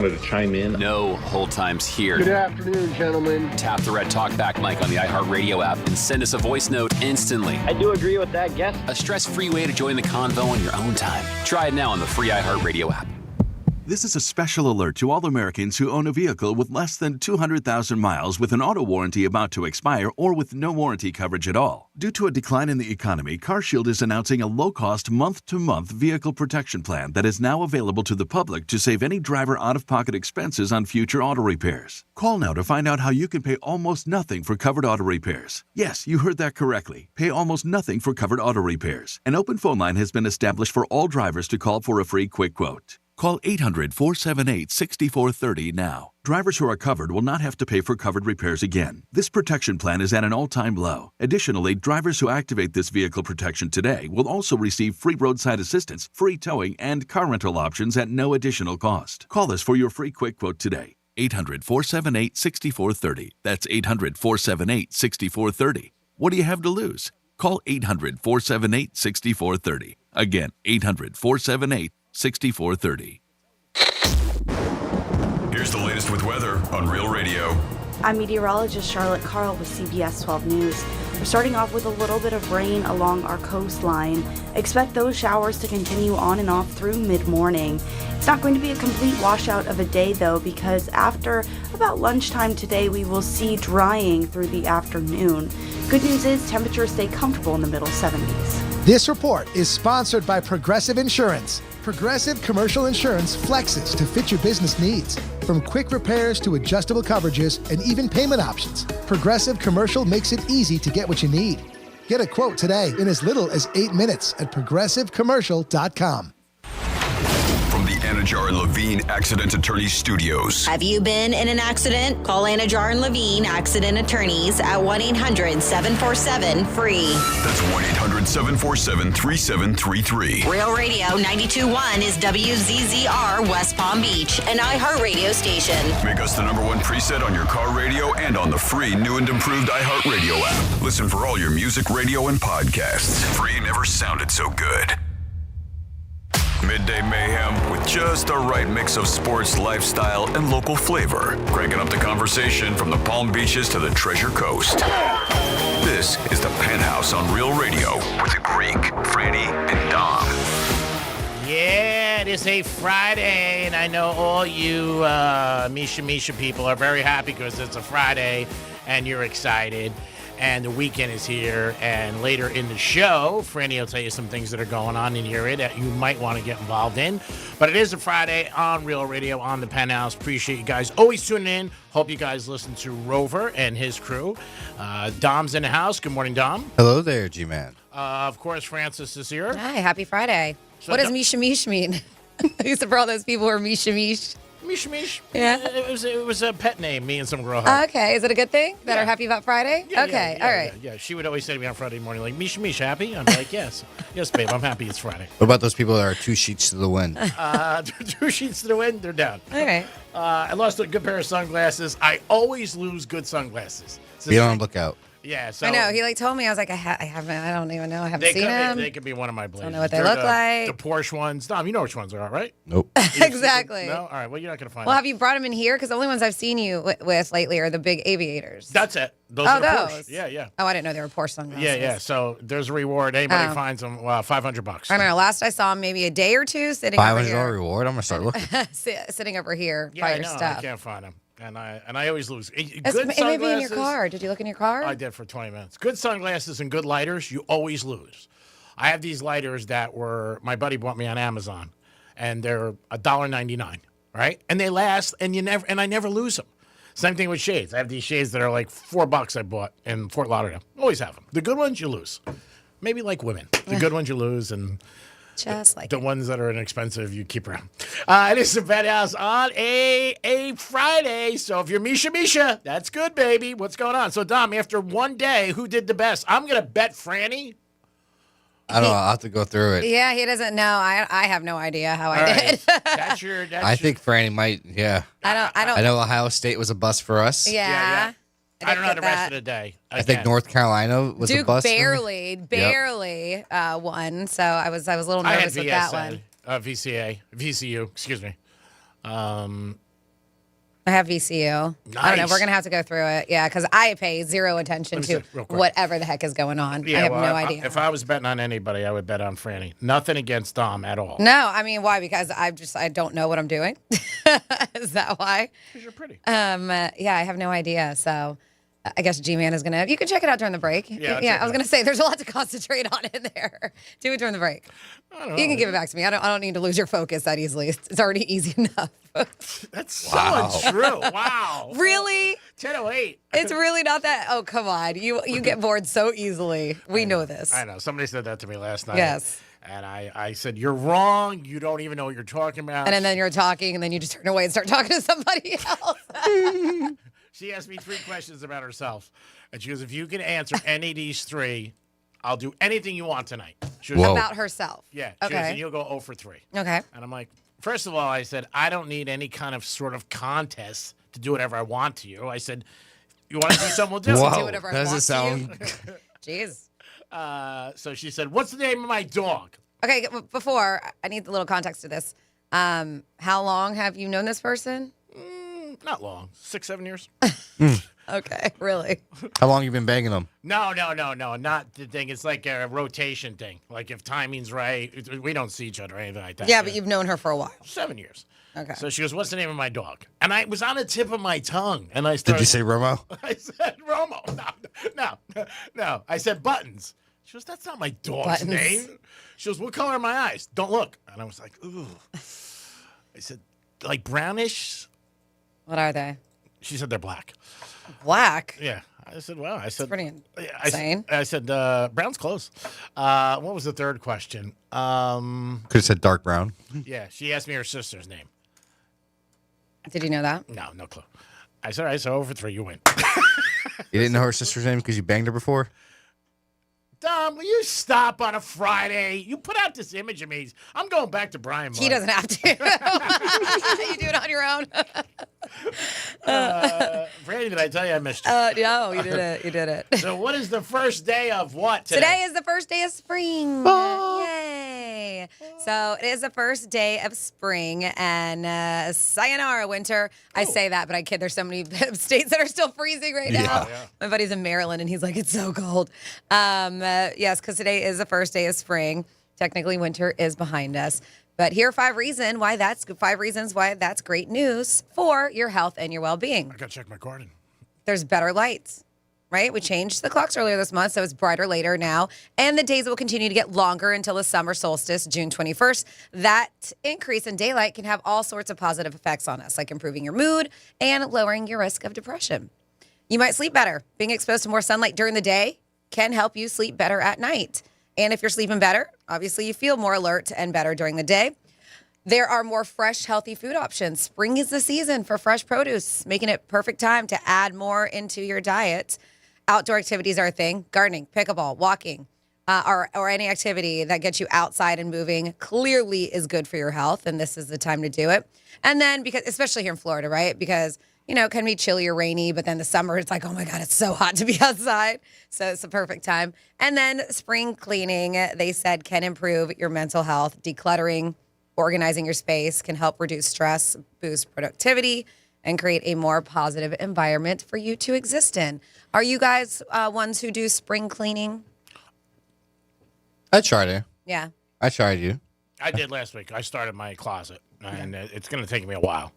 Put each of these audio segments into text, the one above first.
Wanted to chime in. No hold times here. Good afternoon, gentlemen. Tap the red talkback mic on the iHeartRadio app and send us a voice note instantly. I do agree with that guess. A stress-free way to join the convo on your own time. Try it now on the free iHeartRadio app. This is a special alert to all Americans who own a vehicle with less than 200,000 miles with an auto warranty about to expire or with no warranty coverage at all. Due to a decline in the economy, CarShield is announcing a low-cost month-to-month vehicle protection plan that is now available to the public to save any driver out-of-pocket expenses on future auto repairs. Call now to find out how you can pay almost nothing for covered auto repairs. Yes, you heard that correctly. Pay almost nothing for covered auto repairs. An open phone line has been established for all drivers to call for a free quick quote. Call 800-478-6430 now. Drivers who are covered will not have to pay for covered repairs again. This protection plan is at an all-time low. Additionally, drivers who activate this vehicle protection today will also receive free roadside assistance, free towing, and car rental options at no additional cost. Call us for your free quick quote today. 800-478-6430. That's 800-478-6430. What do you have to lose? Call 800-478-6430. Again, 800-478-6430. Here's the latest with weather on Real Radio. I'm meteorologist Charlotte Carl with CBS 12 News. We're starting off with a little bit of rain along our coastline. Expect those showers to continue on and off through mid-morning. It's not going to be a complete washout of a day, though, because after about lunchtime today, we will see drying through the afternoon. Good news is temperatures stay comfortable in the middle 70s. This report is sponsored by Progressive Insurance. Progressive Commercial Insurance flexes to fit your business needs. From quick repairs to adjustable coverages and even payment options, Progressive Commercial makes it easy to get what you need. Get a quote today in as little as 8 minutes at progressivecommercial.com. From the Anajar and Levine Accident Attorneys Studios. Have you been in an accident? Call Anajar and Levine Accident Attorneys at 1-800-747-FREE. That's 1-800-747-3733. Real Radio 92.1 is WZZR West Palm Beach, an iHeartRadio station. Make us the #1 preset on your car radio and on the free new and improved iHeartRadio app. Listen for all your music, radio, and podcasts. Free never sounded so good. Midday Mayhem with just the right mix of sports, lifestyle, and local flavor. Cranking up the conversation from the Palm Beaches to the Treasure Coast. This is the Penthouse on Real Radio with the Greek, Franny, and Dom. Yeah, it is a Friday, and I know all you Misha people are very happy because it's a Friday, and you're excited. And the weekend is here, and later in the show, Franny will tell you some things that are going on in your area that you might want to get involved in. But it is a Friday on Real Radio on the Penthouse. Appreciate you guys always tuning in. Hope you guys listen to Rover and his crew. Dom's in the house. Good morning, Dom. Hello there, G-Man. Of course, Francis is here. Hi, happy Friday. So what does Misha Mish mean? These are for all those people who are Misha Mish. Mish Mish. Yeah. It was a pet name, me and some girl had. Okay. Is it a good thing that are happy about Friday? Yeah, okay. Yeah, all right. Yeah. She would always say to me on Friday morning, like, Mish, happy? I'm like, yes. Yes, babe, I'm happy it's Friday. What about those people that are 2 sheets to the wind? 2 sheets to the wind, they're down. All right. I lost a good pair of sunglasses. I always lose good sunglasses. Be on the lookout. Yeah, so I know. He told me. I was like, I don't even know. I haven't seen them. They could be one of my blazers. Don't know what they look like. The Porsche ones. Dom, you know which ones they are, right? Nope. Exactly. No? All right. Well, you're not going to find Well, out. have you brought them in here? Because the only ones I've seen you with lately are the big aviators. That's it. Those are the those. Porsche. Yeah. Oh, I didn't know they were Porsche sunglasses. Yeah. So there's a reward. Anybody finds them, $500. I don't know. Last I saw him maybe a day or two sitting over here. $500 reward? I'm going to start looking. Sitting over here Yeah, by I your know. stuff. I can't find them. And I always lose. Good It may be in your sunglasses- car. Did you look in your car? I did for 20 minutes. Good sunglasses and good lighters, you always lose. I have these lighters that my buddy bought me on Amazon, and they're $1.99, right? And they last, and I never lose them. Same thing with shades. I have these shades that are like $4 I bought in Fort Lauderdale. Always have them. The good ones you lose. Maybe like women. The good ones you lose, and Just like the ones that are inexpensive, you keep around. It is the Penthouse on a Friday. So if you're Misha, that's good, baby. What's going on? So, Dom, after one day, who did the best? I'm going to bet Franny. I don't know. I'll have to go through it. Yeah, he doesn't know. I have no idea how I did. I think Franny might, yeah. I don't. I know Ohio State was a bust for us. Yeah. I don't know get the rest that. of the day. I think North Carolina was a Duke bust. barely won, so I was a little I had nervous with that one. VCU, excuse me. I have VCU. Nice. I don't know. We're going to have to go through it. Yeah, because I pay zero attention to whatever the heck is going on. I have no idea. If I was betting on anybody, I would bet on Franny. Nothing against Dom at all. No, I mean, why? Because I don't know what I'm doing. Is that why? Because you're pretty. Yeah, I have no idea. So I guess G-Man is going to... You can check it out during the break. Yeah, I was going to say, there's a lot to concentrate on in there. Do it during the break. You can give it back to me. I don't need to lose your focus that easily. It's already easy enough. That's so untrue. Wow. Really? 10:08. It's really not that... Oh, come on. You get bored so easily. We know this. I know. Somebody said that to me last night. Yes. And I said, you're wrong. You don't even know what you're talking about. And then you're talking, and then you just turn away and start talking to somebody else. She asked me 3 questions about herself. And she goes, if you can answer any of these 3, I'll do anything you want tonight. She goes, About herself. Yeah. She goes, and you'll go 0 for 3. Okay. And I'm like, first of all, I said, I don't need any kind of sort of contest to do whatever I want to you. I said, you want to do something, we'll do it. Whoa. Do whatever I Does want it sound... Jeez. So she said, what's the name of my dog? Okay, before, I need a little context to this. How long have you known this person? Not long. 6, 7 years. Okay, really? How long you been banging them? No. Not the thing. It's like a rotation thing. Like if timing's right, we don't see each other or anything like that. Yeah, but you've known her for a while. 7 years. Okay. So she goes, what's the name of my dog? And I was on the tip of my tongue. And I started. Did you say Romo? I said, Romo. No. I said, Buttons. She goes, that's not my dog's name. She goes, what color are my eyes? Don't look. And I was like, ooh. I said, like brownish? What are they? She said, they're black. Black? Yeah. I said, well, That's pretty insane. I said, brown's close. What was the third question? Could have said dark brown. Yeah, she asked me her sister's name. Did you know that? No clue. I said, all right, so 0 for 3, you win. You didn't know her sister's name because you banged her before? Dom, will you stop on a Friday? You put out this image of me. I'm going back to Brian. He doesn't have to. You do it on your own. Brandy, did I tell you I missed you? No, you did it. You did it. So what is the first day of what today? Today is the first day of spring. Oh. Yay. So it is the first day of spring and sayonara winter. I say that, but I kid. There's so many states that are still freezing right now. Yeah. My buddy's in Maryland, and he's like, it's so cold. Yes, because today is the first day of spring. Technically, winter is behind us. But here are 5 reasons why that's great news for your health and your well-being. I got to check my garden. There's better lights, right? We changed the clocks earlier this month, so it's brighter later now. And the days will continue to get longer until the summer solstice, June 21st. That increase in daylight can have all sorts of positive effects on us, like improving your mood and lowering your risk of depression. You might sleep better. Being exposed to more sunlight during the day can help you sleep better at night. And if you're sleeping better, obviously you feel more alert and better during the day. There are more fresh, healthy food options. Spring is the season for fresh produce, making it perfect time to add more into your diet. Outdoor activities are a thing. Gardening, pickleball, walking, or any activity that gets you outside and moving clearly is good for your health, and this is the time to do it. And then, because especially here in Florida, right? Because it can be chilly or rainy, but then the summer, it's like, oh my God, it's so hot to be outside. So it's the perfect time. And then spring cleaning, they said, can improve your mental health. Decluttering, organizing your space can help reduce stress, boost productivity, and create a more positive environment for you to exist in. Are you guys ones who do spring cleaning? I try to. Yeah. I tried you. I did last week. I started my closet, and it's going to take me a while.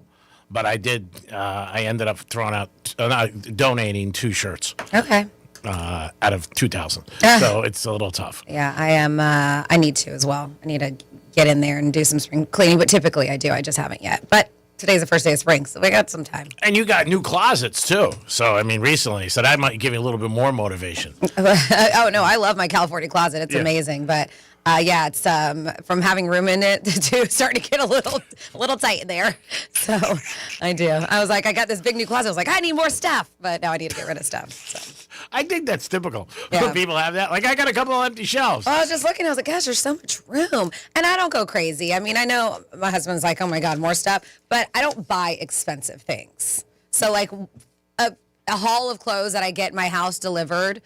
But I did. I ended up donating 2 shirts. Okay. Out of 2,000. So it's a little tough. Yeah, I am. I need to as well. I need to get in there and do some spring cleaning. But typically I do. I just haven't yet. But today's the first day of spring, so we got some time. And you got new closets too. So recently, so that might give you a little bit more motivation. Oh no, I love my California closet. It's amazing, but. It's from having room in it to starting to get a little tight in there. So I do. I was like, I got this big new closet. I was like, I need more stuff, but now I need to get rid of stuff. So. I think that's typical. Yeah. People have that. Like I got a couple of empty shelves. I was just looking. I was like, gosh, there's so much room, and I don't go crazy. I mean, I know my husband's like, oh my God, more stuff, but I don't buy expensive things. So like a haul of clothes that I get in my house delivered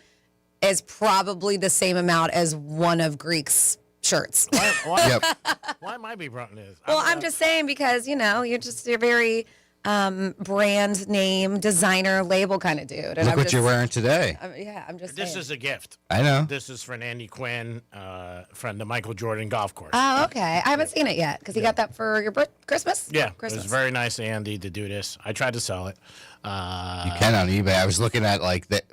is probably the same amount as one of Greek's shirts. Why might be brought in this? Well, I'm just saying because, you're very brand name, designer, label kind of dude. And Look what you're wearing today. I'm just This saying. is a gift. I know. This is for Andy Quinn from the Michael Jordan golf course. Oh, okay. I haven't seen it yet because he got that for your Christmas? Yeah, Christmas. it was very nice of Andy to do this. I tried to sell it. You can on eBay. I was looking at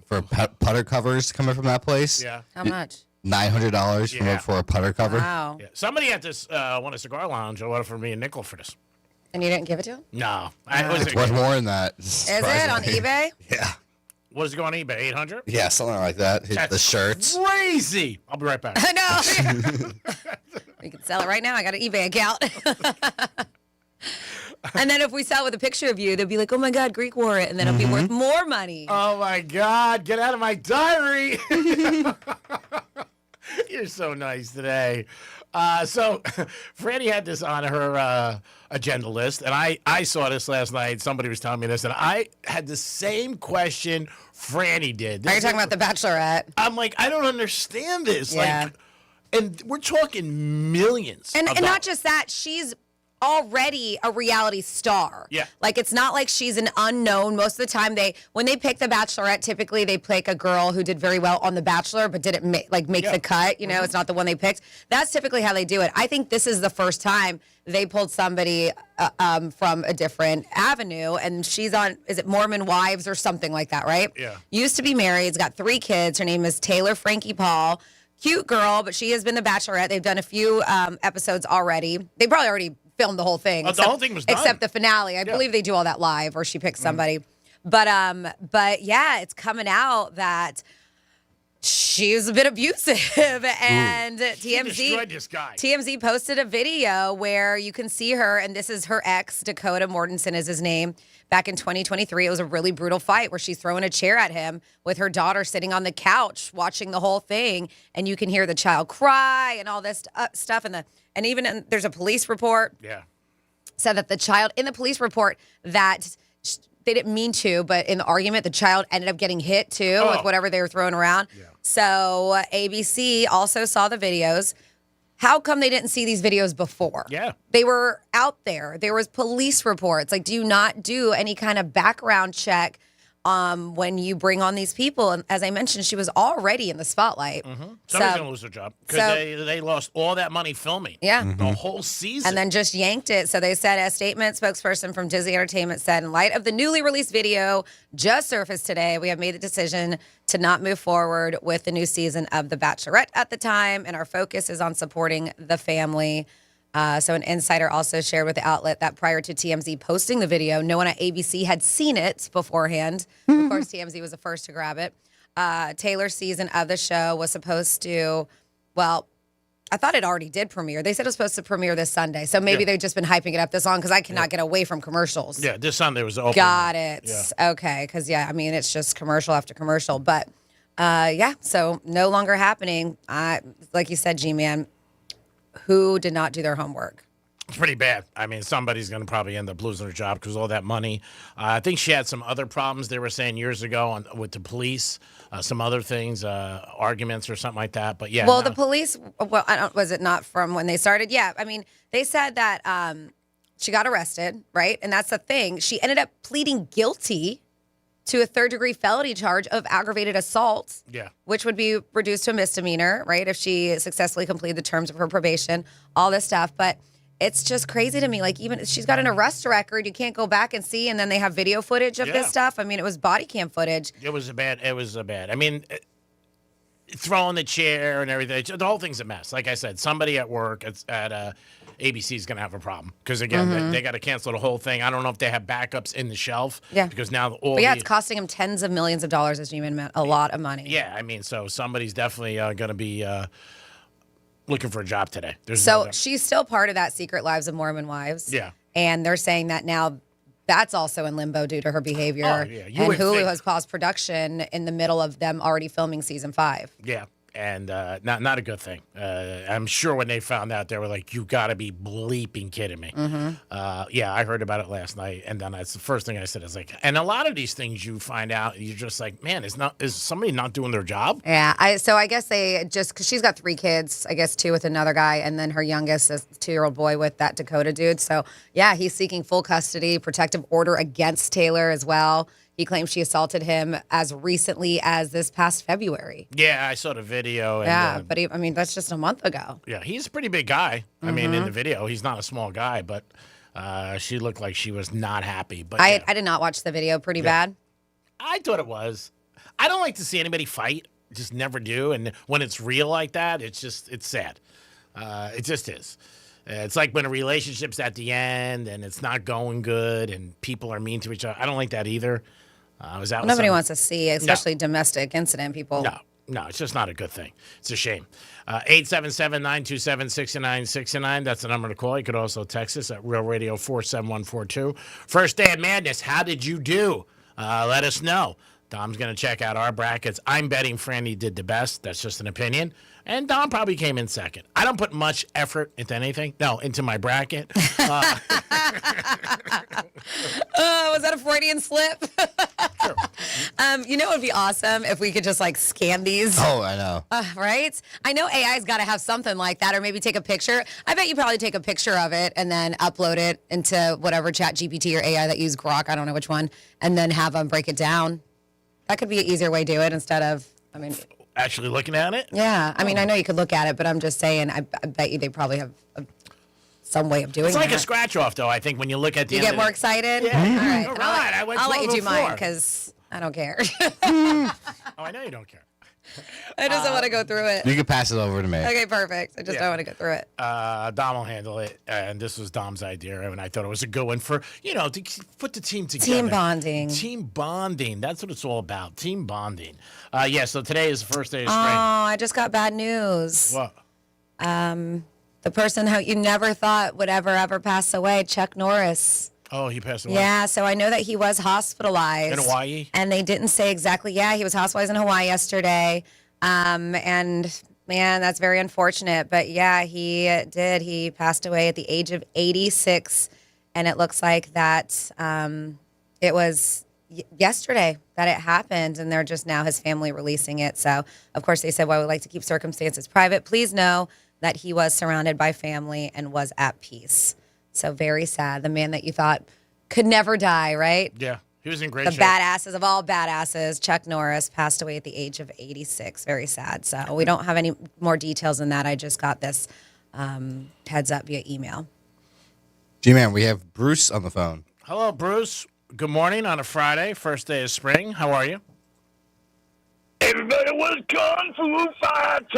for putter covers coming from that place. Yeah. How much? $900 for a putter cover. Wow. Yeah. Somebody at this one cigar lounge offered me a nickel for this. And you didn't give it to him? No. It's worth more than that. Is it on eBay? Yeah. What does it go on eBay? 800? Yeah, something like that. The shirts. Crazy. I'll be right back. I know. You can sell it right now. I got an eBay account. And then if we sell it with a picture of you, they'll be like, oh my God, Greek wore it. And then it'll be worth more money. Oh my God. Get out of my diary. You're so nice today. So Franny had this on her agenda list, and I saw this last night. Somebody was telling me this, and I had the same question Franny did. Are you talking about The Bachelorette? I'm like, I don't understand this. Yeah. And we're talking millions. And not just that, she's already a reality star. Yeah. Like, it's not like she's an unknown. Most of the time, when they pick The Bachelorette, typically they pick a girl who did very well on The Bachelor, but didn't make the cut. You know, it's not the one they picked. That's typically how they do it. I think this is the first time they pulled somebody from a different avenue, and she's on, is it Mormon Wives or something like that, right? Yeah. Used to be married. Has got 3 kids. Her name is Taylor Frankie Paul. Cute girl, but she has been The Bachelorette. They've done a few episodes already. They probably already filmed the whole thing. The whole thing was done. Except the finale. I believe they do all that live, or she picks somebody. But yeah, it's coming out that she's a bit abusive, and She destroyed this guy. TMZ posted a video where you can see her, and this is her ex, Dakota Mortensen is his name. Back in 2023, it was a really brutal fight where she's throwing a chair at him with her daughter sitting on the couch watching the whole thing, and you can hear the child cry and all this stuff. And even there's a police report. Yeah. Said that the child in the police report that they didn't mean to, but in the argument, the child ended up getting hit too with whatever they were throwing around. Yeah. So ABC also saw the videos. How come they didn't see these videos before? Yeah. They were out there. There was police reports. Like, do you not do any kind of background check when you bring on these people? And as I mentioned, she was already in the spotlight. Somebody's going to lose their job because they lost all that money filming. Yeah. The whole season. And then just yanked it. So they said, a statement spokesperson from Disney Entertainment said, in light of the newly released video just surfaced today, we have made the decision to not move forward with the new season of The Bachelorette at the time, and our focus is on supporting the family. So an insider also shared with the outlet that prior to TMZ posting the video, no one at ABC had seen it beforehand. Of course, TMZ was the first to grab it. Taylor's season of the show was supposed to, well, I thought it already did premiere. They said it was supposed to premiere this Sunday. So maybe they've just been hyping it up this long because I cannot get away from commercials. Yeah, this Sunday was the opening. Got it. Yeah. Okay. Because, I mean, it's just commercial after commercial. But, so no longer happening. Like you said, G-Man, who did not do their homework? It's pretty bad. I mean, somebody's going to probably end up losing their job because all that money. I think she had some other problems they were saying years ago with the police, some other things, arguments or something like that. But yeah. Well, the police, was it not from when they started? Yeah. I mean, they said that she got arrested, right? And that's the thing. She ended up pleading guilty to a third-degree felony charge of aggravated assault, which would be reduced to a misdemeanor, right, if she successfully completed the terms of her probation, all this stuff. But it's just crazy to me. Like, even she's got an arrest record you can't go back and see, and then they have video footage of this stuff. I mean, it was body cam footage. It was bad. I mean, throwing the chair and everything. The whole thing's a mess. Like I said, somebody at work at ABC is going to have a problem because, again, they got to cancel the whole thing. I don't know if they have backups in the shelf. Yeah. Because now it's costing them tens of millions of dollars, as G-Man meant. A lot of money. Yeah, I mean, so somebody's definitely going to be looking for a job today. She's still part of that Secret Lives of Mormon Wives. Yeah. And they're saying that now that's also in limbo due to her behavior. Oh, yeah. And Hulu has paused production in the middle of them already filming season 5. Yeah. And not a good thing. I'm sure when they found out, they were like, "You got to be bleeping kidding me." Yeah, I heard about it last night, and then that's the first thing I said. I was like, and a lot of these things you find out, you're just like, man, is somebody not doing their job? Yeah, so I guess they just, because she's got 3 kids, I guess 2 with another guy, and then her youngest is a 2-year-old boy with that Dakota dude. So yeah, he's seeking full custody, protective order against Taylor as well. He claims she assaulted him as recently as this past February. Yeah, I saw the video. And, yeah, but that's just a month ago. Yeah, he's a pretty big guy. I mean, in the video, he's not a small guy, but she looked like she was not happy. But I did not watch the video. Pretty bad. I thought it was. I don't like to see anybody fight. Just never do. And when it's real like that, it's sad. It just is. It's like when a relationship's at the end and it's not going good and people are mean to each other. I don't like that either. Nobody wants to see, especially domestic incident people. No, it's just not a good thing. It's a shame. 877-927-6969. That's the number to call. You could also text us at Real Radio 47142. First day of madness. How did you do? Let us know. Dom's going to check out our brackets. I'm betting Franny did the best. That's just an opinion. And Dom probably came in second. I don't put much effort into anything. No, into my bracket. Was that a Freudian slip? Sure. It would be awesome if we could just scan these. Oh, I know. Right? I know AI's got to have something like that, or maybe take a picture. I bet you probably take a picture of it and then upload it into whatever Chat GPT or AI that use Grok, I don't know which one, and then have them break it down. That could be an easier way to do it instead of, actually looking at it? Yeah. I know you could look at it, but I'm just saying, I bet you they probably have some way of doing it. It's like a scratch off, though, I think, when you look at the You end get more excited? Yeah. All right. I'll let you do mine because I don't care. Oh, I know you don't care. I just don't want to go through it. You can pass it over to me. Okay, perfect. I just don't want to go through it. Dom will handle it, and this was Dom's idea, and I thought it was a good one for, to put the team together. Team bonding. Team bonding. That's what it's all about, team bonding. So today is the first day of spring. Oh, I just got bad news. What? The person who you never thought would ever pass away, Chuck Norris. Oh, he passed away? Yeah, so I know that he was hospitalized. In Hawaii? And they didn't say exactly. Yeah, he was hospitalized in Hawaii yesterday. And, man, that's very unfortunate. But, yeah, he did. He passed away at the age of 86. And it looks like that it was yesterday that it happened. And they're just now his family releasing it. So, of course, they said, well, we'd like to keep circumstances private. Please know that he was surrounded by family and was at peace. So very sad. The man that you thought could never die, right? Yeah, he was in great shape. The badasses of all badasses, Chuck Norris, passed away at the age of 86. Very sad. So we don't have any more details than that. I just got this heads up via email. G-Man, we have Bruce on the phone. Hello, Bruce. Good morning on a Friday, first day of spring. How are you? Everybody was Kung Fu Fighting.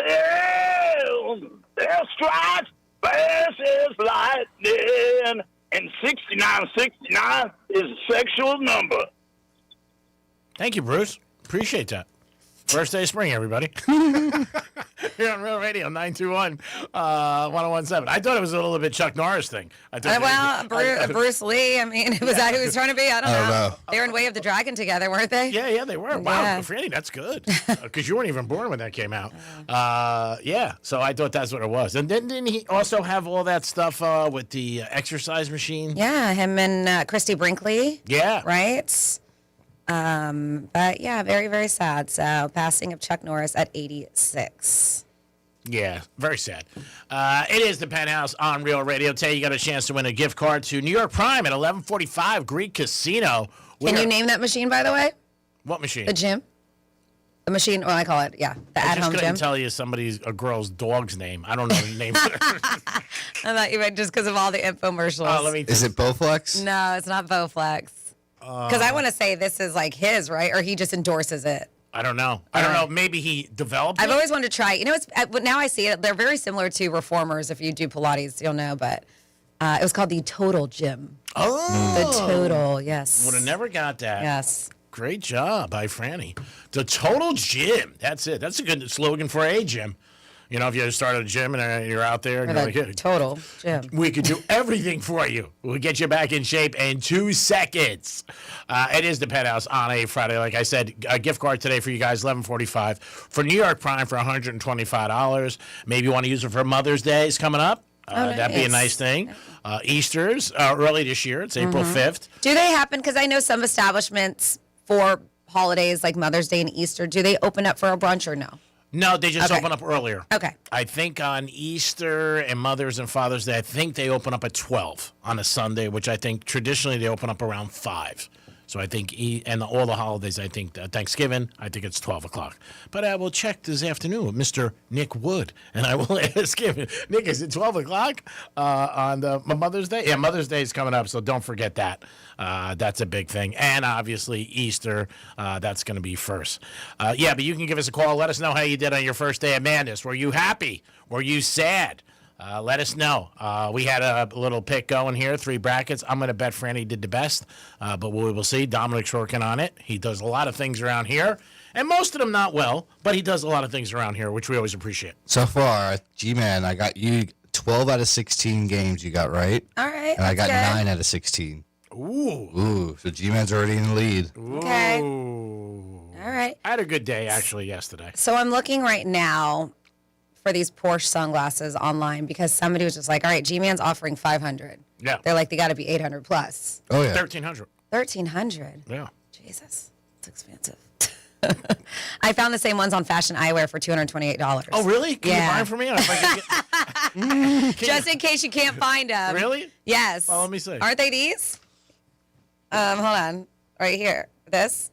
Their strikes fast as lightning, and 6969 is a sexual number. Thank you, Bruce. Appreciate that. First day of spring, everybody. Here on Real Radio 921-1017. I thought it was a little bit Chuck Norris thing. Bruce Lee. Was that who he was trying to be? I don't know. They were in Way of the Dragon together, weren't they? Yeah, they were. Wow, Yeah. Franny, that's good. Because you weren't even born when that came out. So I thought that's what it was. And didn't he also have all that stuff with the exercise machine? Yeah, him and Christy Brinkley. Yeah. Right? But yeah, very, very sad. So passing of Chuck Norris at 86. Yeah, very sad. It is the Penthouse on Real Radio. Today you got a chance to win a gift card to New York Prime at 1145 Greek Casino. Can you name that machine, by the way? What machine? The gym? The machine, I call it, the at-home gym. I couldn't tell you a girl's dog's name. I don't know the name. I thought you meant just because of all the infomercials. Is it Bowflex? No, it's not Bowflex. Because I want to say this is like his, right? Or he just endorses it. I don't know. I don't know. Maybe he developed it. I've always wanted to try. Now I see it. They're very similar to Reformers. If you do Pilates, you'll know. But it was called the Total Gym. Oh. The Total, yes. Would have never got that. Yes. Great job by Franny. The Total Gym. That's it. That's a good slogan for a gym. You know, if you started a gym and you're out there and Or you're the like, "Hey, total gym. we could do everything for you. We'll get you back in shape in 2 seconds." It is the Penthouse on a Friday. Like I said, a gift card today for you guys, $11.45 for New York Prime for $125. Maybe you want to use it for Mother's Day is coming up. That'd be a nice thing. Easter's early this year. It's April 5th. Do they happen? Because I know some establishments for holidays like Mother's Day and Easter, do they open up for a brunch or no? No, they just open up earlier. Okay. I think on Easter and Mother's and Father's Day, I think they open up at 12 on a Sunday, which I think traditionally they open up around 5. So I think, and all the holidays, I think Thanksgiving, I think it's 12 o'clock. But I will check this afternoon with Mr. Nick Wood, and I will ask him, Nick, is it 12 o'clock on Mother's Day? Yeah, Mother's Day is coming up, so don't forget that. That's a big thing. And obviously Easter, that's going to be first. Yeah, but you can give us a call. Let us know how you did on your first day of madness. Were you happy? Were you sad? Let us know. We had a little pick going here, 3 brackets. I'm going to bet Franny did the best, but we will see. Dominic's working on it. He does a lot of things around here, and most of them not well, but he does a lot of things around here, which we always appreciate. So far, G-Man, I got you 12 out of 16 games you got right. All right. And I got good. 9 out of 16. Ooh. So G-Man's already in the lead. Okay. Ooh. All right. I had a good day, actually, yesterday. So I'm looking right now for these Porsche sunglasses online because somebody was just like, all right, G-Man's offering 500. Yeah. They're like, they got to be 800 plus. Oh, yeah. 1,300. 1,300. Yeah. Jesus. It's expensive. I found the same ones on Fashion Eyewear for $228. Oh, really? Can you Yeah. buy them for me? If I can get... Just in case you can't find them. Really? Yes. Well, let me see. Aren't they these? Hold on. Right here. This?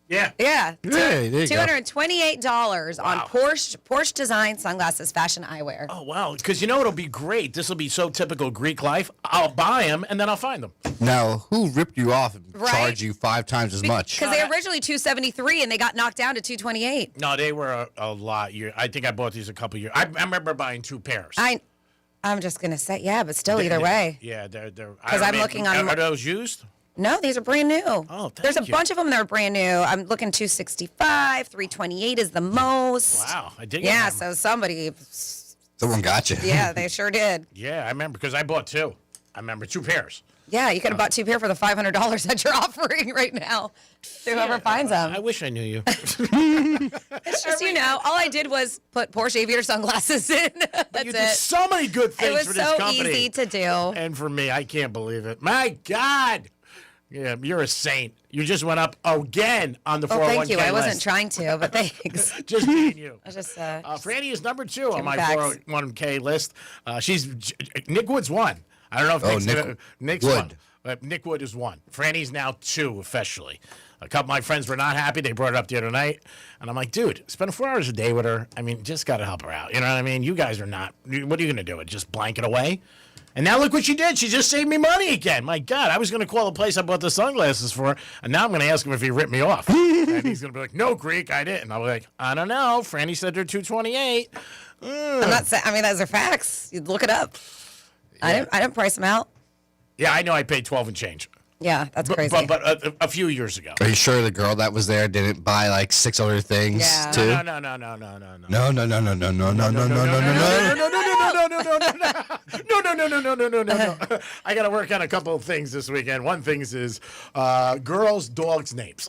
Yeah. Yeah. Hey, there you go. $228 on Porsche design sunglasses, Fashion Eyewear. Oh, wow. Because you know it'll be great. This will be so typical Greek life. I'll buy them, and then I'll find them. Now, who ripped you off and Right. charged you 5 times as much? Because they originally $273 and they got knocked down to $228. No, they were a lot. I think I bought these a couple years. I remember buying 2 pairs. I'm just gonna say, yeah, but still, either way. Yeah, they're. Because I'm looking on. Are those used? No, these are brand new. Oh, There's a thank you. bunch of them that are brand new. I'm looking 265, 328 is the most. Wow, I did. Yeah, Get so them. somebody. Someone got you. Yeah, they sure did. Yeah, I remember because I bought 2. I remember 2 pairs. Yeah, you could have bought 2 pair for the $500 that you're offering right now. To whoever finds them. I wish I knew you. It's just, all I did was put Porsche Aviator sunglasses in. That's You it. did so many good things It was for this so company. easy to do. And for me, I can't believe it. My God. Yeah, you're a saint. You just went up again on the 401k Oh, thank you. I wasn't list. trying to, but thanks. Just being you. I just, Franny is number 2 on my facts. 401k list. Nick Wood's 1. I don't know if Nick's Wood. 1. But Nick Wood is 1. Franny's now 2 officially. A couple of my friends were not happy. They brought it up the other night. And I'm like, dude, spend 4 hours a day with her. I mean, just got to help her out. You know what I mean? You guys are not. What are you going to do? Just blank it away? And now look what she did. She just saved me money again. My God, I was going to call the place I bought the sunglasses for, and now I'm going to ask him if he ripped me off. And he's going to be like, no, Greek, I didn't. I'll be like, I don't know. Franny said they're $228. I'm not saying, those are facts. You look it up. Yeah. I didn't price them out. Yeah, I know I paid 12 and change. Yeah, that's crazy. But a few years ago. Are you sure the girl that was there didn't buy like 6 other things too? No. No. I got to work on a couple of things this weekend. One thing is girls' dogs' names.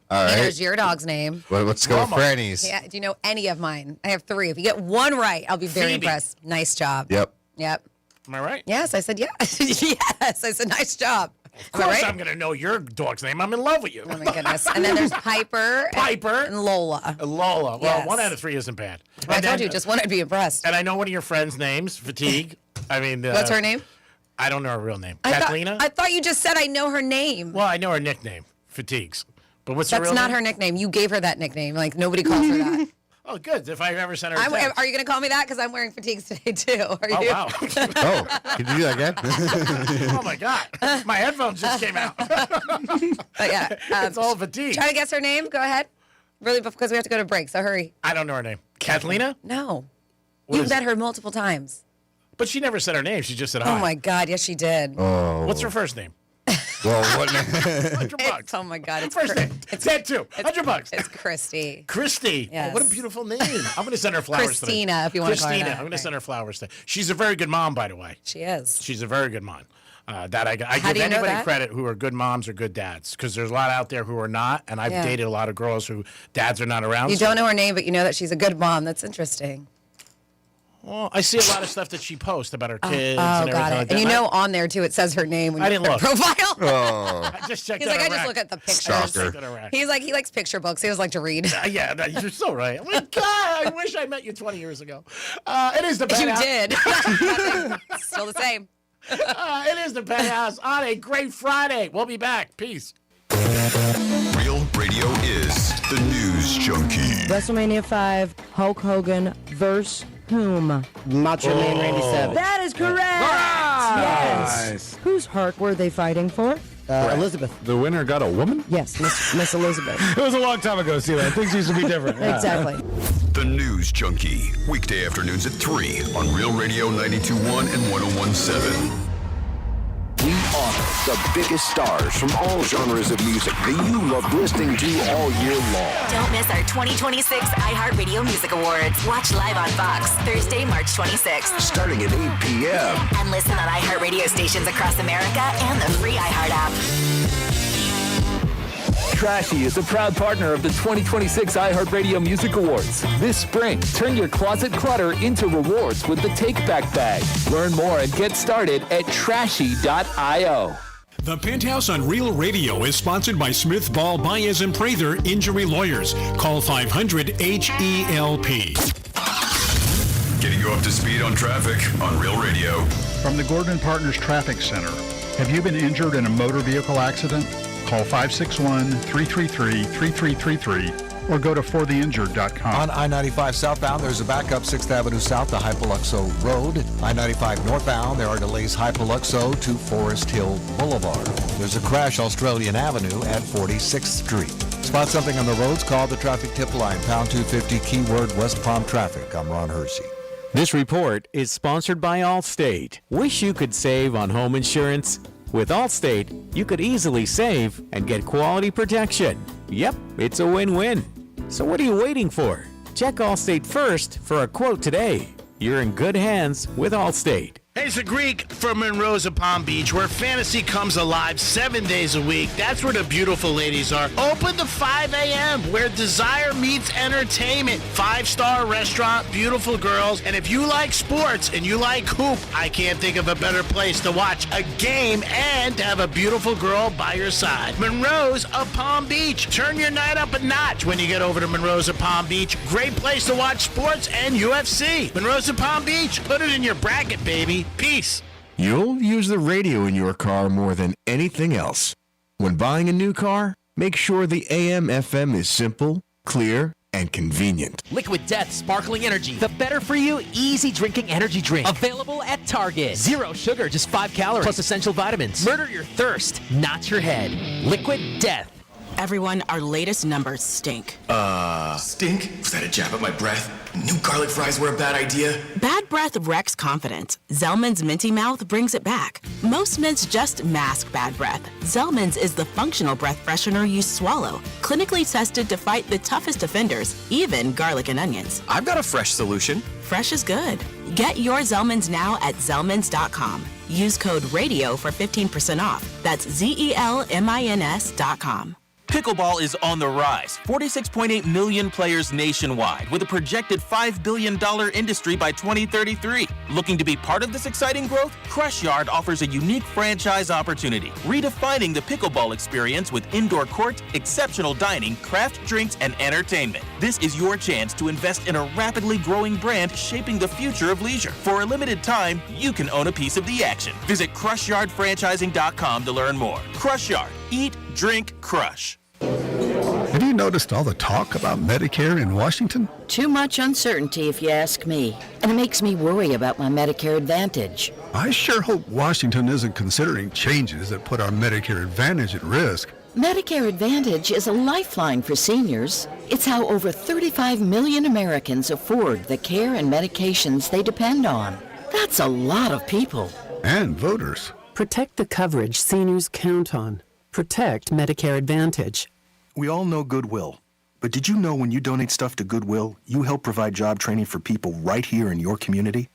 All right. Here's your dog's name. Let's go with Franny's. Yeah, do you know any of mine? I have 3. If you get 1 right, I'll be very Phoebe. impressed. Nice job. Yep. Am I right? Yes, I said yes. Yes, I said nice job. Of course I'm going to know your dog's name. I'm in love with you. Oh, my goodness. And then there's Piper. And Lola. Lola. Well, Yes. 1 out of 3 isn't bad. Well, I And told then- you, just one I'd be impressed. And I know one of your friends' names, Fatigue. I mean, What's her name? I don't know her real name. I Catalina? thought you just said I know her name. Well, I know her nickname, Fatigues. But what's her That's real not name? her nickname. You gave her that nickname. Like, nobody calls her that. Oh, good. If I ever sent her a text. Are you going to call me that? Because I'm wearing fatigues today, too. Are you? Oh, wow. Oh, can you do that again? Oh, my God. My headphones just came out. But yeah. It's all fatigue. Try to guess her name. Go ahead. Really, because we have to go to break, so hurry. I don't know her name. Catalina? No. What You is met her multiple times. But she never said her name. She just said hi. Oh, my God. Yes, she did. Oh. What's her first name? Well, what? $100. Oh my God! It's First name. It's that too. $100. It's Christy. Christy. Yes. Oh, what a beautiful name. I'm going to send her flowers Christina, today. if you want to call her Christina. that. I'm going to send her flowers today. She's a very good mom, by the way. She is. She's a very good mom. That I How give do you know anybody that? credit who are good moms or good dads, because there's a lot out there who are not, and I've dated a lot of girls who dads are not around. You don't know her name, but you know that she's a good mom. That's interesting. Well, I see a lot of stuff that she posts about her kids Oh, and everything got it. like that. And you know on there, too, it says her name when I you didn't put her look. profile. I just checked He's out like, a I just rack. look at the pictures. Stalker. He's like, he likes picture books. He doesn't like to read. Yeah, no, you're so right. Oh my God, I wish I met you 20 years ago. It is the You Penthouse. did. Still the same. It is the Penthouse on a great Friday. We'll be back. Peace. Real Radio is the News Junkie. WrestleMania 5, Hulk Hogan versus whom? Macho Man Randy Savage. That is correct! Yes. Nice. Whose heart were they fighting for? Elizabeth. The winner got a woman? Yes, Miss Elizabeth. It was a long time ago, Sheila. Things used to be different. Yeah. Exactly. The News Junkie. Weekday afternoons at 3 on Real Radio 92.1 and 101.7. We honor the biggest stars from all genres of music that you love listening to all year long. Don't miss our 2026 iHeartRadio Music Awards. Watch live on Fox Thursday, March 26th. Starting at 8 p.m. And listen on iHeartRadio stations across America and the free iHeart app. Trashy is a proud partner of the 2026 iHeartRadio Music Awards. This spring, turn your closet clutter into rewards with the Take Back Bag. Learn more and get started at trashy.io. The Penthouse on Real Radio is sponsored by Smith, Ball, Baez, and Prather Injury Lawyers. Call 500-HELP. Getting you up to speed on traffic on Real Radio. From the Gordon Partners Traffic Center. Have you been injured in a motor vehicle accident? Call 561-333-3333 or go to fortheinjured.com. On I-95 southbound, there's a backup 6th Avenue south to Hypoluxo Road. I-95 northbound, there are delays Hypoluxo to Forest Hill Boulevard. There's a crash Australian Avenue at 46th Street. Spot something on the roads, call the traffic tip line, pound 250, keyword West Palm Traffic. I'm Ron Hersey. This report is sponsored by Allstate. Wish you could save on home insurance? With Allstate, you could easily save and get quality protection. Yep, it's a win-win. So what are you waiting for? Check Allstate first for a quote today. You're in good hands with Allstate. Hey, it's the Greek from Monroe's of Palm Beach, where fantasy comes alive 7 days a week. That's where the beautiful ladies are. Open to 5 a.m., where desire meets entertainment. 5-star restaurant, beautiful girls. And if you like sports and you like hoop, I can't think of a better place to watch a game and to have a beautiful girl by your side. Monroe's of Palm Beach. Turn your night up a notch when you get over to Monroe's of Palm Beach. Great place to watch sports and UFC. Monroe's of Palm Beach. Put it in your bracket, baby. Peace. You'll use the radio in your car more than anything else. When buying a new car, make sure the AM/FM is simple, clear, and convenient. Liquid Death Sparkling Energy, the better for you, easy drinking energy drink. Available at Target. 0 sugar, just 5 calories, plus essential vitamins. Murder your thirst, not your head. Liquid Death. Everyone, our latest numbers stink. Stink? Was that a jab at my breath? New garlic fries were a bad idea? Bad breath wrecks confidence. Zellman's Minty Mouth brings it back. Most mints just mask bad breath. Zellman's is the functional breath freshener you swallow, clinically tested to fight the toughest offenders, even garlic and onions. I've got a fresh solution. Fresh is good. Get your Zellman's now at Zellman's.com. Use code RADIO for 15% off. That's ZELMINS.com. Pickleball is on the rise. 46.8 million players nationwide, with a projected $5 billion industry by 2033. Looking to be part of this exciting growth? Crush Yard offers a unique franchise opportunity, redefining the pickleball experience with indoor court, exceptional dining, craft drinks, and entertainment. This is your chance to invest in a rapidly growing brand shaping the future of leisure. For a limited time, you can own a piece of the action. Visit CrushYardFranchising.com to learn more. Crush Yard. Eat, drink, crush. Have you noticed all the talk about Medicare in Washington? Too much uncertainty, if you ask me. And it makes me worry about my Medicare Advantage. I sure hope Washington isn't considering changes that put our Medicare Advantage at risk. Medicare Advantage is a lifeline for seniors. It's how over 35 million Americans afford the care and medications they depend on. That's a lot of people. And voters. Protect the coverage seniors count on. Protect Medicare Advantage. We all know Goodwill. But did you know when you donate stuff to Goodwill, you help provide job training for people right here in your community?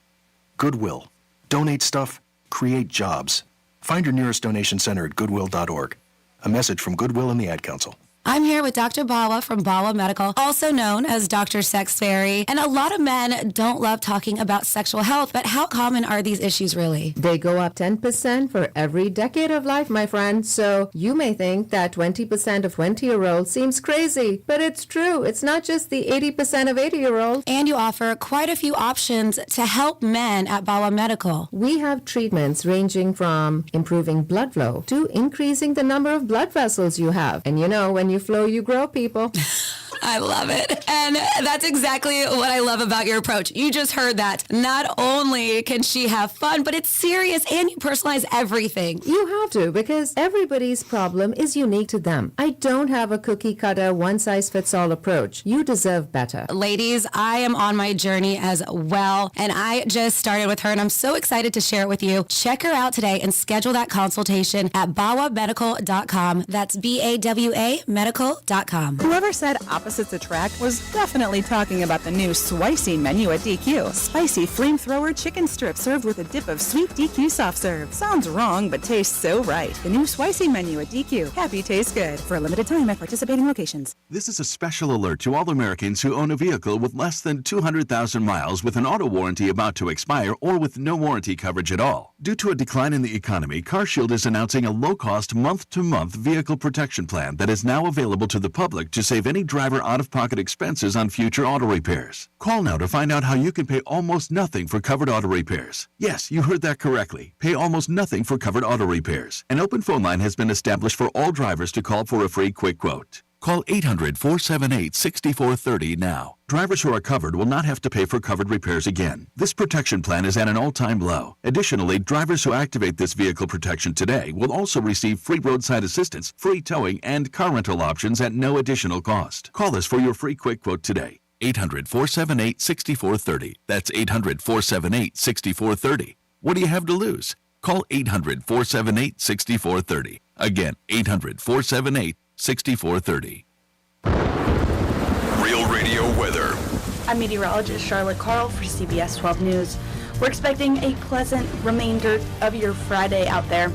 Goodwill. Donate stuff, create jobs. Find your nearest donation center at goodwill.org. A message from Goodwill and the Ad Council. I'm here with Dr. Bawa from Bawa Medical, also known as Dr. Sex Fairy. And a lot of men don't love talking about sexual health, but how common are these issues really? They go up 10% for every decade of life, my friend. So you may think that 20% of 20-year-olds seems crazy, but it's true. It's not just the 80% of 80-year-olds. And you offer quite a few options to help men at Bawa Medical. We have treatments ranging from improving blood flow to increasing the number of blood vessels you have. And you know, when you flow, you grow, people. I love it. And that's exactly what I love about your approach. You just heard that. Not only can she have fun, but it's serious and you personalize everything. You have to, because everybody's problem is unique to them. I don't have a cookie cutter, one-size-fits-all approach. You deserve better. Ladies, I am on my journey as well, and I just started with her, and I'm so excited to share it with you. Check her out today and schedule that consultation at bawamedical.com. That's BAWA medical.com. Whoever said opposites attract was definitely talking about the new spicy menu at DQ. Spicy flamethrower chicken strips served with a dip of sweet DQ soft serve. Sounds wrong, but tastes so right. The new spicy menu at DQ. Happy tastes good. For a limited time at participating locations. This is a special alert to all Americans who own a vehicle with less than 200,000 miles with an auto warranty about to expire or with no warranty coverage at all. Due to a decline in the economy, CarShield is announcing a low-cost month-to-month vehicle protection plan that is now available to the public to save any driver out-of-pocket expenses on future auto repairs. Call now to find out how you can pay almost nothing for covered auto repairs. Yes, you heard that correctly. Pay almost nothing for covered auto repairs. An open phone line has been established for all drivers to call for a free quick quote. Call 800-478-6430 now. Drivers who are covered will not have to pay for covered repairs again. This protection plan is at an all-time low. Additionally, drivers who activate this vehicle protection today will also receive free roadside assistance, free towing, and car rental options at no additional cost. Call us for your free quick quote today. 800-478-6430. That's 800-478-6430. What do you have to lose? Call 800-478-6430. Again, 800-478-6430. Real Radio weather. I'm meteorologist Charlotte Carl for CBS 12 News. We're expecting a pleasant remainder of your Friday out there.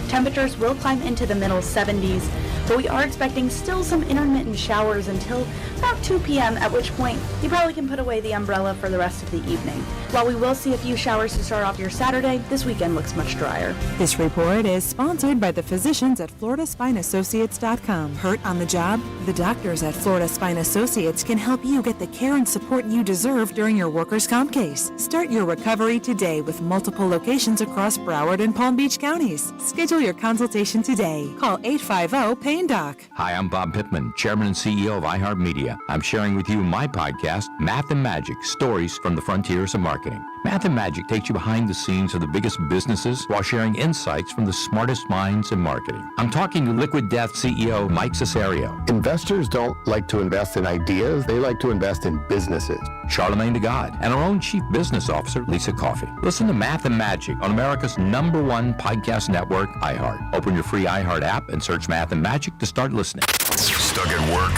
Temperatures will climb into the middle 70s, but we are expecting still some intermittent showers until about 2 p.m., at which point you probably can put away the umbrella for the rest of the evening. While we will see a few showers to start off your Saturday, this weekend looks much drier. This report is sponsored by the physicians at FloridaSpineAssociates.com. Hurt on the job? The doctors at Florida Spine Associates can help you get the care and support you deserve during your workers' comp case. Start your recovery today with multiple locations across Broward and Palm Beach counties. Schedule your consultation today. Call 850-PAIN-DOC. Hi, I'm Bob Pittman, Chairman and CEO of iHeartMedia. I'm sharing with you my podcast, Math and Magic, Stories from the Frontiers of Marketing. Math and Magic takes you behind the scenes of the biggest businesses while sharing insights from the smartest minds in marketing. I'm talking to Liquid Death CEO Mike Cesario. Investors don't like to invest in ideas, they like to invest in businesses. Charlemagne the God, and our own Chief Business Officer, Lisa Coffey. Listen to Math and Magic on America's #1 podcast network, iHeart. Open your free iHeart app and search Math and Magic to start listening. Stuck at work?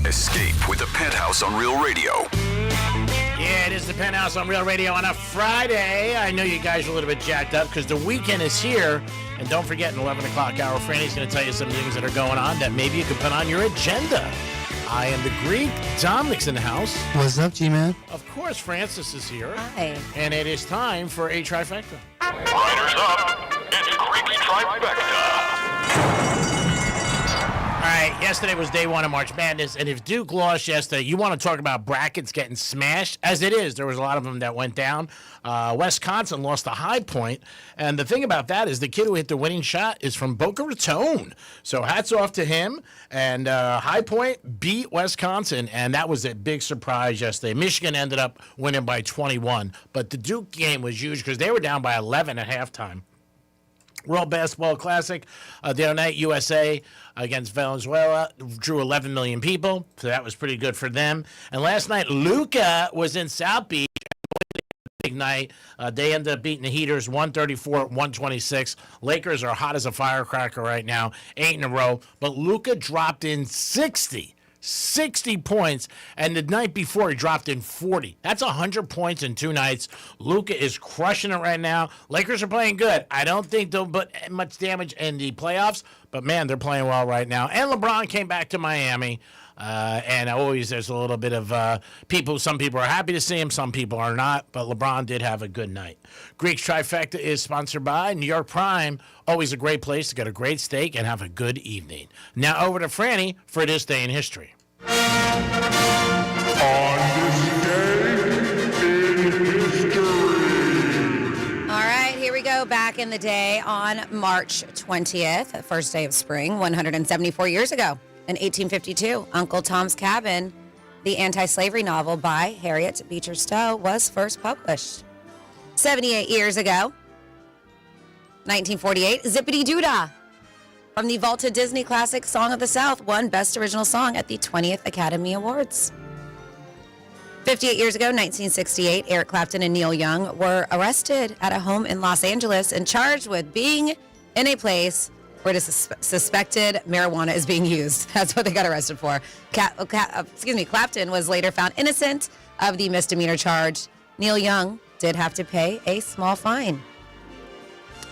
Escape with the Penthouse on Real Radio. Yeah, it is the Penthouse on Real Radio on a Friday. I know you guys are a little bit jacked up because the weekend is here. And don't forget, an 11 o'clock hour, Franny's going to tell you some things that are going on that maybe you can put on your agenda. I am the Greek. Dominic's in the house. What's up, G-Man? Of course, Francis is here. Hi. And it is time for a trifecta. Riders up. It's Greek's Trifecta. All right, yesterday was day one of March Madness, and if Duke lost yesterday, you want to talk about brackets getting smashed? As it is, there was a lot of them that went down. Wisconsin lost to High Point, and the thing about that is the kid who hit the winning shot is from Boca Raton. So hats off to him, and High Point beat Wisconsin, and that was a big surprise yesterday. Michigan ended up winning by 21, but the Duke game was huge because they were down by 11 at halftime. World Basketball Classic, the other night, USA against Venezuela drew 11 million people, so that was pretty good for them. And last night, Luka was in South Beach. big night. They ended up beating the Heaters 134-126. Lakers are hot as a firecracker right now, 8 in a row. But Luka dropped in 60 points, and the night before he dropped in 40. That's 100 points in 2 nights. Luka is crushing it right now. Lakers are playing good. I don't think they'll put much damage in the playoffs, but man, they're playing well right now. And LeBron came back to Miami. And always there's a little bit of some people are happy to see him, some people are not, but LeBron did have a good night. Greek's Trifecta is sponsored by New York Prime, always a great place to get a great steak and have a good evening. Now over to Franny for this day in history. All right, here we go. Back in the day on March 20th, first day of spring, 174 years ago. In 1852, Uncle Tom's Cabin, the anti-slavery novel by Harriet Beecher Stowe, was first published. 78 years ago, 1948, Zippity Doo-Dah from the vaulted Disney classic Song of the South won Best Original Song at the 20th Academy Awards. 58 years ago, 1968, Eric Clapton and Neil Young were arrested at a home in Los Angeles and charged with being in a place where it is suspected marijuana is being used. That's what they got arrested for. Clapton was later found innocent of the misdemeanor charge. Neil Young did have to pay a small fine.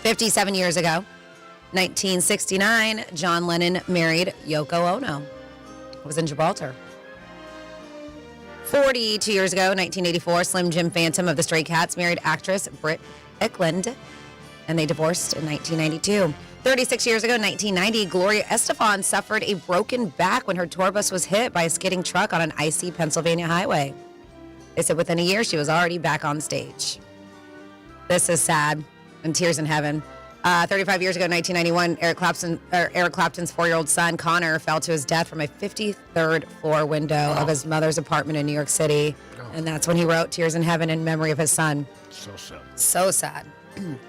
57 years ago, 1969, John Lennon married Yoko Ono. It was in Gibraltar. 42 years ago, 1984, Slim Jim Phantom of the Stray Cats married actress Britt Eklund, and they divorced in 1992. 36 years ago, 1990, Gloria Estefan suffered a broken back when her tour bus was hit by a skidding truck on an icy Pennsylvania highway. They said within a year, she was already back on stage. This is sad, and tears in heaven. 35 years ago, 1991, Eric Clapton's 4-year-old son, Connor, fell to his death from a 53rd floor window of his mother's apartment in New York City. And that's when he wrote Tears in Heaven in memory of his son. So sad. So sad.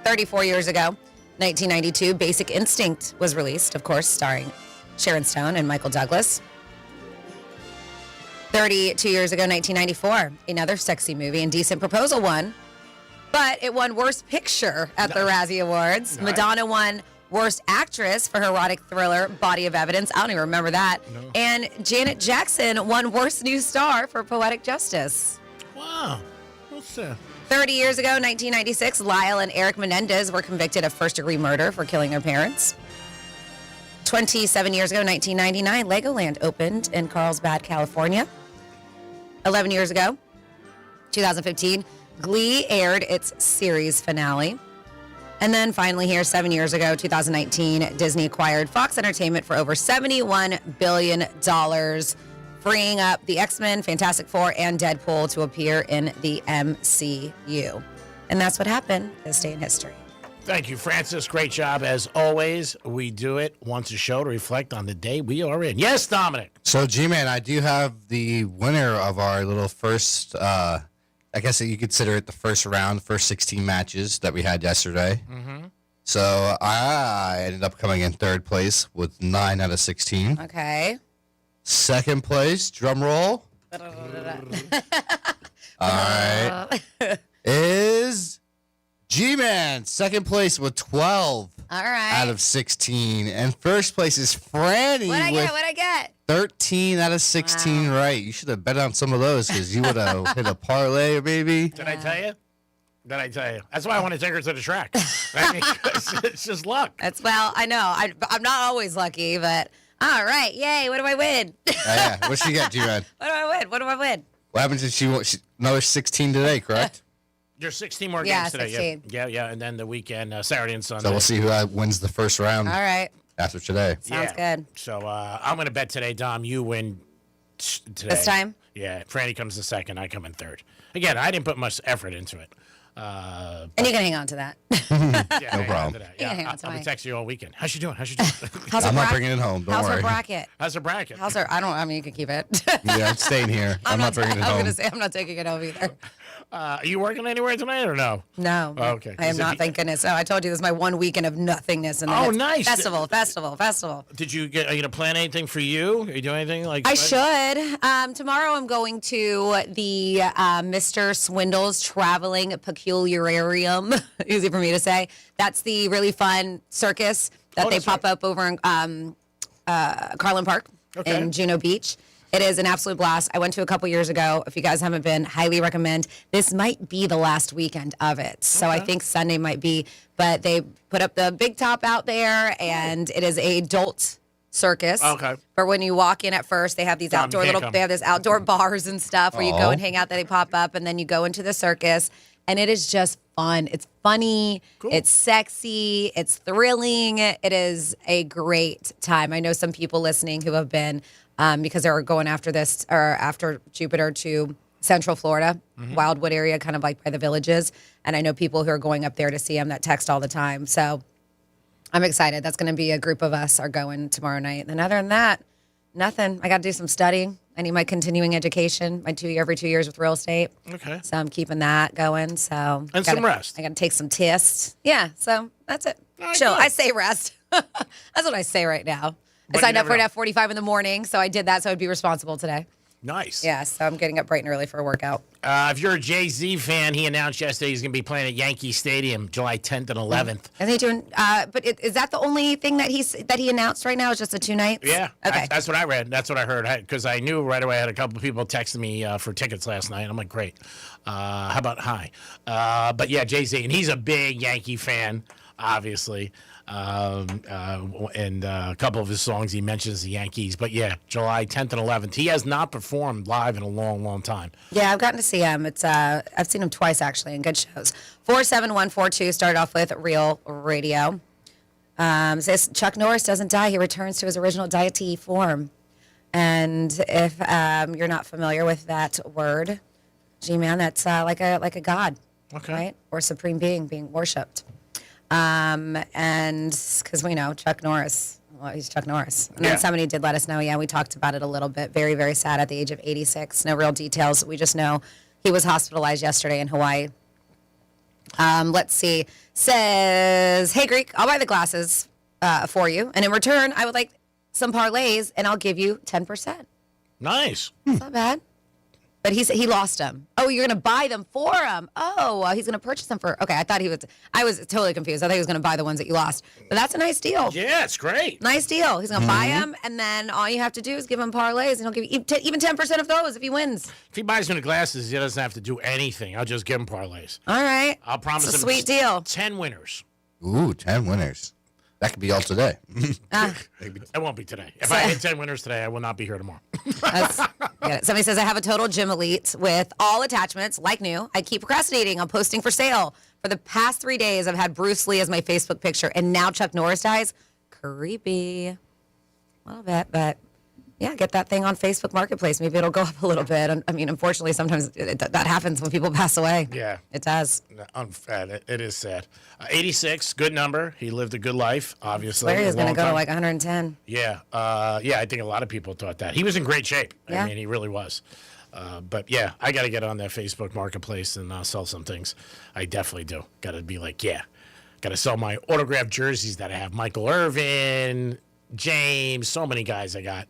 34 years ago, 1992, Basic Instinct was released, of course, starring Sharon Stone and Michael Douglas. 32 years ago, 1994, another sexy movie, Indecent Proposal won, but it won Worst Picture at the Razzie Awards. Nice. Madonna won Worst Actress for her erotic thriller, Body of Evidence. I don't even remember that. No. And Janet Jackson won Worst New Star for Poetic Justice. Wow. What's that? 30 years ago, 1996, Lyle and Eric Menendez were convicted of first-degree murder for killing their parents. 27 years ago, 1999, Legoland opened in Carlsbad, California. 11 years ago, 2015, Glee aired its series finale. And then finally here, 7 years ago, 2019, Disney acquired Fox Entertainment for over $71 billion, freeing up the X-Men, Fantastic Four, and Deadpool to appear in the MCU. And that's what happened this day in history. Thank you, Francis. Great job. As always, we do it once a show to reflect on the day we are in. Yes, Dominic. So, G-Man, I do have the winner of our little first, I guess you consider it the first round, first 16 matches that we had yesterday. Mm-hmm. So I ended up coming in third place with 9 out of 16. Okay. Second place, drum roll. All right. Is G-Man, second place with 12 All right. out of 16. And first place is Franny. What'd I get? 13 out of 16 right. You should have bet on some of those because you would have hit a parlay maybe. Did I tell you? That's why I want to take her to the track. I mean, it's just luck. Well, I know. I'm not always lucky, but all right. Yay. What do I win? Yeah. What'd she get, G-Man? What do I win? What happens if she another 16 today, correct? There's 16 more games today. 16. Yeah. And then the weekend, Saturday and Sunday. So we'll see who wins the first round. All right. After today. Sounds good. So I'm going to bet today, Dom, you win today. This time? Yeah. Franny comes in second. I come in third. Again, I didn't put much effort into it. And you can hang on to that. Yeah, no problem. Yeah, hang on to I'll be mine. texting you all weekend. How's she doing? I'm not bringing it home. Don't How's worry. her bracket? How's her bracket? I mean, you can keep it. Yeah, I'm staying here. I'm not bringing it I'm home. going to say I'm not taking it home either. Are you working anywhere tonight or no? No. Oh, okay. I am not, thank goodness. Oh, I told you this is my one weekend of nothingness. And then it's nice. Festival. Did you are you gonna plan anything for you? Are you doing anything like? I should. Tomorrow I'm going to the Mr. Swindle's Traveling Peculiarium. Easy for me to say. That's the really fun circus that they pop up over in Carlin Park in Juno Beach. It is an absolute blast. I went to a couple years ago. If you guys haven't been, highly recommend. This might be the last weekend of it. So I think Sunday might be. But they put up the big top out there, and it is a adult circus. Okay. But when you walk in at first, they have these outdoor this outdoor bars and stuff where you go and hang out. That they pop up, and then you go into the circus, and it is just fun. It's funny. It's sexy. It's thrilling. It is a great time. I know some people listening who have been. Because they're going after this or after Jupiter to Central Florida, Wildwood area, kind of like by the Villages. And I know people who are going up there to see him that text all the time. So I'm excited. That's going to be a group of us are going tomorrow night. And other than that, nothing. I got to do some studying. I need my continuing education, every 2 years with real estate. Okay. So I'm keeping that going. So and some rest. I got to take some tests. Yeah. So that's it. Chill. I say rest. That's what I say right now. I signed up for it at 45 in the morning, so I did that so I'd be responsible today. Nice. Yeah, so I'm getting up bright and early for a workout. If you're a Jay-Z fan, he announced yesterday he's going to be playing at Yankee Stadium July 10th and 11th. Is he doing? But is that the only thing that he announced right now? Is just the 2 nights? Yeah. Okay. That's what I read. That's what I heard. Because I knew right away. I had a couple of people texting me for tickets last night. I'm like, great. How about hi? But yeah, Jay-Z, and he's a big Yankee fan, obviously. And a couple of his songs he mentions the Yankees. But yeah, July 10th and 11th. He has not performed live in a long, long time. Yeah, I've gotten to see him. It's I've seen him twice actually in good shows. 47142 started off with Real Radio. Says Chuck Norris doesn't die. He returns to his original deity form. And if you're not familiar with that word, G-Man, that's like a god, right? Or supreme being worshipped. And because we know Chuck Norris, well, he's Chuck Norris. And then somebody did let us know, we talked about it a little bit. Very, very sad at the age of 86. No real details. We just know he was hospitalized yesterday in Hawaii. Let's see. Says, hey, Greek, I'll buy the glasses for you. And in return, I would like some parlays, and I'll give you 10%. Nice. It's not bad. But he lost them. Oh, you're going to buy them for him. Oh, he's going to purchase them for. Okay, I was totally confused. I thought he was going to buy the ones that you lost. But that's a nice deal. Yeah, it's great. Nice deal. He's going to buy them, and then all you have to do is give him parlays, and he'll give you even 10% of those if he wins. If he buys me the glasses, he doesn't have to do anything. I'll just give him parlays. All right. I'll promise it's a him sweet deal. 10 winners. Ooh, 10 winners. That could be all today. It won't be today. If I hit 10 winners today, I will not be here tomorrow. Somebody says, I have a total gym elite with all attachments, like new. I keep procrastinating on posting for sale. For the past 3 days, I've had Bruce Lee as my Facebook picture, and now Chuck Norris dies. Creepy. A little bit, but yeah, get that thing on Facebook Marketplace. Maybe it'll go up a little bit. I mean, unfortunately, sometimes that happens when people pass away. Yeah. It does. It is sad. 86, good number. He lived a good life, obviously. Larry is going to go to like 110. Yeah. I think a lot of people thought that. He was in great shape. Yeah. I mean, he really was. But yeah, I got to get on that Facebook Marketplace and sell some things. I definitely do. Got to be like, got to sell my autographed jerseys that I have. Michael Irvin, James, so many guys I got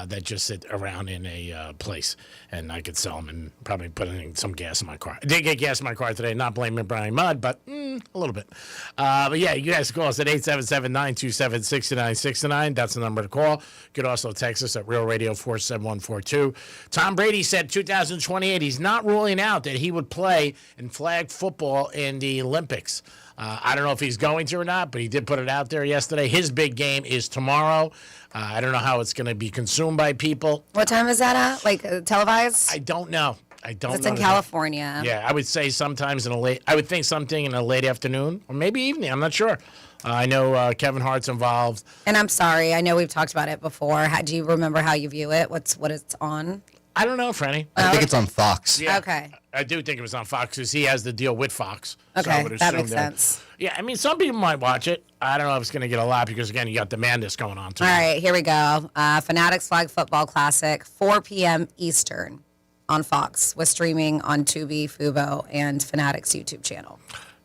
that just sit around in a place, and I could sell them and probably put in some gas in my car. I did get gas in my car today, not blaming Brian Mudd, but a little bit. But yeah, you guys can call us at 877-927-6969. That's the number to call. You could also text us at Real Radio 47142. Tom Brady said 2028, he's not ruling out that he would play in flag football in the Olympics. I don't know if he's going to or not, but he did put it out there yesterday. His big game is tomorrow. I don't know how it's going to be consumed by people. What time is that at? Like televised? I don't know. It's in California. Yeah, I would say sometimes I would think something in a late afternoon or maybe evening. I'm not sure. I know Kevin Hart's involved. And I'm sorry. I know we've talked about it before. Do you remember how you view it? What it's on? I don't know, Franny. I think it's on Fox. Yeah, okay. I do think it was on Fox because he has the deal with Fox. Okay, so that makes sense. Yeah, I mean, some people might watch it. I don't know if it's going to get a lot because, again, you got the Madness going on, too. All right, here we go. Fanatics Flag Football Classic, 4 p.m. Eastern. on Fox with streaming on Tubi, Fubo, and Fanatics YouTube channel.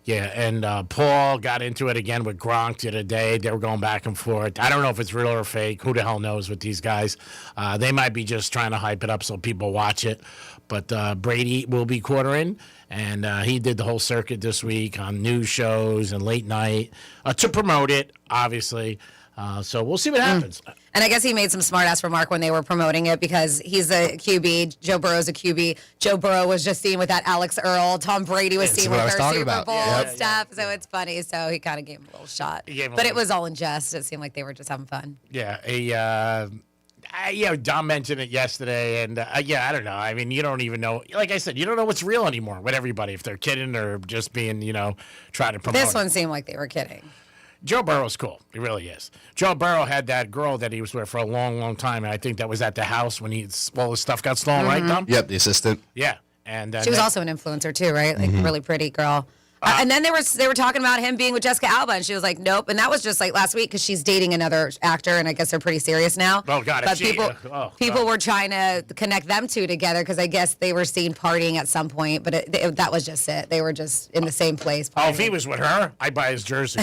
Yeah, and Paul got into it again with Gronk the other day. They were going back and forth. I don't know if it's real or fake. Who the hell knows with these guys? They might be just trying to hype it up so people watch it. But Brady will be quartering, and he did the whole circuit this week on news shows and late night to promote it, obviously. So we'll see what happens. And I guess he made some smart-ass remark when they were promoting it because he's a QB. Joe Burrow's a QB. Joe Burrow was just seen with that Alex Earl. Tom Brady was seen with their Super Bowl and stuff. So it's funny. So he kind of gave him a little shot. But it was all in jest. It seemed like they were just having fun. Yeah, Dom mentioned it yesterday, and I don't know. I mean, you don't even know. Like I said, you don't know what's real anymore with everybody, if they're kidding or just being, trying to promote. This one seemed like they were kidding. Joe Burrow's cool. He really is. Joe Burrow had that girl that he was with for a long, long time, and I think that was at the house when all his stuff got stolen, right, Dom? Yep, the assistant. Yeah. And she was also an influencer too, right? Like really pretty girl. And then they were talking about him being with Jessica Alba, and she was like, nope. And that was just like last week because she's dating another actor, and I guess they're pretty serious now. Oh, God. But people were trying to connect them two together because I guess they were seen partying at some point, but that was just it. They were just in the same place. Oh, if he was with her, I'd buy his jersey.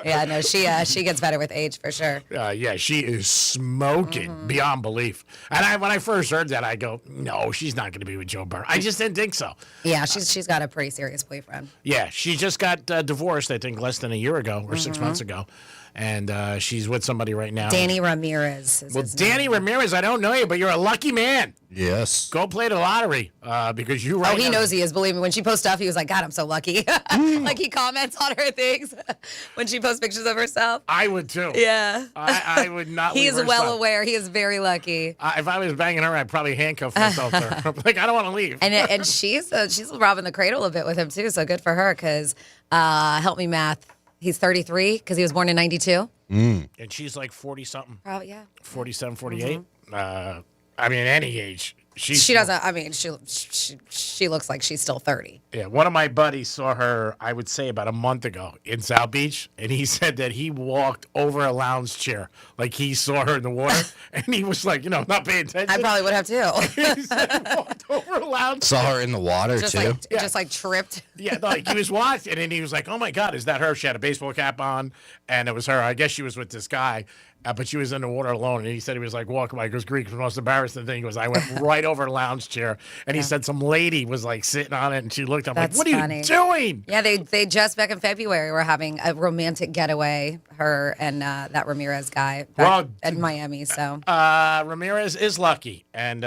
Yeah, no, she gets better with age for sure. Yeah, she is smoking beyond belief. And when I first heard that, I go, no, she's not going to be with Joe Burrow. I just didn't think so. Yeah, she's got a pretty serious boyfriend. Yeah, she just got divorced, I think, less than a year ago or 6 months ago. And she's with somebody right now. Danny Ramirez. Danny Ramirez, I don't know you, but you're a lucky man. Yes. Go play the lottery because you right he knows he is. Believe me, when she posts stuff, he was like, God, I'm so lucky. Like he comments on her things when she posts pictures of herself. I would too. Yeah. I would not He leave is her well side. aware. He is very lucky. If I was banging her, I'd probably handcuff myself to her. Like, I don't want to leave. And she's robbing the cradle a bit with him too, so good for her because, help me math, he's 33 because he was born in 92. And she's like 40-something. Probably, yeah. 47, 48. I mean, any age. She doesn't, I mean, she looks like she's still 30. Yeah, one of my buddies saw her, I would say, about a month ago in South Beach, and he said that he walked over a lounge chair, like he saw her in the water, and he was like, not paying attention. I probably would have too. He said he walked over a lounge Saw her in the water too. Just like tripped. Yeah, like he was watching, and he was like, oh my God, is that her? She had a baseball cap on, and it was her. I guess she was with this guy. But she was in the water alone, and he said he was like walking by. He goes, Greek, the most embarrassing thing was I went right over a lounge chair, and he said some lady was like sitting on it, and she looked up like, what are you doing? Yeah, they just back in February were having a romantic getaway, her and that Ramirez guy back in Miami. So Ramirez is lucky, and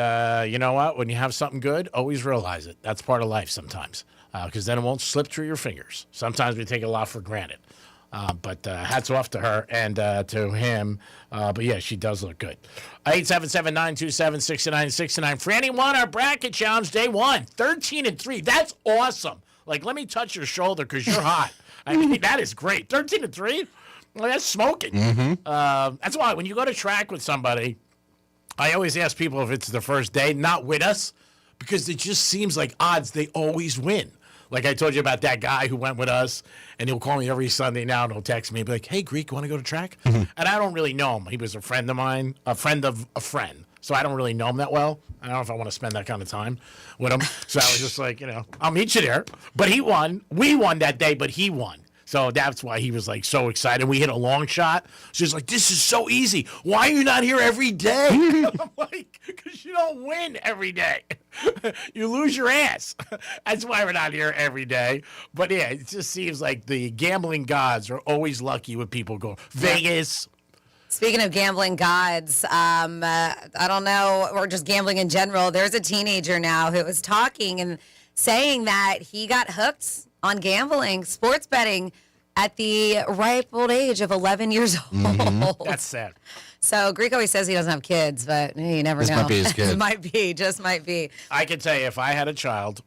you know what? When you have something good, always realize it. That's part of life sometimes, because then it won't slip through your fingers. Sometimes we take a lot for granted. But hats off to her and to him. But, yeah, she does look good. 877-927-6969. Franny won our bracket challenge day one. 13-3. That's awesome. Like, let me touch your shoulder because you're hot. I mean, that is great. 13-3? Well, that's smoking. That's why when you go to track with somebody, I always ask people if it's the first day, not with us, because it just seems like odds they always win. Like I told you about that guy who went with us, and he'll call me every Sunday now, and he'll text me and be like, hey, Greek, want to go to track? And I don't really know him. He was a friend of mine, a friend of a friend. So I don't really know him that well. I don't know if I want to spend that kind of time with him. So I was just like, I'll meet you there. But he won. We won that day, but he won. So that's why he was like so excited. We hit a long shot. So he's like, this is so easy. Why are you not here every day? I'm like, because you don't win every day. You lose your ass. That's why we're not here every day. But yeah, it just seems like the gambling gods are always lucky when people go Vegas. Speaking of gambling gods, I don't know, or just gambling in general, there's a teenager now who was talking and saying that he got hooked on gambling, sports betting, at the ripe old age of 11 years old. That's sad. So Greek always says he doesn't have kids, but you never know. This might be his kid. Just might be. I can tell you, if I had a child,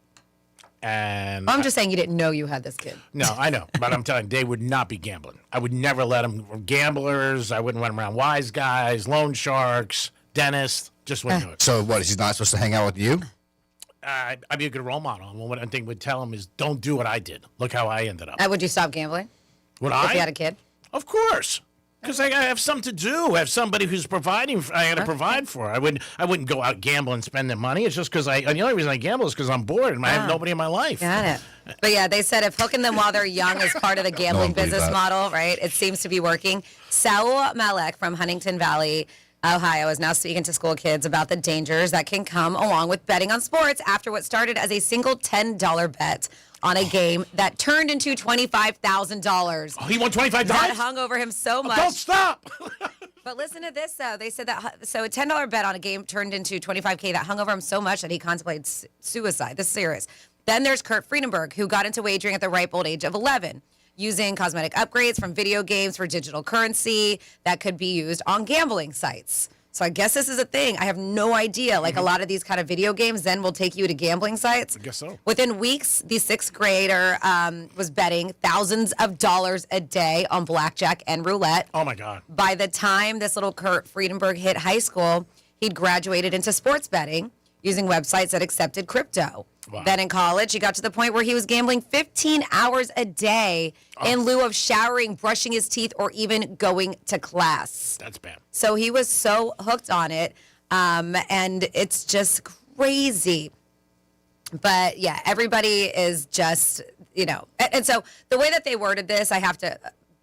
and I'm just saying you didn't know you had this kid. No, I know, but I'm telling you, they would not be gambling. I would never let them. Gamblers, I wouldn't let them around wise guys, loan sharks, dentists. Just wouldn't do it. So what? He's not supposed to hang out with you? I'd be a good role model. And what I think would tell him is, don't do what I did. Look how I ended up. Would you stop gambling? Would if you had a kid? Of course. Because I have something to do. I have somebody who's providing. I got to provide for. I wouldn't go out gamble and spend the money. It's just because the only reason I gamble is because I'm bored and I have nobody in my life. Got it. But yeah, they said if hooking them while they're young is part of the gambling business model, right? It seems to be working. Saul Malek from Huntington Valley, Ohio, is now speaking to school kids about the dangers that can come along with betting on sports after what started as a single $10 bet on a game that turned into $25,000. Oh, he won $25? That hung over him so much. Don't stop! But listen to this, though. They said that, so a $10 bet on a game turned into $25K. That hung over him so much that he contemplated suicide. This is serious. Then there's Kurt Friedenberg, who got into wagering at the ripe old age of 11, using cosmetic upgrades from video games for digital currency that could be used on gambling sites. So I guess this is a thing. I have no idea. Like a lot of these kind of video games then will take you to gambling sites. I guess so. Within weeks, the sixth grader was betting thousands of dollars a day on blackjack and roulette. Oh, my God. By the time this little Kurt Friedenberg hit high school, he'd graduated into sports betting using websites that accepted crypto. Wow. Then in college, he got to the point where he was gambling 15 hours a day in lieu of showering, brushing his teeth, or even going to class. That's bad. So he was so hooked on it, and it's just crazy. But yeah, everybody is just, and so the way that they worded this, I have to,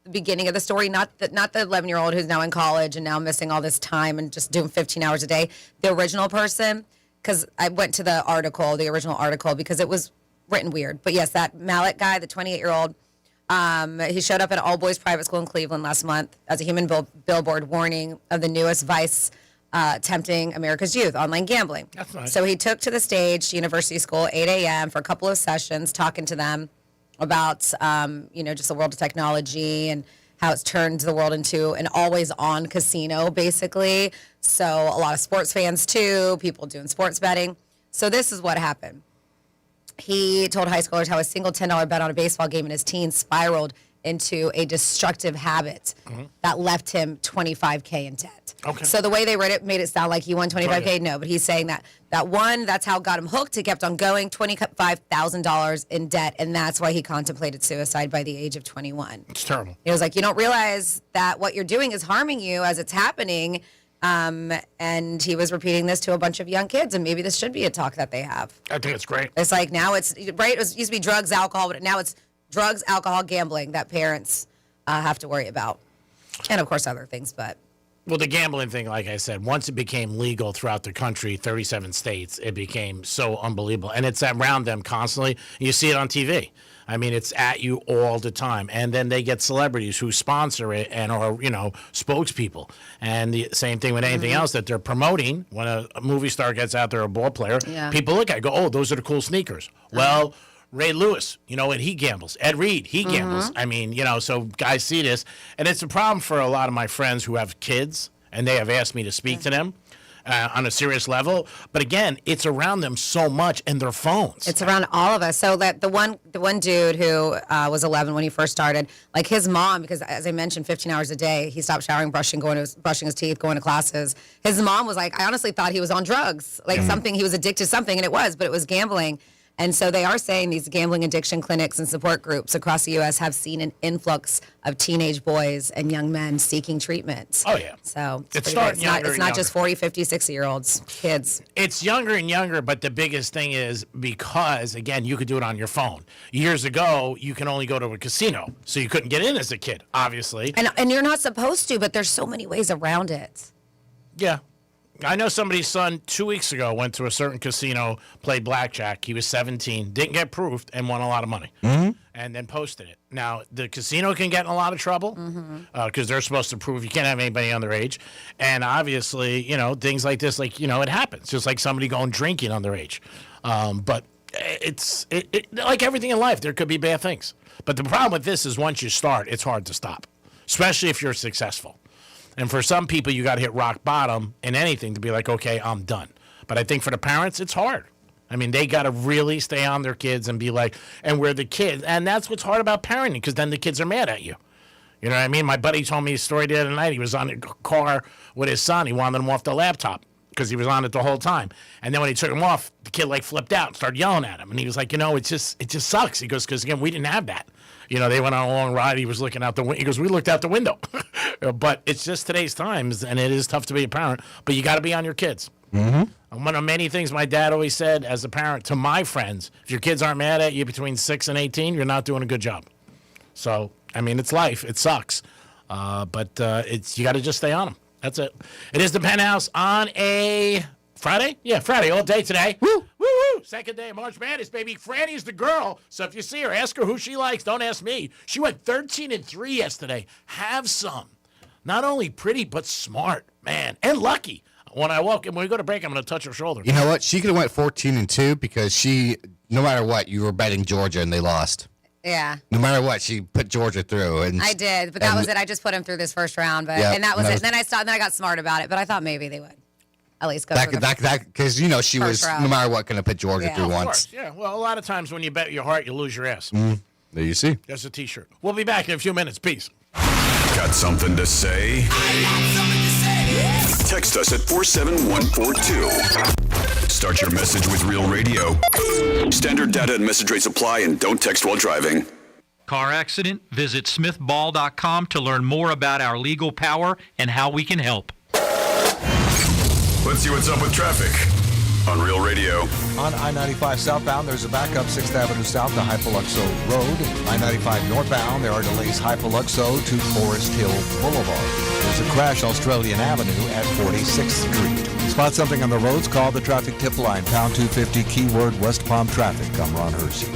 the beginning of the story, not the 11-year-old who's now in college and now missing all this time and just doing 15 hours a day. The original person, because I went to the original article, because it was written weird. But yes, that Mallet guy, the 28-year-old, he showed up at an all-boys private school in Cleveland last month as a human billboard warning of the newest vice tempting America's youth, online gambling. That's nice. So he took to the stage to University School, 8 a.m., for a couple of sessions, talking to them about, just the world of technology and how it's turned the world into an always-on casino, basically. So a lot of sports fans, too, people doing sports betting. So this is what happened. He told high schoolers how a single $10 bet on a baseball game in his teens spiraled into a destructive habit that left him $25K in debt. Okay. So the way they read it made it sound like he won $25K. No, but he's saying that's how it got him hooked. He kept on going, $25,000 in debt, and that's why he contemplated suicide by the age of 21. It's terrible. He was like, you don't realize that what you're doing is harming you as it's happening. And he was repeating this to a bunch of young kids, and maybe this should be a talk that they have. I think it's great. It's like now it's, right, it used to be drugs, alcohol, but now it's drugs, alcohol, gambling that parents have to worry about. And, of course, other things, but... Well, the gambling thing, like I said, once it became legal throughout the country, 37 states, it became so unbelievable. And it's around them constantly. You see it on TV. I mean, it's at you all the time. And then they get celebrities who sponsor it and are, spokespeople. And the same thing with anything else that they're promoting. When a movie star gets out there, a ball player, people look at it, go, oh, those are the cool sneakers. Well... Ray Lewis, and he gambles. Ed Reed, he gambles. I mean, so guys see this. And it's a problem for a lot of my friends who have kids, and they have asked me to speak to them on a serious level. But again, it's around them so much and their phones. It's around all of us. So that the one dude who was 11 when he first started, like his mom, because as I mentioned, 15 hours a day, he stopped showering, brushing his teeth, going to classes. His mom was like, I honestly thought he was on drugs, like something, he was addicted to something, and it was, but it was gambling. And so they are saying these gambling addiction clinics and support groups across the U.S. have seen an influx of teenage boys and young men seeking treatment. Oh, yeah. So it's starting younger. It's not just 40, 50, 60-year-olds, kids. It's younger and younger, but the biggest thing is because, again, you could do it on your phone. Years ago, you can only go to a casino, so you couldn't get in as a kid, obviously. And you're not supposed to, but there's so many ways around it. Yeah. I know somebody's son 2 weeks ago went to a certain casino, played blackjack. He was 17, didn't get proofed, and won a lot of money. And then posted it. Now, the casino can get in a lot of trouble because they're supposed to prove you can't have anybody underage. And obviously, things like this, like, it happens. Just like somebody going drinking underage. But it's like everything in life, there could be bad things. But the problem with this is once you start, it's hard to stop, especially if you're successful. And for some people, you got to hit rock bottom in anything to be like, okay, I'm done. But I think for the parents, it's hard. I mean, they got to really stay on their kids and be like, and we're the kids. And that's what's hard about parenting, because then the kids are mad at you. You know what I mean? My buddy told me a story the other night. He was on a car with his son. He wanted him off the laptop because he was on it the whole time. And then when he took him off, the kid flipped out and started yelling at him. And he was like, it just sucks. He goes, because again, we didn't have that. They went on a long ride. He was looking out the window. He goes, we looked out the window. But it's just today's times, and it is tough to be a parent. But you got to be on your kids. Mm-hmm. And one of many things my dad always said as a parent to my friends, if your kids aren't mad at you between 6 and 18, you're not doing a good job. So, it's life. It sucks. But you got to just stay on them. That's it. It is the Penthouse on a Friday? Yeah, Friday, all day today. Woo, woo, woo. Second day of March Madness, baby. Franny's the girl. So if you see her, ask her who she likes. Don't ask me. She went 13-3 yesterday. Have some. Not only pretty, but smart, man, and lucky. When we go to break, I'm going to touch her shoulder. You know what? She could have went 14-2 because no matter what, you were betting Georgia and they lost. Yeah. No matter what, she put Georgia through. And I did, but that was it. I just put him through this first round, and that was it. And then I stopped, and then I got smart about it, but I thought maybe they would at least go through because she was round. no matter what going to put Georgia through once. Course, yeah. Well, a lot of times when you bet your heart, you lose your ass. There you see. Just a T-shirt. We'll be back in a few minutes. Peace. Got something to say? Text us at 47142. Start your message with Real Radio. Standard data and message rates apply, and don't text while driving. Car accident? Visit smithball.com to learn more about our legal power and how we can help. Let's see what's up with traffic on Real Radio. On I-95 southbound, there's a backup 6th Avenue south to Hypoluxo Road. I-95 northbound, there are delays Hypoluxo to Forest Hill Boulevard. There's a crash Australian Avenue at 46th Street. Spot something on the roads, call the traffic tip line, pound 250, keyword West Palm Traffic. I'm Ron Hersey.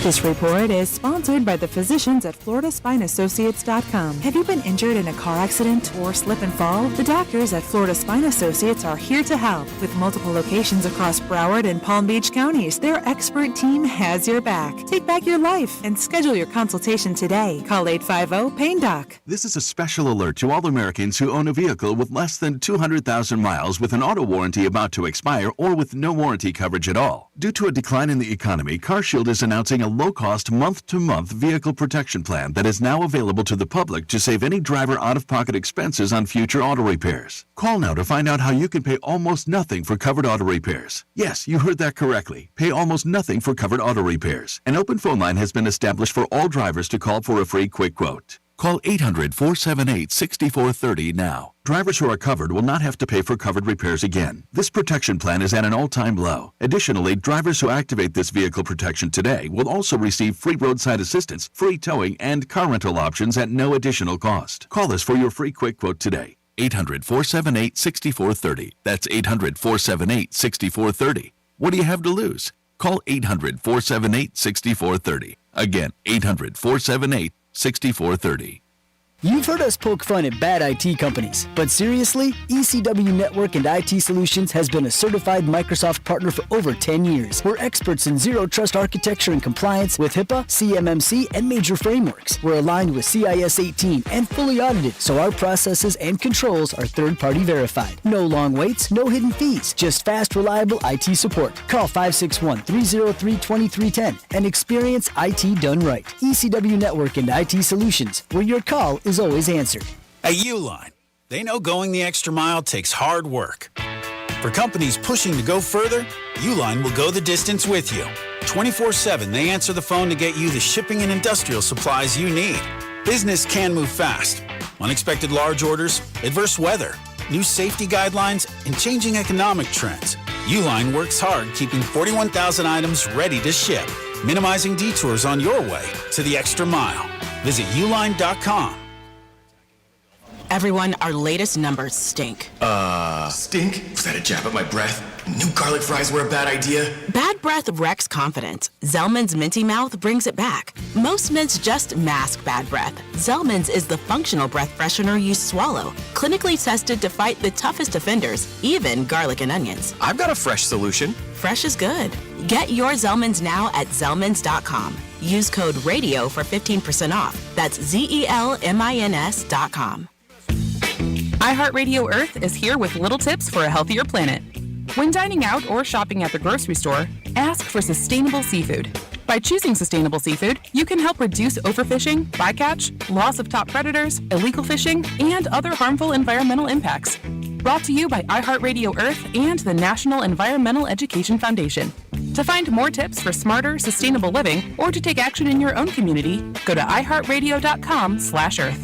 This report is sponsored by the physicians at FloridaSpineAssociates.com. Have you been injured in a car accident or slip and fall? The doctors at Florida Spine Associates are here to help. With multiple locations across Broward and Palm Beach counties, their expert team has your back. Take back your life and schedule your consultation today. Call 850-PAIN-DOC. This is a special alert to all Americans who own a vehicle with less than 200,000 miles with an auto warranty about to expire or with no warranty coverage at all. Due to a decline in the economy, CarShield is announcing a low-cost month-to-month vehicle protection plan that is now available to the public to save any driver out-of-pocket expenses on future auto repairs. Call now to find out how you can pay almost nothing for covered auto repairs. Yes, you heard that correctly. Pay almost nothing for covered auto repairs. An open phone line has been established for all drivers to call for a free quick quote. Call 800-478-6430 now. Drivers who are covered will not have to pay for covered repairs again. This protection plan is at an all-time low. Additionally, drivers who activate this vehicle protection today will also receive free roadside assistance, free towing, and car rental options at no additional cost. Call us for your free quick quote today. 800-478-6430. That's 800-478-6430. What do you have to lose? Call 800-478-6430. Again, 800-478-6430. You've heard us poke fun at bad IT companies, but seriously, ECW Network and IT Solutions has been a certified Microsoft partner for over 10 years. We're experts in zero trust architecture and compliance with HIPAA, CMMC, and major frameworks. We're aligned with CIS 18 and fully audited, so our processes and controls are third-party verified. No long waits, no hidden fees, just fast, reliable IT support. Call 561-303-2310 and experience IT done right. ECW Network and IT Solutions, where your call is always answered. At Uline, they know going the extra mile takes hard work. For companies pushing to go further, Uline will go the distance with you. 24/7, they answer the phone to get you the shipping and industrial supplies you need. Business can move fast. Unexpected large orders, adverse weather, new safety guidelines, and changing economic trends. Uline works hard keeping 41,000 items ready to ship, minimizing detours on your way to the extra mile. Visit uline.com. Everyone, our latest numbers stink. Stink? Was that a jab at my breath? New garlic fries were a bad idea? Bad breath wrecks confidence. Zellman's Minty Mouth brings it back. Most mints just mask bad breath. Zellman's is the functional breath freshener you swallow, clinically tested to fight the toughest offenders, even garlic and onions. I've got a fresh solution. Fresh is good. Get your Zellman's now at Zellman's.com. Use code RADIO for 15% off. That's ZELMINS.com. iHeartRadio Earth is here with little tips for a healthier planet. When dining out or shopping at the grocery store, ask for sustainable seafood. By choosing sustainable seafood, you can help reduce overfishing, bycatch, loss of top predators, illegal fishing, and other harmful environmental impacts. Brought to you by iHeartRadio Earth and the National Environmental Education Foundation. To find more tips for smarter, sustainable living, or to take action in your own community, go to iHeartRadio.com/Earth.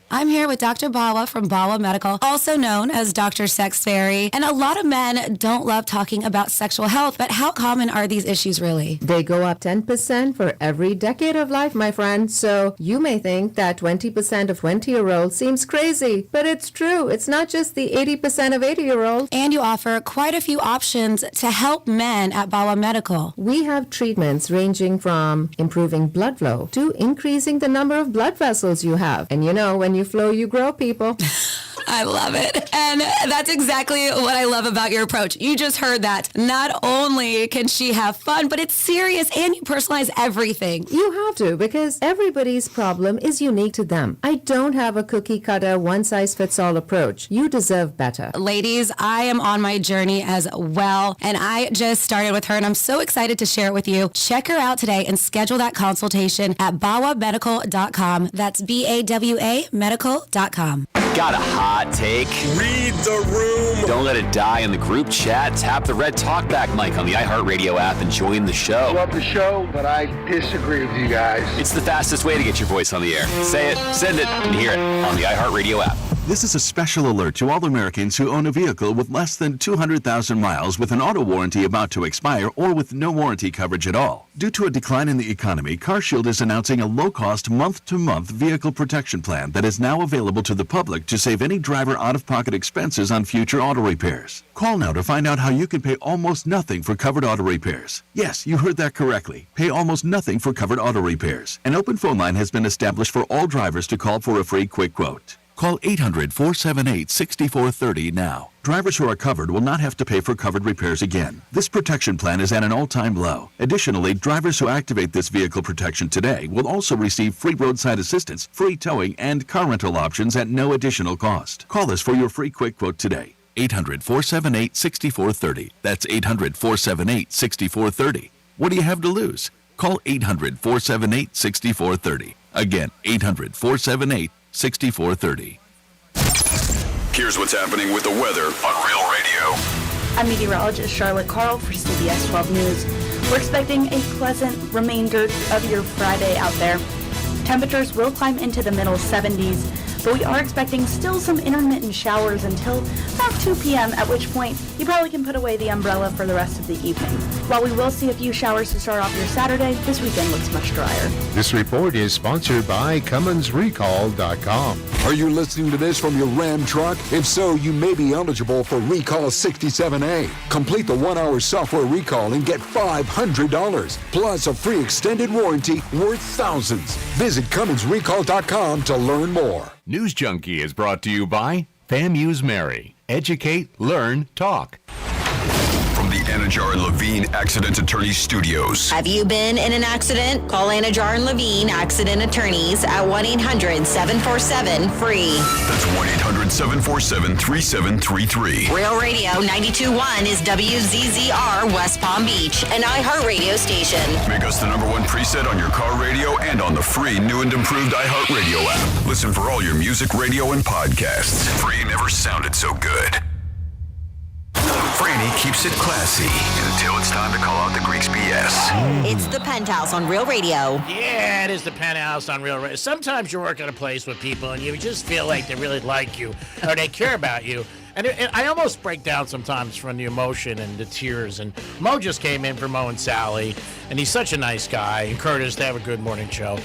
I'm here with Dr. Bawa from Bawa Medical, also known as Dr. Sex Fairy. And a lot of men don't love talking about sexual health, but how common are these issues really? They go up 10% for every decade of life, my friend. So you may think that 20% of 20-year-olds seems crazy, but it's true. It's not just the 80% of 80-year-olds. And you offer quite a few options to help men at Bawa Medical. We have treatments ranging from improving blood flow to increasing the number of blood vessels you have. And you know, when you flow, you grow, people. I love it. And that's exactly what I love about your approach. You just heard that. Not only can she have fun, but it's serious and you personalize everything. You have to, because everybody's problem is unique to them. I don't have a cookie cutter, one-size-fits-all approach. You deserve better. Ladies, I am on my journey as well, and I just started with her, and I'm so excited to share it with you. Check her out today and schedule that consultation at bawamedical.com. That's BAWA medical.com. Got a hot take? Read the room. Don't let it die in the group chat. Tap the red talkback mic on the iHeartRadio app and join the show. Love the show, but I disagree with you guys. It's the fastest way to get your voice on the air. Say it, send it, and hear it on the iHeartRadio app. This is a special alert to all Americans who own a vehicle with less than 200,000 miles with an auto warranty about to expire or with no warranty coverage at all. Due to a decline in the economy, CarShield is announcing a low-cost month-to-month vehicle protection plan that is now available to the public to save any driver out-of-pocket expenses on future auto repairs. Call now to find out how you can pay almost nothing for covered auto repairs. Yes, you heard that correctly. Pay almost nothing for covered auto repairs. An open phone line has been established for all drivers to call for a free quick quote. Call 800-478-6430 now. Drivers who are covered will not have to pay for covered repairs again. This protection plan is at an all-time low. Additionally, drivers who activate this vehicle protection today will also receive free roadside assistance, free towing, and car rental options at no additional cost. Call us for your free quick quote today. 800-478-6430. That's 800-478-6430. What do you have to lose? Call 800-478-6430. Again, 800-478-6430. Here's what's happening with the weather on Real Radio. I'm meteorologist Charlotte Carl for CBS 12 News. We're expecting a pleasant remainder of your Friday out there. Temperatures will climb into the middle 70s, but we are expecting still some intermittent showers until about 2 p.m., at which point you probably can put away the umbrella for the rest of the evening. While we will see a few showers to start off your Saturday, this weekend looks much drier. This report is sponsored by CummonsRecall.com. Are you listening to this from your Ram truck? If so, you may be eligible for Recall 67A. Complete the 1-hour software recall and get $500, plus a free extended warranty worth thousands. Visit CummonsRecall.com to learn more. News Junkie is brought to you by FAMU's Mary. Educate, learn, talk. From the Anajar and Levine Accident Attorneys Studios. Have you been in an accident? Call Anajar and Levine Accident Attorneys at 1-800-747-FREE. That's 1-800-747-3733. Real Radio 92.1 is WZZR West Palm Beach, an iHeartRadio station. Make us the #1 preset on your car radio and on the free new and improved iHeartRadio app. Listen for all your music, radio, and podcasts. Free never sounded so good. Franny keeps it classy until it's time to call out the Greeks BS. It's the Penthouse on Real Radio. Yeah, it is the Penthouse on Real Radio. Sometimes you work at a place with people and you just feel like they really like you or they care about you. And I almost break down sometimes from the emotion and the tears. And Mo just came in for Mo and Sally, and he's such a nice guy. Encouraged us to have a good morning show.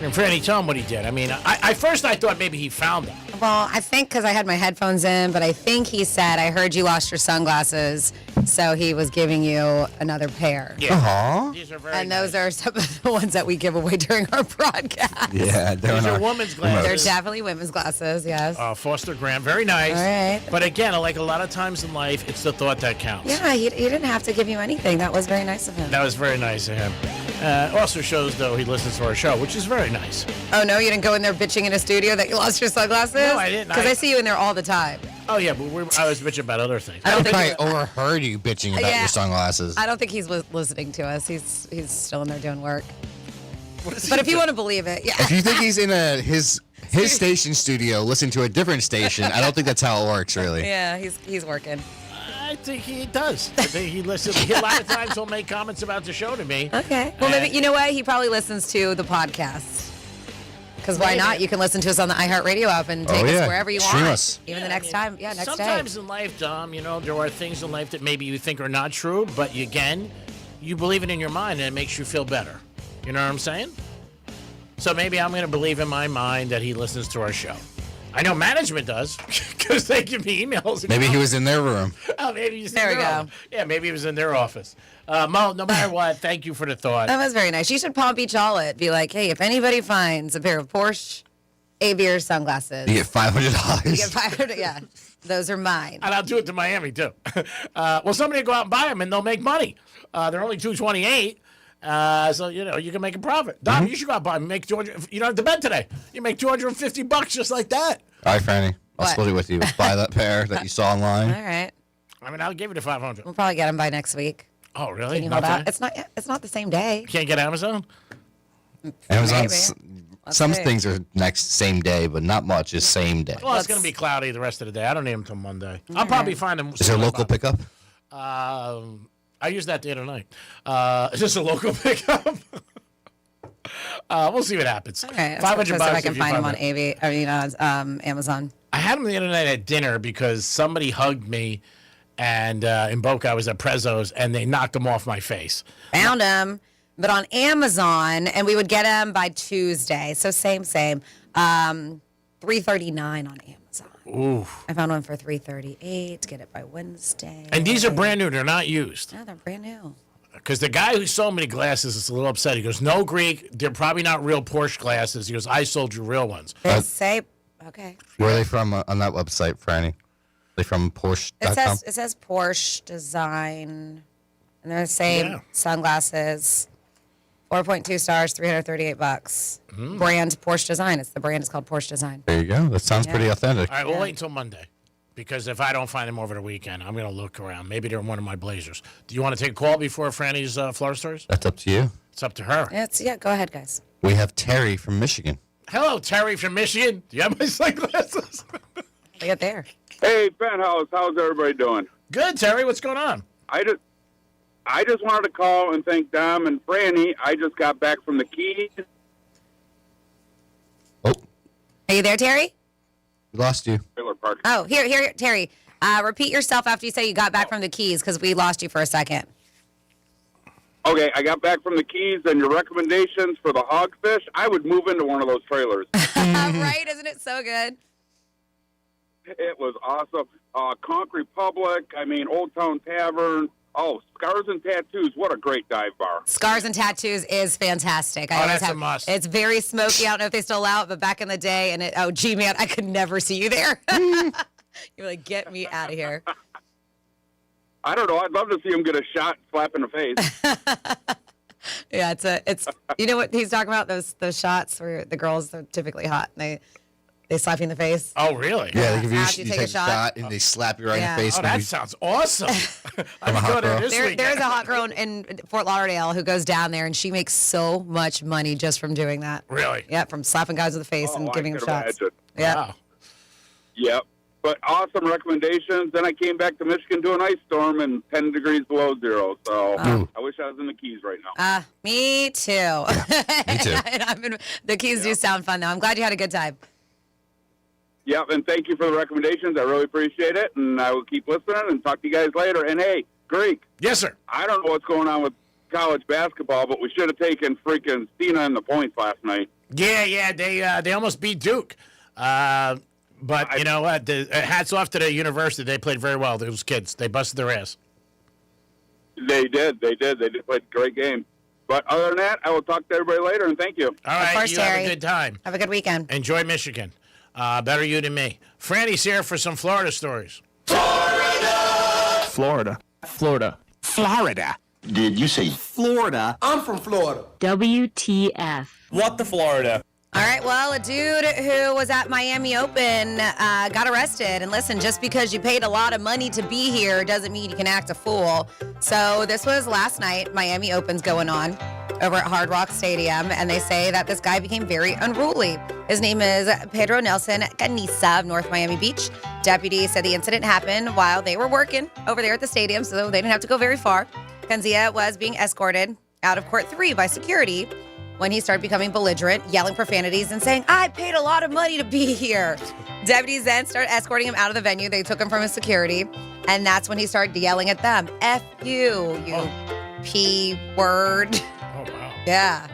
And Franny, tell him what he did. I mean, I first thought maybe he found them. Well, I think because I had my headphones in, but I think he said, I heard you lost your sunglasses, so he was giving you another pair. Yeah. These are very And those are some of the ones that we give away during our broadcast. Yeah, These are women's glasses. They're definitely women's glasses, yes. Foster Graham, very nice. All right. But again, like a lot of times in life, it's the thought that counts. Yeah, he didn't have to give you anything. That was very nice of him. That was very nice of him. Also shows, though, he listens to our show, which is very nice. Oh, no? You didn't go in there bitching in a studio that you lost your sunglasses? No, I didn't. Because I see you in there all the time. Oh, yeah, but I was bitching about other things. I don't think I overheard you bitching about your sunglasses. I don't think he's listening to us. He's still in there doing work. But if you want to believe it, yeah. If you think he's in his station studio listening to a different station, I don't think that's how it works, really. Yeah, he's working. I think he does. I think he listens. A lot of times he'll make comments about the show to me. Okay. Well, maybe, you know what? He probably listens to the podcast. Because why not? You can listen to us on the iHeartRadio app and take us wherever you Stream want. us. Even the next time. Yeah, next day. Sometimes in life, Dom, there are things in life that maybe you think are not true, but you believe it in your mind and it makes you feel better. You know what I'm saying? So maybe I'm going to believe in my mind that he listens to our show. I know management does because they give me emails. Maybe he was in their room. Oh, maybe he's There in we their go. office. Yeah, maybe he was in their office. Mo, no matter what, thank you for the thought. That was very nice. You should Palm Beach all it. Be like, hey, if anybody finds a pair of Porsche aviator sunglasses, You get $500. you get 500. Yeah, those are mine. And I'll do it to Miami, too. Well, somebody will go out and buy them, and they'll make money. They're only $228. So, you can make a profit. Dom, you should go out and buy them. Make 200. You don't have to bet today. You make $250 just like that. All right, Franny. I'll What? split it with you. Buy that pair that you saw online. All right. I mean, I'll give you the 500. We'll probably get them by next week. Oh, really? Can you hold Okay. out? It's not the same day. Can't get Amazon? Amazon. Maybe. Some see. things are same day, but not much is same day. Well, it's going to be cloudy the rest of the day. I don't need them until Monday. I'll probably find them. Is there local pickup? I used that the other night. Is this a local pickup? We'll see what happens. Okay. $500 if I can if you find them on it. Amazon. I had them the other night at dinner because somebody hugged me, and in Boca I was at Prezzo's, and they knocked them off my face. Found them, but on Amazon, and we would get them by Tuesday. So same. $339 on Amazon. Ooh. I found one for $338. Get it by Wednesday. And these are brand new. They're not used. Yeah, they're brand new. Because the guy who sold me the glasses is a little upset. He goes, no, Greek, they're probably not real Porsche glasses. He goes, I sold you real ones. They say, okay. Where are they from on that website, Franny? They from Porsche.com? It says Porsche design, and they're the same sunglasses. 4.2 stars, $338. Brand Porsche design. The brand is called Porsche Design. There you go. That sounds pretty authentic. All right, we'll wait until Monday. Because if I don't find them over the weekend, I'm going to look around. Maybe they're in one of my Blazers. Do you want to take a call before Franny's Florida stories? That's up to you. It's up to her. Go ahead, guys. We have Terry from Michigan. Hello, Terry from Michigan. Do you have my sunglasses? They get there. Hey, Penthouse, how's everybody doing? Good, Terry. What's going on? I just wanted to call and thank Dom and Franny. I just got back from the Keys. Are you there, Terry? We lost you. Trailer park. Oh, here, Terry. Repeat yourself after you say you got back from the Keys because we lost you for a second. Okay, I got back from the Keys, and your recommendations for the hogfish, I would move into one of those trailers. Right? Isn't it so good? It was awesome. Conch Republic, Old Town Tavern. Oh, Scars and Tattoos, what a great dive bar. Scars and Tattoos is fantastic. That's a must. It's very smoky. I don't know if they still allow it, but back in the day, and man, I could never see you there. You're like, get me out of here. I don't know. I'd love to see him get a shot slap in the face. Yeah, it's you know what he's talking about, those shots where the girls are typically hot and they slap you in the face. Oh, really? Yeah, they give you, After you take a shot and they slap you right in the face. Oh, that sounds awesome. I'm hot going there girl. this weekend. There's a hot girl in Fort Lauderdale who goes down there, and she makes so much money just from doing that. Really? Yeah, from slapping guys in the face and giving them shots. Yeah. Wow. Yep. But awesome recommendations. Then I came back to Michigan to an ice storm and 10 degrees below zero. So I wish I was in the Keys right now. Me too. Me too. And the Keys do sound fun, though. I'm glad you had a good time. Yep, and thank you for the recommendations. I really appreciate it, and I will keep listening and talk to you guys later. And, hey, Greek. Yes, sir. I don't know what's going on with college basketball, but we should have taken freaking Cena in the points last night. Yeah, they almost beat Duke. But you know what? Hats off to the university. They played very well. Those kids, they busted their ass. They did. They did play a great game. But other than that, I will talk to everybody later, and thank you. All right, Of course, you Terry. have a good time. Have a good weekend. Enjoy Michigan. Better you than me. Franny's here for some Florida stories. Florida. Did you say Florida? I'm from Florida. WTF. What the Florida? All right, well, a dude who was at Miami Open got arrested. And listen, just because you paid a lot of money to be here doesn't mean you can act a fool. So this was last night. Miami Open's going on. over at Hard Rock Stadium, and they say that this guy became very unruly. His name is Pedro Nelson Canisa of North Miami Beach. Deputies said the incident happened while they were working over there at the stadium, so they didn't have to go very far. Canzia was being escorted out of Court 3 by security when he started becoming belligerent, yelling profanities and saying, "I paid a lot of money to be here." Deputies then started escorting him out of the venue. They took him from his security, and that's when he started yelling at them, "F you, P word." Oh, wow. Yeah.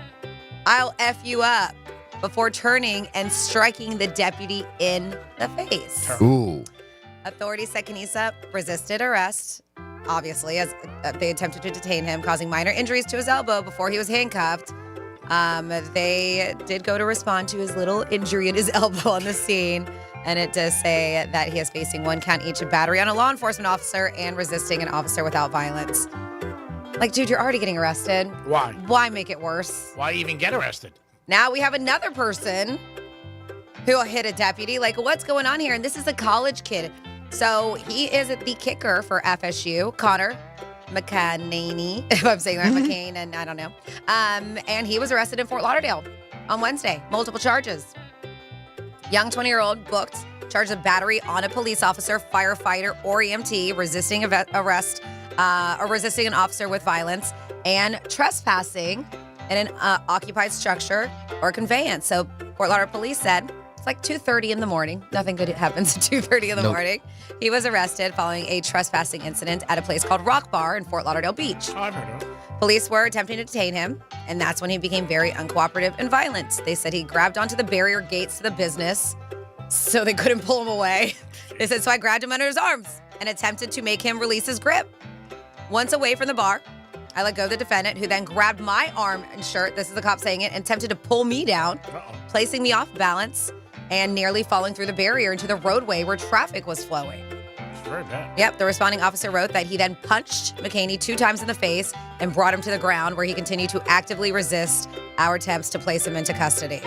"I'll F you up," before turning and striking the deputy in the face. Ooh. Authorities said Canisa resisted arrest, obviously, as they attempted to detain him, causing minor injuries to his elbow before he was handcuffed. They did go to respond to his little injury in his elbow on the scene. And it does say that he is facing 1 count each of battery on a law enforcement officer and resisting an officer without violence. Like, dude, you're already getting arrested. Why? Why make it worse? Why even get arrested? Now we have another person who hit a deputy. Like, what's going on here? And this is a college kid. So he is the kicker for FSU, Connor McCanany, if I'm saying that, McCain, and I don't know. And he was arrested in Fort Lauderdale on Wednesday. Multiple charges. Young 20-year-old booked, charged of battery on a police officer, firefighter, or EMT, resisting arrest, or resisting an officer with violence, and trespassing in an occupied structure or conveyance. So Fort Lauderdale police said it's like 2:30 in the morning. Nothing good happens at 2:30 in the morning. He was arrested following a trespassing incident at a place called Rock Bar in Fort Lauderdale Beach. Oh, I've heard of it. Police were attempting to detain him, and that's when he became very uncooperative and violent. They said he grabbed onto the barrier gates to the business so they couldn't pull him away. They said, "So I grabbed him under his arms and attempted to make him release his grip. Once away from the bar, I let go of the defendant, who then grabbed my arm and shirt," this is the cop saying it, "and attempted to pull me down, placing me off balance and nearly falling through the barrier into the roadway where traffic was flowing." It's very bad. Yep, the responding officer wrote that he then punched McCaney 2 times in the face and brought him to the ground, where he continued to actively resist our attempts to place him into custody.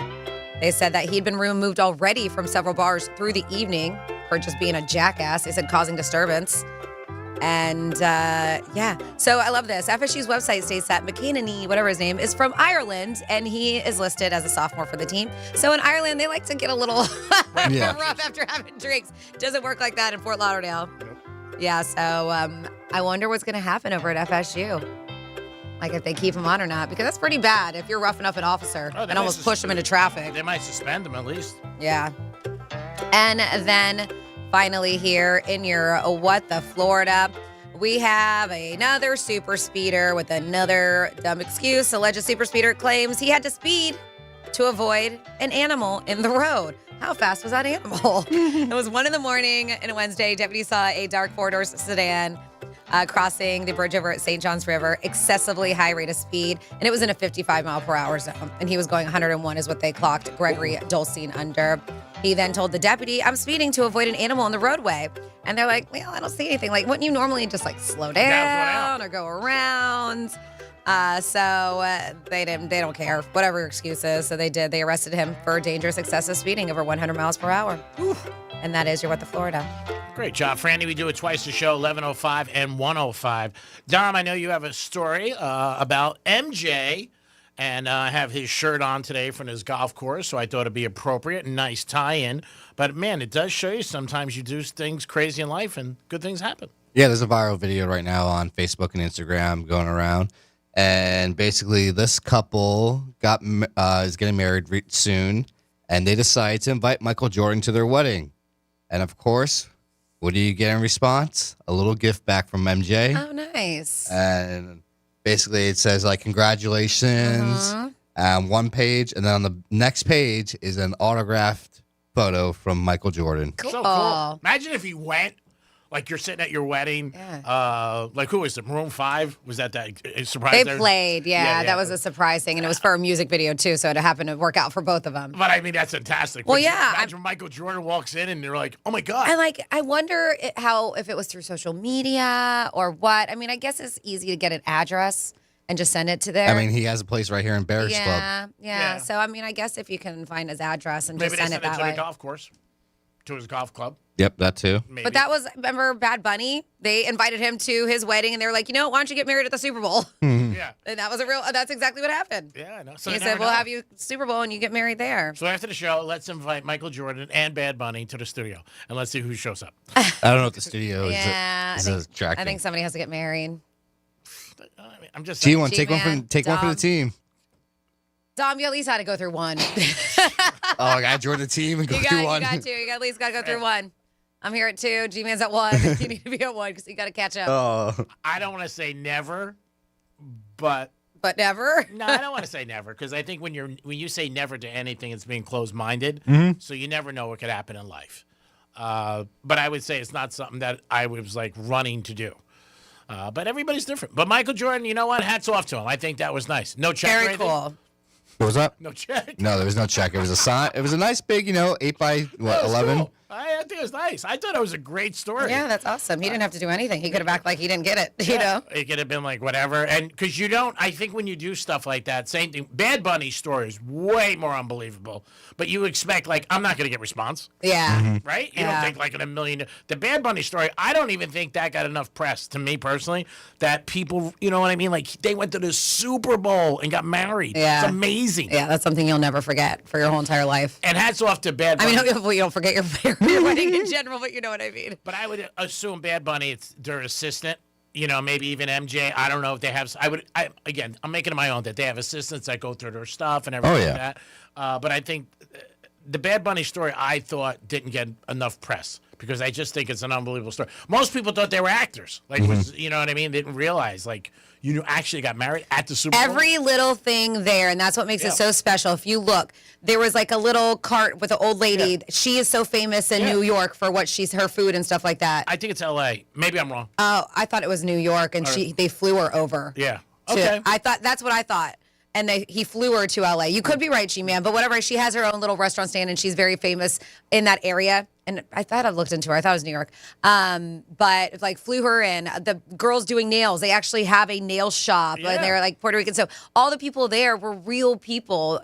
They said that he'd been removed already from several bars through the evening for just being a jackass. They said causing disturbance. And yeah, so I love this. FSU's website states that McCanany, whatever his name, is from Ireland, and he is listed as a sophomore for the team. So in Ireland, they like to get a little rough after having drinks. Doesn't work like that in Fort Lauderdale. Yeah, so I wonder what's going to happen over at FSU. Like if they keep him on or not, because that's pretty bad if you're roughing up an officer and almost push him into traffic. They might suspend him at least. Yeah. And then finally here in your What the Florida, we have another super speeder with another dumb excuse. Alleged super speeder claims he had to speed to avoid an animal in the road. How fast was that animal? It was 1 a.m. on a Wednesday. Deputies saw a dark 4-door sedan crossing the bridge over at St. John's River, excessively high rate of speed, and it was in a 55-mile-per-hour zone, and he was going 101 is what they clocked Gregory Dulcine under. He then told the deputy, "I'm speeding to avoid an animal on the roadway." And they're like, "Well, I don't see anything." Like, wouldn't you normally just like slow down or go around? So they don't care, whatever your excuse is. So they did. They arrested him for dangerous excessive speeding over 100 miles per hour. And that is your What the Florida. Great job, Franny. We do it twice a show, 11:05 and 1:05. Dom, I know you have a story about MJ, and I have his shirt on today from his golf course, so I thought it'd be appropriate. Nice tie-in. But, man, it does show you sometimes you do things crazy in life and good things happen. Yeah, there's a viral video right now on Facebook and Instagram going around. And basically, this couple is getting married soon, and they decide to invite Michael Jordan to their wedding. And, of course, what do you get in response? A little gift back from MJ. Oh, nice. And basically, it says, like, congratulations on one page. And then on the next page is an autographed photo from Michael Jordan. Cool. So cool. Imagine if he went, like you're sitting at your wedding. Yeah. Like, who was it? Maroon 5? Was that surprise? They played, yeah. That was a surprise thing. And it was for a music video, too. So it happened to work out for both of them. But, I mean, that's fantastic. Well, but yeah. Imagine Michael Jordan walks in and they're like, oh, my God. And, like, I wonder if it was through social media or what. I mean, I guess it's easy to get an address and just send it to there. I mean, he has a place right here in Barracks Club. Yeah. So, I mean, I guess if you can find his address and maybe just send it that to way. the golf course, to his golf club. Yep, that too. Maybe. But that was, remember Bad Bunny? They invited him to his wedding, and they were like, you know what, why don't you get married at the Super Bowl? Yeah, Yeah. And that's exactly what happened. Yeah, I know. So He you said, never we'll know. have you Super Bowl and you get married there. So after the show, let's invite Michael Jordan and Bad Bunny to the studio, and let's see who shows up. I don't know if the studio Yeah, is attracting. I think somebody has to get married. I'm just G1, saying. take one for the Dom. team. Dom, you at least had to go through one. Oh, I got to join the team and go through one. You got to. You at least got to go through one. I'm here at 2. G-Man's at 1. You need to be at 1 because you got to catch up. Oh. I don't want to say never, but never. No, I don't want to say never because I think when you say never to anything, it's being closed-minded. Mhm. So you never know what could happen in life. But I would say it's not something that I was like running to do. But everybody's different. But Michael Jordan, you know what? Hats off to him. I think that was nice. No check. Very cool. What was that? No check. No, there was no check. It was a sign. It was a nice big, 8 by That was 11. cool. I think it was nice. I thought it was a great story. Yeah, that's awesome. He didn't have to do anything. He could have acted like he didn't get it, you know? It could have been like whatever. And because I think when you do stuff like that, same thing. Bad Bunny's story is way more unbelievable. But you expect, like, I'm not going to get response. Yeah. Right? You don't think like in a million. The Bad Bunny story, I don't even think that got enough press to me personally that people, you know what I mean? Like, they went to the Super Bowl and got married. Yeah. It's amazing. Yeah, that's something you'll never forget for your whole entire life. And hats off to Bad I Bunny. mean, you don't forget your wedding in general, but you know what I mean. But I would assume Bad Bunny, it's their assistant. Maybe even MJ. I don't know if they have. I'm making it my own that they have assistants that go through their stuff and everything like that. But I think the Bad Bunny story, I thought, didn't get enough press because I just think it's an unbelievable story. Most people thought they were actors. Like, you know what I mean? They didn't realize, like, you actually got married at the Super Bowl. Every little thing there, and that's what makes it so special. If you look, there was like a little cart with an old lady. Yeah. She is so famous in New York for her food and stuff like that. I think it's L.A. Maybe I'm wrong. Oh, I thought it was New York, and they flew her over. Yeah. Okay. That's what I thought. And he flew her to LA. You could be right, G-Man, but whatever. She has her own little restaurant stand, and she's very famous in that area. And I thought I looked into her. I thought it was New York. But like flew her in. The girls doing nails. They actually have a nail shop, and they're like Puerto Rican. So all the people there were real people.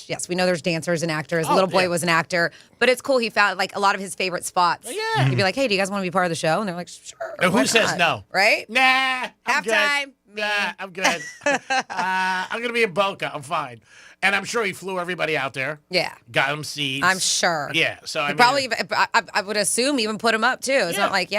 Yes, we know there's dancers and actors. The little boy was an actor, but it's cool. He found like a lot of his favorite spots. Yeah. He'd be like, "Hey, do you guys want to be part of the show?" And they're like, "Sure." And who says no? Right? Nah. Halftime. Nah, I'm good. I'm going to be in Boca. I'm fine. And I'm sure he flew everybody out there. Yeah. Got them seats. I'm sure. Yeah. So I probably, I would assume, even put them up too. It's not like,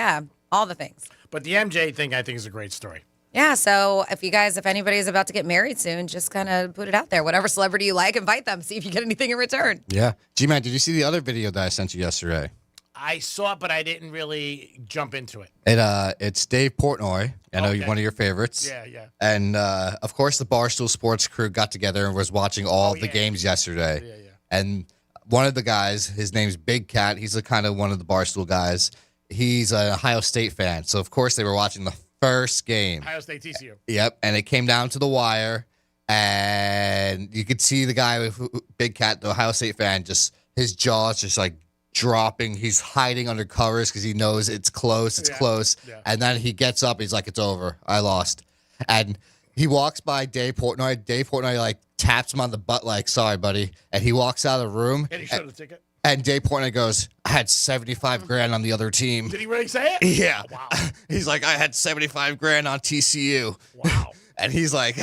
all the things. But the MJ thing, I think, is a great story. Yeah. So if anybody is about to get married soon, just kind of put it out there. Whatever celebrity you like, invite them. See if you get anything in return. Yeah. G-Man, did you see the other video that I sent you yesterday? I saw it, but I didn't really jump into it. It's Dave Portnoy. I know you're one of your favorites. Yeah, yeah. And, of course, the Barstool Sports crew got together and was watching all of the games yesterday. Yeah, yeah. And one of the guys, his name's Big Cat. He's kind of one of the Barstool guys. He's an Ohio State fan. So, of course, they were watching the first game. Ohio State TCU. Yep. And it came down to the wire. And you could see the guy with Big Cat, the Ohio State fan, just his jaw's just like dropping. He's hiding under covers because he knows it's close. It's close. Yeah. And then he gets up. He's like, "It's over. I lost." And he walks by Dave Portnoy. Dave Portnoy like taps him on the butt, like, "Sorry, buddy." And he walks out of the room. And he showed the ticket. And Dave Portnoy goes, "I had 75 grand on the other team." Did he really say it? Yeah. Wow. He's like, "I had 75 grand on TCU." Wow. And he's like,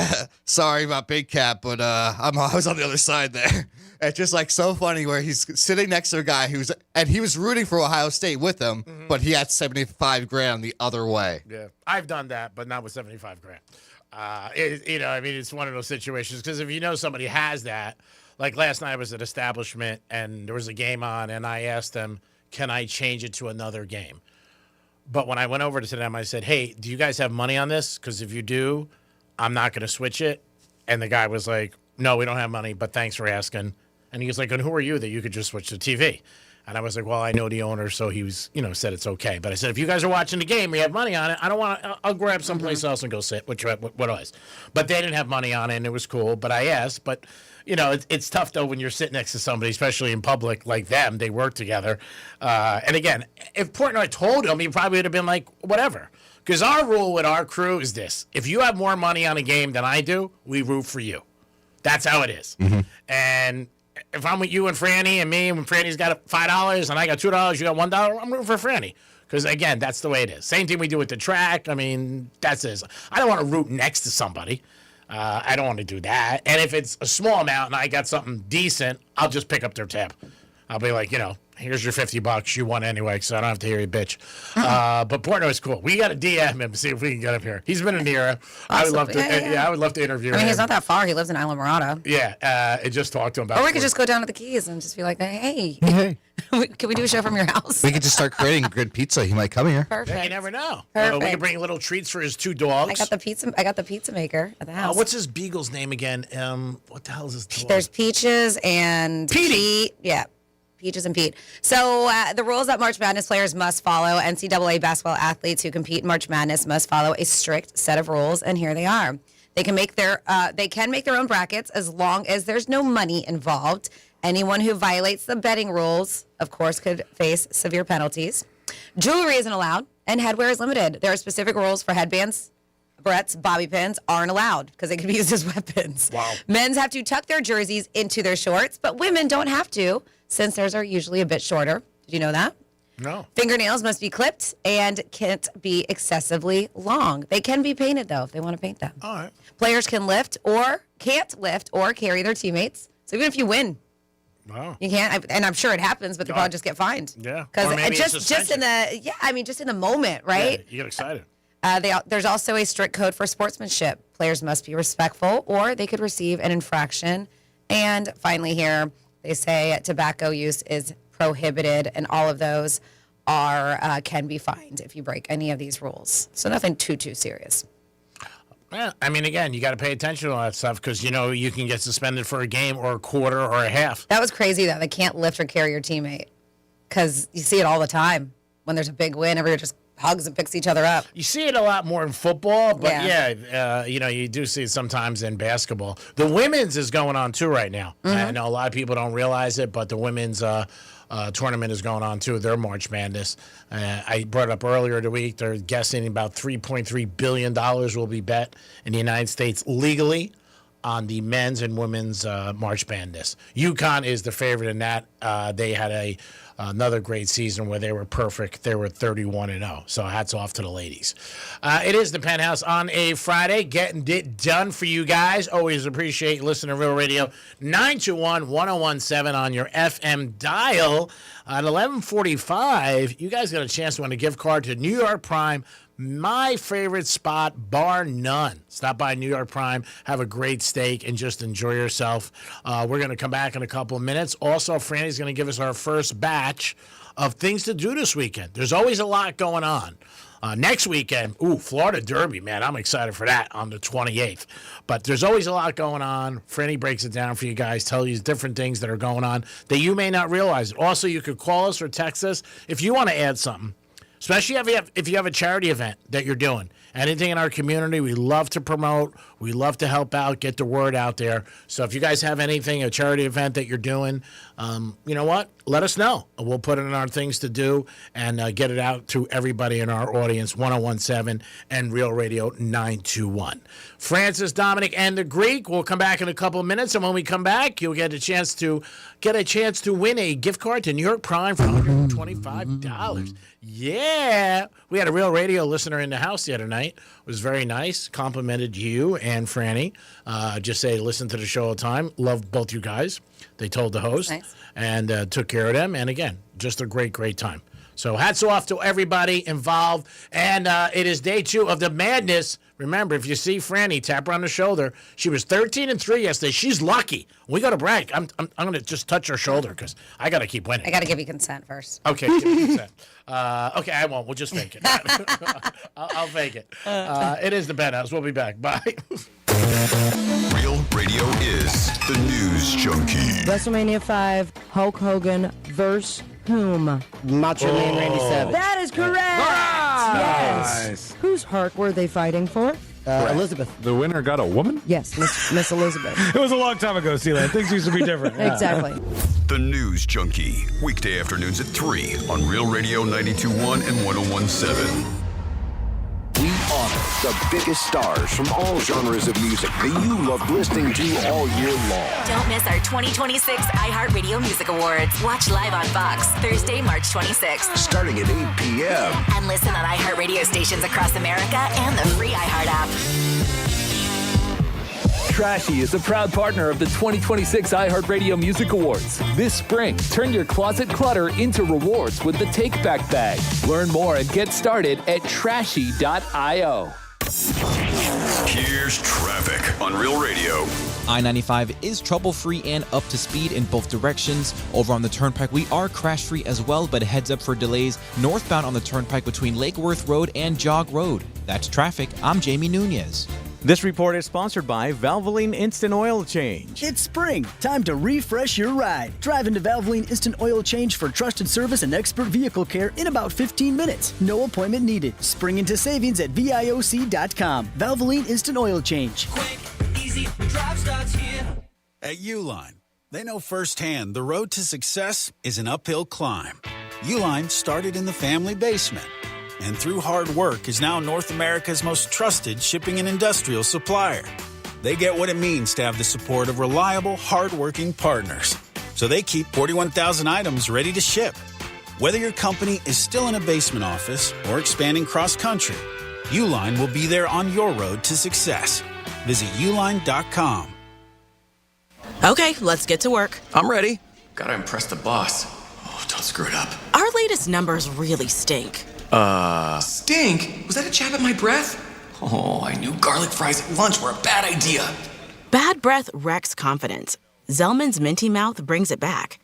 "Sorry about Big Cat, but I was on the other side there." It's just like so funny where he's sitting next to a guy he was rooting for Ohio State with him, but he had 75 grand the other way. Yeah, I've done that, but not with 75 grand. It's one of those situations because if you know somebody has that, like last night I was at Establishment and there was a game on, and I asked them, "Can I change it to another game?" But when I went over to them, I said, "Hey, do you guys have money on this? Because if you do, I'm not going to switch it." And the guy was like, "No, we don't have money, but thanks for asking." And he was like, "And who are you that you could just switch the TV?" And I was like, "Well, I know the owner, so he was, said it's okay." But I said, "If you guys are watching the game, we have money on it. I don't want to. I'll grab someplace else and go sit." What was? But they didn't have money on it, and it was cool. But I asked. But it's tough though when you're sitting next to somebody, especially in public like them. They work together. And again, if Portnoy told him, he probably would have been like, "Whatever." Because our rule with our crew is this: if you have more money on a game than I do, we root for you. That's how it is. And if I'm with you and Franny and me, and when Franny's got $5 and I got $2, you got $1, I'm rooting for Franny. Because, again, that's the way it is. Same thing we do with the track. I mean, that's it. I don't want to root next to somebody. I don't want to do that. And if it's a small amount and I got something decent, I'll just pick up their tab. I'll be like, here's your $50. You won anyway, so I don't have to hear you bitch. But Portnoy's cool. We got to DM him, see if we can get him here. He's been in Nira. I would love to. I would love to interview him. He's not that far. He lives in Isla Morada. Yeah, and just talk to him about. Or we could just go down to the Keys and just be like, hey, can we do a show from your house? We could just start creating good pizza. He might come here. Perfect. Yeah, you never know. Perfect. We could bring little treats for his 2 dogs. I got the pizza maker at the house. What's his beagle's name again? What the hell is his dog? There's Peaches and Pete. Yeah. Peaches and Pete. So the rules that March Madness players must follow, NCAA basketball athletes who compete in March Madness must follow a strict set of rules, and here they are. They can make their own brackets as long as there's no money involved. Anyone who violates the betting rules, of course, could face severe penalties. Jewelry isn't allowed, and headwear is limited. There are specific rules for headbands. Barrettes, bobby pins aren't allowed because they can be used as weapons. Wow. Men's have to tuck their jerseys into their shorts, but women don't have to, since theirs are usually a bit shorter. Did you know that? No. Fingernails must be clipped and can't be excessively long. They can be painted, though, if they want to paint them. All right. Players can't lift or carry their teammates. So even if you win, wow, you can't. And I'm sure it happens, but they'll probably just get fined. Yeah. Because Or maybe just it's in the moment, right? Yeah, you get excited. There's also a strict code for sportsmanship. Players must be respectful, or they could receive an infraction. And finally, here they say tobacco use is prohibited, and all of those can be fined if you break any of these rules. So nothing too serious. Yeah, I mean, again, you got to pay attention to all that stuff because you can get suspended for a game or a quarter or a half. That was crazy though. They can't lift or carry your teammate because you see it all the time when there's a big win. Everyone just hugs and picks each other up. You see it a lot more in football, but you do see it sometimes in basketball. The women's is going on too right now. Mm-hmm. I know a lot of people don't realize it, but the women's tournament is going on too. Their March Madness. I brought it up earlier in the week. They're guessing about $3.3 billion will be bet in the United States legally on the men's and women's March Madness. UConn is the favorite in that. They had another great season where they were perfect. They were 31-0. So hats off to the ladies. It is the Penthouse on a Friday, getting it done for you guys. Always appreciate listening to Real Radio 921-1017 on your FM dial. At 11:45, you guys got a chance to win a gift card to New York Prime. My favorite spot, bar none. Stop by New York Prime, have a great steak, and just enjoy yourself. We're going to come back in a couple of minutes. Also, Franny's going to give us our first batch of things to do this weekend. There's always a lot going on. Next weekend, Florida Derby, man. I'm excited for that on the 28th. But there's always a lot going on. Franny breaks it down for you guys, tell you different things that are going on that you may not realize. Also, you could call us or text us if you want to add something. Especially if you have a charity event that you're doing. Anything in our community, we love to promote. We love to help out, get the word out there. So if you guys have anything, a charity event that you're doing, you know what? Let us know. We'll put it in our things to do and get it out to everybody in our audience, 1017 and Real Radio 921. Francis, Dominic, and the Greek. We'll come back in a couple of minutes, and when we come back, you'll get a chance to win a gift card to New York Prime for $125. Yeah. We had a Real Radio listener in the house the other night. It was very nice. Complimented you and Franny. Just say, listen to the show all the time. Love both you guys. They told the host and took care of them. And again, just a great, great time. So hats off to everybody involved. And it is day 2 of the madness. Remember, if you see Franny, tap her on the shoulder. She was 13-3 yesterday. She's lucky. We got to brag. I'm going to just touch her shoulder because I got to keep winning. I got to give you consent first. Okay, give me consent. Okay, I won't. We'll just fake it. I'll fake it. It is the Penthouse. We'll be back. Bye. Real Radio is the News Junkie. WrestleMania 5, Hulk Hogan versus whom? Macho Man Randy Savage. That is correct. Yes. Nice. Whose heart were they fighting for? Elizabeth. The winner got a woman? Yes, Miss Elizabeth. It was a long time ago, Sealand. Things used to be different. Yeah. Exactly. The News Junkie. Weekday afternoons at 3 on Real Radio 92.1 and 101.7. We honor the biggest stars from all genres of music that you love listening to all year long. Don't miss our 2026 iHeartRadio Music Awards. Watch live on Fox Thursday, March 26th. Starting at 8 p.m. And listen on iHeartRadio stations across America and the free iHeart app. Trashy is a proud partner of the 2026 iHeartRadio Music Awards. This spring, turn your closet clutter into rewards with the Take Back Bag. Learn more and get started at trashy.io. Here's traffic on Real Radio. I-95 is trouble-free and up to speed in both directions. Over on the Turnpike, we are crash-free as well, but a heads up for delays northbound on the Turnpike between Lake Worth Road and Jog Road. That's traffic. I'm Jamie Nunez. This report is sponsored by Valvoline Instant Oil Change. It's spring. Time to refresh your ride. Drive into Valvoline Instant Oil Change for trusted service and expert vehicle care in about 15 minutes. No appointment needed. Spring into savings at VIOC.com. Valvoline Instant Oil Change. Quick, easy, drive starts here. At Uline, they know firsthand the road to success is an uphill climb. Uline started in the family basement, and through hard work is now North America's most trusted shipping and industrial supplier. They get what it means to have the support of reliable, hard-working partners. So they keep 41,000 items ready to ship. Whether your company is still in a basement office or expanding cross-country, Uline will be there on your road to success. Visit uline.com. Okay, let's get to work. I'm ready. Gotta impress the boss. Oh, don't screw it up. Our latest numbers really stink. Stink? Was that a jab at my breath? Oh, I knew garlic fries at lunch were a bad idea. Bad breath wrecks confidence. Zellman's Minty Mouth brings it back.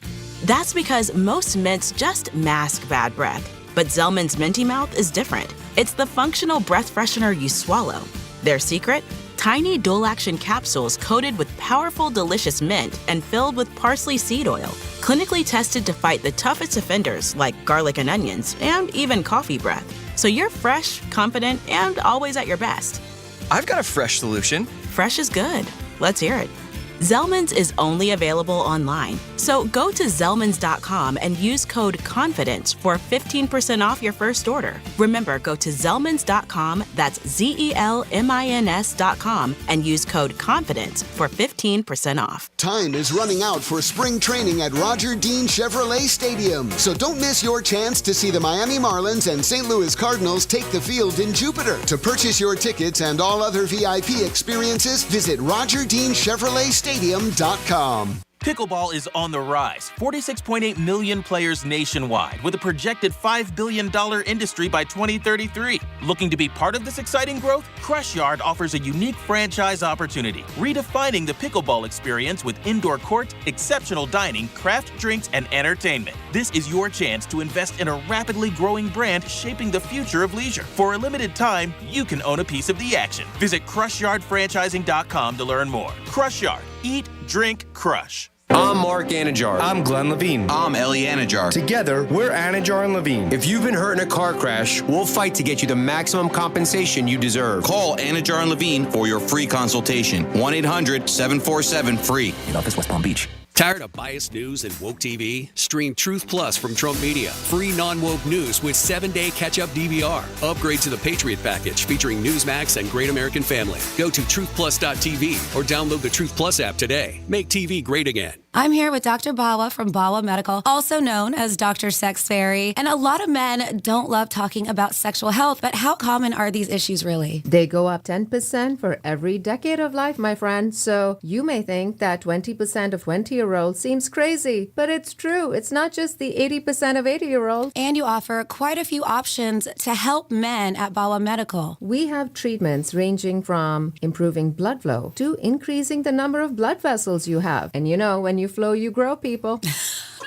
That's because most mints just mask bad breath. But Zellman's Minty Mouth is different. It's the functional breath freshener you swallow. Their secret? Tiny dual-action capsules coated with powerful, delicious mint and filled with parsley seed oil. Clinically tested to fight the toughest offenders like garlic and onions, and even coffee breath. So you're fresh, confident, and always at your best. I've got a fresh solution. Fresh is good. Let's hear it. Zellman's is only available online. So go to Zellmans.com and use code CONFIDENCE for 15% off your first order. Remember, go to Zellmans.com, that's ZELMINS.com, and use code CONFIDENCE for 15% off. Time is running out for spring training at Roger Dean Chevrolet Stadium. So don't miss your chance to see the Miami Marlins and St. Louis Cardinals take the field in Jupiter. To purchase your tickets and all other VIP experiences, visit RogerDeanChevroletStadium.com. Pickleball is on the rise. 46.8 million players nationwide, with a projected $5 billion industry by 2033. Looking to be part of this exciting growth? Crush Yard offers a unique franchise opportunity, redefining the pickleball experience with indoor court, exceptional dining, craft drinks, and entertainment. This is your chance to invest in a rapidly growing brand shaping the future of leisure. For a limited time, you can own a piece of the action. Visit CrushYardFranchising.com to learn more. Crush Yard. Eat, drink, crush. I'm Mark Anajar. I'm Glenn Levine. I'm Ellie Anajar. Together, we're Anajar and Levine. If you've been hurt in a car crash, we'll fight to get you the maximum compensation you deserve. Call Anajar and Levine for your free consultation. 1-800-747-FREE. In office, West Palm Beach. Tired of biased news and woke TV? Stream Truth Plus from Trump Media. Free non-woke news with 7-day catch-up DVR. Upgrade to the Patriot package featuring Newsmax and Great American Family. Go to truthplus.tv or download the Truth Plus app today. Make TV great again. I'm here with Dr. Bawa from Bawa Medical, also known as Dr. Sex Fairy. And a lot of men don't love talking about sexual health, but how common are these issues really? They go up 10% for every decade of life, my friend. So you may think that 20% of 20-year-olds seems crazy, but it's true. It's not just the 80% of 80-year-olds. And you offer quite a few options to help men at Bawa Medical. We have treatments ranging from improving blood flow to increasing the number of blood vessels you have. And you know, when you flow, you grow, people.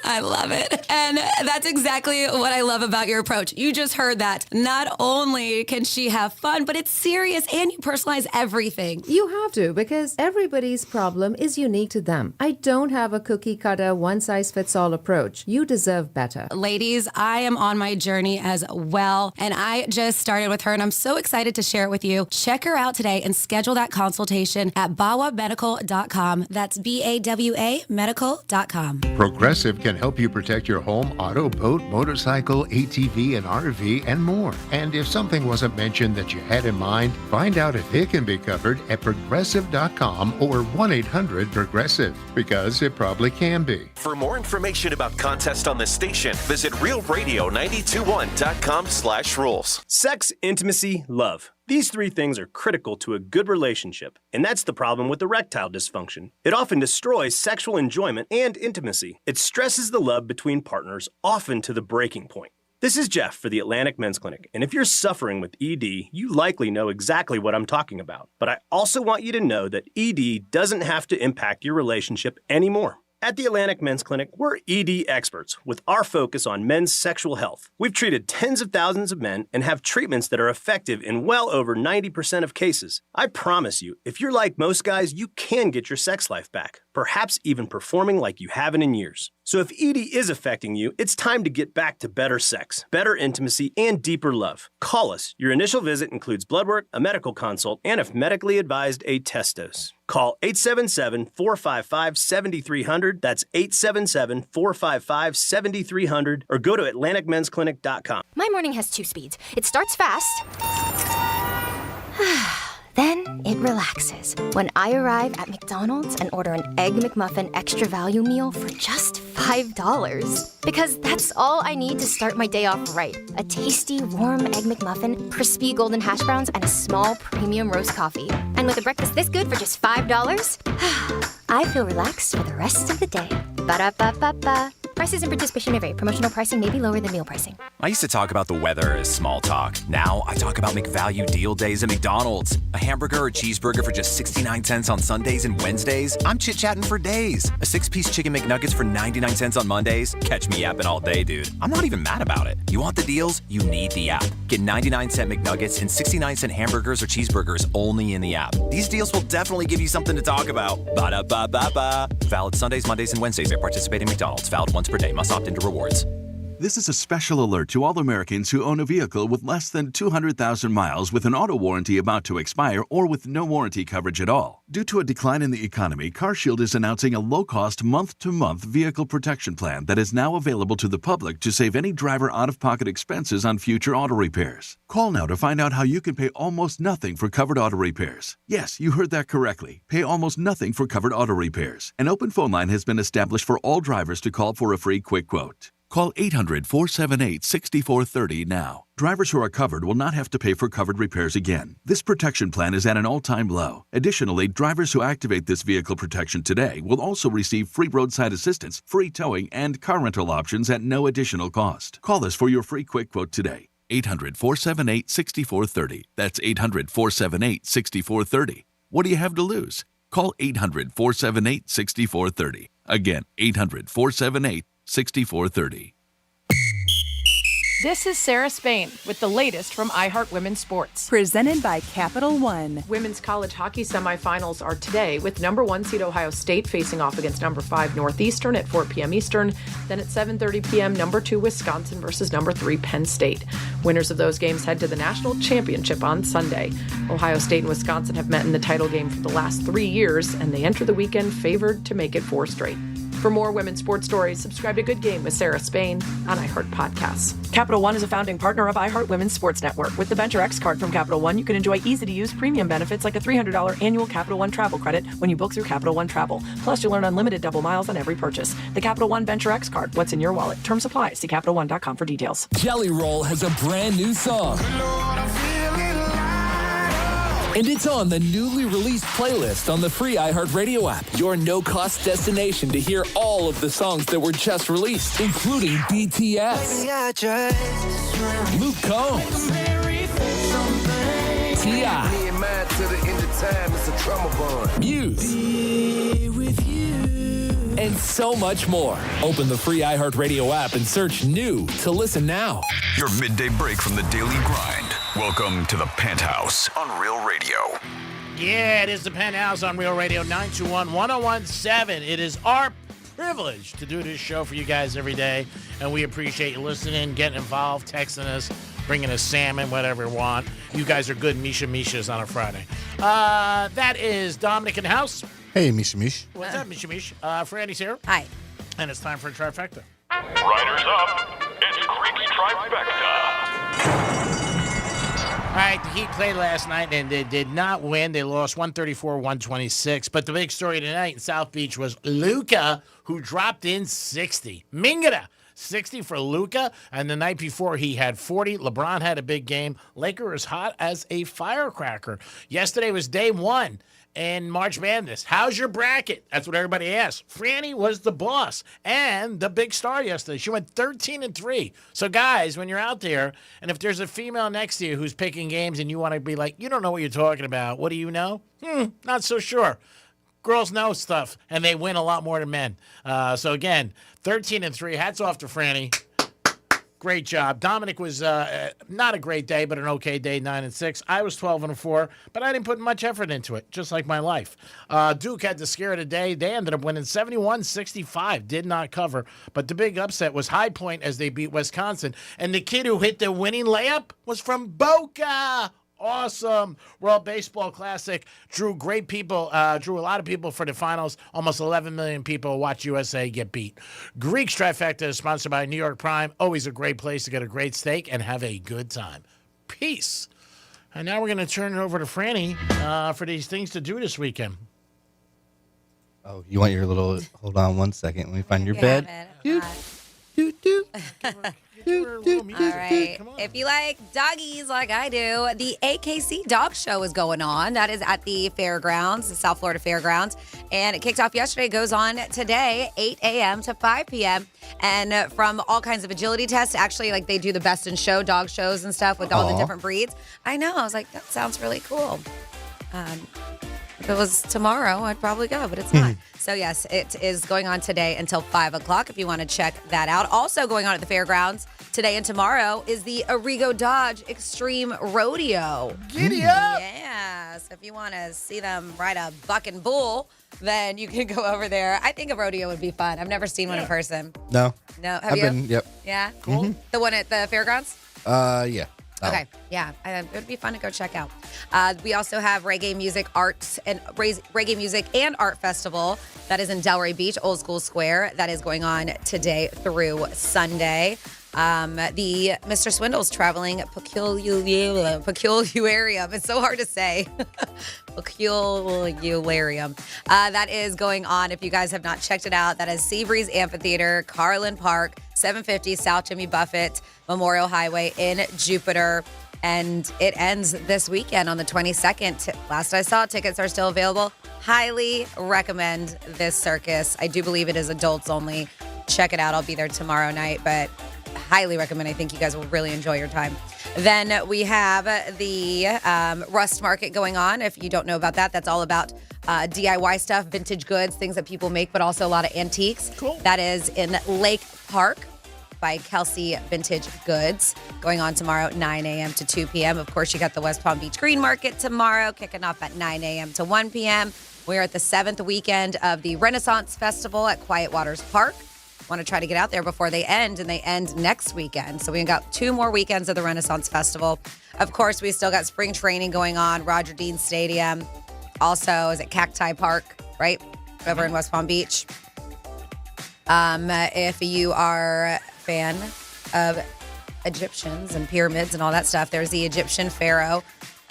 I love it. And that's exactly what I love about your approach. You just heard that. Not only can she have fun, but it's serious and you personalize everything. You have to, because everybody's problem is unique to them. I don't have a cookie cutter, one-size-fits-all approach. You deserve better. Ladies, I am on my journey as well, and I just started with her, and I'm so excited to share it with you. Check her out today and schedule that consultation at bawamedical.com. That's BAWA medical.com. Progressive can help you protect your home, auto, boat, motorcycle, ATV, and RV, and more. And if something wasn't mentioned that you had in mind, find out if it can be covered at progressive.com or 1-800-PROGRESSIVE, because it probably can be. For more information about contests on this station, visit realradio921.com/rules. Sex, intimacy, love. These three things are critical to a good relationship, and that's the problem with erectile dysfunction. It often destroys sexual enjoyment and intimacy. It stresses the love between partners, often to the breaking point. This is Jeff for the Atlantic Men's Clinic, and if you're suffering with ED, you likely know exactly what I'm talking about. But I also want you to know that ED doesn't have to impact your relationship anymore. At the Atlantic Men's Clinic, we're ED experts with our focus on men's sexual health. We've treated tens of thousands of men and have treatments that are effective in well over 90% of cases. I promise you, if you're like most guys, you can get your sex life back, perhaps even performing like you haven't in years. So if ED is affecting you, it's time to get back to better sex, better intimacy, and deeper love. Call us. Your initial visit includes blood work, a medical consult, and if medically advised, a test dose. Call 877-455-7300. That's 877-455-7300. Or go to AtlanticMen'sClinic.com. My morning has two speeds. It starts fast. Then it relaxes when I arrive at McDonald's and order an Egg McMuffin extra value meal for just $5. Because that's all I need to start my day off right. A tasty, warm Egg McMuffin, crispy golden hash browns, and a small premium roast coffee. And with a breakfast this good for just $5, I feel relaxed for the rest of the day. Ba-da-ba-ba-ba. Prices and participation may vary. Promotional pricing may be lower than meal pricing. I used to talk about the weather as small talk. Now I talk about McValue deal days at McDonald's. A hamburger or cheeseburger for just 69 cents on Sundays and Wednesdays. I'm chit-chatting for days. A 6-piece chicken McNuggets for 99 cents on Mondays. Catch me yapping all day, dude. I'm not even mad about it. You want the deals? You need the app. Get 99-cent McNuggets and 69-cent hamburgers or cheeseburgers only in the app. These deals will definitely give you something to talk about. Ba-da-ba-ba-ba. Valid Sundays, Mondays, and Wednesdays at participating McDonald's. Valid once per day. Must opt into rewards. This is a special alert to all Americans who own a vehicle with less than 200,000 miles with an auto warranty about to expire or with no warranty coverage at all. Due to a decline in the economy, CarShield is announcing a low-cost month-to-month vehicle protection plan that is now available to the public to save any driver out-of-pocket expenses on future auto repairs. Call now to find out how you can pay almost nothing for covered auto repairs. Yes, you heard that correctly. Pay almost nothing for covered auto repairs. An open phone line has been established for all drivers to call for a free quick quote. Call 800-478-6430 now. Drivers who are covered will not have to pay for covered repairs again. This protection plan is at an all-time low. Additionally, drivers who activate this vehicle protection today will also receive free roadside assistance, free towing, and car rental options at no additional cost. Call us for your free quick quote today. 800-478-6430. That's 800-478-6430. What do you have to lose? Call 800-478-6430. Again, 800-478-6430. This is Sarah Spain with the latest from iHeart Women's Sports. Presented by Capital One. Women's college hockey semifinals are today with number 1 seed Ohio State facing off against number 5 Northeastern at 4 p.m. Eastern. Then at 7:30 p.m., number 2 Wisconsin versus number 3 Penn State. Winners of those games head to the national championship on Sunday. Ohio State and Wisconsin have met in the title game for the last 3 years, and they enter the weekend favored to make it 4 straight. For more women's sports stories, subscribe to Good Game with Sarah Spain on iHeart Podcasts. Capital One is a founding partner of iHeart Women's Sports Network. With the Venture X card from Capital One, you can enjoy easy-to-use premium benefits like a $300 annual Capital One travel credit when you book through Capital One Travel. Plus, you'll earn unlimited double miles on every purchase. The Capital One Venture X card. What's in your wallet? Terms apply. See CapitalOne.com for details. Jelly Roll has a brand new song. And it's on the newly released playlist on the free iHeartRadio app. Your no-cost destination to hear all of the songs that were just released, including BTS, Luke Combs, T.I., Muse, and so much more. Open the free iHeartRadio app and search new to listen now. Your midday break from the daily grind. Welcome to the Penthouse on Real Radio. Yeah, it is the Penthouse on Real Radio 921-1017. It is our privilege to do this show for you guys every day, and we appreciate you listening, getting involved, texting us, bringing us salmon, whatever you want. You guys are good Mishas on a Friday. That is Dominic in the house. Hey, Mish. What's up, Mish? Franny's here. Hi. And it's time for a trifecta. Riders up. It's Creepy Trifecta. All right, the Heat played last night, and they did not win. They lost 134-126. But the big story tonight in South Beach was Luka, who dropped in 60. Mingata, 60 for Luka, and the night before he had 40. LeBron had a big game. Lakers hot as a firecracker. Yesterday was day one in March Madness. How's your bracket? That's what everybody asks. Franny was the boss and the big star yesterday. She went 13-3. So, guys, when you're out there, and if there's a female next to you who's picking games and you want to be like, you don't know what you're talking about, what do you know? Not so sure. Girls know stuff, and they win a lot more than men. So, again, 13-3. Hats off to Franny. Great job. Dominic was not a great day, but an okay day, 9-6. I was 12-4, but I didn't put much effort into it, just like my life. Duke had the scare of the day. They ended up winning 71-65. Did not cover, but the big upset was High Point as they beat Wisconsin, and the kid who hit the winning layup was from Boca. Awesome. World Baseball Classic drew great people, drew a lot of people for the finals. Almost 11 million people watch USA get beat. Greek's Trifecta is sponsored by New York Prime. Always a great place to get a great steak and have a good time. Peace. And now we're going to turn it over to Franny for these things to do this weekend. Oh, you want your little, hold on one second. Let me find your bed. All right. If you like doggies like I do, the AKC Dog Show is going on. That is at the fairgrounds, the South Florida Fairgrounds. And it kicked off yesterday, goes on today, 8 a.m. to 5 p.m. And from all kinds of agility tests, actually, like they do the best in show dog shows and stuff with all the different breeds. I know. I was like, that sounds really cool. If it was tomorrow, I'd probably go, but it's not. So, yes, it is going on today until 5 o'clock if you want to check that out. Also going on at the fairgrounds today and tomorrow is the Arrigo Dodge Extreme Rodeo. Giddy up! Yeah, so if you want to see them ride a bucking bull, then you can go over there. I think a rodeo would be fun. I've never seen one in person. No. No, have you? Yep. Yeah? Cool. The one at the fairgrounds? Yeah. Okay, yeah, it would be fun to go check out. We also have Reggae Music Arts and Reggae Music and Art Festival that is in Delray Beach, Old School Square. That is going on today through Sunday. The Mr. Swindle's Traveling Peculiarium. It's so hard to say. Peculiarium. That is going on. If you guys have not checked it out, that is Seabreeze Amphitheater, Carlin Park, 750 South Jimmy Buffett Memorial Highway in Jupiter. And it ends this weekend on the 22nd. Last I saw, tickets are still available. Highly recommend this circus. I do believe it is adults only. Check it out. I'll be there tomorrow night, but highly recommend. I think you guys will really enjoy your time. Then we have the Rust Market going on. If you don't know about that, that's all about DIY stuff, vintage goods, things that people make, but also a lot of antiques. Cool. That is in Lake Park by Kelsey Vintage Goods, going on tomorrow, 9 a.m. to 2 p.m. Of course, you got the West Palm Beach Green Market tomorrow, kicking off at 9 a.m. to 1 p.m. We're at the 7th weekend of the Renaissance Festival at Quiet Waters Park. Want to try to get out there before they end, and they end next weekend. So we got 2 more weekends of the Renaissance Festival. Of course, we still got spring training going on, Roger Dean Stadium. Also, is it Cacti Park, right? Over in West Palm Beach. If you are a fan of Egyptians and pyramids and all that stuff, there's the Egyptian Pharaoh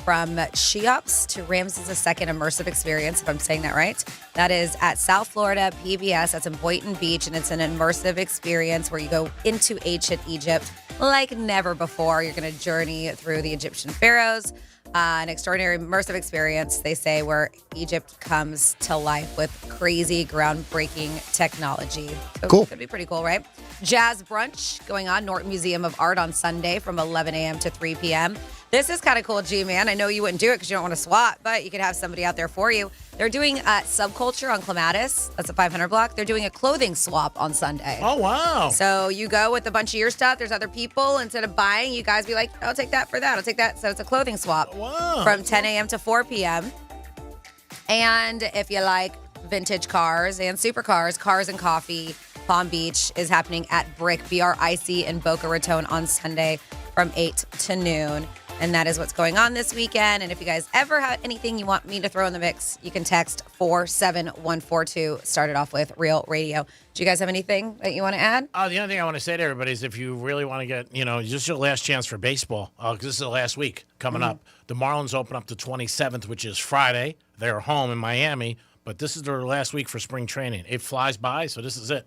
from Cheops to Ramses II immersive experience, if I'm saying that right. That is at South Florida PBS. That's in Boynton Beach, and it's an immersive experience where you go into ancient Egypt like never before. You're going to journey through the Egyptian pharaohs. An extraordinary immersive experience, they say, where Egypt comes to life with crazy, groundbreaking technology. So cool. Could be pretty cool, right? Jazz brunch going on, Norton Museum of Art on Sunday from 11 a.m. to 3 p.m. This is kind of cool, G-Man. I know you wouldn't do it because you don't want to swap, but you could have somebody out there for you. They're doing Subculture on Clematis. That's a 500 block. They're doing a clothing swap on Sunday. Oh, wow. So you go with a bunch of your stuff. There's other people. Instead of buying, you guys be like, I'll take that for that. I'll take that. So it's a clothing swap from 10 a.m. to 4 p.m. And if you like vintage cars and supercars, Cars and Coffee, Palm Beach is happening at Brick, BRIC in Boca Raton on Sunday from 8 to noon. And that is what's going on this weekend. And if you guys ever have anything you want me to throw in the mix, you can text 47142. Start it off with Real Radio. Do you guys have anything that you want to add? The only thing I want to say to everybody is if you really want to get, just your last chance for baseball, because this is the last week coming up. The Marlins open up the 27th, which is Friday. They're home in Miami, but this is their last week for spring training. It flies by, so this is it.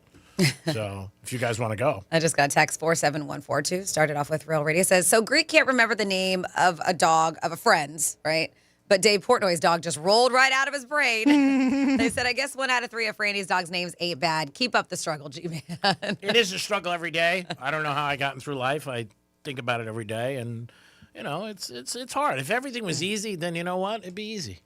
So if you guys want to go. I just got a text 47142. Started off with Real Radio. Says, so Greek can't remember the name of a dog of a friend's, right? But Dave Portnoy's dog just rolled right out of his brain. They said, I guess 1 out of 3 of Franny's dog's names ain't bad. Keep up the struggle, G-Man. It is a struggle every day. I don't know how I gotten through life. I think about it every day, and it's hard. If everything was easy, then you know what? It'd be easy.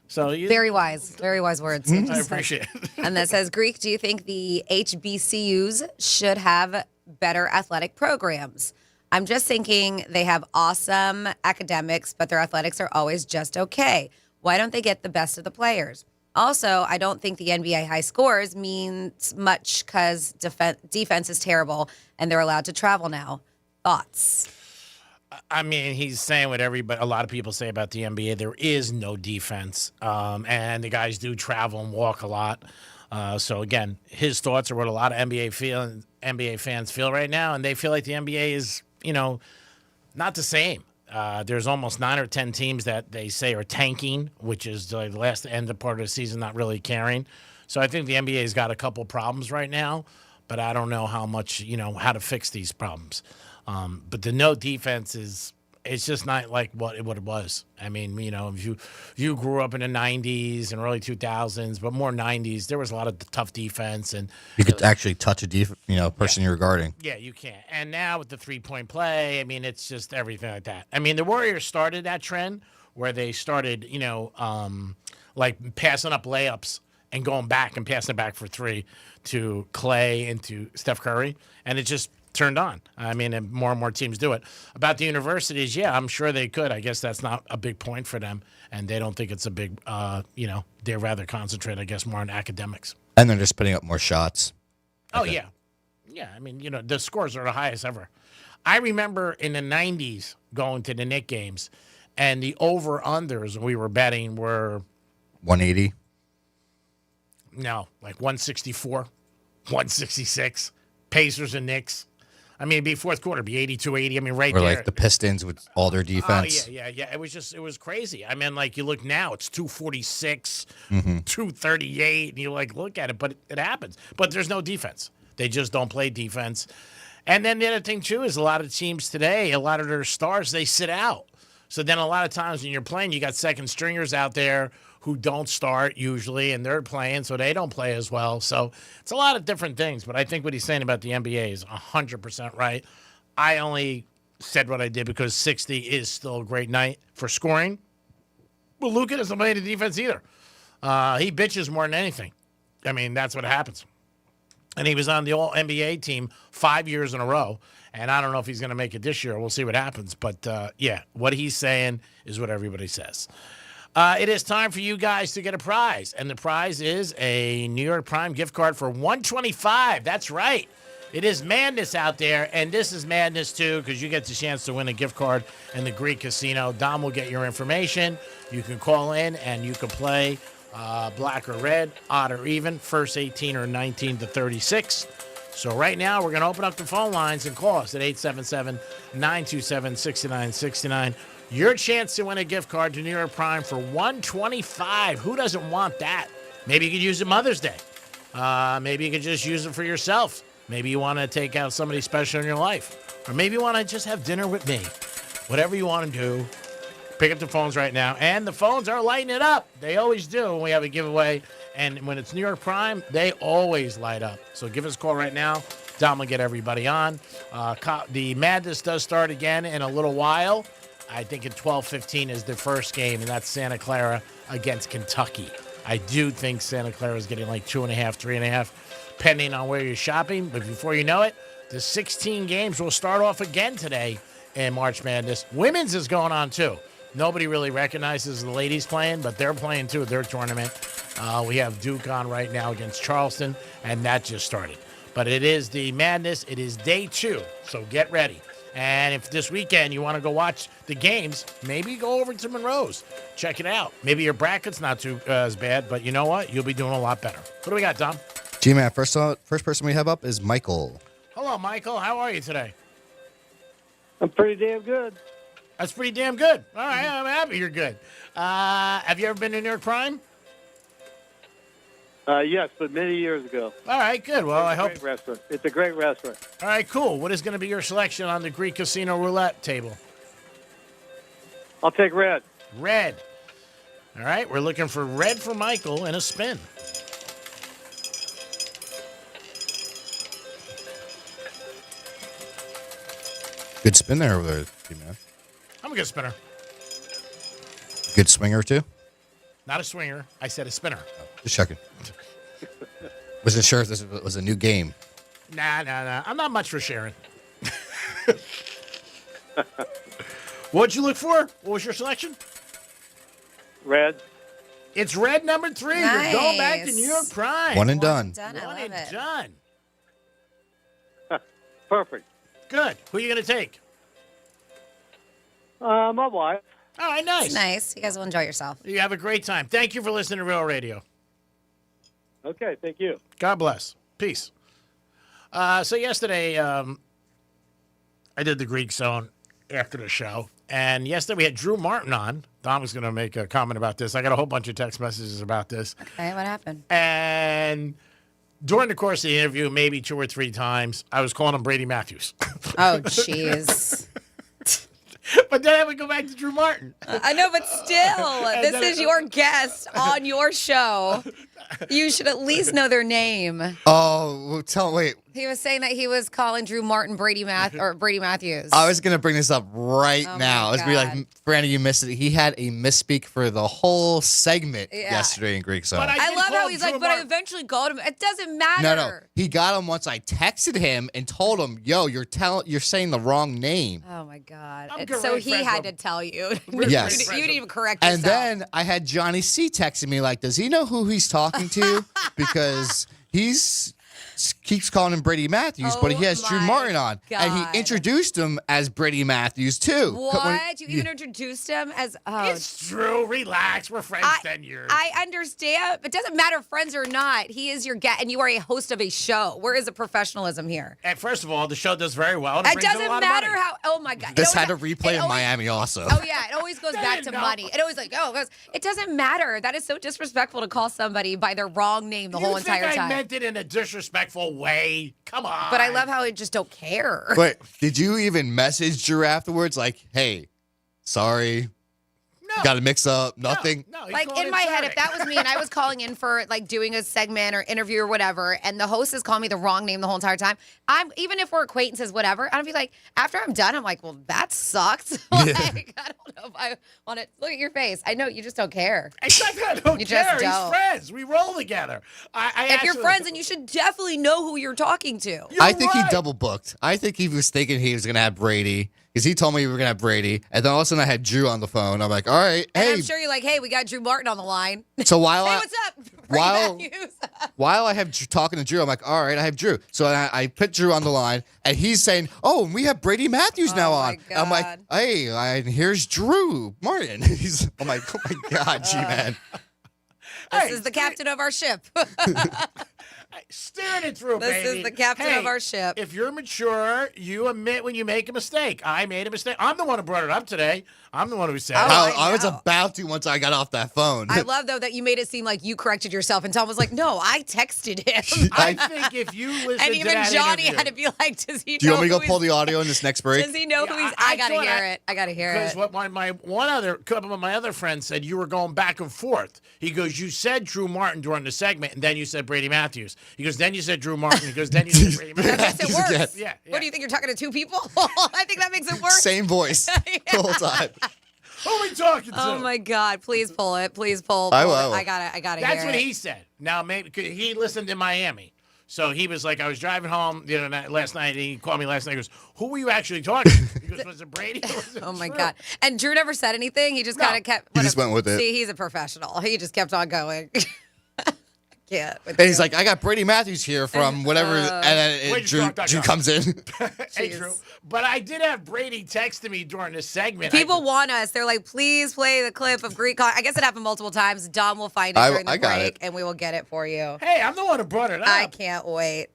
So Very wise words. I appreciate it. And that says, Greek, do you think the HBCUs should have better athletic programs? I'm just thinking they have awesome academics, but their athletics are always just okay. Why don't they get the best of the players? Also, I don't think the NBA high scores means much because defense is terrible and they're allowed to travel now. Thoughts? I mean, he's saying what a lot of people say about the NBA. There is no defense, and the guys do travel and walk a lot. So again, his thoughts are what a lot of NBA fans feel right now, and they feel like the NBA is, not the same. There's almost 9 or 10 teams that they say are tanking, which is the last end of part of the season, not really caring. So I think the NBA's got a couple problems right now, but I don't know how much, how to fix these problems. But the no defense it's just not like what it was. I mean, if you grew up in the 90s and early 2000s, but more 90s, there was a lot of tough defense. And you could actually touch a person you're guarding. Yeah, you can't. And now with the 3-point play, I mean, it's just everything like that. I mean, the Warriors started that trend where they started, like passing up layups and going back and passing it back for 3 to Clay and to Steph Curry. And it just turned on. I mean, and more teams do it. About the universities, yeah, I'm sure they could. I guess that's not a big point for them, and they don't think it's a big, they'd rather concentrate, I guess, more on academics. And they're just putting up more shots. Oh, yeah. Yeah, I mean, the scores are the highest ever. I remember in the 90s going to the Knicks games, and the over-unders we were betting were 180? No, like 164, 166. Pacers and Knicks. I mean, it'd be fourth quarter, it'd be 82-80. I mean, right or there. Or like the Pistons with all their defense. Oh, yeah. It was crazy. I mean, like, you look now, it's 246, 238, and you, look at it, but it happens. But there's no defense. They just don't play defense. And then the other thing, too, is a lot of teams today, a lot of their stars, they sit out. So then a lot of times when you're playing, you got second stringers out there who don't start usually, and they're playing, so they don't play as well. So it's a lot of different things, but I think what he's saying about the NBA is 100% right. I only said what I did because 60 is still a great night for scoring. But Luka doesn't play the defense either. He bitches more than anything. I mean, that's what happens. And he was on the All-NBA team 5 years in a row, and I don't know if he's going to make it this year. We'll see what happens. But, what he's saying is what everybody says. It is time for you guys to get a prize, and the prize is a New York Prime gift card for $125. That's right. It is madness out there, and this is madness too because you get the chance to win a gift card in the Greek Casino. Dom will get your information. You can call in, and you can play black or red, odd or even, first 18 or 19 to 36. So right now, we're going to open up the phone lines and call us at 877-927-6969. Your chance to win a gift card to New York Prime for $125. Who doesn't want that? Maybe you could use it Mother's Day. Maybe you could just use it for yourself. Maybe you want to take out somebody special in your life. Or maybe you want to just have dinner with me. Whatever you want to do, pick up the phones right now. And the phones are lighting it up. They always do when we have a giveaway. And when it's New York Prime, they always light up. So give us a call right now. Dom will get everybody on. The madness does start again in a little while. I think at 12:15 is the first game, and that's Santa Clara against Kentucky. I do think Santa Clara is getting like 2.5, 3.5, depending on where you're shopping. But before you know it, the 16 games will start off again today in March Madness. Women's is going on, too. Nobody really recognizes the ladies playing, but they're playing, too, their tournament. We have Duke on right now against Charleston, and that just started. But it is the Madness. It is day 2, so get ready. And if this weekend you want to go watch the games, maybe go over to Monroe's. Check it out. Maybe your bracket's not too as bad, but you know what? You'll be doing a lot better. What do we got, Dom? G-Man, first person we have up is Michael. Hello, Michael. How are you today? I'm pretty damn good. That's pretty damn good. All right, I'm happy you're good. Have you ever been to New York Prime? Yes, but many years ago. All right, good. Well, I hope. Great restaurant. It's a great restaurant. All right, cool. What is going to be your selection on the Greek Casino Roulette table? I'll take red. Red. All right, we're looking for red for Michael and a spin. Good spin there over there, man. I'm a good spinner. Good swinger, too? Not a swinger. I said a spinner. Just checking. Wasn't sure if this was a new game. Nah. I'm not much for sharing. What'd you look for? What was your selection? Red. It's red number 3. Nice. You're going back to New York Prime. One and done. One and done. Perfect. Good. Who are you going to take? My wife. All right, nice. Nice. You guys will enjoy yourself. You have a great time. Thank you for listening to Real Radio. Okay, thank you. God bless. Peace. So yesterday, I did the Greek Zone after the show. And yesterday we had Drew Martin on. Don was going to make a comment about this. I got a whole bunch of text messages about this. Okay, what happened? And during the course of the interview, maybe 2 or 3 times, I was calling him Brady Matthews. Oh, jeez. But then I would go back to Drew Martin. I know, but still, this is your guest on your show. You should at least know their name. Oh, wait. He was saying that he was calling Drew Martin Brady Matthews. I was going to bring this up right Oh now. I my was going to be like, Brandy, you missed it. He had a misspeak for the whole segment yesterday in Greek Zone. I love how he's like, but I eventually called him. It doesn't matter. No. He got him once I texted him and told him, yo, you're saying the wrong name. Oh, my God. I'm And great so he friends had with- to tell you. Yes. You didn't even correct And yourself. then I had Johnny C texting me like, does he know who he's talking to? Because keeps calling him Brady Matthews, but he has Drew Martin on. And God. he introduced him as Brady Matthews, too. What? You even introduced him as... Oh, It's Drew. Relax. We're friends 10 years. I understand, but it doesn't matter friends or not. He is your guest, and you are a host of a show. Where is the professionalism here? And first of all, the show does very well. And It brings in a doesn't lot of matter money. how... Oh, my God. This It had a always- replay it in always- Miami also. Oh, yeah. It always goes back to didn't know. money. It always it doesn't matter. That is so disrespectful to call somebody by their wrong name the whole entire You think time. I meant it in a disrespectful way? Come on. But I love how I just don't care. Wait, did you even message Drew afterwards? Like, hey, sorry. Got to mix up. Nothing. No, Like in my head, if that was me and I was calling in for like doing a segment or interview or whatever, and the host is calling me the wrong name the whole entire time, even if we're acquaintances, whatever, I'd be like, after I'm done, I'm like, well, that sucked. Like, I don't know if I want to look at your face. I know you just don't care. It's not that I don't You care. just He's don't. friends. We roll together. If you're friends, then you should definitely know who you're talking to. I think he double booked. I think he was thinking he was going to have Brady because he told me we were going to have Brady. And then all of a sudden I had Drew on the phone. I'm like, all right, And hey. I'm sure you're like, hey, we got Drew Martin on the line. So while hey, I- what's up? Brady Matthews. While I have talking to Drew, I'm like, all right, I have Drew. So I put Drew on the line, and he's saying, oh, and we have Brady Matthews now on. I'm like, hey, here's Drew Martin. I'm like, oh my God, G-Man. This is the captain of our ship. Steering it through, This baby. is the captain of our ship. If you're mature, you admit when you make a mistake. I made a mistake. I'm the one who brought it up today. I'm the one who said it. I was about to once I got off that phone. I love, though, that you made it seem like you corrected yourself, and Tom was like, no, I texted him. I think if you listen and to even that Johnny interview, had to be like, does he Do you know want me to who go pull he's- the audio in this next break? Does he know who he's... I I gotta thought hear it. I gotta hear it. Because what my couple of my other friends said, you were going back and forth. He goes, you said Drew Martin during the segment, and then you said Brady Matthews. He goes, then you said Drew Martin. He goes, then you said Brady Matthews. That makes it worse. Yeah. What do you think? You're talking to two people? I think that makes it worse. Same voice the whole time. Who are we talking to? Oh my God! Please pull it. Please pull. I pull will. it. I gotta. That's hear what it. he said. Now, maybe 'cause he listened in Miami. So he was like, I was driving home the other night, last night, and he called me last night. He goes, who were you actually talking to? He goes, was it Brady? Or was it Oh my Drew? God! And Drew never said anything. He just kind of kept. He just went with it. See, he's a professional. He just kept on going. Yeah. And he's like, I got Brady Matthews here from whatever. And then Drew comes in. Hey, Drew. But I did have Brady texting me during this segment. People want us. They're like, please play the clip of Greek. I guess it happened multiple times. Dom will find it during the I got break, it. and we will get it for you. Hey, I'm the one who brought it up. I can't wait.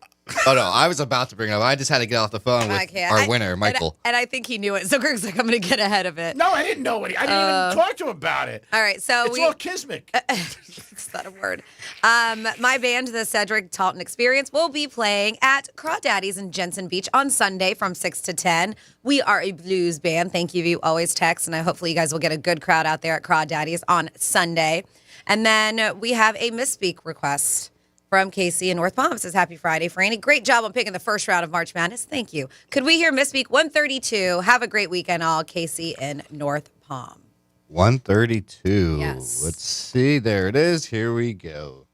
Oh, no, I was about to bring it up. I just had to get off the phone with our winner, Michael. And I think he knew it. So Greg's like, I'm going to get ahead of it. No, I didn't know it. I didn't even talk to him about it. All right, so it's all kismic. It's not a word. My band, the Cedric Talton Experience, will be playing at Crawdaddy's in Jensen Beach on Sunday from 6 to 10. We are a blues band. Thank you. You always text, and hopefully you guys will get a good crowd out there at Crawdaddy's on Sunday. And then we have a misspeak request from Casey in North Palm. It says, Happy Friday, Franny. Great job on picking the first round of March Madness. Thank you. Could we hear Misspeak 132? Have a great weekend, all. Casey in North Palm. 132. Yes. Let's see. There it is. Here we go.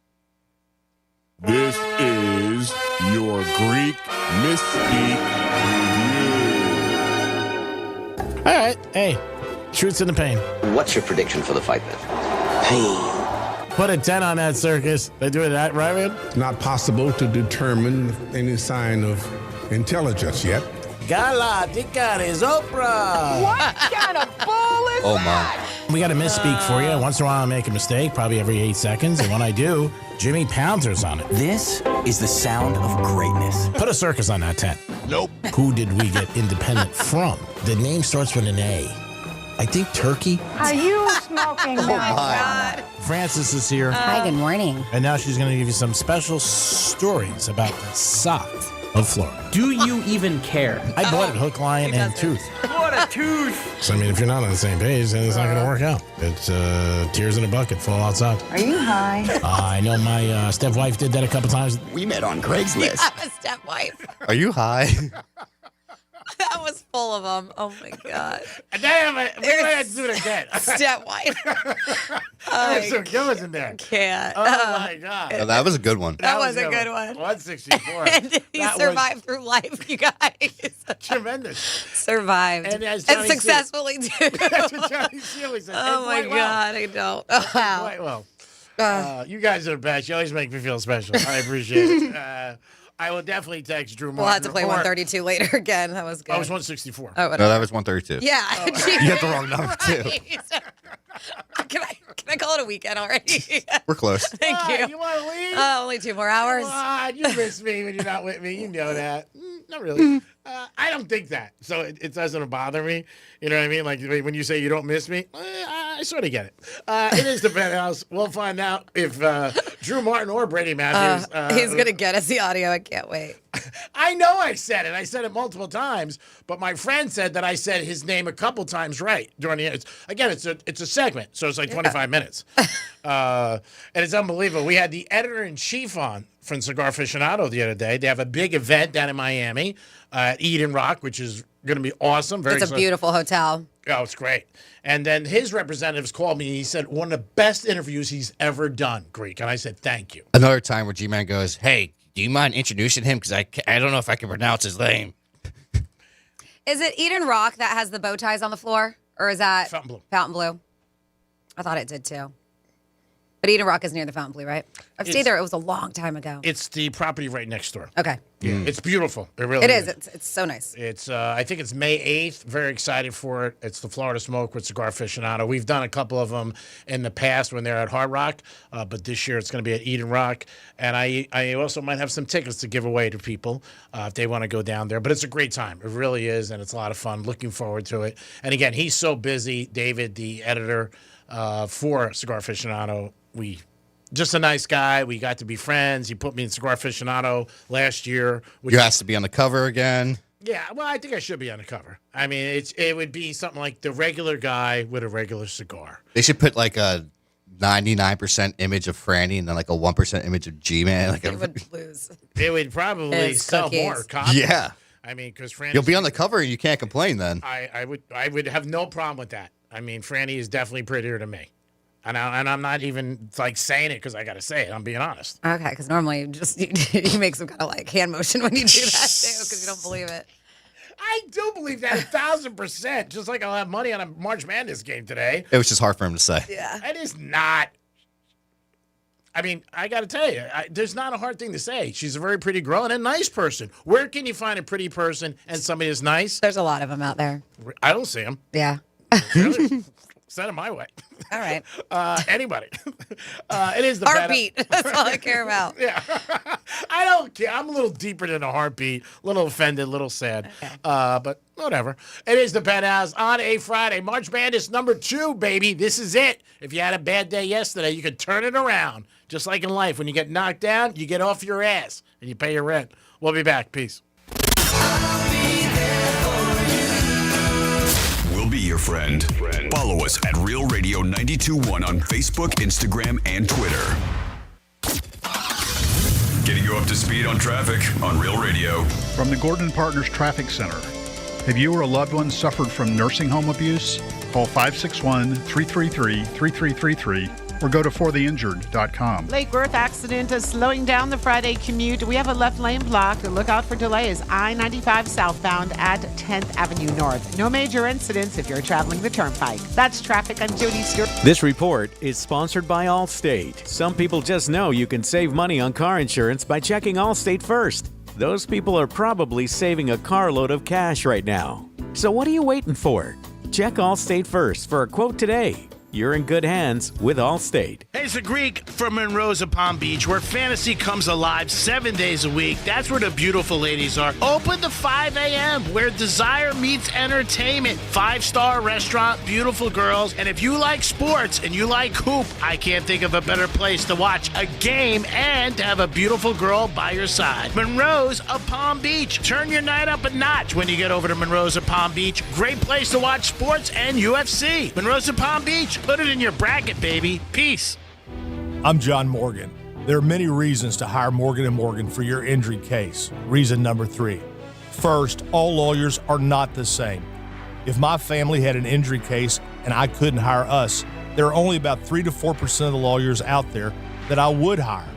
This is your Greek Misspeak Review. All right. Hey, truth's in the pain. What's your prediction for the fight then? Pain. Put a 10 on that, Circus. They doing that, right, man? It's not possible to determine any sign of intelligence yet. Galactica is Oprah. What kind of bull is that? We got to misspeak for you. Once in a while, I make a mistake, probably every 8 seconds. And when I do, Jimmy Pouncer's on it. This is the sound of greatness. Put a circus on that 10. Nope. Who did we get independent from? The name starts with an A. I think Turkey. Are you smoking marijuana? Francis is here. Hi, good morning. And now she's going to give you some special stories about the South of Florida. Do you even care? I bought it hook, line, and tooth. What a tooth! So, I mean, if you're not on the same page, then it's not going to work out. It's tears in a bucket, fall outside. Are you high? I know my stepwife did that a couple times. We met on Craigslist. I'm a stepwife. Are you high? That was full of them. Oh, my God. Damn it. We're going to do it again. Stepwife. There's some good ones in there. Can't. Oh, my God. Oh, that was a good one. That was a good one. 164. And he survived through life, you guys. Tremendous. Survived. And successfully, too. That's what Johnny Sealy said. Oh, my God. I don't. Oh, wow. Quite well. You guys are the best. You always make me feel special. I appreciate it. I will definitely text Drew Martin. We'll have to play 132 later again. That was good. I was 164. Oh, No, that was 132. Yeah. You got the wrong number, too. Can I call it a weekend already? We're close. Thank you. You want to leave? Only 2 more hours. Come on, you miss me when you're not with me. You know that. Not really. I don't think that. So it doesn't bother me. You know what I mean? Like when you say you don't miss me, I sort of get it. It is the Penthouse. We'll find out if Drew Martin or Brady Matthews. He's going to get us the audio. I can't wait. I know I said it. I said it multiple times, but my friend said that I said his name a couple times right during the. It's a segment, so it's like 25 minutes, and it's unbelievable. We had the editor-in-chief on from Cigar Aficionado the other day. They have a big event down in Miami at Eden Rock, which is going to be awesome. It's a beautiful hotel. Oh, it's great. And then his representatives called me and he said, one of the best interviews he's ever done, Greek. And I said, thank you. Another time where G-Man goes, hey, do you mind introducing him? Because I don't know if I can pronounce his name. Is it Eden Rock that has the bow ties on the floor? Or is that Fountain Blue? Fountain Blue. I thought it did too. But Eden Rock is near the Fountain Blue, right? I've stayed there. It was a long time ago. It's the property right next door. Okay. Yeah, it's beautiful. It really is. It's so nice. It's I think it's May 8th. Very excited for it. It's the Florida Smoke with Cigar Aficionado. We've done a couple of them in the past when they're at Hard Rock, but this year it's going to be at Eden Rock. And I also might have some tickets to give away to people if they want to go down there. But it's a great time. It really is, and it's a lot of fun. Looking forward to it. And again, he's so busy. David, the editor for Cigar Aficionado, just a nice guy. We got to be friends. He put me in Cigar Aficionado last year. You asked to be on the cover again. Yeah, well, I think I should be on the cover. I mean, it would be something like the regular guy with a regular cigar. They should put like a 99% image of Franny and then like a 1% image of G-Man. Like It would lose. It would probably sell more copies. Yeah. I mean, because Franny, you'll be on the cover and you can't complain then. I would have no problem with that. I mean, Franny is definitely prettier than me. And I'm not even like saying it because I got to say it. I'm being honest. Okay, because normally you make some kind of like hand motion when you do that too because you don't believe it. I do believe that 1,000%. Just like I'll have money on a March Madness game today. It was just hard for him to say. Yeah. It is not. I mean, I got to tell you, there's not a hard thing to say. She's a very pretty girl and a nice person. Where can you find a pretty person and somebody that's nice? There's a lot of them out there. I don't see them. Yeah. Really? Send them my way. All right. Anybody. It is the heartbeat. That's all I care about. Yeah. I don't care. I'm a little deeper than a heartbeat. A little offended, a little sad. Okay. But whatever. It is the Penthouse on a Friday. March Madness number 2, baby. This is it. If you had a bad day yesterday, you can turn it around. Just like in life. When you get knocked down, you get off your ass and you pay your rent. We'll be back. Peace. We'll be your friend. Follow us at Real Radio 92.1 on Facebook, Instagram, and Twitter. Getting you up to speed on traffic on Real Radio. From the Gordon Partners Traffic Center. Have you or a loved one suffered from nursing home abuse? Call 561-333-3333 or go to fortheinjured.com. Lake Worth accident is slowing down the Friday commute. We have a left lane block. Look out for delays. I-95 southbound at 10th Avenue North. No major incidents if you're traveling the turnpike. That's traffic. I'm Jody Stewart. This report is sponsored by Allstate. Some people just know you can save money on car insurance by checking Allstate first. Those people are probably saving a carload of cash right now. So what are you waiting for? Check Allstate first for a quote today. You're in good hands with Allstate. Hey, it's the Greek from Monroe's of Palm Beach, where fantasy comes alive 7 days a week. That's where the beautiful ladies are. Open to 5 a.m., where desire meets entertainment. 5-star restaurant, beautiful girls. And if you like sports and you like hoop, I can't think of a better place to watch a game and to have a beautiful girl by your side. Monroe's of Palm Beach. Turn your night up a notch when you get over to Monroe's of Palm Beach. Great place to watch sports and UFC. Monroe's of Palm Beach. Put it in your bracket, baby. Peace. I'm John Morgan. There are many reasons to hire Morgan & Morgan for your injury case. Reason number 3. First, all lawyers are not the same. If my family had an injury case and I couldn't hire us, there are only about 3 to 4% of the lawyers out there that I would hire.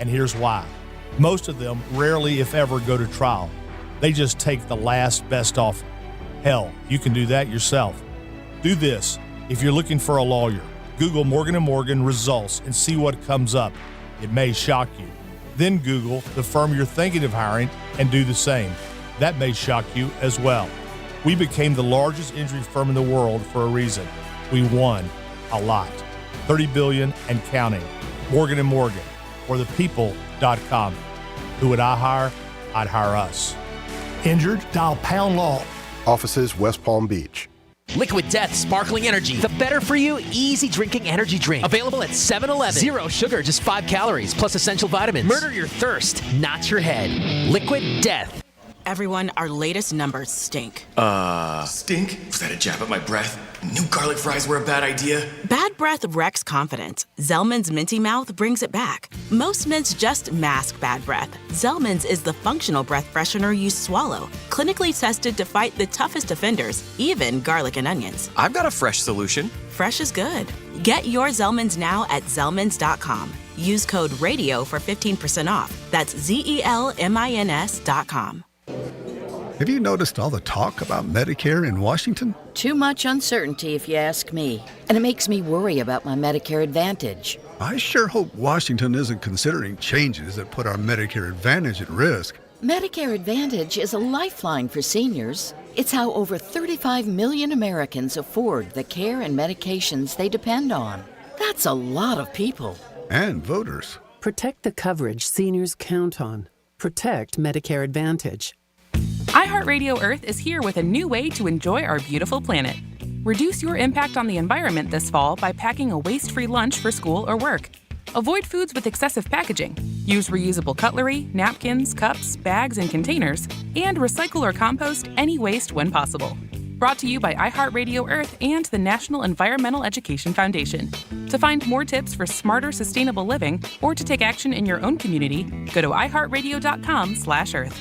And here's why. Most of them rarely, if ever, go to trial. They just take the last best offer. Hell, you can do that yourself. Do this. If you're looking for a lawyer, Google Morgan & Morgan results and see what comes up. It may shock you. Then Google the firm you're thinking of hiring and do the same. That may shock you as well. We became the largest injury firm in the world for a reason. We won a lot. $30 billion and counting. Morgan & Morgan, or thepeople.com. Who would I hire? I'd hire us. Injured? Dial Pound Law. Offices West Palm Beach. Liquid Death Sparkling Energy. The better-for-you, easy drinking energy drink. Available at 7-Eleven. 0 sugar, just 5 calories, plus essential vitamins. Murder your thirst, not your head. Liquid Death. Everyone, our latest numbers stink. Stink? Was that a jab at my breath? Knew garlic fries were a bad idea. Bad breath wrecks confidence. Zellman's Minty Mouth brings it back. Most mints just mask bad breath. Zellman's is the functional breath freshener you swallow. Clinically tested to fight the toughest offenders, even garlic and onions. I've got a fresh solution. Fresh is good. Get your Zellman's now at Zellman's.com. Use code RADIO for 15% off. That's ZELMINS.com. Have you noticed all the talk about Medicare in Washington? Too much uncertainty, if you ask me. And it makes me worry about my Medicare Advantage. I sure hope Washington isn't considering changes that put our Medicare Advantage at risk. Medicare Advantage is a lifeline for seniors. It's how over 35 million Americans afford the care and medications they depend on. That's a lot of people. And voters. Protect the coverage seniors count on. Protect Medicare Advantage. iHeartRadio Earth is here with a new way to enjoy our beautiful planet. Reduce your impact on the environment this fall by packing a waste-free lunch for school or work. Avoid foods with excessive packaging. Use reusable cutlery, napkins, cups, bags, and containers. And recycle or compost any waste when possible. Brought to you by iHeartRadio Earth and the National Environmental Education Foundation. To find more tips for smarter, sustainable living or to take action in your own community, go to iHeartRadio.com/Earth.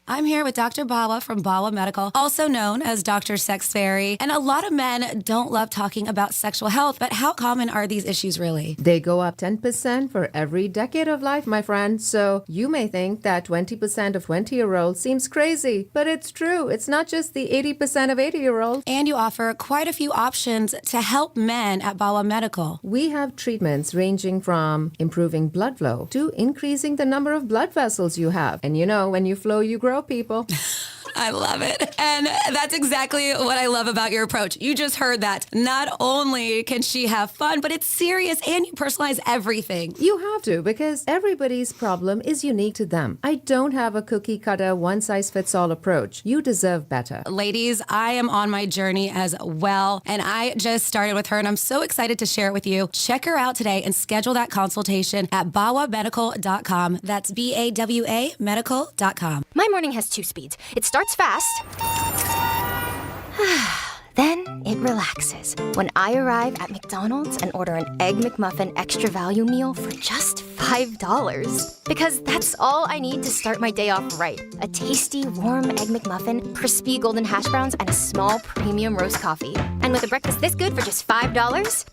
I'm here with Dr. Bawa from Bawa Medical, also known as Dr. Sex Fairy. And a lot of men don't love talking about sexual health, but how common are these issues really? They go up 10% for every decade of life, my friend. So you may think that 20% of 20-year-olds seems crazy, but it's true. It's not just the 80% of 80-year-olds. And you offer quite a few options to help men at Bawa Medical. We have treatments ranging from improving blood flow to increasing the number of blood vessels you have. And you know, when you flow, you grow, people. I love it. And that's exactly what I love about your approach. You just heard that. Not only can she have fun, but it's serious and you personalize everything. You have to, because everybody's problem is unique to them. I don't have a cookie cutter, one-size-fits-all approach. You deserve better. Ladies, I am on my journey as well, and I just started with her, and I'm so excited to share it with you. Check her out today and schedule that consultation at bawamedical.com. That's BAWA medical.com. My morning has two speeds. It starts fast, then it relaxes when I arrive at McDonald's and order an Egg McMuffin extra value meal for just $5. Because that's all I need to start my day off right. A tasty, warm Egg McMuffin, crispy golden hash browns, and a small premium roast coffee. And with a breakfast this good for just $5,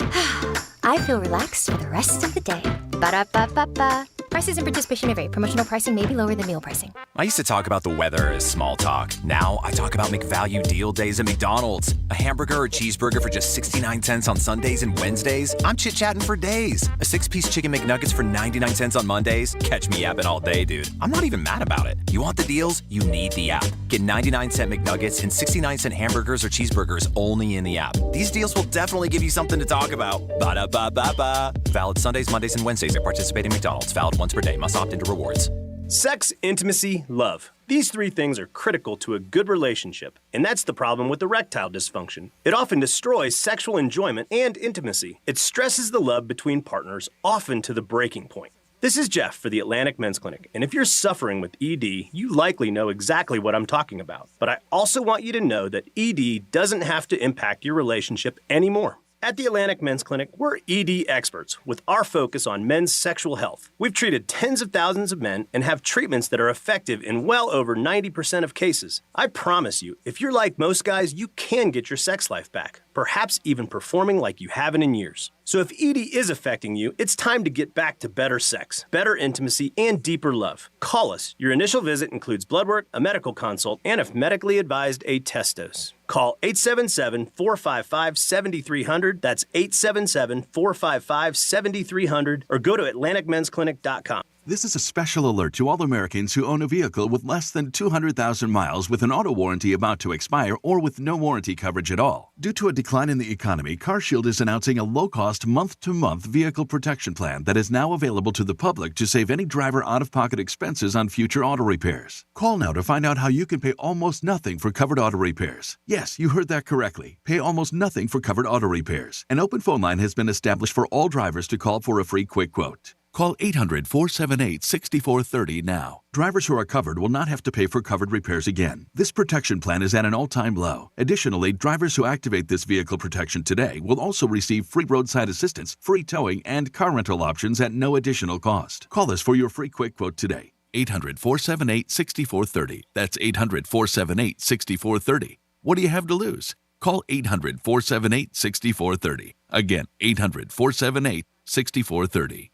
I feel relaxed for the rest of the day. Ba-da-ba-ba-ba. Prices and participation may vary. Promotional pricing may be lower than meal pricing. I used to talk about the weather as small talk. Now I talk about McValue deal days at McDonald's. A hamburger or cheeseburger for just 69 cents on Sundays and Wednesdays. I'm chit-chatting for days. A 6-piece chicken McNuggets for 99 cents on Mondays. Catch me yapping all day, dude. I'm not even mad about it. You want the deals? You need the app. Get 99-cent McNuggets and 69-cent hamburgers or cheeseburgers only in the app. These deals will definitely give you something to talk about. Ba-da-ba-ba-ba. Valid Sundays, Mondays, and Wednesdays at participating McDonald's. Valid once per day. Must opt into rewards. Sex, intimacy, love. These three things are critical to a good relationship, and that's the problem with erectile dysfunction. It often destroys sexual enjoyment and intimacy. It stresses the love between partners, often to the breaking point. This is Jeff for the Atlantic Men's Clinic, and if you're suffering with ED, you likely know exactly what I'm talking about. But I also want you to know that ED doesn't have to impact your relationship anymore. At the Atlantic Men's Clinic, we're ED experts with our focus on men's sexual health. We've treated tens of thousands of men and have treatments that are effective in well over 90% of cases. I promise you, if you're like most guys, you can get your sex life back, perhaps even performing like you haven't in years. So if ED is affecting you, it's time to get back to better sex, better intimacy, and deeper love. Call us. Your initial visit includes blood work, a medical consult, and if medically advised, a test dose. Call 877-455-7300. That's 877-455-7300. Or go to AtlanticMen'sClinic.com. This is a special alert to all Americans who own a vehicle with less than 200,000 miles with an auto warranty about to expire or with no warranty coverage at all. Due to a decline in the economy, CarShield is announcing a low-cost month-to-month vehicle protection plan that is now available to the public to save any driver out-of-pocket expenses on future auto repairs. Call now to find out how you can pay almost nothing for covered auto repairs. Yes, you heard that correctly. Pay almost nothing for covered auto repairs. An open phone line has been established for all drivers to call for a free quick quote. Call 800-478-6430 now. Drivers who are covered will not have to pay for covered repairs again. This protection plan is at an all-time low. Additionally, drivers who activate this vehicle protection today will also receive free roadside assistance, free towing, and car rental options at no additional cost. Call us for your free quick quote today. 800-478-6430. That's 800-478-6430. What do you have to lose? Call 800-478-6430. Again, 800-478-6430.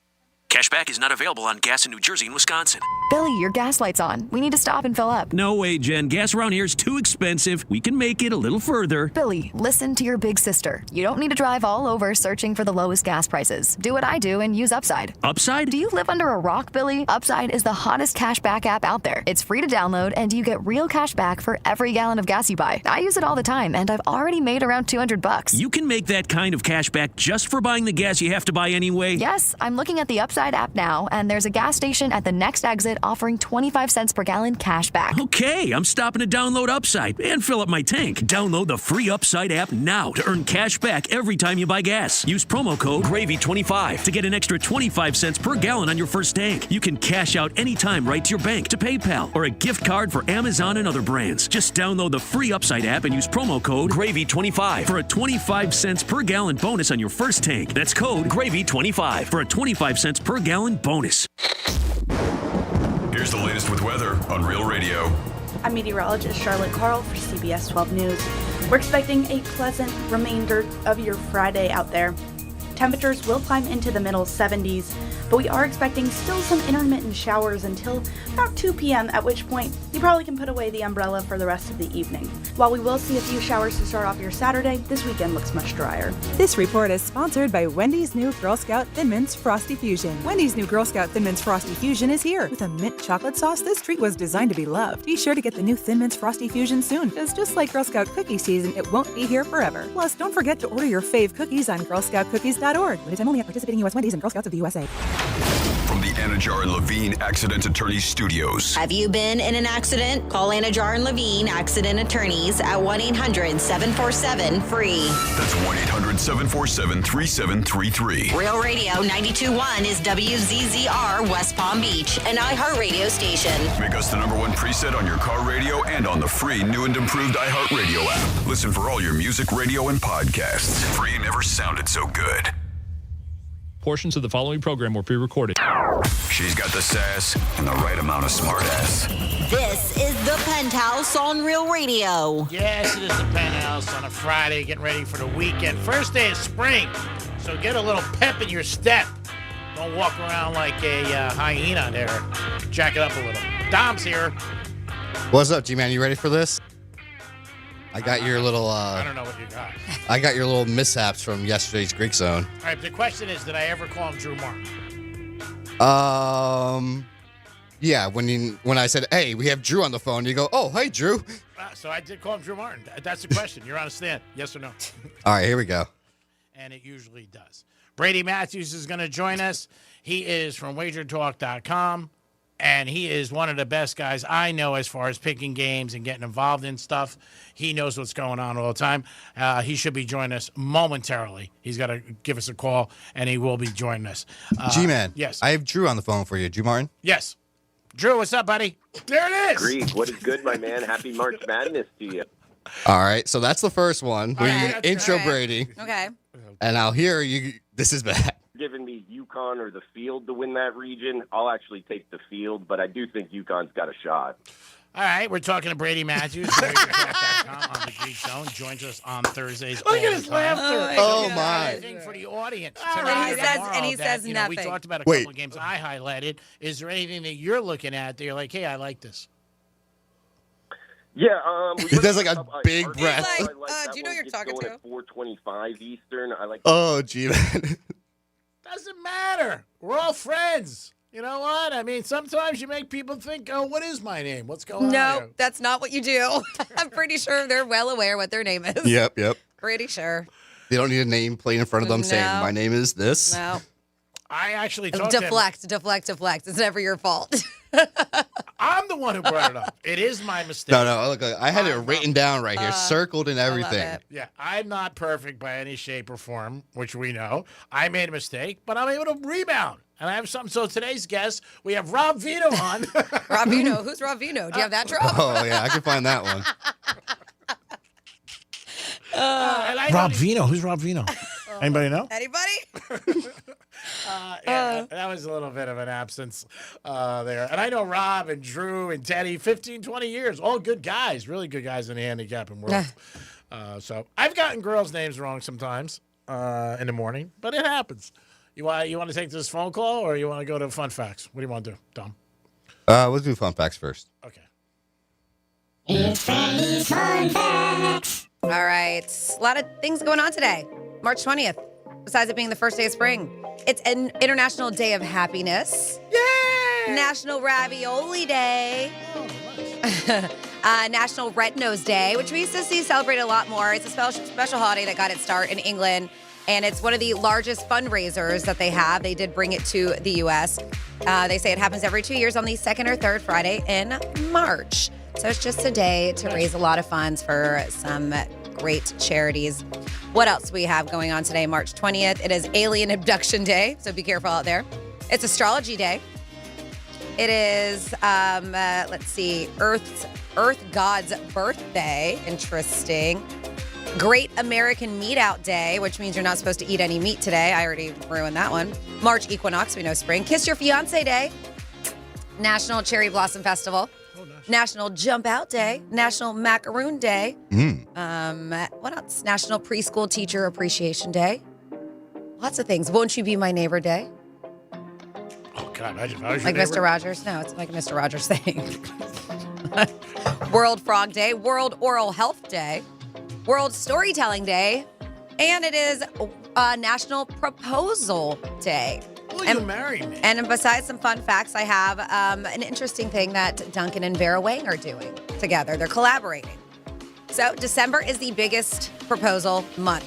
Cashback is not available on gas in New Jersey and Wisconsin. Billy, your gas light's on. We need to stop and fill up. No way, Jen. Gas around here is too expensive. We can make it a little further. Billy, listen to your big sister. You don't need to drive all over searching for the lowest gas prices. Do what I do and use Upside. Upside? Do you live under a rock, Billy? Upside is the hottest cashback app out there. It's free to download, and you get real cash back for every gallon of gas you buy. I use it all the time, and I've already made around $200. You can make that kind of cash back just for buying the gas you have to buy anyway? Yes, I'm looking at the Upside app now, and there's a gas station at the next exit offering 25 cents per gallon cash back. Okay, I'm stopping to download Upside and fill up my tank. Download the free Upside app now to earn cash back every time you buy gas. Use promo code GRAVY25 to get an extra 25 cents per gallon on your first tank. You can cash out anytime right to your bank, to PayPal, or a gift card for Amazon and other brands. Just download the free Upside app and use promo code GRAVY25 for a 25 cents per gallon bonus on your first tank. That's code GRAVY25 for a 25 cents per gallon bonus. Here's the latest with weather on Real Radio. I'm meteorologist Charlotte Carl for CBS 12 News. We're expecting a pleasant remainder of your Friday out there. Temperatures will climb into the middle 70s. but we are expecting still some intermittent showers until about 2 p.m., at which point you probably can put away the umbrella for the rest of the evening. While we will see a few showers to start off your Saturday, this weekend looks much drier. This report is sponsored by Wendy's new Girl Scout Thin Mints Frosty Fusion. Wendy's new Girl Scout Thin Mints Frosty Fusion is here. With a mint chocolate sauce, this treat was designed to be loved. Be sure to get the new Thin Mints Frosty Fusion soon, because just like Girl Scout cookie season, it won't be here forever. Plus, don't forget to order your fave cookies on girlscoutcookies.org. Limited time only at participating U.S. Wendy's and Girl Scouts of the USA. From the Anajar and Levine Accident Attorney Studios. Have you been in an accident? Call Anajar and Levine Accident Attorneys at 1-800-747-FREE. That's 1-800-747-3733. Real Radio 92.1 is WZZR West Palm Beach, an iHeartRadio station. Make us the #1 preset on your car radio and on the free new and improved iHeartRadio app. Listen for all your music, radio, and podcasts. Free never sounded so good. Portions of the following program were pre-recorded. She's got the sass and the right amount of smartass. This is the Penthouse on Real Radio. Yes, it is the Penthouse on a Friday, getting ready for the weekend. First day of spring, so get a little pep in your step. Don't walk around like a hyena there. Jack it up a little. Dom's here. What's up, G-Man? You ready for this? I got your little... I don't know what you got. I got your little mishaps from yesterday's Greek Zone. All right, the question is, did I ever call him Drew Martin? Yeah, when I said, hey, we have Drew on the phone, you go, oh, hey, Drew. So I did call him Drew Martin. That's the question. You're on a stand. Yes or no? All right, here we go. And it usually does. Brady Matthews is going to join us. He is from wagertalk.com. And he is one of the best guys I know as far as picking games and getting involved in stuff. He knows what's going on all the time. He should be joining us momentarily. He's got to give us a call, and he will be joining us. G-Man. Yes. I have Drew on the phone for you. Drew Martin? Yes. Drew, what's up, buddy? There it is. Greek, what is good, my man? Happy March Madness to you. All right, so that's the first one. Okay. Intro All right. Brady. Okay. And I'll hear you. This is bad. Giving me UConn or the field to win that region, I'll actually take the field, but I do think UConn's got a shot. All right, we're talking to Brady Matthews. wagertalk.com on the Greek Zone. Joins us on Thursdays. Look at his laughter. Oh, my. Anything for the audience. And he says nothing. We talked about a couple of games I highlighted. Is there anything that you're looking at that you're like, hey, I like this? Yeah, he does like a big breath. Like, do you know who you're talking to? At 4:25 Eastern. I like. Oh, gee, man. Doesn't matter. We're all friends. You know what? I mean, sometimes you make people think, oh, what is my name? What's going on No, here? that's not what you do. I'm pretty sure they're well aware what their name is. Yep. Pretty sure. They don't need a name played in front of them saying, my name is this. No. I actually talked to him. Deflect. It's never your fault. I'm the one who brought it up. It is my mistake. No, look, I had it written down right here, circled and everything. Yeah, I'm not perfect by any shape or form, which we know. I made a mistake, but I'm able to rebound. And I have something. So today's guest, we have Rob Vino on. Rob Vino? Who's Rob Vino? Do you have that drop? Oh, yeah, I can find that one. Rob Vino? Who's Rob Vino? Anybody know? Anybody? That was a little bit of an absence there. And I know Rob and Drew and Teddy, 15, 20 years. All good guys, really good guys in the handicapping world. So I've gotten girls' names wrong sometimes in the morning, but it happens. You want to take this phone call or you want to go to Fun Facts? What do you want to do, Dom? Let's do Fun Facts first. Okay. It's Freddy's Fun Facts. All right. A lot of things going on today. March 20th. Besides it being the first day of spring, it's an International Day of Happiness. Yay! National Ravioli Day. National Red Nose Day, which we used to see celebrated a lot more. It's a special holiday that got its start in England, and it's one of the largest fundraisers that they have. They did bring it to the U.S. They say it happens every 2 years on the second or third Friday in March. So it's just a day to raise a lot of funds for some great charities. What else do we have going on today, March 20th? It is Alien Abduction Day, so be careful out there. It's Astrology Day. It is, let's see, Earth God's birthday. Interesting. Great American Meat Out Day, which means you're not supposed to eat any meat today. I already ruined that one. March Equinox, we know spring. Kiss Your Fiancé Day. National Cherry Blossom Festival. National Jump Out Day, National Macaroon Day. What else? National Preschool Teacher Appreciation Day. Lots of things. Won't You Be My Neighbor Day. God, imagine if I was your Like neighbor. Mr. Rogers? No, it's like a Mr. Rogers thing. World Frog Day, World Oral Health Day, World Storytelling Day, and it is National Proposal Day. Will you marry me? And besides some fun facts, I have an interesting thing that Duncan and Vera Wang are doing together. They're collaborating. So December is the biggest proposal month.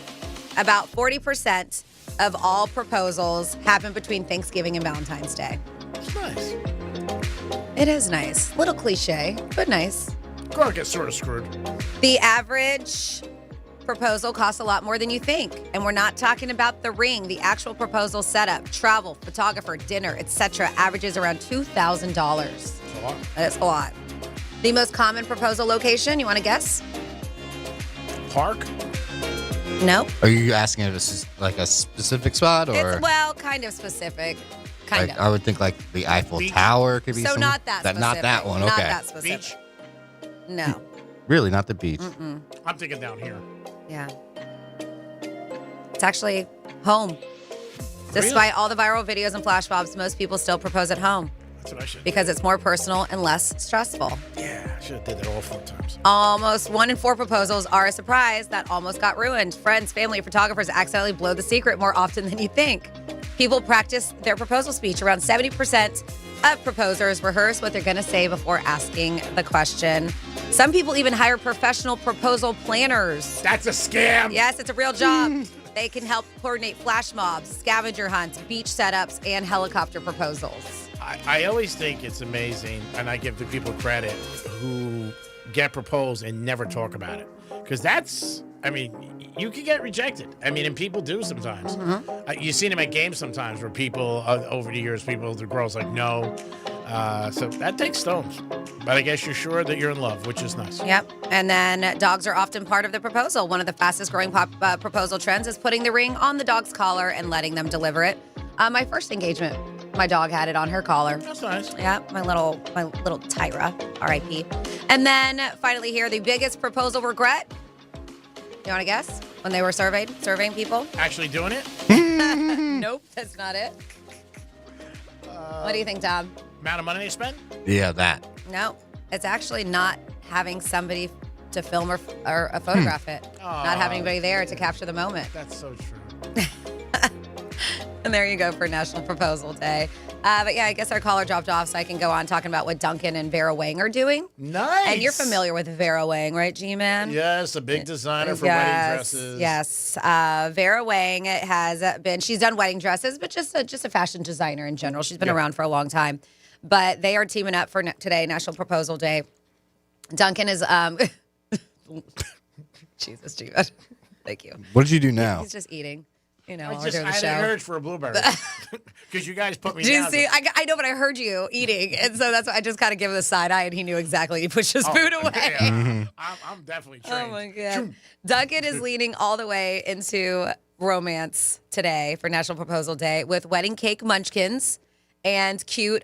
About 40% of all proposals happen between Thanksgiving and Valentine's Day. It's nice. It is nice. Little cliche, but nice. Girl gets sort of screwed. The average proposal costs a lot more than you think. And we're not talking about the ring. The actual proposal setup, travel, photographer, dinner, etc. averages around $2,000. That's a lot. That's a lot. The most common proposal location, you want to guess? Park? No. Are you asking if this is like a specific spot or? It's, well, kind of specific. Kind Like, of. I would think like the Eiffel Beach. Tower could be. So some- not that specific. Not that one. Okay. Not that specific. Beach? No. Really, not the beach. Mm-mm. I'm thinking down here. Yeah. It's actually home. Despite all the viral videos and flash mobs, most people still propose at home That's what I should. because it's more personal and less stressful. Yeah, I should have did that all 4 times. Almost 1 in 4 proposals are a surprise that almost got ruined. Friends, family, photographers accidentally blow the secret more often than you think. People practice their proposal speech. Around 70% of proposers rehearse what they're going to say before asking the question. Some people even hire professional proposal planners. That's a scam. Yes, it's a real job. They can help coordinate flash mobs, scavenger hunts, beach setups, and helicopter proposals. I always think it's amazing, and I give the people credit who get proposed and never talk about it. Because that's, I mean, you can get rejected. I mean, and people do sometimes. You've seen them at games sometimes where people, over the years, the girls like, no. So that takes stones. But I guess you're sure that you're in love, which is nice. Yep. And then dogs are often part of the proposal. One of the fastest growing proposal trends is putting the ring on the dog's collar and letting them deliver it. My first engagement, my dog had it on her collar. That's nice. Yeah, my little Tyra, R.I.P. And then finally here, the biggest proposal regret. You want to guess? When they were surveying people? Actually doing it? Nope, that's not it. What do you think, Tom? Amount of money they spend? Yeah, that. No, it's actually not having somebody to film or photograph it. Not having anybody there to capture the moment. That's so true. And there you go for National Proposal Day. But yeah, I guess our caller dropped off, so I can go on talking about what Duncan and Vera Wang are doing. Nice. And you're familiar with Vera Wang, right, G-Man? Yes, a big designer for wedding dresses. Yes. Vera Wang she's done wedding dresses, but just a fashion designer in general. She's been around for a long time. But they are teaming up for today, National Proposal Day. Duncan is, Jesus, G-Man. Thank you. What did you do now? He's just eating. You know, I while we're doing the had show. an urge for a blueberry. Because you guys put me Did you down. see? I know, but I heard you eating, and so that's why I just kind of give him the side eye, and he knew exactly. He pushed his food away. Yeah, I'm definitely trained. Oh my god! Duncan is leaning all the way into romance today for National Proposal Day with wedding cake munchkins and cute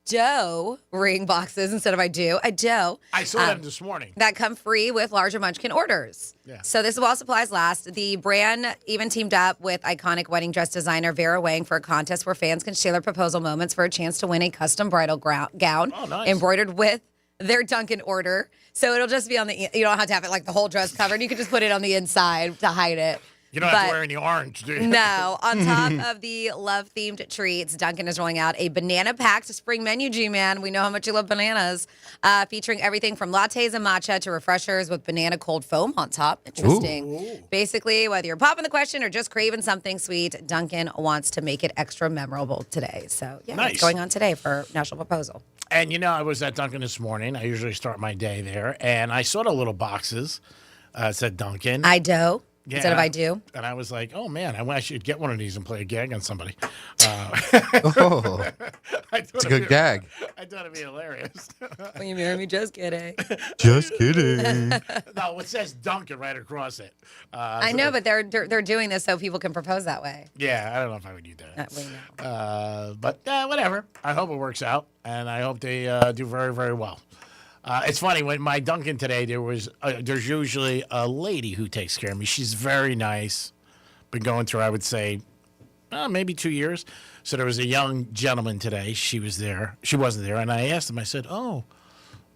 dough ring boxes instead of I do. I saw them this morning. That come free with larger munchkin orders. Yeah. So this is while supplies last. The brand even teamed up with iconic wedding dress designer Vera Wang for a contest where fans can share their proposal moments for a chance to win a custom bridal gown embroidered with their Duncan order. So it'll just be on the, you don't have to have it like the whole dress covered. You can just put it on the inside to hide it. You don't have to wear any orange, do you? No. On top of the love-themed treats, Duncan is rolling out a banana-packed spring menu, G-Man. We know how much you love bananas. Featuring everything from lattes and matcha to refreshers with banana cold foam on top. Interesting. Ooh. Basically, whether you're popping the question or just craving something sweet, Duncan wants to make it extra memorable today. So, yeah, Nice. what's going on today for National Proposal? And, you know, I was at Dunkin' this morning. I usually start my day there. And I saw the little boxes. It said Dunkin'. Instead of I do. And I was like, oh, man, I should get one of these and play a gag on somebody. Oh, it's a good gag. I thought it'd be hilarious. Will you marry me? Just kidding. Just kidding. No, it says Dunkin' right across it. I know, but they're doing this so people can propose that way. Yeah, I don't know if I would do that. We know. But whatever. I hope it works out, and I hope they do very, very well. It's funny, when my Dunkin' today, there's usually a lady who takes care of me. She's very nice. Been going through, I would say, maybe 2 years. So there was a young gentleman today. She was there. She wasn't there. And I asked him, I said, are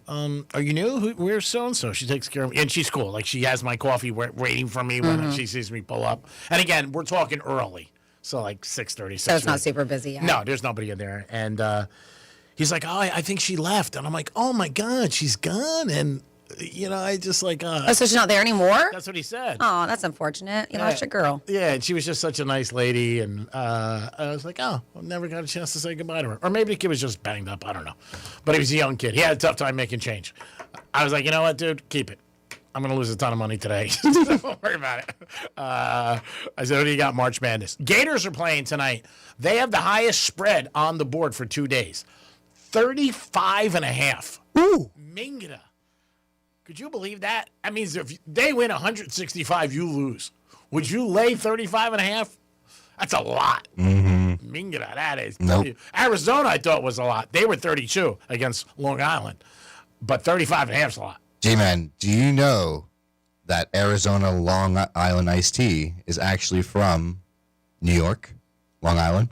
you new? Where's so-and-so? She takes care of me. And she's cool. Like, she has my coffee waiting for me when she sees me pull up. And again, we're talking early. So like 6:30. So it's not super busy yet. No, there's nobody in there. And he's like, I think she left. And I'm like, oh, my God, she's gone. And, I just like... so she's not there anymore? That's what he said. Oh, that's unfortunate. You lost your girl. Yeah, and she was just such a nice lady. And I was like, I never got a chance to say goodbye to her. Or maybe the kid was just banged up. I don't know. But he was a young kid. He had a tough time making change. I was like, you know what, dude? Keep it. I'm going to lose a ton of money today. Don't worry about it. I said, what do you got, March Madness? Gators are playing tonight. They have the highest spread on the board for 2 days. 35.5. Ooh. Mingda. Could you believe that? That means if they win 165, you lose. Would you lay 35.5? That's a lot. Mm-hmm. Mingda, that is. Nope. Arizona, I thought, was a lot. They were 32 against Long Island. But 35.5 is a lot. G-Man, do you know that Arizona Long Island iced tea is actually from New York, Long Island?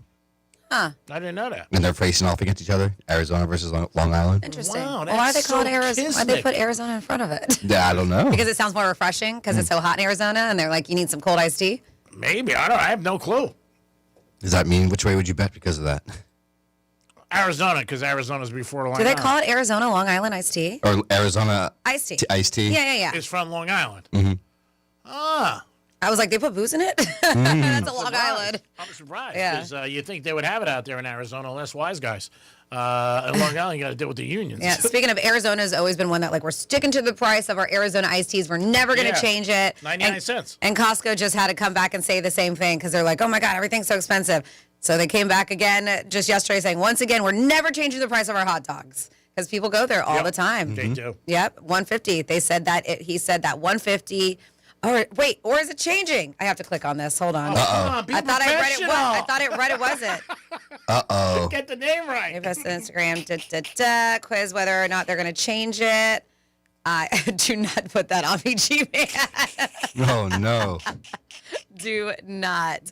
Huh. I didn't know that. And they're facing off against each other, Arizona versus Long Island? Interesting. Wow, Well, why do they that's call it so Arizona? Why they put Arizona in front of it? Yeah, I don't know. Because it sounds more refreshing because it's so hot in Arizona and they're like, you need some cold iced tea? Maybe. I have no clue. Does that mean which way would you bet because of that? Arizona, because Arizona's before Long Do Island. they call it Arizona Long Island iced tea? Or Arizona Iced tea. iced tea? Yeah. It's from Long Island. Mm-hmm. Ah. I was like, they put booze in it? That's a Long Island. I'm surprised. Yeah. Because you think they would have it out there in Arizona, less wise guys. In Long Island, you got to deal with the unions. Yeah. Speaking of, Arizona's always been one that, like, we're sticking to the price of our Arizona iced teas. We're never going to change it. 99 cents. And Costco just had to come back and say the same thing because they're like, oh, my God, everything's so expensive. So they came back again just yesterday saying, once again, we're never changing the price of our hot dogs because people go there all the time. They do. Yep, 150. They said that he said that 150. Or wait, or is it changing? I have to click on this. Hold on. I thought I read it. I thought it wasn't. Uh-oh. Get the name right. Maybe that's Instagram. Quiz whether or not they're going to change it. Do not put that on me, G-Man. Oh, no. Do not.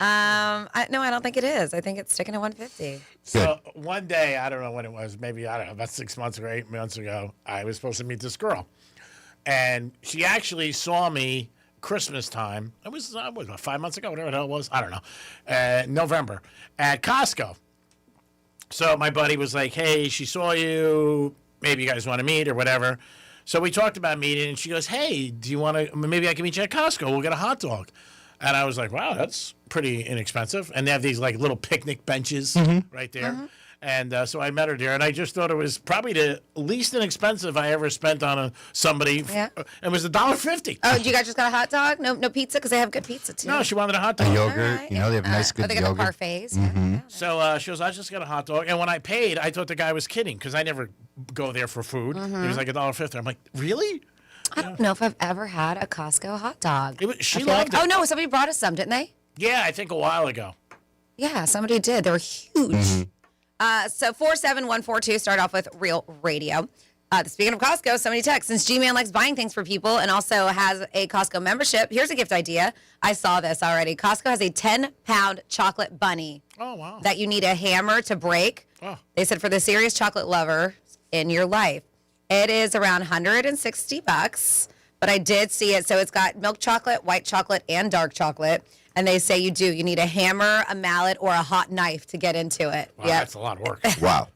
I don't think it is. I think it's sticking at 150. So one day, I don't know when it was, maybe, I don't know, about 6 months or 8 months ago, I was supposed to meet this girl. And she actually saw me Christmas time. It was, about 5 months ago, whatever the hell it was. I don't know. November at Costco. So my buddy was like, hey, she saw you. Maybe you guys want to meet or whatever. So we talked about meeting, and she goes, hey, do you want to, maybe I can meet you at Costco. We'll get a hot dog. And I was like, wow, that's pretty inexpensive. And they have these like little picnic benches right there. And so I met her there, and I just thought it was probably the least inexpensive I ever spent on somebody. Yeah. It was $1.50. Oh, you guys just got a hot dog? No pizza? Because they have good pizza, too. No, she wanted a hot dog. A yogurt. You know, they have nice, good they got yogurt. the parfaits. Mm-hmm. So she goes, I just got a hot dog. And when I paid, I thought the guy was kidding because I never go there for food. He was like $1.50. I'm like, really? I don't know if I've ever had a Costco hot dog. She loved it. Oh, no, somebody brought us some, didn't they? Yeah, I think a while ago. Yeah, somebody did. They were huge. So 47142, start off with Real Radio. Speaking of Costco, somebody texts, since G-Man likes buying things for people and also has a Costco membership, here's a gift idea. I saw this already. Costco has a 10-pound chocolate bunny. Oh, wow. That you need a hammer to break. Oh. They said for the serious chocolate lover in your life. It is around $160, but I did see it. So it's got milk chocolate, white chocolate, and dark chocolate. And they say you need a hammer, a mallet, or a hot knife to get into it. Wow, that's a lot of work. Wow.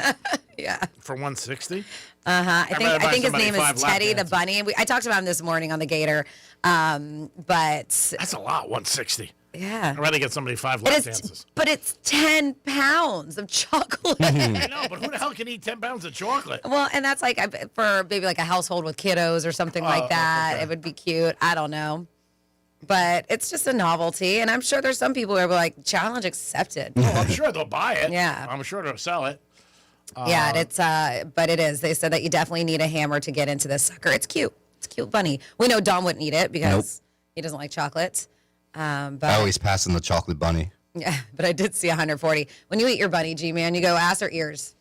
Yeah. For 160? I think his name is Teddy the bunny. I talked about him this morning on the Gator, but that's a lot. 160. Yeah. I'd rather get somebody 5 lap dances. But it's 10 pounds of chocolate. I know, but who the hell can eat 10 pounds of chocolate? Well, and that's like for maybe like a household with kiddos or something like that. Okay. It would be cute. I don't know. But it's just a novelty, and I'm sure there's some people who are like, challenge accepted. Oh, I'm sure they'll buy it. Yeah. I'm sure they'll sell it. Yeah, but it is. They said that you definitely need a hammer to get into this sucker. It's cute. It's a cute bunny. We know Dom wouldn't eat it because he doesn't like chocolate. But I always pass on the chocolate bunny. Yeah, but I did see 140. When you eat your bunny, G-Man, you go ass or ears?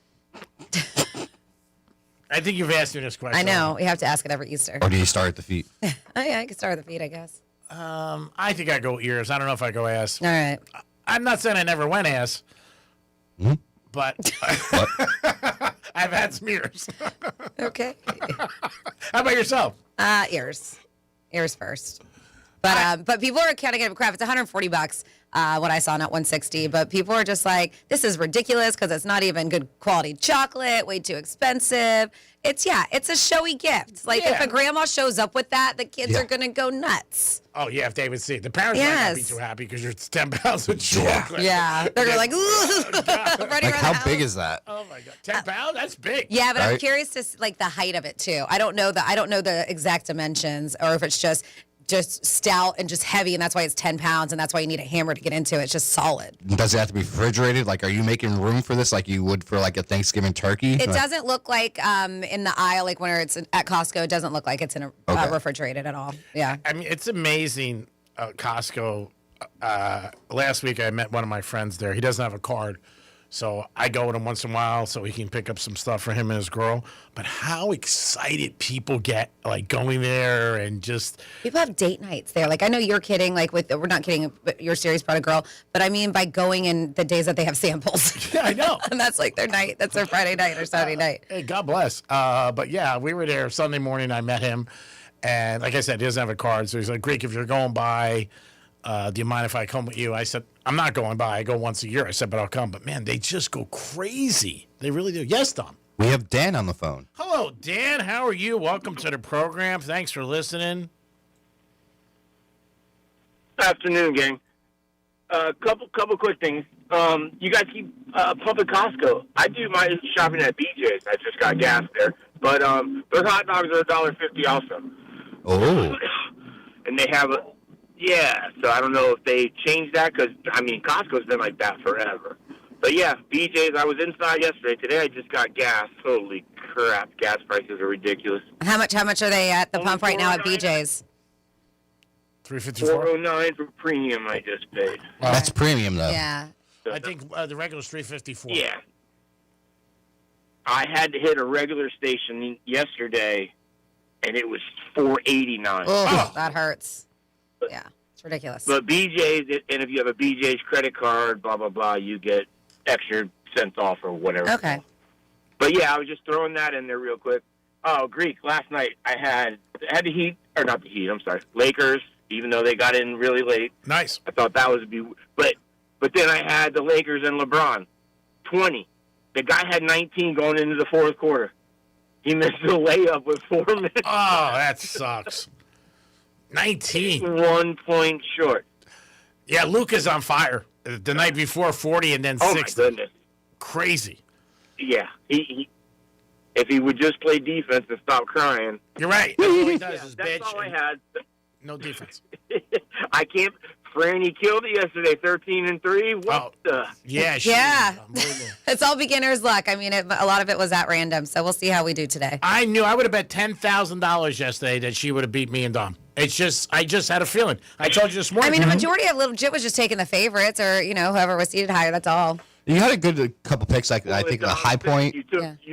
I think you've asked me this question. I know. You have to ask it every Easter. Or do you start at the feet? Oh, yeah, I can start with the feet, I guess. I think I go ears. I don't know if I go ass. All right. I'm not saying I never went ass, but I've had smears. Okay. How about yourself? Ears first. But people are kind of giving crap. It's $140 what I saw, not $160. But people are just like, this is ridiculous because it's not even good quality chocolate, way too expensive. It's a showy gift. Like if a grandma shows up with that, the kids are gonna go nuts. Oh yeah, if they would see it, the parents might not be too happy because you're 10 pounds of chocolate. Yeah, they're like, Like how big is that? Oh my god, 10 pounds? That's big. Yeah, but I'm Right? curious to like the height of it too. I don't know the exact dimensions, or if it's just stout and just heavy, and that's why it's 10 pounds, and that's why you need a hammer to get into it. It's just solid. Does it have to be refrigerated? Like, are you making room for this like you would for like a Thanksgiving turkey? It Like- doesn't look like in the aisle, like when it's at Costco, it doesn't look like it's in a refrigerated at all. Yeah. I mean, it's amazing. Costco. Last week, I met one of my friends there. He doesn't have a card, so I go with him once in a while so he can pick up some stuff for him and his girl. But how excited people get, like going there and just People have date nights there. Like I know you're kidding. Like we're not kidding. But your series product girl. But I mean by going in the days that they have samples. Yeah, I know. And that's like their night. That's their Friday night or Saturday night. Hey, God bless. But yeah, we were there Sunday morning. I met him, and like I said, he doesn't have a card, so he's like, "Greek, if you're going by, do you mind if I come with you?" I said, "I'm not going by. I go once a year." I said, "But I'll come." But man, they just go crazy. They really do. Yes, Tom. We have Dan on the phone. Hello, Dan. How are you? Welcome to the program. Thanks for listening. Afternoon, gang. Couple quick things. You guys keep pumping Costco. I do my shopping at BJ's. I just got gas there, but those hot dogs are $1.50 also. Oh. And they have so I don't know if they changed that because, I mean, Costco's been like that forever. But yeah, BJ's, I was inside yesterday. Today I just got gas. Holy crap, gas prices are ridiculous. How much are they at the pump right now at BJ's? $4.09 for premium I just paid. That's premium though. Yeah. I think the regular's $3.54. Yeah. I had to hit a regular station yesterday, and it was $4.89. Oh, that hurts. Yeah, it's ridiculous. But BJ's, and if you have a BJ's credit card, blah, blah, blah, you get extra cents off or whatever. Okay. But yeah, I was just throwing that in there real quick. Oh, Greek, last night I had the Heat, or not the Heat, I'm sorry, Lakers, even though they got in really late. Nice. I thought that was but then I had the Lakers and LeBron, 20. The guy had 19 going into the fourth quarter. He missed a layup with 4 minutes. Oh, that sucks. 19. 1 point short. Yeah, Luka's on fire. The night before, 40 and then 60. My goodness. Crazy. Yeah. He if he would just play defense and stop crying. You're right. That's all he does is That's bitch. all I had. No defense. I can't. Franny killed it yesterday, 13-3. What the? Yeah. Yeah. It's all beginner's luck. I mean, a lot of it was at random, so we'll see how we do today. I knew I would have bet $10,000 yesterday that she would have beat me and Dom. I just had a feeling. I told you this morning. I mean, a majority of legit was just taking the favorites, or whoever was seated higher. That's all. You had a good couple picks, like I think the high point. You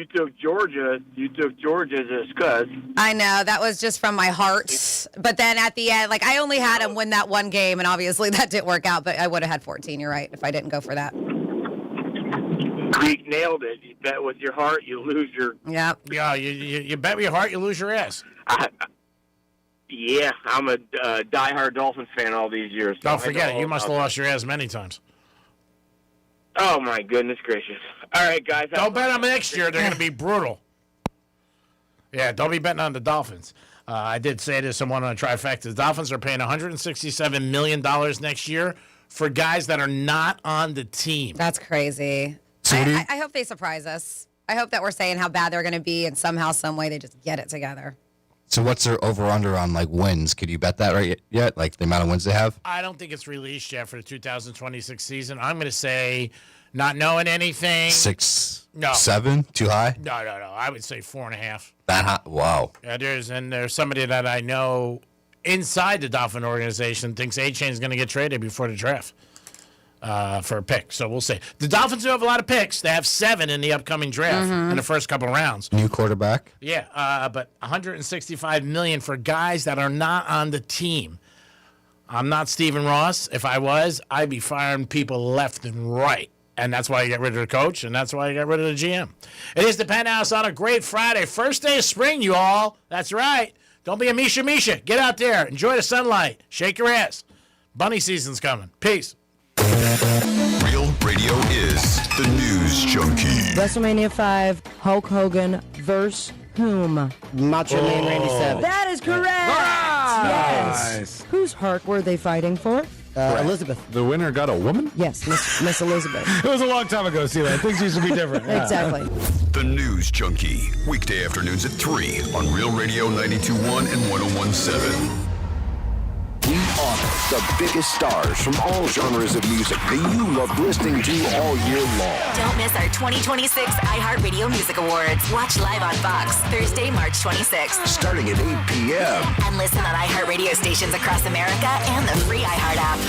took Georgia. You took Georgia just because. I know that was just from my heart, but then at the end, like I only had him win that one game, and obviously that didn't work out. But I would have had 14. You're right if I didn't go for that. Greek nailed it. You bet with your heart, you lose your. Yeah. Yeah. You bet with your heart, you lose your ass. Yeah, I'm a diehard Dolphins fan all these years. So Don't forget it. You must have lost your ass many times. Oh, my goodness gracious. All right, guys. Don't bet on them next year. They're going to be brutal. Yeah, don't be betting on the Dolphins. I did say to someone on a trifecta, the Dolphins are paying $167 million next year for guys that are not on the team. That's crazy. I hope they surprise us. I hope that we're saying how bad they're going to be, and somehow, some way, they just get it together. So what's their over/under on like wins? Could you bet that right yet? Like the amount of wins they have? I don't think it's released yet for the 2026 season. I'm going to say, not knowing anything. 6, No. 7, too high. No. I would say 4.5. That high? Wow. Yeah, there's somebody that I know inside the Dolphin organization thinks A-Chain's going to get traded before the draft for a pick. So we'll see. The Dolphins do have a lot of picks. They have 7 in the upcoming draft in the first couple of rounds. New quarterback. Yeah, but $165 million for guys that are not on the team. I'm not Stephen Ross. If I was, I'd be firing people left and right. And that's why you get rid of the coach, and that's why you get rid of the GM. It is the Penthouse on a great Friday. First day of spring, you all. That's right. Don't be a Misha. Get out there. Enjoy the sunlight. Shake your ass. Bunny season's coming. Peace. Real Radio is the News Junkie. WrestleMania 5, Hulk Hogan versus whom? Macho Man Randy Savage. That is correct. Yes. Nice. Whose heart were they fighting for? Elizabeth. The winner got a woman? Yes, Miss Elizabeth. It was a long time ago, Sheila. Things used to be different. Yeah. Exactly. The News Junkie. Weekday afternoons at 3 on Real Radio 92.1 and 101.7. We honor the biggest stars from all genres of music that you love listening to all year long. Don't miss our 2026 iHeartRadio Music Awards. Watch live on Fox Thursday, March 26th. Starting at 8 p.m. And listen on iHeartRadio stations across America and the free iHeart app.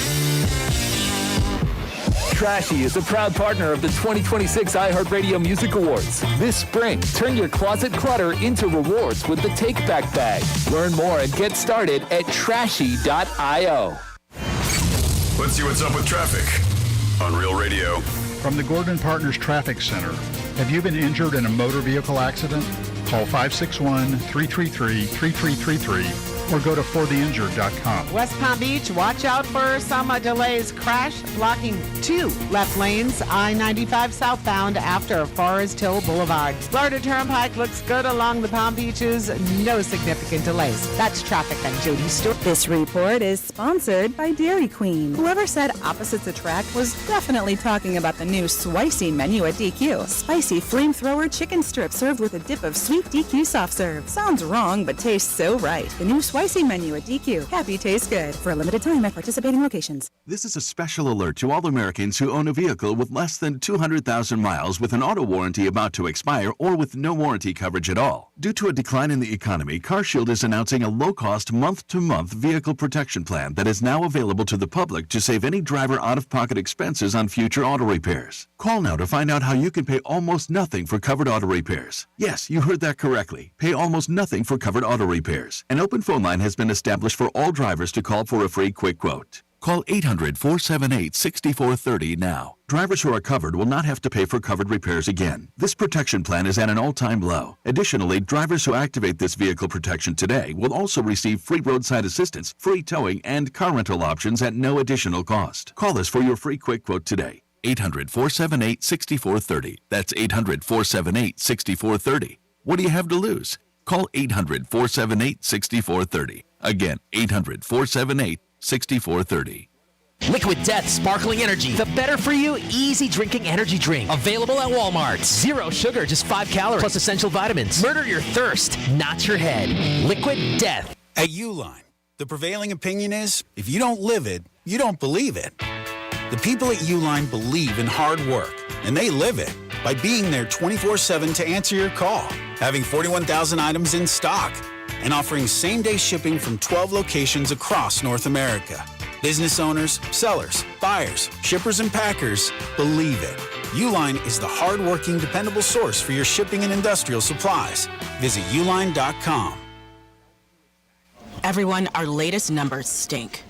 Trashy is a proud partner of the 2026 iHeartRadio Music Awards. This spring, turn your closet clutter into rewards with the Take Back Bag. Learn more and get started at trashy.io. Let's see what's up with traffic on Real Radio. From the Gordon Partners Traffic Center, have you been injured in a motor vehicle accident? Call 561-333-3333 or go to fortheinjured.com. West Palm Beach, watch out for some delays. Crash blocking 2 left lanes, I-95 southbound after Forest Hill Boulevard. Florida Turnpike looks good along the Palm Beaches. No significant delays. That's traffic. I'm Jody Stewart. This report is sponsored by Dairy Queen. Whoever said opposites attract was definitely talking about the new Spicy menu at DQ. Spicy flamethrower chicken strips served with a dip of sweet DQ soft serve. Sounds wrong, but tastes so right. The new Spicy menu at DQ. Happy tastes good. For a limited time at participating locations. This is a special alert to all Americans who own a vehicle with less than 200,000 miles with an auto warranty about to expire or with no warranty coverage at all. Due to a decline in the economy, CarShield is announcing a low-cost month-to-month vehicle protection plan that is now available to the public to save any driver out-of-pocket expenses on future auto repairs. Call now to find out how you can pay almost nothing for covered auto repairs. Yes, you heard that correctly. Pay almost nothing for covered auto repairs. An open phone line has been established for all drivers to call for a free quick quote. Call 800-478-6430 now. Drivers who are covered will not have to pay for covered repairs again. This protection plan is at an all-time low. Additionally, drivers who activate this vehicle protection today will also receive free roadside assistance, free towing, and car rental options at no additional cost. Call us for your free quick quote today. 800-478-6430. That's 800-478-6430. What do you have to lose? Call 800-478-6430. Again, 800-478-6430. Liquid Death Sparkling Energy, the better for you, easy drinking energy drink. Available at Walmart. 0 sugar, just 5 calories, plus essential vitamins. Murder your thirst, not your head. Liquid Death. At Uline, the prevailing opinion is, if you don't live it, you don't believe it. The people at Uline believe in hard work, and they live it by being there 24/7 to answer your call, having 41,000 items in stock, and offering same-day shipping from 12 locations across North America. Business owners, sellers, buyers, shippers, and packers believe it. Uline is the hard-working, dependable source for your shipping and industrial supplies. Visit uline.com. Everyone, our latest numbers stink.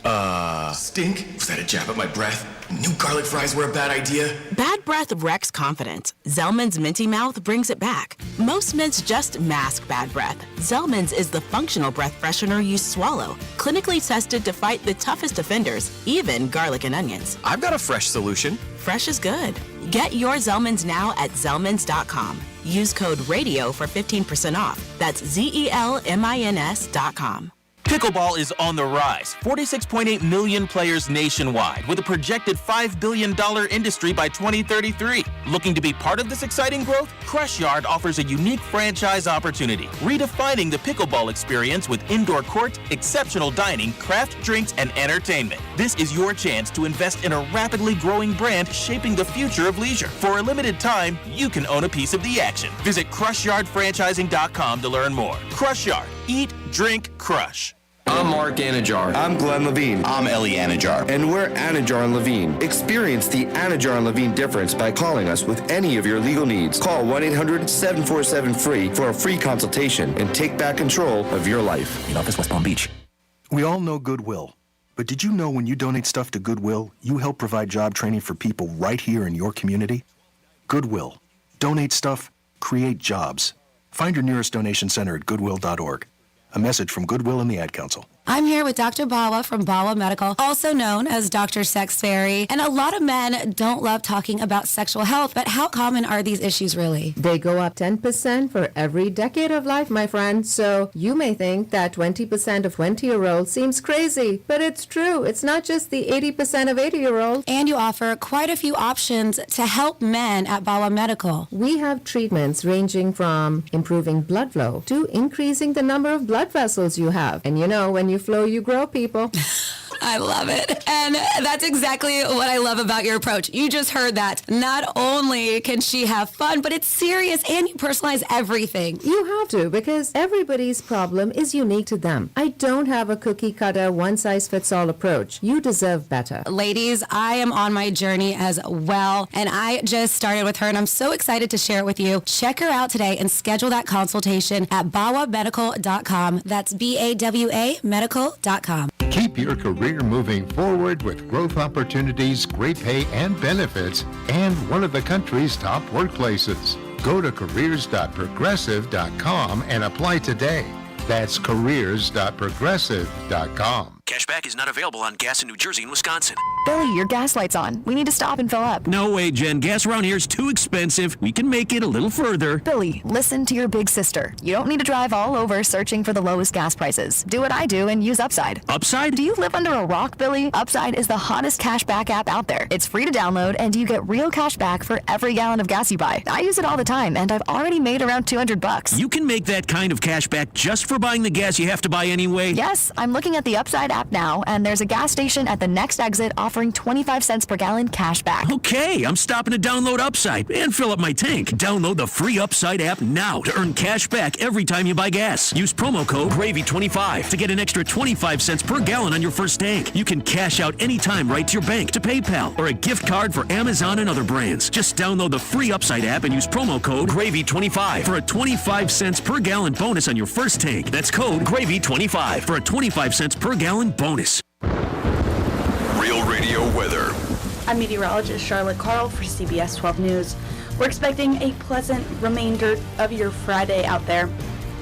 Stink? Was that a jab at my breath? New garlic fries were a bad idea? Bad breath wrecks confidence. Zellman's Minty Mouth brings it back. Most mints just mask bad breath. Zellman's is the functional breath freshener you swallow, clinically tested to fight the toughest offenders, even garlic and onions. I've got a fresh solution. Fresh is good. Get your Zellman's now at Zellman's.com. Use code RADIO for 15% off. That's ZELMINS.com. Pickleball is on the rise. 46.8 million players nationwide, with a projected $5 billion industry by 2033. Looking to be part of this exciting growth? Crush Yard offers a unique franchise opportunity, redefining the pickleball experience with indoor court, exceptional dining, craft drinks, and entertainment. This is your chance to invest in a rapidly growing brand shaping the future of leisure. For a limited time, you can own a piece of the action. Visit CrushYardFranchising.com to learn more. Crush Yard. Eat, drink, crush. I'm Mark Anajar. I'm Glenn Levine. I'm Ellie Anajar. And we're Anajar and Levine. Experience the Anajar and Levine difference by calling us with any of your legal needs. Call 1-800-747-FREE for a free consultation and take back control of your life. In office, West Palm Beach. We all know Goodwill. But did you know when you donate stuff to Goodwill, you help provide job training for people right here in your community? Goodwill. Donate stuff, create jobs. Find your nearest donation center at goodwill.org. A message from Goodwill and the Ad Council. I'm here with Dr. Bawa from Bawa Medical, also known as Dr. Sex Fairy. And a lot of men don't love talking about sexual health, but how common are these issues really? They go up 10% for every decade of life, my friend. So you may think that 20% of 20-year-olds seems crazy, but it's true. It's not just the 80% of 80-year-olds. And you offer quite a few options to help men at Bawa Medical. We have treatments ranging from improving blood flow to increasing the number of blood vessels you have. And you know, when you flow, you grow, people. I love it. And that's exactly what I love about your approach. You just heard that. Not only can she have fun, but it's serious and you personalize everything. You have to, because everybody's problem is unique to them. I don't have a cookie cutter, one-size-fits-all approach. You deserve better. Ladies, I am on my journey as well, and I just started with her, and I'm so excited to share it with you. Check her out today and schedule that consultation at bawamedical.com. That's BAWA medical.com. Keep your career moving forward with growth opportunities, great pay and benefits, and one of the country's top workplaces. Go to careers.progressive.com and apply today. That's careers.progressive.com. Cashback is not available on gas in New Jersey and Wisconsin. Billy, your gas light's on. We need to stop and fill up. No way, Jen. Gas around here is too expensive. We can make it a little further. Billy, listen to your big sister. You don't need to drive all over searching for the lowest gas prices. Do what I do and use Upside. Upside? Do you live under a rock, Billy? Upside is the hottest cashback app out there. It's free to download, and you get real cash back for every gallon of gas you buy. I use it all the time, and I've already made around $200. You can make that kind of cash back just for buying the gas you have to buy anyway? Yes, I'm looking at the Upside app now, and there's a gas station at the next exit offering 25 cents per gallon cash back. Okay, I'm stopping to download Upside and fill up my tank. Download the free Upside app now to earn cash back every time you buy gas. Use promo code GRAVY25 to get an extra 25 cents per gallon on your first tank. You can cash out anytime right to your bank, to PayPal, or a gift card for Amazon and other brands. Just download the free Upside app and use promo code GRAVY25 for a 25 cents per gallon bonus on your first tank. That's code GRAVY25 for a 25 cents per gallon bonus. Real Radio weather. I'm meteorologist Charlotte Carl for CBS 12 News. We're expecting a pleasant remainder of your Friday out there.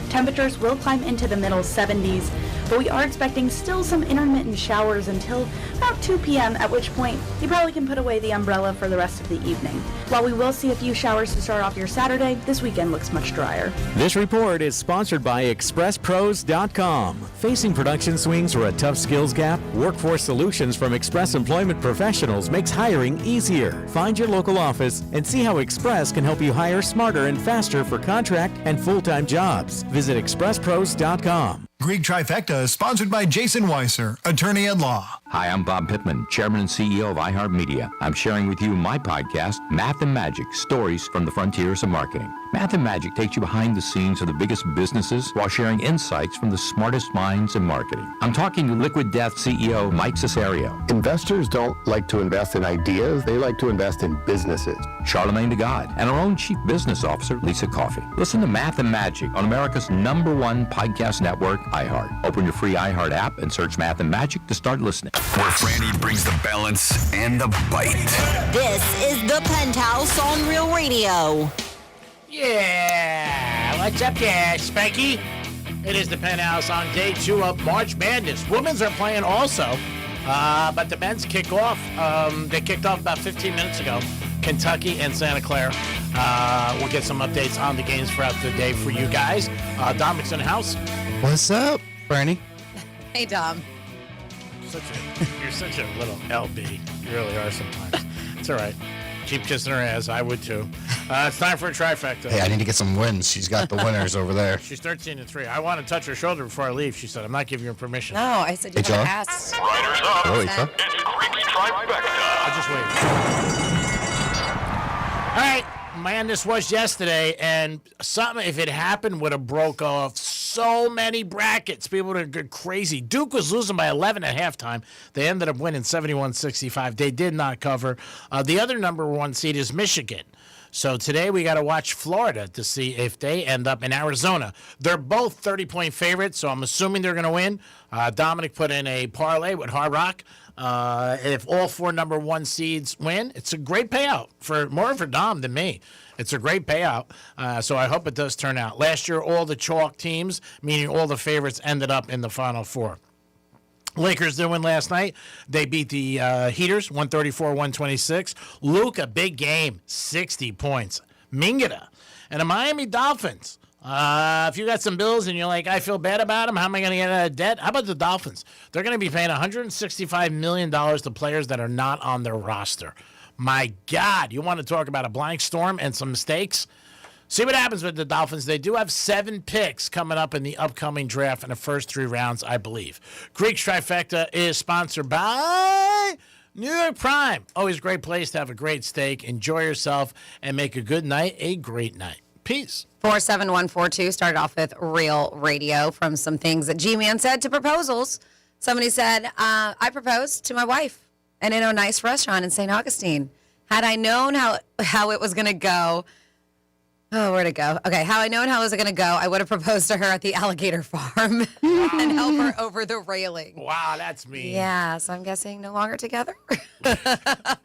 Temperatures will climb into the middle 70s, but we are expecting still some intermittent showers until about 2 p.m., at which point you probably can put away the umbrella for the rest of the evening. While we will see a few showers to start off your Saturday, this weekend looks much drier. This report is sponsored by ExpressPros.com. Facing production swings or a tough skills gap, Workforce Solutions from Express Employment Professionals makes hiring easier. Find your local office and see how Express can help you hire smarter and faster for contract and full-time jobs. Visit ExpressPros.com. Greek Trifecta is sponsored by Jason Weiser, attorney at law. Hi, I'm Bob Pittman, Chairman and CEO of iHeartMedia. I'm sharing with you my podcast, Math and Magic, Stories from the Frontiers of Marketing. Math and Magic takes you behind the scenes of the biggest businesses while sharing insights from the smartest minds in marketing. I'm talking to Liquid Death CEO Mike Cesario. Investors don't like to invest in ideas, they like to invest in businesses. Charlemagne the God, and our own Chief Business Officer, Lisa Coffey. Listen to Math and Magic on America's #1 podcast network, iHeart. Open your free iHeart app and search Math and Magic to start listening. Where Franny brings the balance and the bite. This is the Penthouse on Real Radio. Yeah, what's up there, Spanky? It is the Penthouse on day 2 of March Madness. Women's are playing also, but the men's kick off. They kicked off about 15 minutes ago. Kentucky and Santa Clara. We'll get some updates on the games throughout the day for you guys. Dominic's in the house. What's up, Franny? Hey, Dom. You're such a little LB. You really are sometimes. It's all right. Keep kissing her ass. I would too. It's time for a trifecta. Hey, I need to get some wins. She's got the winners over there. She's 13-3. I want to touch her shoulder before I leave. She said, I'm not giving you permission. No, I said you have to ask. Riders up. Really, huh? It's Creepy Trifecta. I'll just wait. All right. Madness was yesterday, and something, if it happened, would have broke off so many brackets. People would have gone crazy. Duke was losing by 11 at halftime. They ended up winning 71-65. They did not cover. The other #1 seed is Michigan. So today we got to watch Florida to see if they end up in Arizona. They're both 30-point favorites, so I'm assuming they're going to win. Dominic put in a parlay with Hard Rock. If all 4 number 1 seeds win, it's a great payout more for Dom than me. It's a great payout, so I hope it does turn out. Last year, all the chalk teams, meaning all the favorites, ended up in the Final Four. Lakers did win last night. They beat the Heaters, 134-126. Luka, big game, 60 points. Mingata. And the Miami Dolphins. If you got some bills and you're like, I feel bad about them, how am I going to get out of debt? How about the Dolphins? They're going to be paying $165 million to players that are not on their roster. My God, you want to talk about a blank storm and some mistakes? See what happens with the Dolphins. They do have 7 picks coming up in the upcoming draft in the first 3 rounds, I believe. Greek's Trifecta is sponsored by New York Prime. Always a great place to have a great steak. Enjoy yourself and make a good night a great night. Peace. 47142 started off with Real Radio from some things that G-Man said to proposals. Somebody said, I proposed to my wife and in a nice restaurant in St. Augustine. Had I known how it was going to go, where'd it go? Okay, how I known how it was going to go, I would have proposed to her at the alligator farm and help her over the railing. Wow, that's mean. Yeah, so I'm guessing no longer together.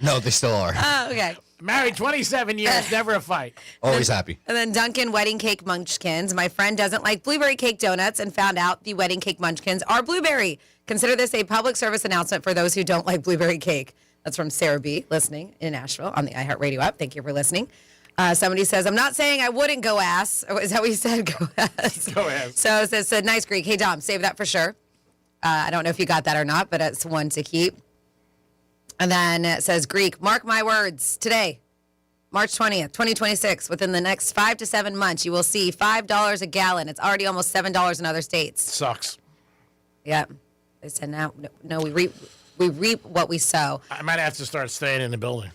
No, they still are. Oh, okay. Married 27 years, never a fight. Always happy. And then Duncan wedding cake munchkins. My friend doesn't like blueberry cake donuts and found out the wedding cake munchkins are blueberry. Consider this a public service announcement for those who don't like blueberry cake. That's from Sarah B. listening in Nashville on the iHeartRadio app. Thank you for listening. Somebody says, I'm not saying I wouldn't go ass. Oh, is that what you said? Go ass. Go ahead. So it says, nice Greek. Hey, Dom, save that for sure. I don't know if you got that or not, but it's one to keep. And then it says, Greek, mark my words. Today, March 20th, 2026, within the next 5 to 7 months, you will see $5 a gallon. It's already almost $7 in other states. Sucks. Yeah. They said, no, we reap what we sow. I might have to start staying in the building.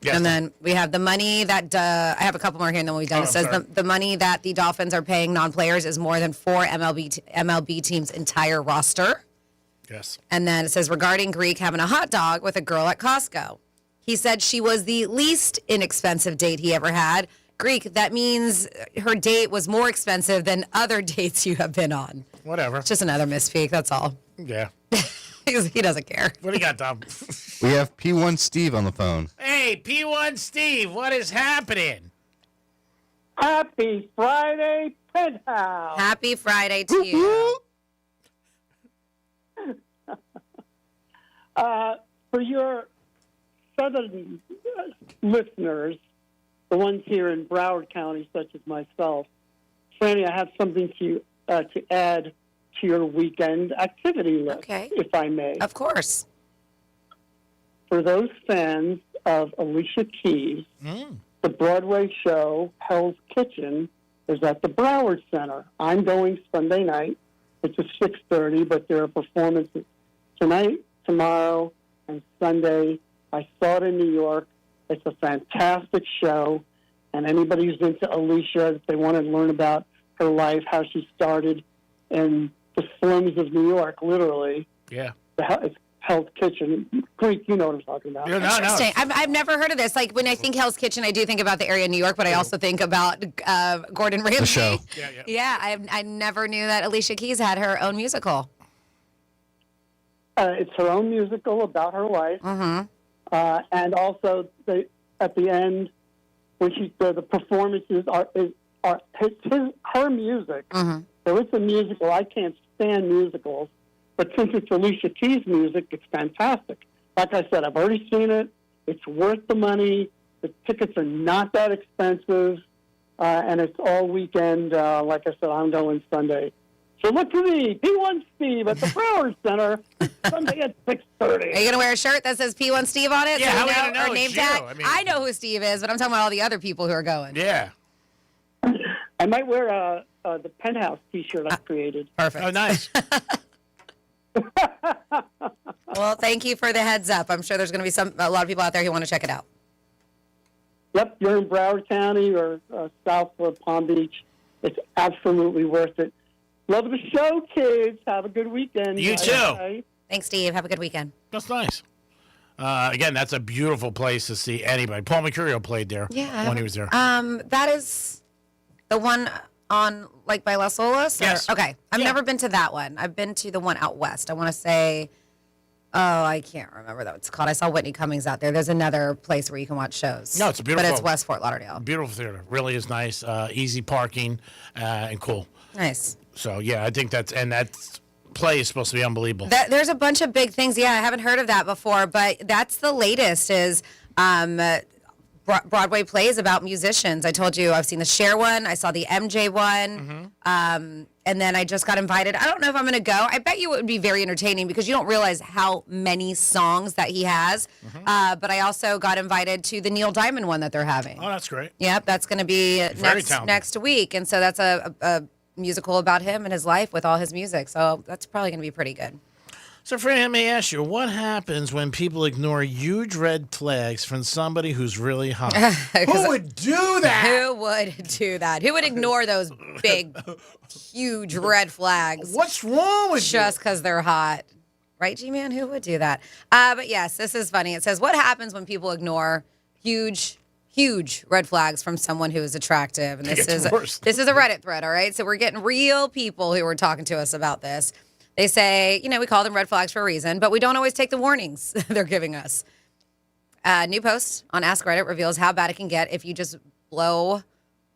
Yes. And then we have the money that I have a couple more here, and then we'll be done. It says the money that the Dolphins are paying non-players is more than 4 MLB teams' entire roster. Yes. And then it says regarding Greek having a hot dog with a girl at Costco. He said she was the least inexpensive date he ever had. Greek, that means her date was more expensive than other dates you have been on. Whatever. It's just another misspeak, that's all. Yeah. He doesn't care. What do you got, Dom? We have P1 Steve on the phone. Hey, P1 Steve, what is happening? Happy Friday, Penthouse. Happy Friday to you. For your southern listeners, the ones here in Broward County, such as myself, Franny, I have something to add to your weekend activity list, if I may. Of course. For those fans of Alicia Keys, the Broadway show Hell's Kitchen is at the Broward Center. I'm going Sunday night. It's at 6:30, but there are performances tonight, tomorrow, and Sunday. I saw it in New York. It's a fantastic show, and anybody who's into Alicia, if they want to learn about her life, how she started in the slums of New York, literally. Yeah. It's Hell's Kitchen. Greek, you know what I'm talking about. Interesting. I've never heard of this. Like, when I think Hell's Kitchen, I do think about the area in New York, but I also think about Gordon Ramsay. The show. Yeah, I never knew that Alicia Keys had her own musical. It's her own musical about her life. And also, at the end, when the performances are her music. So it's a musical. I can't stand musicals, but since it's Alicia Keys' music, it's fantastic. Like I said, I've already seen it. It's worth the money. The tickets are not that expensive, and it's all weekend. Like I said, I'm going Sunday. So look for me, P1 Steve at the Broward Center, Sunday at 6:30. Are you going to wear a shirt that says P1 Steve on it? Yeah, so how we are we gonna know our name it's you? tag? I mean- I know who Steve is, but I'm talking about all the other people who are going. Yeah. I might wear the Penthouse T-shirt I created. Perfect. Oh, nice. Well, thank you for the heads up. I'm sure there's going to be a lot of people out there who want to check it out. Yep, you're in Broward County or south of Palm Beach. It's absolutely worth it. Love the show, kids. Have a good weekend. You too. Bye. Thanks, Steve. Have a good weekend. That's nice. Again, that's a beautiful place to see anybody. Paul Mercurio played there when he was there. That is the one on like by Las Olas? Yes. Okay. I've never been to that one. I've been to the one out west. I want to say, I can't remember what it's called. I saw Whitney Cummings out there. There's another place where you can watch shows. No, it's a beautiful. But it's West Fort Lauderdale. Beautiful theater. Really is nice. Easy parking and cool. Nice. So, yeah, I think that play is supposed to be unbelievable. There's a bunch of big things. Yeah, I haven't heard of that before, but that's the latest is Broadway plays about musicians. I told you I've seen the Cher one. I saw the MJ one. And then I just got invited. I don't know if I'm going to go. I bet you it would be very entertaining because you don't realize how many songs that he has. But I also got invited to the Neil Diamond one that they're having. Oh, that's great. Yep, that's going to be next week. And so that's a musical about him and his life with all his music. So that's probably going to be pretty good. So, Fran, let me ask you, what happens when people ignore huge red flags from somebody who's really hot? Who would do that? Who would do that? Who would ignore those big, huge red flags? What's wrong with just because they're hot? Right, G-Man? Who would do that? But yes, this is funny. It says, what happens when people ignore huge red flags from someone who is attractive? And this is a Reddit thread, all right? So we're getting real people who are talking to us about this. They say, we call them red flags for a reason, but we don't always take the warnings they're giving us. New post on Ask Reddit reveals how bad it can get if you just blow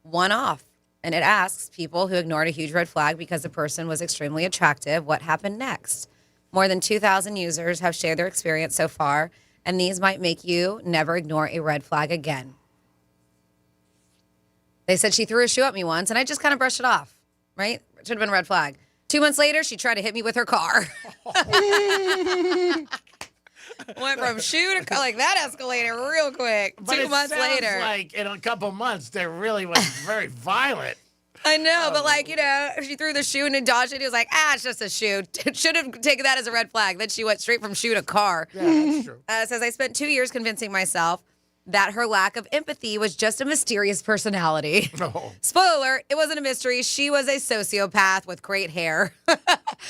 one off. And it asks people who ignored a huge red flag because the person was extremely attractive, what happened next? More than 2,000 users have shared their experience so far, and these might make you never ignore a red flag again. They said she threw a shoe at me once, and I just kind of brushed it off, right? It should have been a red flag. 2 months later, she tried to hit me with her car. Went from shoe to car. Like, that escalated real quick. But 2 months later. Like, in a couple months, they really was very violent. I know, but if she threw the shoe and he dodged it, he was like, it's just a shoe. Should have taken that as a red flag. Then she went straight from shoe to car. Yeah, that's true. It says, I spent 2 years convincing myself that her lack of empathy was just a mysterious personality. No. Spoiler alert, it wasn't a mystery. She was a sociopath with great hair.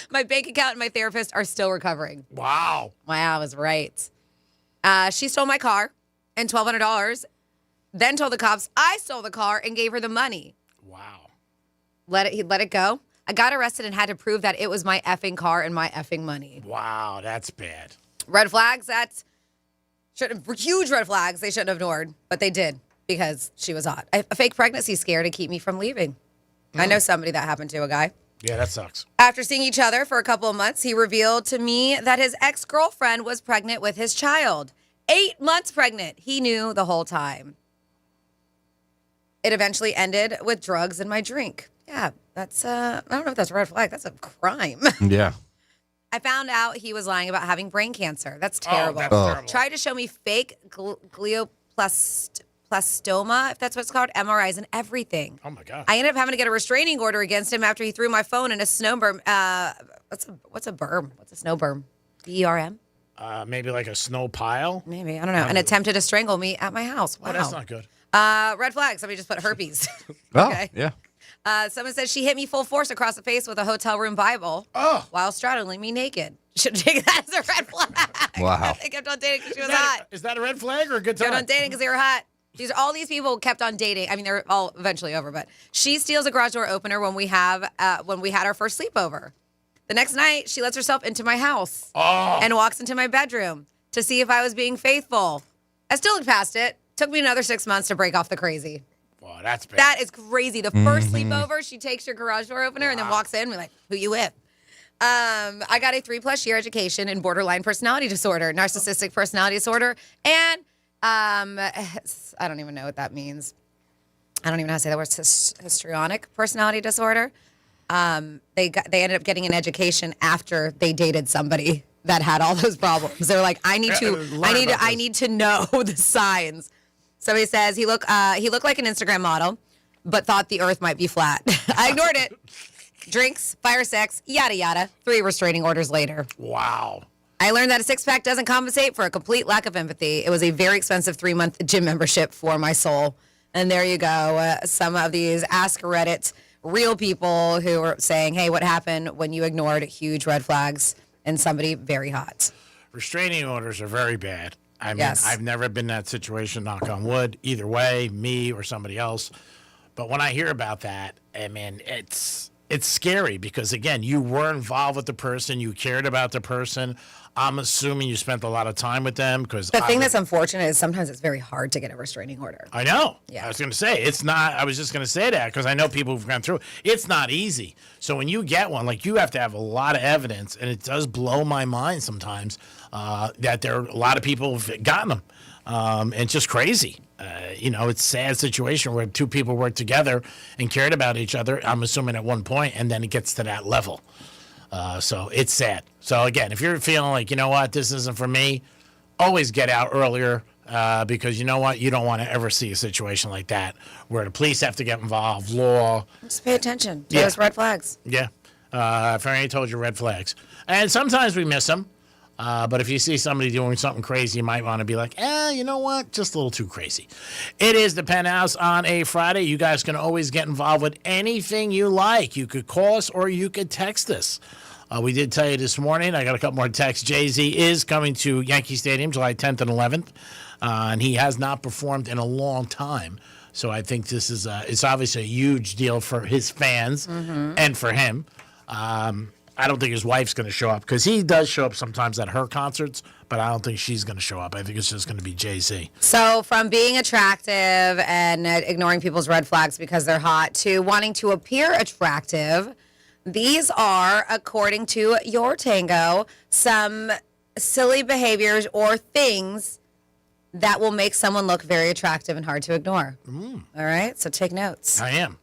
My bank account and my therapist are still recovering. Wow. Wow, I was right. She stole my car and $1,200, then told the cops I stole the car and gave her the money. Wow. He let it go. I got arrested and had to prove that it was my effing car and my effing money. Wow, that's bad. Red flags, huge red flags they shouldn't have ignored, but they did because she was hot. A fake pregnancy scare to keep me from leaving. I know somebody that happened to a guy. Yeah, that sucks. After seeing each other for a couple of months, he revealed to me that his ex-girlfriend was pregnant with his child. 8 months pregnant. He knew the whole time. It eventually ended with drugs in my drink. Yeah, that's, I don't know if that's a red flag. That's a crime. Yeah. I found out he was lying about having brain cancer. That's terrible. That's terrible. Tried to show me fake glioblastoma, if that's what it's called, MRIs and everything. Oh, my God. I ended up having to get a restraining order against him after he threw my phone in a snow berm. What's a berm? What's a snow berm? BERM? Maybe like a snow pile? Maybe. I don't know. And attempted to strangle me at my house. Wow. Oh, that's not good. Red flag. Somebody just put herpes. Okay. Yeah. Someone said she hit me full force across the face with a hotel room Bible while straddling me naked. Should have taken that as a red flag. Wow. They kept on dating because she was hot. Is that a red flag or a good time? Kept on dating because they were hot. All these people kept on dating. I mean, they're all eventually over, but she steals a garage door opener when we had our first sleepover. The next night, she lets herself into my house and walks into my bedroom to see if I was being faithful. I still looked past it. Took me another 6 months to break off the crazy. Wow, that's bad. That is crazy. The first sleepover, she takes your garage door opener and then walks in. We're like, who you with? I got a 3+ year education in borderline personality disorder, narcissistic personality disorder, and I don't even know what that means. I don't even know how to say that word. Histrionic personality disorder. They ended up getting an education after they dated somebody that had all those problems. They're like, I need to know the signs. Somebody says he looked like an Instagram model, but thought the earth might be flat. I ignored it. Drinks, fire sex, yada, yada. 3 restraining orders later. Wow. I learned that a six-pack doesn't compensate for a complete lack of empathy. It was a very expensive 3-month gym membership for my soul. And there you go. Some of these Ask Reddit real people who are saying, hey, what happened when you ignored huge red flags and somebody very hot? Restraining orders are very bad. I mean, Yes. I've never been in that situation, knock on wood, either way, me or somebody else. But when I hear about that, I mean, it's scary because, again, you were involved with the person. You cared about the person. I'm assuming you spent a lot of time with them. Because The thing that's unfortunate is sometimes it's very hard to get a restraining order. I know. Yeah. I was going to say, it's not, I was just going to say that because I know people who've gone through it. It's not easy. So when you get one, like, you have to have a lot of evidence, and it does blow my mind sometimes that there are a lot of people who've gotten them. And it's just crazy. It's a sad situation where two people work together and cared about each other, I'm assuming at one point, and then it gets to that level. So it's sad. So, again, if you're feeling like, you know what, this isn't for me, always get out earlier because, you know what, you don't want to ever see a situation like that where the police have to get involved, law. Just pay attention to Yeah. those red flags. Yeah. If I already told you, red flags. And sometimes we miss them. But if you see somebody doing something crazy, you might want to be like, you know what? Just a little too crazy. It is the Penthouse on a Friday. You guys can always get involved with anything you like. You could call us or you could text us. We did tell you this morning. I got a couple more texts. Jay-Z is coming to Yankee Stadium July 10th and 11th. And he has not performed in a long time. So I think this is it's obviously a huge deal for his fans and for him. I don't think his wife's going to show up because he does show up sometimes at her concerts, but I don't think she's going to show up. I think it's just going to be Jay-Z. So from being attractive and ignoring people's red flags because they're hot to wanting to appear attractive, these are, according to Your Tango, some silly behaviors or things that will make someone look very attractive and hard to ignore. All right, so take notes. I am.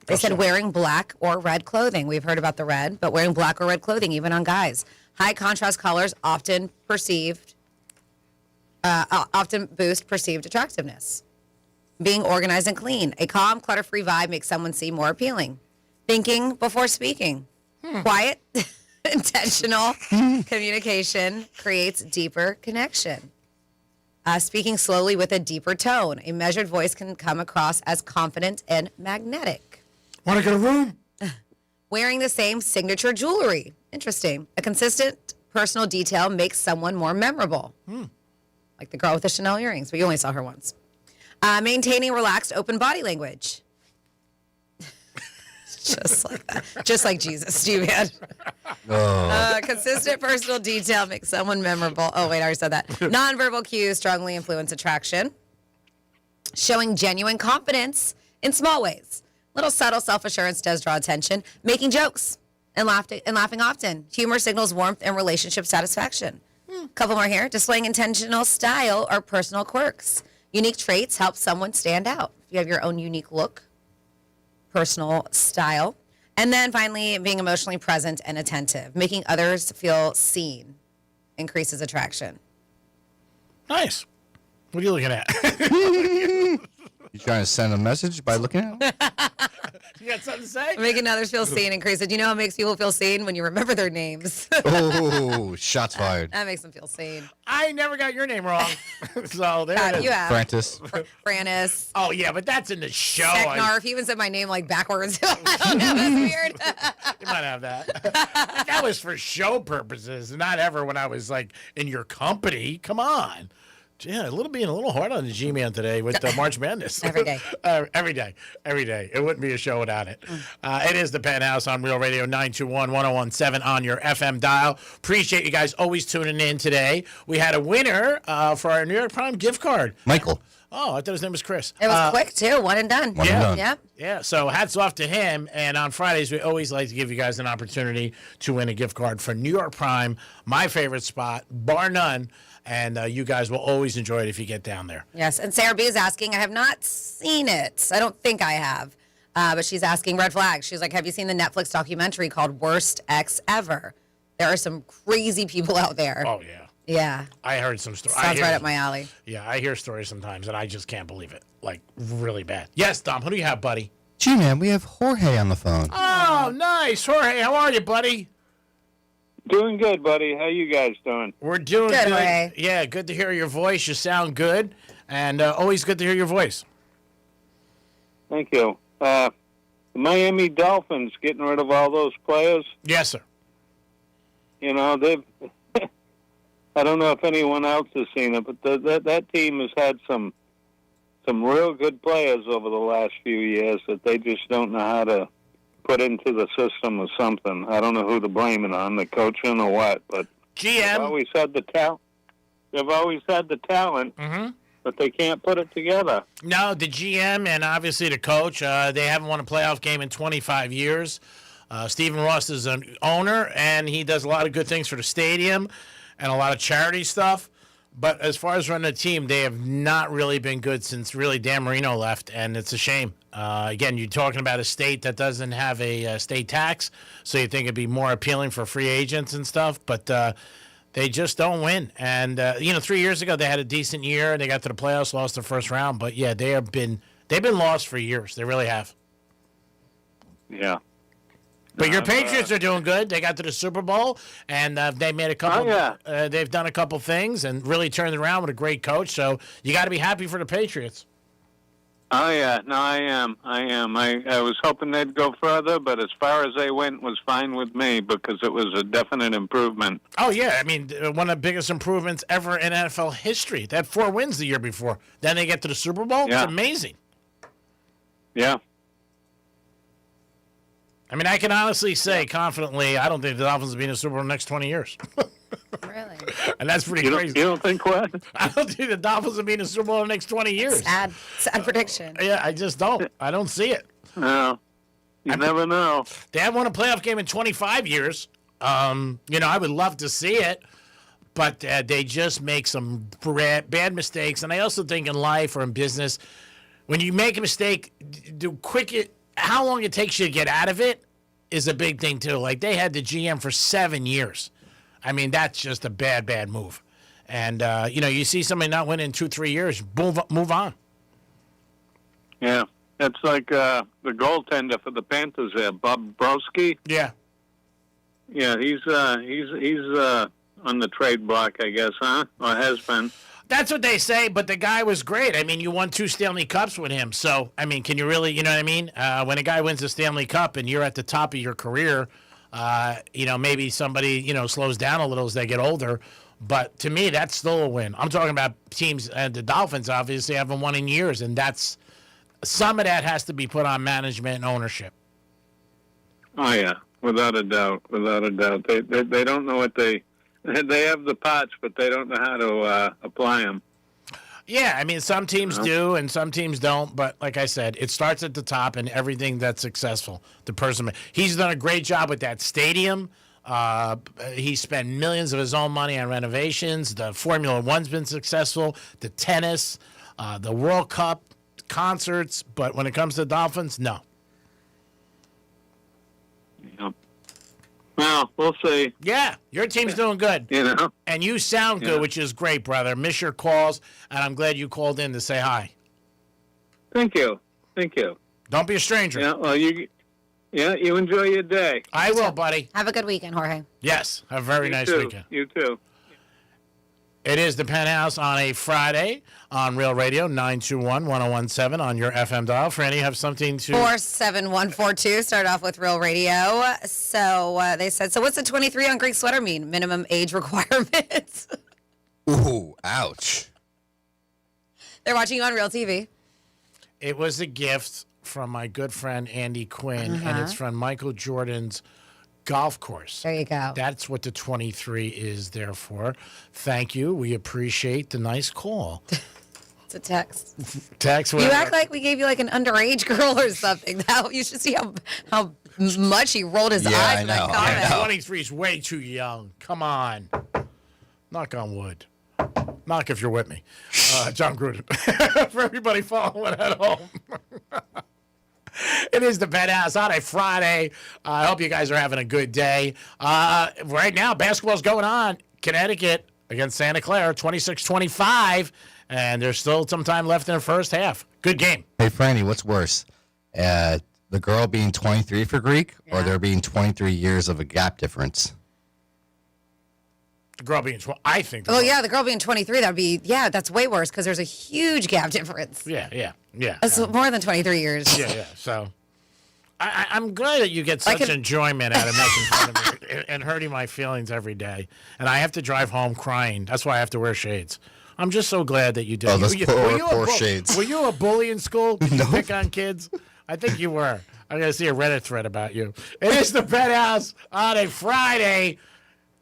They said wearing black or red clothing. We've heard about the red, but wearing black or red clothing, even on guys. High contrast colors often boost perceived attractiveness. Being organized and clean. A calm, clutter-free vibe makes someone seem more appealing. Thinking before speaking. Quiet, intentional communication creates deeper connection. Speaking slowly with a deeper tone. A measured voice can come across as confident and magnetic. Want to get a room? Wearing the same signature jewelry. Interesting. A consistent personal detail makes someone more memorable. Like the girl with the Chanel earrings, but you only saw her once. Maintaining relaxed, open body language. Just like that. Just like Jesus, do you, man? Consistent personal detail makes someone memorable. Oh, wait, I already said that. Nonverbal cues strongly influence attraction. Showing genuine confidence in small ways. Little subtle self-assurance does draw attention. Making jokes and laughing often. Humor signals warmth and relationship satisfaction. Couple more here. Displaying intentional style or personal quirks. Unique traits help someone stand out. You have your own unique look, personal style. And then finally, being emotionally present and attentive. Making others feel seen increases attraction. Nice. What are you looking at? You trying to send a message by looking at them? You got something to say? Making others feel seen increases. Do you know how it makes people feel seen? When you remember their names. Oh, shots fired. That makes them feel seen. I never got your name wrong. So there it is. You have. Frantis. Frantis. Oh, yeah, but that's in the show. Seknarf. He even said my name like backwards. I don't know. That's weird. You might have that. That was for show purposes, not ever when I was like in your company. Come on. Yeah, being a little hard on the G-Man today with March Madness. Every day. Every day. It wouldn't be a show without it. It is the Penthouse on Real Radio 921-1017 on your FM dial. Appreciate you guys always tuning in today. We had a winner for our New York Prime gift card. Michael. Oh, I thought his name was Chris. It was quick, too. One and done. One and done. Yep. Yeah, so hats off to him. And on Fridays, we always like to give you guys an opportunity to win a gift card for New York Prime, my favorite spot, bar none. And you guys will always enjoy it if you get down there. Yes, and Sarah B is asking, I have not seen it. I don't think I have. But she's asking red flags. She's like, have you seen the Netflix documentary called Worst Ex Ever? There are some crazy people out there. Oh, yeah. Yeah. I heard some stories. Sounds right up my alley. Yeah, I hear stories sometimes, and I just can't believe it. Like, really bad. Yes, Dom, who do you have, buddy? G-Man, we have Jorge on the phone. Oh, nice. Jorge, how are you, buddy? Doing good, buddy. How you guys doing? We're doing good. Jorge. Yeah, good to hear your voice. You sound good, and always good to hear your voice. Thank you. The Miami Dolphins getting rid of all those players. Yes, sir. You know, they've I don't know if anyone else has seen it, but that team has had some real good players over the last few years that they just don't know how to put into the system or something. I don't know who to blame it on, the coaching or what, but GM. they've always had the talent. They've always had the talent, but they can't put it together. No, the GM and obviously the coach, they haven't won a playoff game in 25 years. Stephen Ross is an owner, and he does a lot of good things for the stadium and a lot of charity stuff. But as far as running a team, they have not really been good since really Dan Marino left, and it's a shame. Again, you're talking about a state that doesn't have a state tax, so you think it'd be more appealing for free agents and stuff, but they just don't win. And, 3 years ago, they had a decent year, and they got to the playoffs, lost the first round. But, yeah, they've been lost for years. They really have. Yeah. But your Patriots are doing good. They got to the Super Bowl, and they made a couple. They've done a couple things and really turned it around with a great coach. So you got to be happy for the Patriots. Oh, yeah. No, I am. I was hoping they'd go further, but as far as they went was fine with me because it was a definite improvement. Oh, yeah. I mean, one of the biggest improvements ever in NFL history. They had 4 wins the year before. Then they get to the Super Bowl. Yeah. It's amazing. Yeah. I mean, I can honestly say confidently, I don't think the Dolphins will be in the Super Bowl in the next 20 years. Really? And that's pretty crazy. You don't think what? I don't think the Dolphins will be in the Super Bowl in the next 20 years. Sad prediction. Yeah, I just don't. I don't see it. No. You never know. They haven't won a playoff game in 25 years. I would love to see it, but they just make some bad mistakes. And I also think in life or in business, when you make a mistake, how long it takes you to get out of it is a big thing, too. Like, they had the GM for 7 years. I mean, that's just a bad move. And, you see somebody not winning in 2-3 years, move on. Yeah. That's like the goaltender for the Panthers there, Bob Browski. Yeah. Yeah, he's on the trade block, I guess, huh? Or has been. That's what they say, but the guy was great. I mean, you won 2 Stanley Cups with him. So, I mean, can you really, you know what I mean? When a guy wins a Stanley Cup and you're at the top of your career, maybe somebody, slows down a little as they get older. But to me, that's still a win. I'm talking about teams, and the Dolphins obviously haven't won in years, and some of that has to be put on management and ownership. Oh, yeah, without a doubt. They don't know what they have the parts, but they don't know how to apply them. Yeah, I mean, some teams do and some teams don't. But like I said, it starts at the top and everything that's successful. He's done a great job with that stadium. He spent millions of his own money on renovations. The Formula One's been successful. The tennis, the World Cup, concerts. But when it comes to Dolphins, no. Yeah. Well, we'll see. Yeah, your team's doing good. And you sound good, which is great, brother. Miss your calls, and I'm glad you called in to say hi. Thank you. Don't be a stranger. Yeah, well, you enjoy your day. I will, buddy. Have a good weekend, Jorge. Yes, have a very nice weekend. You too. It is the Penthouse on a Friday on Real Radio, 921-1017 on your FM dial. Franny, you have something to... 47142, start off with Real Radio. So they said, so what's the 23 on Greek sweater mean? Minimum age requirements. Ooh, ouch. They're watching you on Real TV. It was a gift from my good friend Andy Quinn, and it's from Michael Jordan's golf course. There you go. That's what the 23 is there for. Thank you. We appreciate the nice call. It's a text. Text. You act like we gave you like an underage girl or something. You should see how much he rolled his eyes when I comment. 23 is way too young. Come on. Knock on wood. Knock if you're with me. John Gruden. For everybody following at home. It is the Penthouse on a Friday. I hope you guys are having a good day. Right now, basketball's going on. Connecticut against Santa Clara, 26-25, and there's still some time left in the first half. Good game. Hey, Franny, what's worse? The girl being 23 for Greek, or there being 23 years of a gap difference? The girl being 20, I think. The girl being 23, that's way worse because there's a huge gap difference. Yeah. That's more than 23 years. Yeah. So, I'm glad that you get such enjoyment out of making fun of me and hurting my feelings every day. And I have to drive home crying. That's why I have to wear shades. I'm just so glad that you did. Oh, those poor shades. Were you a bully in school? Did you pick on kids? I think you were. I'm going to see a Reddit thread about you. It is the Penthouse on a Friday.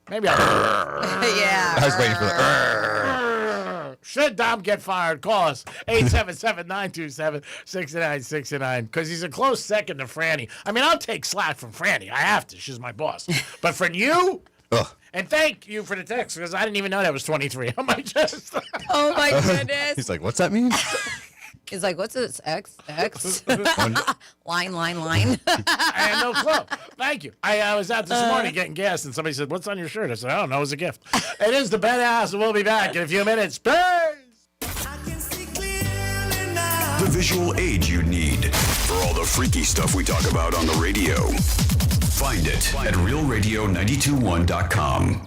Maybe I'll... Yeah. I was waiting for the... Should Dom get fired? Call us, 877-927-6969, because he's a close second to Franny. I mean, I'll take slack from Franny. I have to. She's my boss. But from you... Ugh. And thank you for the text, because I didn't even know that was 23 on my chest. Oh, my goodness. He's like, what's that mean? He's like, what's this? X? line. I had no clue. Thank you. I was out this morning getting gas, and somebody said, what's on your shirt? I said, I don't know. It was a gift. It is the Penthouse, and we'll be back in a few minutes. Peace! The visual aid you need for all the freaky stuff we talk about on the radio. Find it at realradio921.com.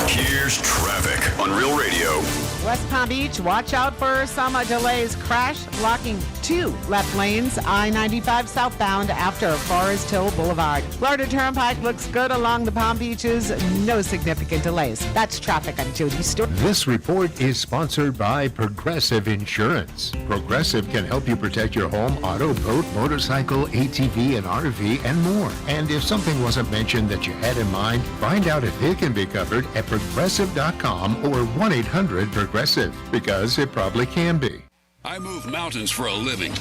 Here's traffic on Real Radio. West Palm Beach, watch out for some delays. Crash blocking 2 left lanes, I-95 southbound after Forest Hill Boulevard. Florida Turnpike looks good along the Palm Beaches. No significant delays. That's traffic on Judy Stewart. This report is sponsored by Progressive Insurance. Progressive can help you protect your home, auto, boat, motorcycle, ATV, and RV, and more. And if something wasn't mentioned that you had in mind, find out if it can be covered at Progressive.com or 1-800-PROGRESSIVE, because it probably can be. I move mountains for a living.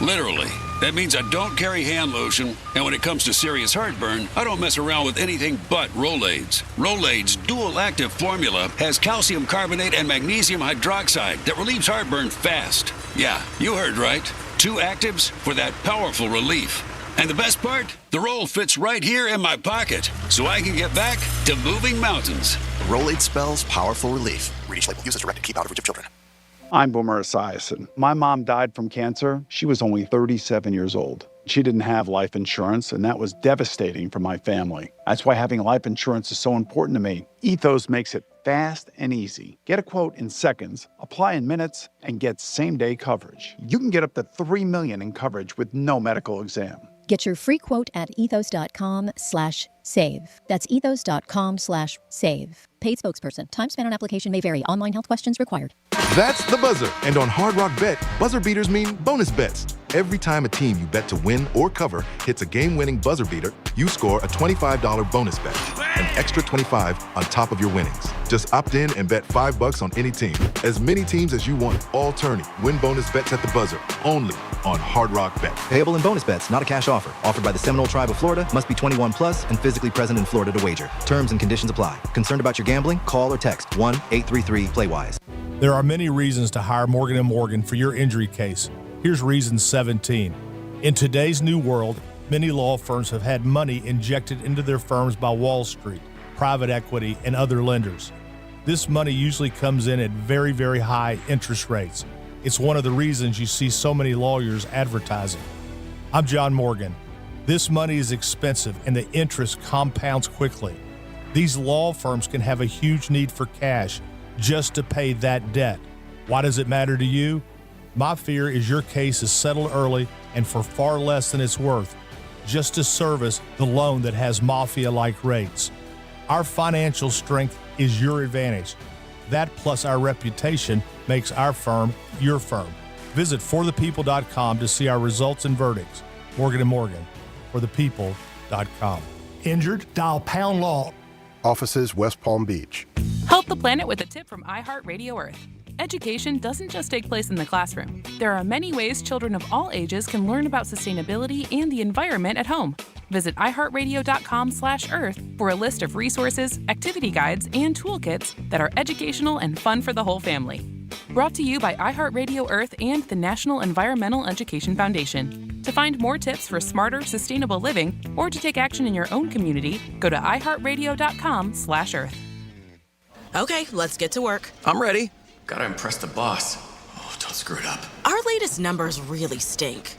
Literally. That means I don't carry hand lotion, and when it comes to serious heartburn, I don't mess around with anything but Rolaids. Rolaids' dual-active formula has calcium carbonate and magnesium hydroxide that relieves heartburn fast. Yeah, you heard right. 2 actives for that powerful relief. And the best part? The roll fits right here in my pocket, so I can get back to moving mountains. Rolade spells powerful relief. Read each label. Use as directed. Keep out of reach of children. I'm Boomer Esiason. My mom died from cancer. She was only 37 years old. She didn't have life insurance, and that was devastating for my family. That's why having life insurance is so important to me. Ethos makes it fast and easy. Get a quote in seconds, apply in minutes, and get same-day coverage. You can get up to $3 million in coverage with no medical exam. Get your free quote at ethos.com/save. That's ethos.com/save. Paid spokesperson. Time spent on application may vary. Online health questions required. That's the buzzer. And on Hard Rock Bet, buzzer beaters mean bonus bets. Every time a team you bet to win or cover hits a game-winning buzzer beater, you score a $25 bonus bet. An extra $25 on top of your winnings. Just opt in and bet $5 on any team. As many teams as you want, all tourney. Win bonus bets at the buzzer. Only on Hard Rock Bet. Payable in bonus bets, not a cash offer. Offered by the Seminole Tribe of Florida. Must be 21 plus and physically present in Florida to wager. Terms and conditions apply. Concerned about your gambling? Call or text 1-833-PLAY-WISE. There are many reasons to hire Morgan & Morgan for your injury case. Here's reason 17. In today's new world, many law firms have had money injected into their firms by Wall Street, private equity, and other lenders. This money usually comes in at very, very high interest rates. It's one of the reasons you see so many lawyers advertising. I'm John Morgan. This money is expensive and the interest compounds quickly. These law firms can have a huge need for cash just to pay that debt. Why does it matter to you? My fear is your case is settled early and for far less than it's worth, just to service the loan that has mafia-like rates. Our financial strength is your advantage. That plus our reputation makes our firm your firm. Visit forthepeople.com to see our results and verdicts. Morgan & Morgan, forthepeople.com. Injured? Dial pound law. Offices West Palm Beach. Help the planet with a tip from iHeartRadio Earth. Education doesn't just take place in the classroom. There are many ways children of all ages can learn about sustainability and the environment at home. Visit iHeartRadio.com/Earth for a list of resources, activity guides, and toolkits that are educational and fun for the whole family. Brought to you by iHeartRadio Earth and the National Environmental Education Foundation. To find more tips for smarter, sustainable living, or to take action in your own community, go to iHeartRadio.com/Earth. Okay, let's get to work. I'm ready. Gotta impress the boss. Oh, don't screw it up. Our latest numbers really stink.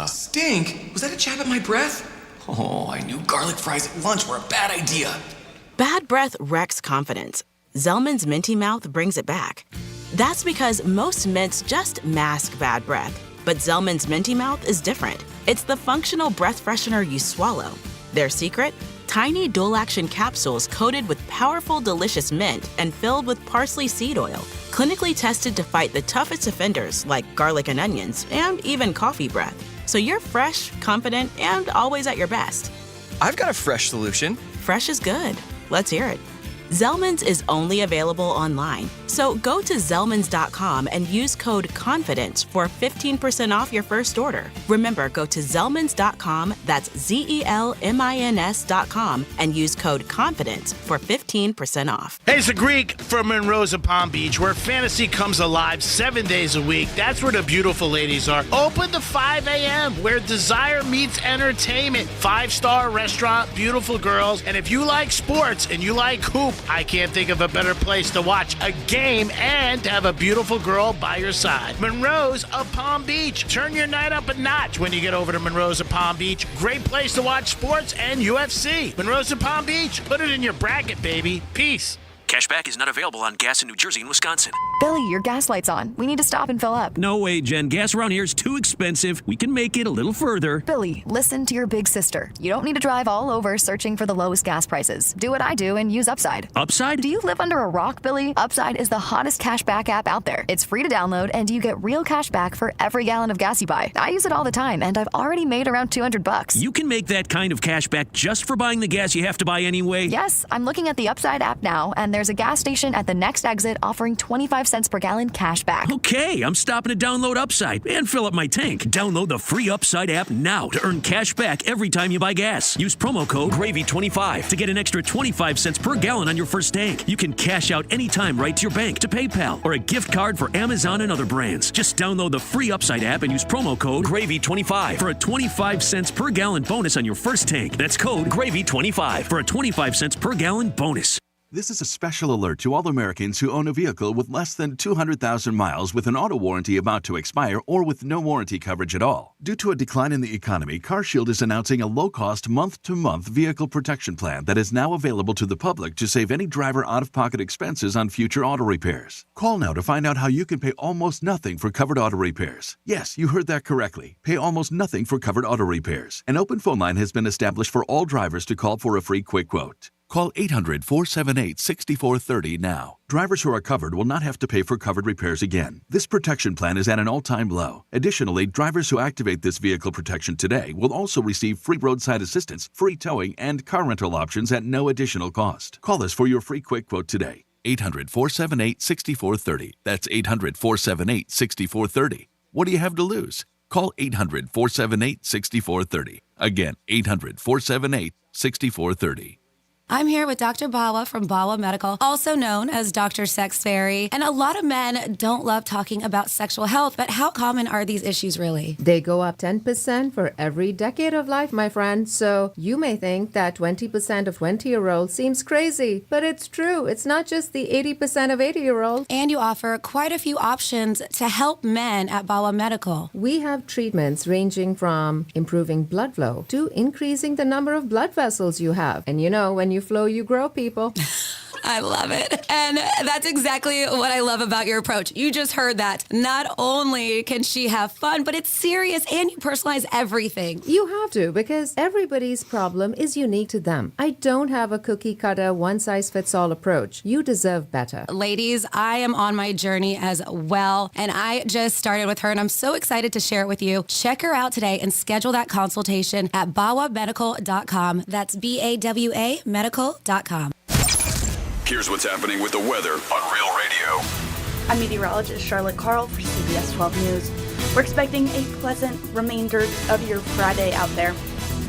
Stink? Was that a jab at my breath? Oh, I knew garlic fries at lunch were a bad idea. Bad breath wrecks confidence. Zellman's Minty Mouth brings it back. That's because most mints just mask bad breath. But Zellman's Minty Mouth is different. It's the functional breath freshener you swallow. Their secret? Tiny dual-action capsules coated with powerful, delicious mint and filled with parsley seed oil. Clinically tested to fight the toughest offenders like garlic and onions, and even coffee breath. So you're fresh, confident, and always at your best. I've got a fresh solution. Fresh is good. Let's hear it. Zellman's is only available online. So go to Zellmans.com and use code CONFIDENCE for 15% off your first order. Remember, go to Zellmans.com, that's Zellmins.com, and use code CONFIDENCE for 15% off. Hey, it's the Greek from Monroe's of Palm Beach, where fantasy comes alive 7 days a week. That's where the beautiful ladies are. Open to 5 a.m., where desire meets entertainment. 5-star restaurant, beautiful girls. And if you like sports and you like hoop, I can't think of a better place to watch a game and to have a beautiful girl by your side. Monroe's of Palm Beach. Turn your night up a notch when you get over to Monroe's of Palm Beach. Great place to watch sports and UFC. Monroe's of Palm Beach. Put it in your bracket, baby. Peace. Cashback is not available on gas in New Jersey and Wisconsin. Billy, your gas light's on. We need to stop and fill up. No way, Jen. Gas around here is too expensive. We can make it a little further. Billy, listen to your big sister. You don't need to drive all over searching for the lowest gas prices. Do what I do and use Upside. Upside? Do you live under a rock, Billy? Upside is the hottest cashback app out there. It's free to download, and you get real cash back for every gallon of gas you buy. I use it all the time, and I've already made around $200. You can make that kind of cash back just for buying the gas you have to buy anyway? Yes, I'm looking at the Upside app now, and there's a gas station at the next exit offering 25 cents per gallon cash back. Okay, I'm stopping to download Upside and fill up my tank. Download the free Upside app now to earn cash back every time you buy gas. Use promo code GRAVY25 to get an extra 25 cents per gallon on your first tank. You can cash out anytime right to your bank, to PayPal, or a gift card for Amazon and other brands. Just download the free Upside app and use promo code GRAVY25 for a 25 cents per gallon bonus on your first tank. That's code GRAVY25 for a 25 cents per gallon bonus. This is a special alert to all Americans who own a vehicle with less than 200,000 miles with an auto warranty about to expire or with no warranty coverage at all. Due to a decline in the economy, CarShield is announcing a low-cost month-to-month vehicle protection plan that is now available to the public to save any driver out-of-pocket expenses on future auto repairs. Call now to find out how you can pay almost nothing for covered auto repairs. Yes, you heard that correctly. Pay almost nothing for covered auto repairs. An open phone line has been established for all drivers to call for a free quick quote. Call 800-478-6430 now. Drivers who are covered will not have to pay for covered repairs again. This protection plan is at an all-time low. Additionally, drivers who activate this vehicle protection today will also receive free roadside assistance, free towing, and car rental options at no additional cost. Call us for your free quick quote today. 800-478-6430. That's 800-478-6430. What do you have to lose? Call 800-478-6430. Again, 800-478-6430. I'm here with Dr. Bawa from Bawa Medical, also known as Dr. Sex Fairy. And a lot of men don't love talking about sexual health, but how common are these issues really? They go up 10% for every decade of life, my friend. So you may think that 20% of 20-year-olds seems crazy, but it's true. It's not just the 80% of 80-year-olds. And you offer quite a few options to help men at Bawa Medical. We have treatments ranging from improving blood flow to increasing the number of blood vessels you have. And you know, when you flow, you grow, people. I love it. And that's exactly what I love about your approach. You just heard that. Not only can she have fun, but it's serious and you personalize everything. You have to, because everybody's problem is unique to them. I don't have a cookie cutter, one-size-fits-all approach. You deserve better. Ladies, I am on my journey as well, and I just started with her, and I'm so excited to share it with you. Check her out today and schedule that consultation at bawamedical.com. That's BAWA medical.com. Here's what's happening with the weather on Real Radio. I'm meteorologist Charlotte Carl for CBS 12 News. We're expecting a pleasant remainder of your Friday out there.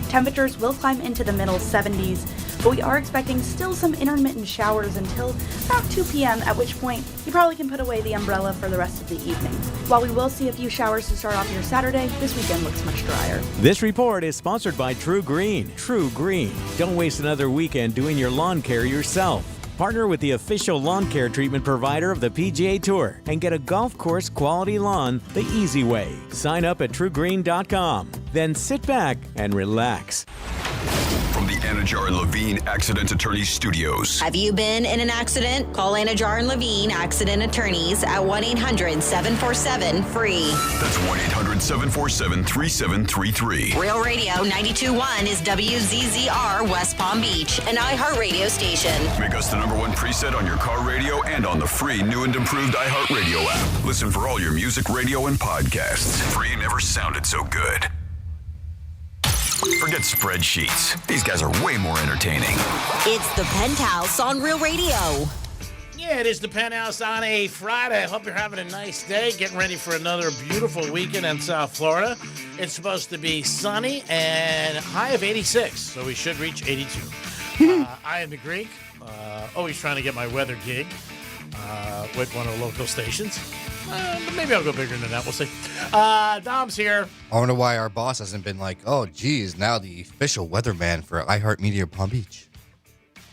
Temperatures will climb into the middle 70s, but we are expecting still some intermittent showers until about 2 p.m., at which point you probably can put away the umbrella for the rest of the evening. While we will see a few showers to start off your Saturday, this weekend looks much drier. This report is sponsored by True Green. True Green. Don't waste another weekend doing your lawn care yourself. Partner with the official lawn care treatment provider of the PGA Tour and get a golf course quality lawn the easy way. Sign up at truegreen.com. Then sit back and relax. From the Anajar and Levine Accident Attorneys Studios. Have you been in an accident? Call Anajar and Levine Accident Attorneys at 1-800-747-FREE. That's 1-800-747-3733. Real Radio 92.1 is WZZR West Palm Beach, an iHeartRadio station. Make us the #1 preset on your car radio and on the free new and improved iHeartRadio app. Listen for all your music, radio, and podcasts. Free never sounded so good. Forget spreadsheets. These guys are way more entertaining. It's the Penthouse on Real Radio. Yeah, it is the Penthouse on a Friday. I hope you're having a nice day. Getting ready for another beautiful weekend in South Florida. It's supposed to be sunny and high of 86, so we should reach 82. I am the Greek. Always trying to get my weather gig with one of the local stations. Maybe I'll go bigger than that. We'll see. Dom's here. I wonder why our boss hasn't been like, oh, geez, now the official weatherman for iHeartMedia Palm Beach.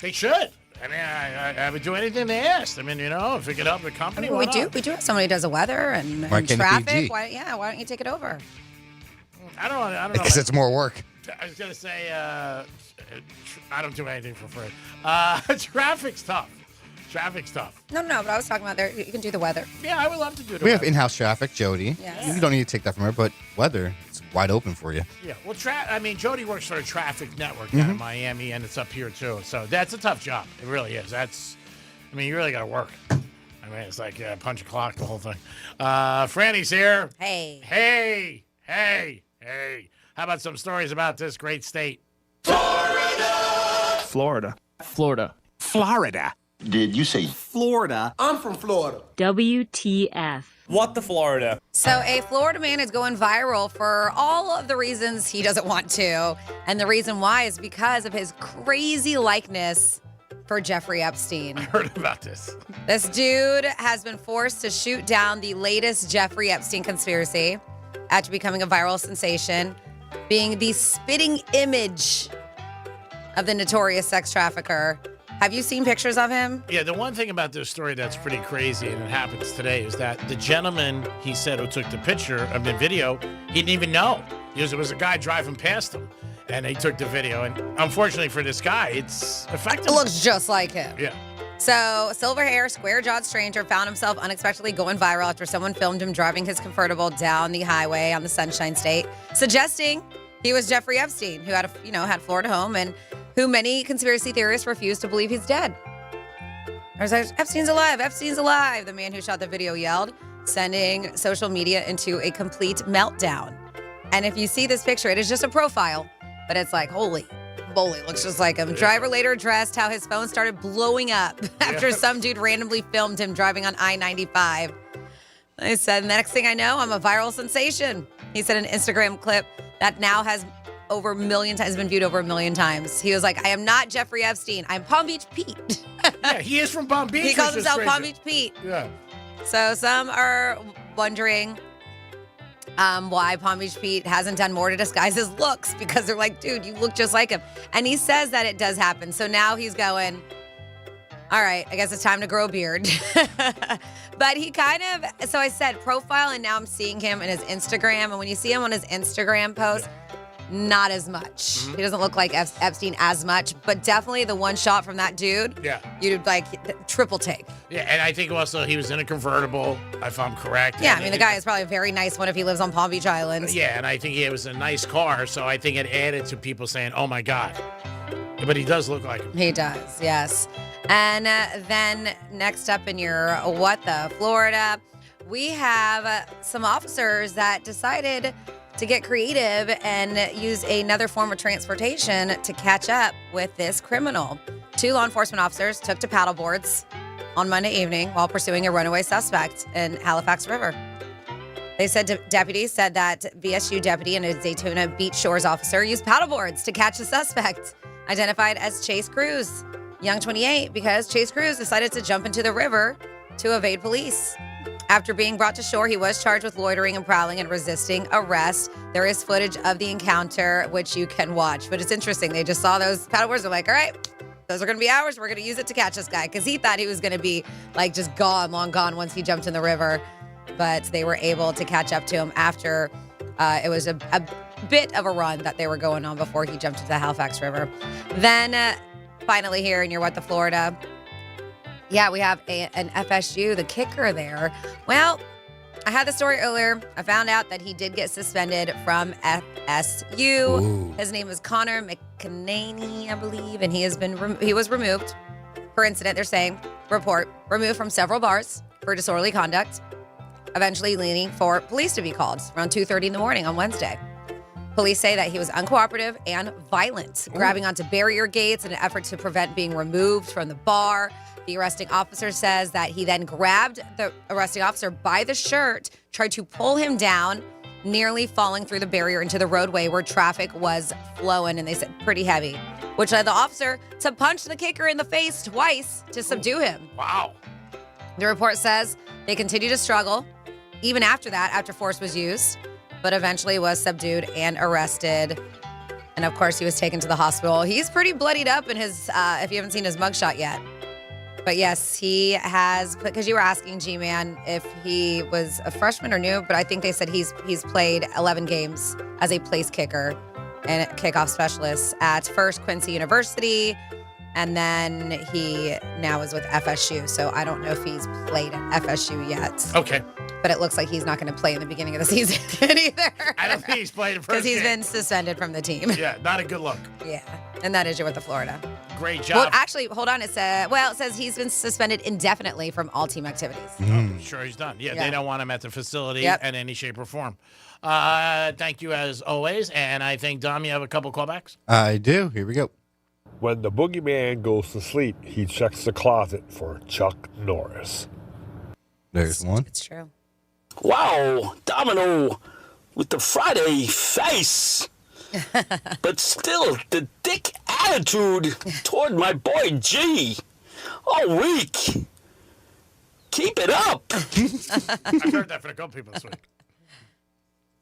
They should. I mean, I would do anything they asked. I mean, if it could help the company, we do have somebody who does the weather and traffic. Why don't you take it over? I don't know. Because it's more work. I was going to say, I don't do anything for free. Traffic's tough. No, but I was talking about there. You can do the weather. Yeah, I would love to do the We weather. have in-house traffic, Jody. Yes. You don't need to take that from her, but weather, it's wide open for you. Yeah, well, Jody works for a traffic network down in Miami, and it's up here, too. So that's a tough job. It really is. You really got to work. I mean, it's like punch a clock, the whole thing. Franny's here. Hey. Hey. How about some stories about this great state? Florida. Did you say Florida? I'm from Florida. WTF. What the Florida? So a Florida man is going viral for all of the reasons he doesn't want to. And the reason why is because of his crazy likeness for Jeffrey Epstein. I heard about this. This dude has been forced to shoot down the latest Jeffrey Epstein conspiracy after becoming a viral sensation, being the spitting image of the notorious sex trafficker. Have you seen pictures of him? Yeah, the one thing about this story that's pretty crazy, and it happens today, is that the gentleman, he said, who took the picture of the video, he didn't even know. It was a guy driving past him, and they took the video. And unfortunately for this guy, it's effective. It looks just like him. Yeah. So, silver hair, square-jawed stranger found himself unexpectedly going viral after someone filmed him driving his convertible down the highway on the Sunshine State, suggesting he was Jeffrey Epstein, who had had Florida home and who many conspiracy theorists refuse to believe he's dead. There's like, Epstein's alive, the man who shot the video yelled, sending social media into a complete meltdown. And if you see this picture, it is just a profile, but it's like, holy moly, looks just like him. Driver later addressed how his phone started blowing up after some dude randomly filmed him driving on I-95. He said, next thing I know, I'm a viral sensation. He said an Instagram clip that now has over 1 million times, been viewed over 1 million times. He was like, I am not Jeffrey Epstein. I'm Palm Beach Pete. Yeah, he is from Palm Beach. He calls himself Palm Beach Pete. Yeah. So some are wondering why Palm Beach Pete hasn't done more to disguise his looks, because they're like, dude, you look just like him. And he says that it does happen. So now he's going, all right, I guess it's time to grow a beard. But he so I said profile, and now I'm seeing him in his Instagram. And when you see him on his Instagram post, not as much. He doesn't look like Epstein as much, but definitely the one shot from that dude, you'd like triple take. Yeah, and I think also he was in a convertible, if I'm correct. Yeah, I mean, the guy is probably a very nice one if he lives on Palm Beach Island. Yeah, and I think it was a nice car, so I think it added to people saying, oh my God. But he does look like him. He does, yes. And then next up in your What the Florida, we have some officers that decided to get creative and use another form of transportation to catch up with this criminal. 2 law enforcement officers took to paddleboards on Monday evening while pursuing a runaway suspect in Halifax River. They said deputies said that VSU deputy and a Daytona Beach Shores officer used paddleboards to catch the suspect, identified as Chase Cruz, young 28, because Chase Cruz decided to jump into the river to evade police. After being brought to shore, he was charged with loitering and prowling and resisting arrest. There is footage of the encounter, which you can watch. But it's interesting. They just saw those paddleboards. They're like, all right, those are going to be ours. We're going to use it to catch this guy. Because he thought he was going to be like just gone, long gone once he jumped in the river. But they were able to catch up to him after it was a bit of a run that they were going on before he jumped into the Halifax River. Then finally here in your What the Florida, yeah, we have an FSU, the kicker there. Well, I had the story earlier. I found out that he did get suspended from FSU. Ooh. His name is Connor McEnany, I believe, and he was removed per incident. They're saying removed from several bars for disorderly conduct, eventually leading for police to be called around 2:30 in the morning on Wednesday. Police say that he was uncooperative and violent, grabbing onto barrier gates in an effort to prevent being removed from the bar. The arresting officer says that he then grabbed the arresting officer by the shirt, tried to pull him down, nearly falling through the barrier into the roadway where traffic was flowing, and they said pretty heavy, which led the officer to punch the kicker in the face twice to subdue him. Wow. The report says they continued to struggle, even after that, after force was used, but eventually was subdued and arrested. And of course, he was taken to the hospital. He's pretty bloodied up in his, if you haven't seen his mugshot yet. But yes, he has, because you were asking G-Man if he was a freshman or new, but I think they said he's played 11 games as a place kicker and kickoff specialist at first Quincy University, and then he now is with FSU. So I don't know if he's played at FSU yet. Okay. But it looks like he's not going to play in the beginning of the season either. I don't think he's played in first because he's game. been suspended from the team. Yeah, not a good look. Yeah, and that is your With the Florida. Great job. Well, actually, hold on. It says he's been suspended indefinitely from all team activities. I'm sure he's done. Yeah, they don't want him at the facility in any shape or form. Thank you as always. And I think, Dom, you have a couple callbacks? I do. Here we go. When the boogeyman goes to sleep, he checks the closet for Chuck Norris. There's one. It's true. Wow, Domino with the Friday face. But still, the dick attitude toward my boy G. All week. Keep it up. I've heard that from a couple people this week.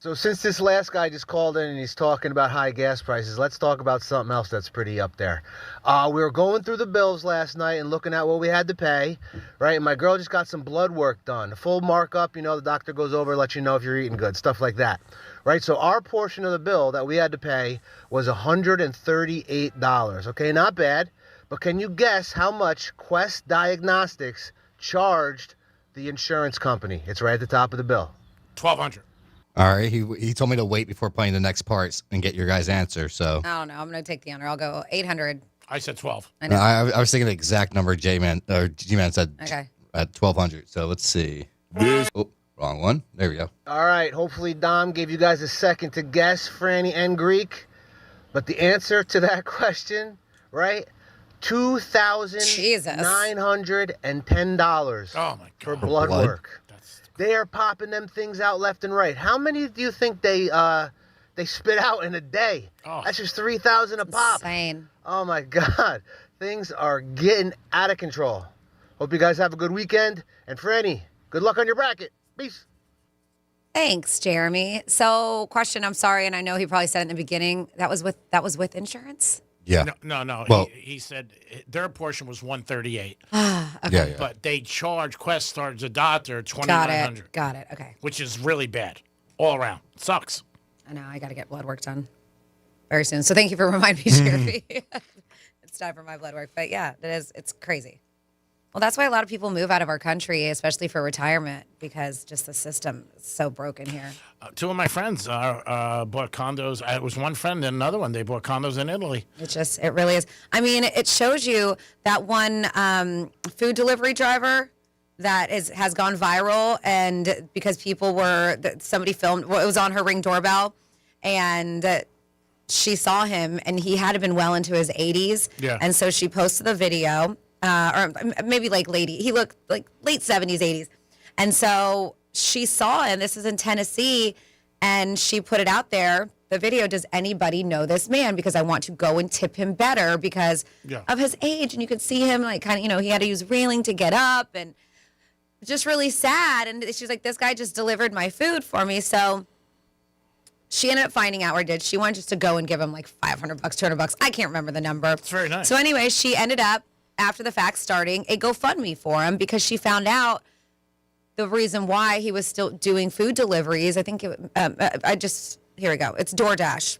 So since this last guy just called in and he's talking about high gas prices, let's talk about something else that's pretty up there. We were going through the bills last night and looking at what we had to pay, right? And my girl just got some blood work done. A full markup, the doctor goes over, lets you know if you're eating good, stuff like that, right? So our portion of the bill that we had to pay was $138. Okay, not bad. But can you guess how much Quest Diagnostics charged the insurance company? It's right at the top of the bill. $1,200. All right. He told me to wait before playing the next parts and get your guys' answer. So I don't know. I'm going to take the honor. I'll go 800. I said 12. I was thinking the exact number G-Man said okay. At 1,200. So let's see. Oh, wrong one. There we go. All right. Hopefully Dom gave you guys a second to guess, Franny and Greek. But the answer to that question, right? $2,910 for blood work. They are popping them things out left and right. How many do you think they spit out in a day? Oh. That's just 3,000 a pop. Insane. Oh my God. Things are getting out of control. Hope you guys have a good weekend. And Franny, good luck on your bracket. Peace. Thanks, Jeremy. So, question, I'm sorry, and I know he probably said it in the beginning. That was with insurance? Yeah. No. Well, he said their portion was $138. Okay. Yeah. But they charge Quest Stars a doctor $2,900. Got it. Okay. Which is really bad all around. Sucks. I know. I got to get blood work done very soon. So thank you for reminding me, Jeremy. It's time for my blood work. But yeah, it's crazy. Well, that's why a lot of people move out of our country, especially for retirement, because just the system is so broken here. Two of my friends bought condos. It was one friend and another one. They bought condos in Italy. It really is. I mean, it shows you that one food delivery driver that has gone viral, and because somebody filmed, it was on her Ring doorbell, and she saw him, and he had been well into his 80s. Yeah. And so she posted the video. Or maybe he looked like late 70s, 80s. And so she saw him, this is in Tennessee, and she put it out there, the video, does anybody know this man? Because I want to go and tip him better because of his age. And you could see him he had to use railing to get up, and just really sad. And she's like, this guy just delivered my food for me. So she ended up finding out where did. She wanted just to go and give him like $500, $200. I can't remember the number. It's very nice. So anyway, she ended up, after the fact, starting a GoFundMe for him because she found out the reason why he was still doing food deliveries. I think here we go. It's DoorDash.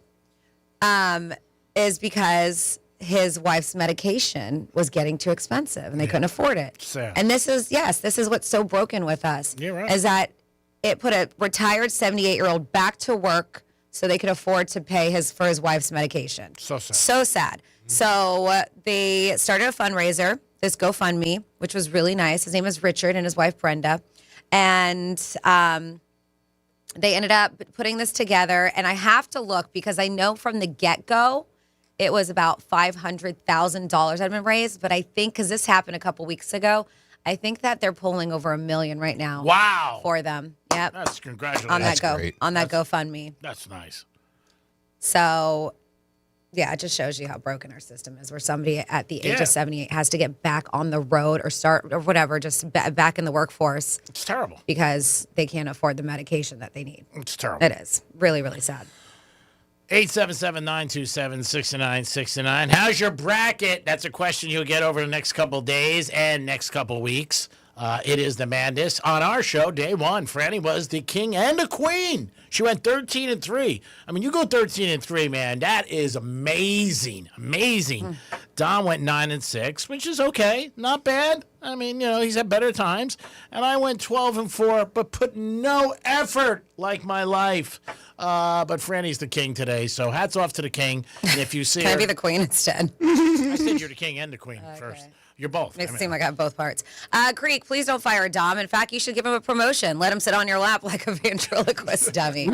Is because his wife's medication was getting too expensive and they couldn't afford it. Sad. And this is what's so broken with us. You're right. Is that it put a retired 78-year-old back to work so they could afford to pay for his wife's medication. So sad. So sad. So they started a fundraiser, this GoFundMe, which was really nice. His name is Richard and his wife Brenda. And they ended up putting this together. And I have to look because I know from the get-go, it was about $500,000 had been raised. But I think, because this happened a couple weeks ago, I think that they're pulling over $1 million right now. Wow. For them. Yep. That's congratulations. On that GoFundMe. That's nice. So, yeah, it just shows you how broken our system is, where somebody at the age of 78 has to get back on the road or start or whatever, just back in the workforce. It's terrible. Because they can't afford the medication that they need. It's terrible. It is. Really, really sad. 877-927-6969. How's your bracket? That's a question you'll get over the next couple days and next couple weeks. It is the madness. On our show, day one, Franny was the king and the queen. She went 13-3. I mean, you go 13-3, man. That is amazing. Amazing. Don went 9-6, which is okay. Not bad. I mean, he's had better times. And I went 12-4, but put no effort like my life. But Franny's the king today, so hats off to the king. And if you see Can her, I be the queen instead? I said you're the king and the queen first. You're both. Makes it seem like I have both parts. Creek, please don't fire Dom. In fact, you should give him a promotion. Let him sit on your lap like a ventriloquist dummy.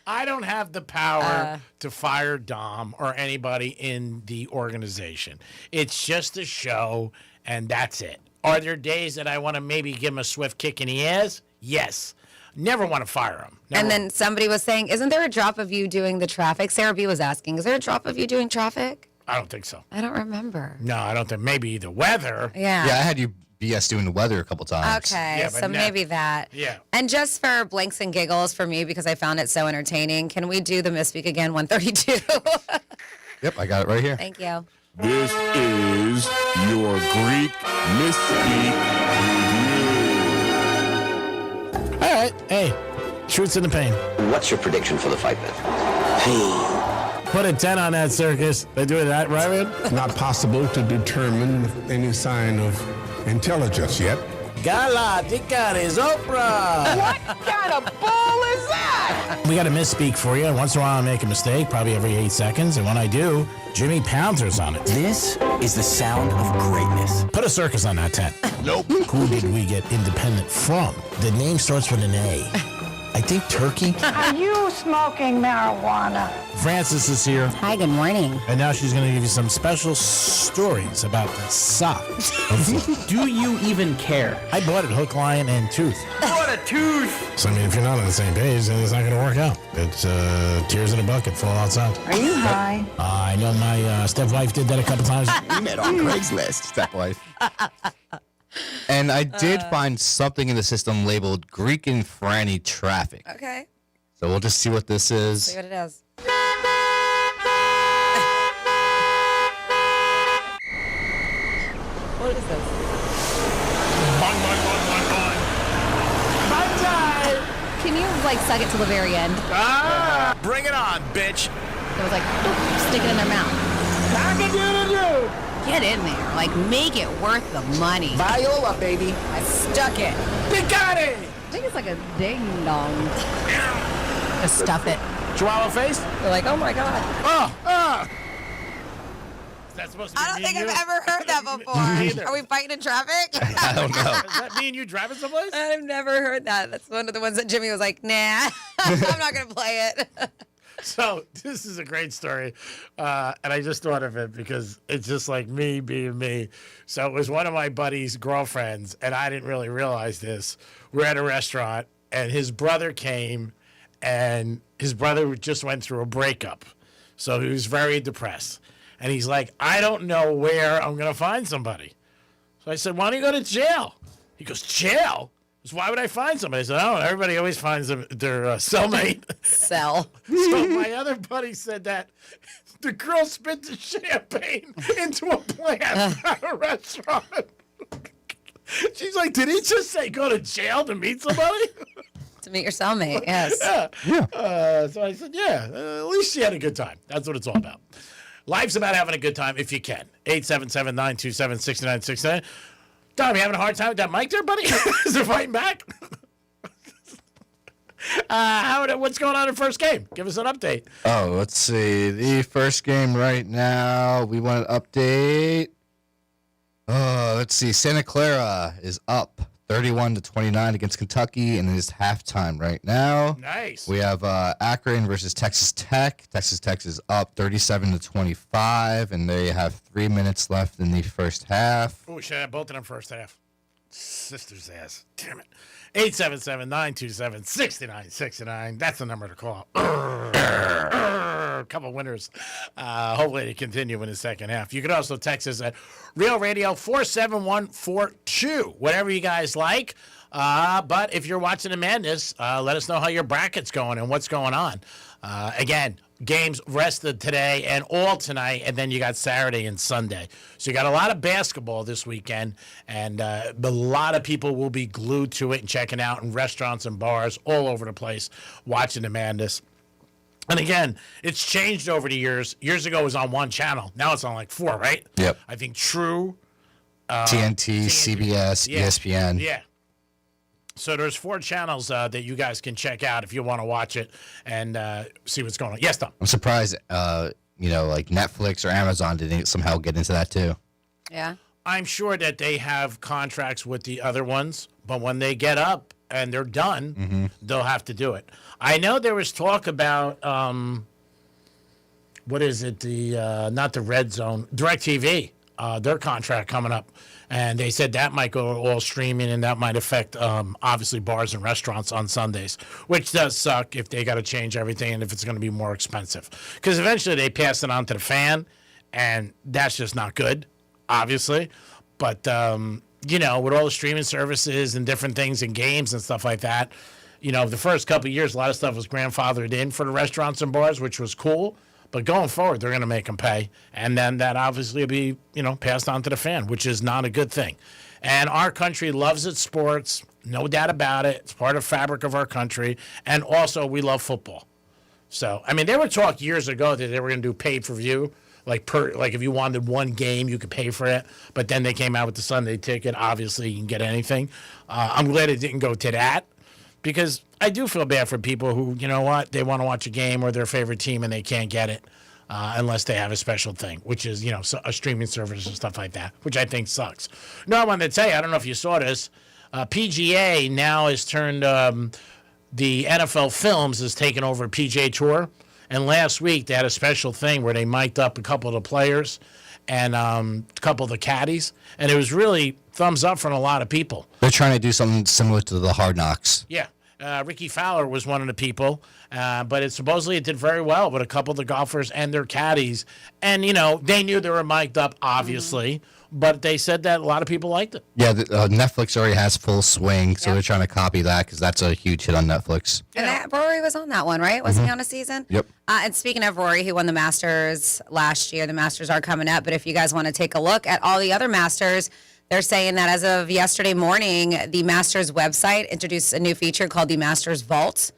I don't have the power to fire Dom or anybody in the organization. It's just a show, and that's it. Are there days that I want to maybe give him a swift kick in the ass? Yes. Never want to fire him. Never. And then somebody was saying, isn't there a drop of you doing the traffic? Sarah B was asking, is there a drop of you doing traffic? I don't think so. I don't remember. No, I don't think. Maybe the weather. Yeah. Yeah, I had you BS doing the weather a couple times. Okay, Yeah, so maybe that. Yeah. And just for blinks and giggles for me, because I found it so entertaining, can we do the Misspeak again, 132? Yep, I got it right here. Thank you. This is your Greek Misspeak Review. All right. Hey, truth's in the pain. What's your prediction for the fight then? Put a 10 on that, Circus. They doing that, right, man? It's not possible to determine any sign of intelligence yet. Galactica is Oprah. What kind of bull is that? We got a misspeak for you. Once in a while, I make a mistake, probably every 8 seconds. And when I do, Jimmy Pouncer's on it. This is the sound of greatness. Put a circus on that 10. Nope. Who did we get independent from? The name starts with an A. I think Turkey. Are you smoking marijuana? Frances is here. Hi, good morning. And now she's going to give you some special stories about the sock. Do you even care? I bought it hook, line, and tooth. What a tooth! So, I mean, if you're not on the same page, then it's not going to work out. It's tears in a bucket, fall outside. Are you high? I know my stepwife did that a couple times. We met on Craigslist. Stepwife. And I did find something in the system labeled Greek and Franny traffic. Okay. So we'll just see what this is. See what it is. What is this? Can you suck it to the very end? Bring it on, bitch. It was stick it in their mouth. Get in there. Make it worth the money. Viola, baby. I stuck it. Picante! I think it's like a ding dong. Just stuff it. Chihuahua face? They're like, oh my God. Is that supposed to be I don't me think and I've you? ever heard that before. either. Are we fighting in traffic? I don't know. Is that me and you driving someplace? I've never heard that. That's one of the ones that Jimmy was like, nah, I'm not going to play it. So this is a great story, and I just thought of it because it's just like me being me. So it was one of my buddy's girlfriends, and I didn't really realize this. We're at a restaurant, and his brother came, and his brother just went through a breakup. So he was very depressed. And he's like, I don't know where I'm going to find somebody. So I said, why don't you go to jail? He goes, jail? So why would I find somebody? I said, oh, everybody always finds their cellmate. Cell. So my other buddy said that the girl spit the champagne into a plant at a restaurant. She's like, did he just say go to jail to meet somebody? To meet your cellmate, yes. So I said, at least she had a good time. That's what it's all about. Life's about having a good time if you can. 877-927-6969. Dom, you having a hard time with that mic there, buddy? Is it fighting back? What's going on in the first game? Give us an update. Oh, let's see. The first game right now, we want an update. Let's see. Santa Clara is up 31-29 against Kentucky, and it is halftime right now. Nice. We have Akron versus Texas Tech. Texas Tech is up 37-25, and they have 3 minutes left in the first half. Oh, we should have both of them first half. Sister's ass. Damn it. 877-927-6969. That's the number to call. A couple winners. Hopefully they continue in the second half. You can also text us at Real Radio 47142. Whatever you guys like. But if you're watching the madness, let us know how your bracket's going and what's going on. Again, games rested today and all tonight, and then you got Saturday and Sunday. So you got a lot of basketball this weekend, and a lot of people will be glued to it and checking out in restaurants and bars all over the place watching the madness. And again, it's changed over the years. Years ago it was on one channel. Now it's on like 4, right? Yep. I think True. TNT, CBS, ESPN. Yeah. So there's 4 channels that you guys can check out if you want to watch it and see what's going on. Yes, Tom. I'm surprised, like Netflix or Amazon didn't somehow get into that too. Yeah. I'm sure that they have contracts with the other ones, but when they get up and they're done, they'll have to do it. I know there was talk about, what is it? Not the Red Zone, DirecTV, their contract coming up. And they said that might go all streaming, and that might affect, obviously, bars and restaurants on Sundays, which does suck if they got to change everything and if it's going to be more expensive. Because eventually they pass it on to the fan, and that's just not good, obviously. But, with all the streaming services and different things and games and stuff like that, the first couple of years, a lot of stuff was grandfathered in for the restaurants and bars, which was cool. But going forward, they're going to make them pay. And then that obviously will be, passed on to the fan, which is not a good thing. And our country loves its sports, no doubt about it. It's part of the fabric of our country. And also, we love football. So, there were talk years ago that they were going to do pay-per-view. Like if you wanted one game, you could pay for it. But then they came out with the Sunday ticket. Obviously, you can get anything. I'm glad it didn't go to that. Because I do feel bad for people who, they want to watch a game or their favorite team and they can't get it unless they have a special thing, which is, a streaming service and stuff like that, which I think sucks. No, I wanted to tell you, I don't know if you saw this, PGA now has turned, the NFL Films has taken over PGA Tour. And last week they had a special thing where they mic'd up a couple of the players and a couple of the caddies. And it was really thumbs up from a lot of people. They're trying to do something similar to the Hard Knocks. Yeah. Ricky Fowler was one of the people, but it did very well with a couple of the golfers and their caddies. And, they knew they were mic'd up, obviously, but they said that a lot of people liked it. Yeah, Netflix already has Full Swing, so they're trying to copy that because that's a huge hit on Netflix. And Rory was on that one, right? Wasn't he on a season? Yep. And speaking of Rory, he won the Masters last year. The Masters are coming up, but if you guys want to take a look at all the other Masters, they're saying that as of yesterday morning, the Masters website introduced a new feature called the Masters Vault.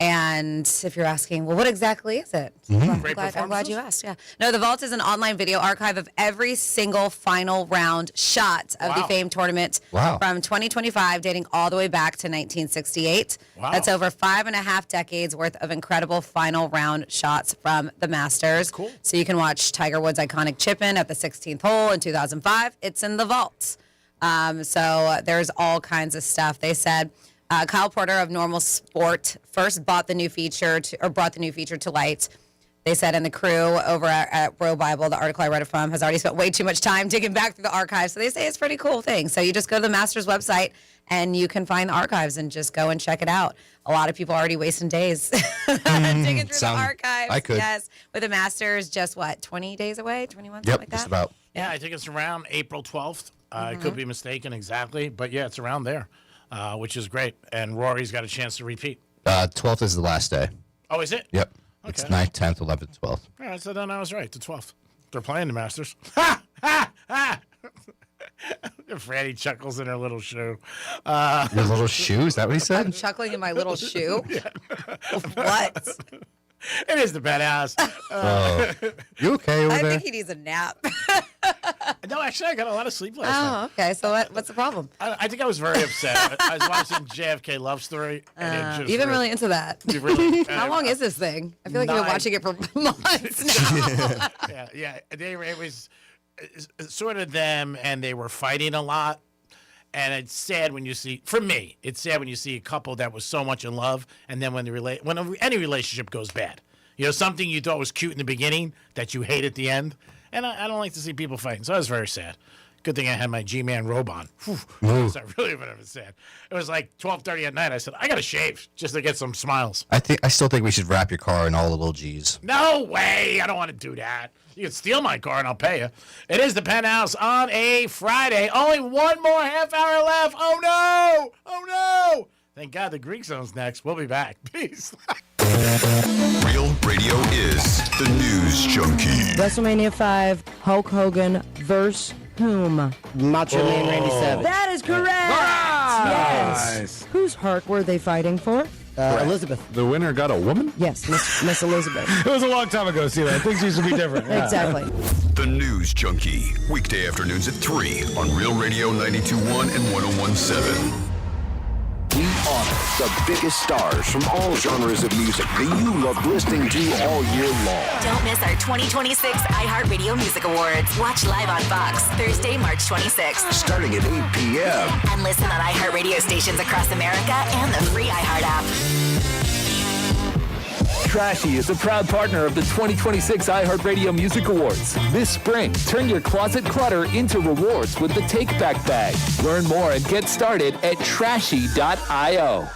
And if you're asking, well, what exactly is it? I'm glad you asked. Yeah. No, the Vault is an online video archive of every single final round shot of the famed tournament from 2025, dating all the way back to 1968. Wow. That's over 5.5 decades worth of incredible final round shots from the Masters. Cool. So you can watch Tiger Woods' iconic chip-in at the 16th hole in 2005. It's in the Vault. So there's all kinds of stuff. They said Kyle Porter of Normal Sport first brought the new feature to light. They said, and the crew over at Bro Bible, the article I read it from, has already spent way too much time digging back through the archives. So they say it's a pretty cool thing. So you just go to the Masters website and you can find the archives and just go and check it out. A lot of people are already wasting days digging through the archives. I could. Yes, with the Masters, just 20 days away, 21, yep, something like that? Just about. Yeah, I think it's around April 12th. I could be mistaken exactly, but yeah, it's around there. Which is great. And Rory's got a chance to repeat. 12th is the last day. Oh, is it? Yep. Okay. It's 9th, 10th, 11th, 12th. All right, so then I was right, the 12th. They're playing the Masters. Ha! Ha! Ha! Franny chuckles in her little shoe. Your little shoe? Is that what he said? I'm chuckling in my little shoe. What? It is the penthouse. You okay over I there? think he needs a nap. No, actually, I got a lot of sleep last night. Oh, okay. So what's the problem? I think I was very upset. I was watching JFK Love Story. And it just You've been really into that. You really- How long is this thing? I feel like you've been 9. watching it for months now. Yeah. It was sort of them, and they were fighting a lot. And it's sad when you see, for me, it's sad when you see a couple that was so much in love, and then when any relationship goes bad. You know, something you thought was cute in the beginning that you hate at the end. And I don't like to see people fighting, so I was very sad. Good thing I had my G-Man robe on. Whew. I really would have been sad. It was like 12:30 at night. I said, I got to shave just to get some smiles. I still think we should wrap your car in all the little G's. No way. I don't want to do that. You can steal my car and I'll pay you. It is the Penthouse on a Friday. Only one more half hour left. Oh, no. Oh, no. Thank God the Greek Zone's next. We'll be back. Peace. Real Radio is the News Junkie. WrestleMania 5, Hulk Hogan versus whom? Macho Man Randy Savage. That is correct! Yes! Nice. Whose heart were they fighting for? Elizabeth. The winner got a woman? Yes, Miss Elizabeth. It was a long time ago, Sheila. Things used to be different. Yeah. Exactly. The News Junkie. Weekday afternoons at 3 on Real Radio 92.1 and 101.7. We honor the biggest stars from all genres of music that you love listening to all year long. Don't miss our 2026 iHeartRadio Music Awards. Watch live on Fox Thursday, March 26th. Starting at 8 p.m. And listen on iHeartRadio stations across America and the free iHeart app. Trashy is a proud partner of the 2026 iHeartRadio Music Awards. This spring, turn your closet clutter into rewards with the Take Back Bag. Learn more and get started at trashy.io.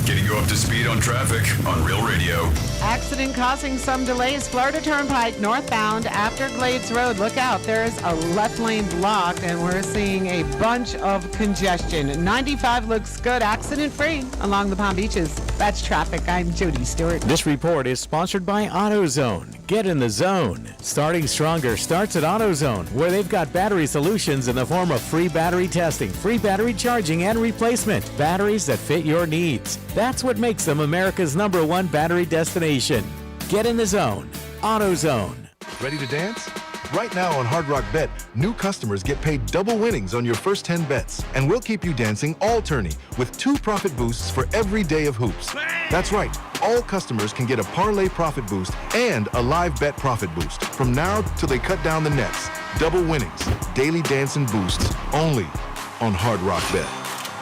Getting you up to speed on traffic on Real Radio. Accident causing some delays. Florida Turnpike northbound after Glades Road. Look out, there's a left lane blocked and we're seeing a bunch of congestion. 95 looks good, accident free along the Palm Beaches. That's traffic. I'm Judy Stewart. This report is sponsored by AutoZone. Get in the zone. Starting Stronger starts at AutoZone, where they've got battery solutions in the form of free battery testing, free battery charging, and replacement. Batteries that fit your needs. That's what makes them America's #1 battery destination. Get in the zone. AutoZone. Ready to dance? Right now on Hard Rock Bet, new customers get paid double winnings on your first 10 bets. And we'll keep you dancing all tourney with 2 profit boosts for every day of hoops. That's right. All customers can get a parlay profit boost and a live bet profit boost from now till they cut down the nets. Double winnings, daily dancing boosts, only on Hard Rock Bet.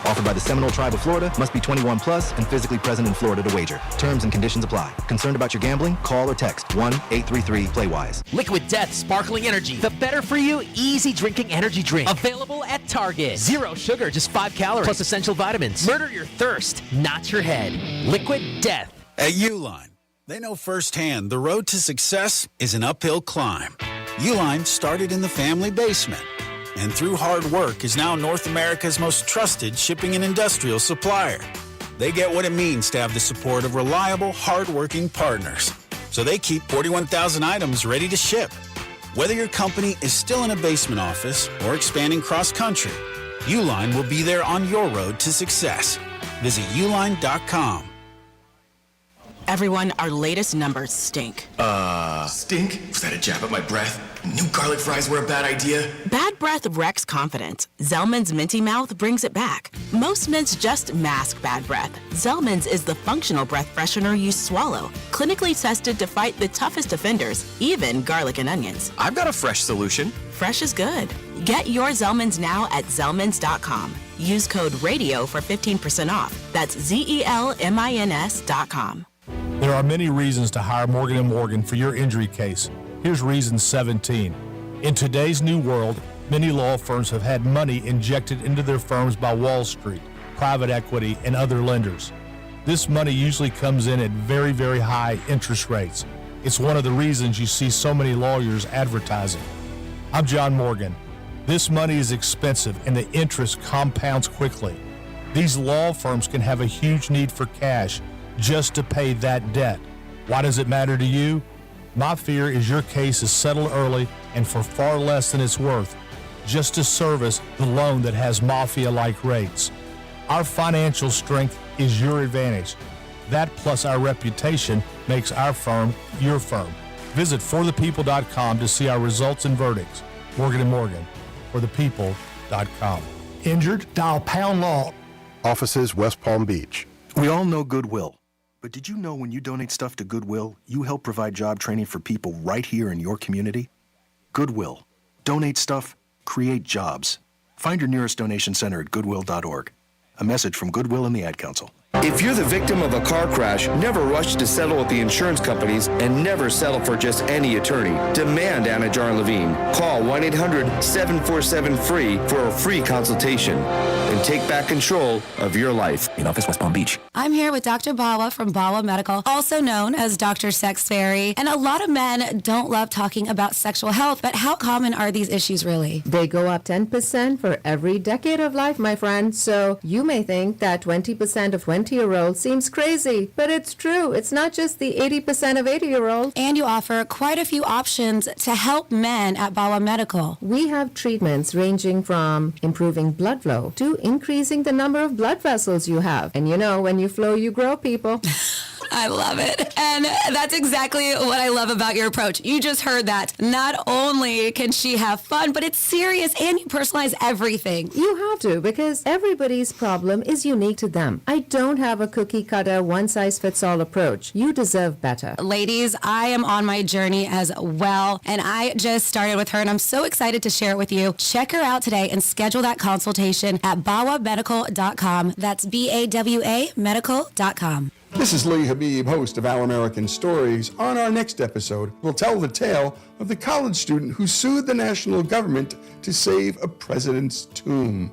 Offered by the Seminole Tribe of Florida. Must be 21 plus and physically present in Florida to wager. Terms and conditions apply. Concerned about your gambling? Call or text 1-833-PLAY-WISE. Liquid Death Sparkling Energy. The better for you, easy drinking energy drink. Available at Target. 0 sugar, just 5 calories. Plus essential vitamins. Murder your thirst, not your head. Liquid Death. At Uline, they know firsthand the road to success is an uphill climb. Uline started in the family basement, and through hard work is now North America's most trusted shipping and industrial supplier. They get what it means to have the support of reliable, hard-working partners. So they keep 41,000 items ready to ship. Whether your company is still in a basement office or expanding cross-country, Uline will be there on your road to success. Visit uline.com. Everyone, our latest numbers stink. Stink? Was that a jab at my breath? New garlic fries were a bad idea? Bad breath wrecks confidence. Zellman's Minty Mouth brings it back. Most mints just mask bad breath. Zellman's is the functional breath freshener you swallow. Clinically tested to fight the toughest offenders, even garlic and onions. I've got a fresh solution. Fresh is good. Get your Zellman's now at Zellman's.com. Use code RADIO for 15% off. That's ZELMINS.com. There are many reasons to hire Morgan & Morgan for your injury case. Here's reason 17. In today's new world, many law firms have had money injected into their firms by Wall Street, private equity, and other lenders. This money usually comes in at very, very high interest rates. It's one of the reasons you see so many lawyers advertising. I'm John Morgan. This money is expensive and the interest compounds quickly. These law firms can have a huge need for cash just to pay that debt. Why does it matter to you? My fear is your case is settled early and for far less than it's worth. just to service the loan that has mafia-like rates. Our financial strength is your advantage. That plus our reputation makes our firm your firm. Visit forthepeople.com to see our results and verdicts. Morgan & Morgan, forthepeople.com. Injured? Dial Pound Law. Offices West Palm Beach. We all know Goodwill. But did you know when you donate stuff to Goodwill, you help provide job training for people right here in your community? Goodwill. Donate stuff, create jobs. Find your nearest donation center at goodwill.org. A message from Goodwill and the Ad Council. If you're the victim of a car crash, never rush to settle with the insurance companies and never settle for just any attorney. Demand Anna Jar Levine. Call 1-800-747-FREE for a free consultation and take back control of your life. In office, West Palm Beach. I'm here with Dr. Bawa from Bawa Medical, also known as Dr. Sex Fairy. And a lot of men don't love talking about sexual health, but how common are these issues really? They go up 10% for every decade of life, my friend. So you may think that 20% of 20-year-olds seems crazy, but it's true. It's not just the 80% of 80-year-olds. And you offer quite a few options to help men at Bawa Medical. We have treatments ranging from improving blood flow to increasing the number of blood vessels you have. And you know, when you flow, you grow, people. I love it. And that's exactly what I love about your approach. You just heard that. Not only can she have fun, but it's serious and you personalize everything. You have to, because everybody's problem is unique to them. I don't have a cookie cutter, one-size-fits-all approach. You deserve better. Ladies, I am on my journey as well, and I just started with her, and I'm so excited to share it with you. Check her out today and schedule that consultation at bawamedical.com. That's BAWA medical.com. This is Lee Habib, host of Our American Stories. On our next episode, we'll tell the tale of the college student who sued the national government to save a president's tomb.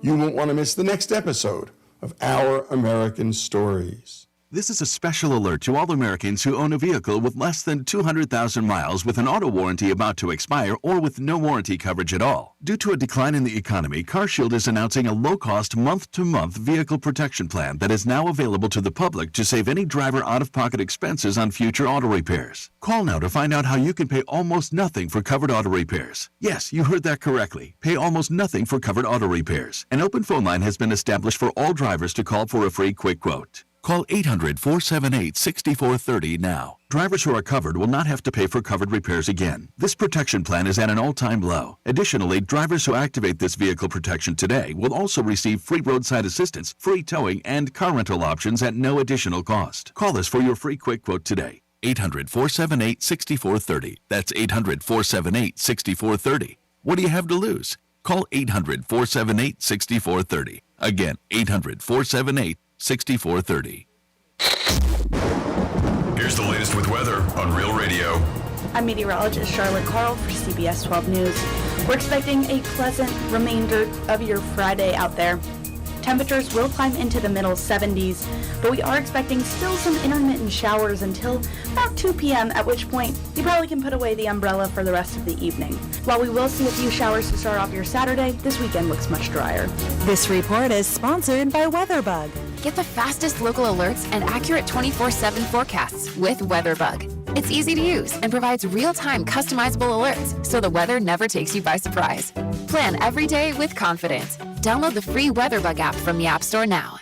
You won't want to miss the next episode of Our American Stories. This is a special alert to all Americans who own a vehicle with less than 200,000 miles with an auto warranty about to expire or with no warranty coverage at all. Due to a decline in the economy, CarShield is announcing a low-cost month-to-month vehicle protection plan that is now available to the public to save any driver out-of-pocket expenses on future auto repairs. Call now to find out how you can pay almost nothing for covered auto repairs. Yes, you heard that correctly. Pay almost nothing for covered auto repairs. An open phone line has been established for all drivers to call for a free quick quote. Call 800-478-6430 now. Drivers who are covered will not have to pay for covered repairs again. This protection plan is at an all-time low. Additionally, drivers who activate this vehicle protection today will also receive free roadside assistance, free towing, and car rental options at no additional cost. Call us for your free quick quote today. 800-478-6430. That's 800-478-6430. What do you have to lose? Call 800-478-6430. Again, 800-478-6430. Here's the latest with weather on Real Radio. I'm meteorologist Charlotte Carl for CBS 12 News. We're expecting a pleasant remainder of your Friday out there. Temperatures will climb into the middle 70s, but we are expecting still some intermittent showers until about 2 p.m., at which point you probably can put away the umbrella for the rest of the evening. While we will see a few showers to start off your Saturday, this weekend looks much drier. This report is sponsored by WeatherBug. Get the fastest local alerts and accurate 24/7 forecasts with WeatherBug. It's easy to use and provides real-time customizable alerts so the weather never takes you by surprise. Plan every day with confidence. Download the free WeatherBug app from the App Store now.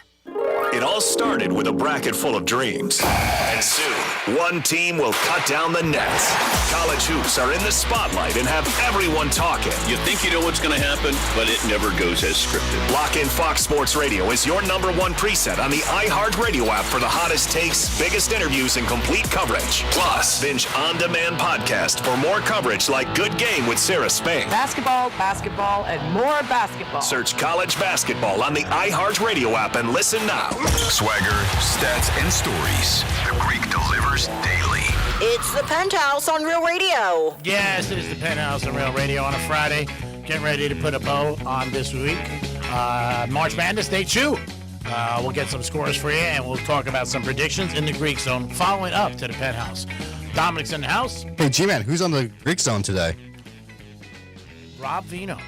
It all started with a bracket full of dreams. And soon, one team will cut down the nets. College hoops are in the spotlight and have everyone talking. You think you know what's going to happen, but it never goes as scripted. Lock in Fox Sports Radio is your #1 preset on the iHeartRadio app for the hottest takes, biggest interviews, and complete coverage. Plus, binge on-demand podcast for more coverage like Good Game with Sarah Spain. Basketball, basketball, and more basketball. Search college basketball on the iHeartRadio app and listen now. Swagger, stats, and stories. The Greek delivers daily. It's the Penthouse on Real Radio. Yes, it is the Penthouse on Real Radio on a Friday. Getting ready to put a bow on this week. March Madness Day 2. We'll get some scores for you, and we'll talk about some predictions in the Greek Zone following up to the Penthouse. Dominic's in the house. Hey, G-Man, who's on the Greek Zone today? Rob Vino.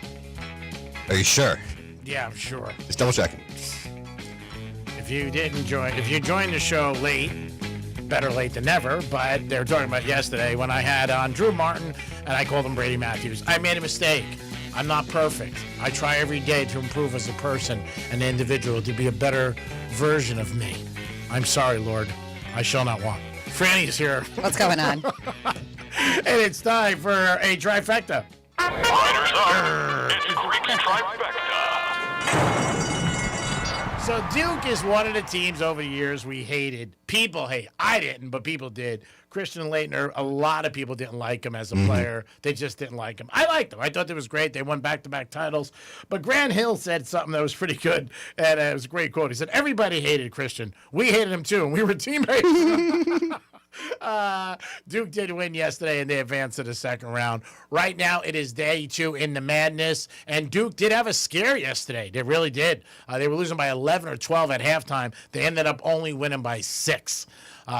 Are you sure? Yeah, I'm sure. Just double checking. If you joined the show late, better late than never, but they were talking about yesterday when I had on Drew Martin and I called him Brady Matthews. I made a mistake. I'm not perfect. I try every day to improve as a person, an individual, to be a better version of me. I'm sorry, Lord. I shall not want. Franny's here. What's going on? And it's time for a trifecta. Riders up. It's Greek's trifecta. So Duke is one of the teams over the years we hated. People hate. I didn't, but people did. Christian Laettner, a lot of people didn't like him as a player. They just didn't like him. I liked him. I thought it was great. They won back-to-back titles. But Grant Hill said something that was pretty good, and it was a great quote. He said, everybody hated Christian. We hated him too, and we were teammates. Duke did win yesterday, and they advanced to the second round. Right now, it is day 2 in the madness, and Duke did have a scare yesterday. They really did. They were losing by 11 or 12 at halftime. They ended up only winning by 6.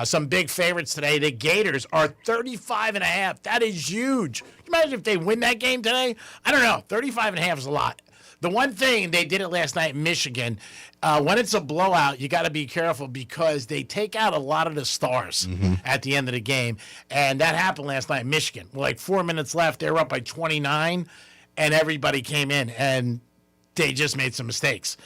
Some big favorites today. The Gators are 35.5. That is huge. Can you imagine if they win that game today? I don't know. 35.5 is a lot. The one thing, they did it last night in Michigan, when it's a blowout, you got to be careful because they take out a lot of the stars at the end of the game. And that happened last night in Michigan. Like 4 minutes left, they were up by 29, and everybody came in, and they just made some mistakes.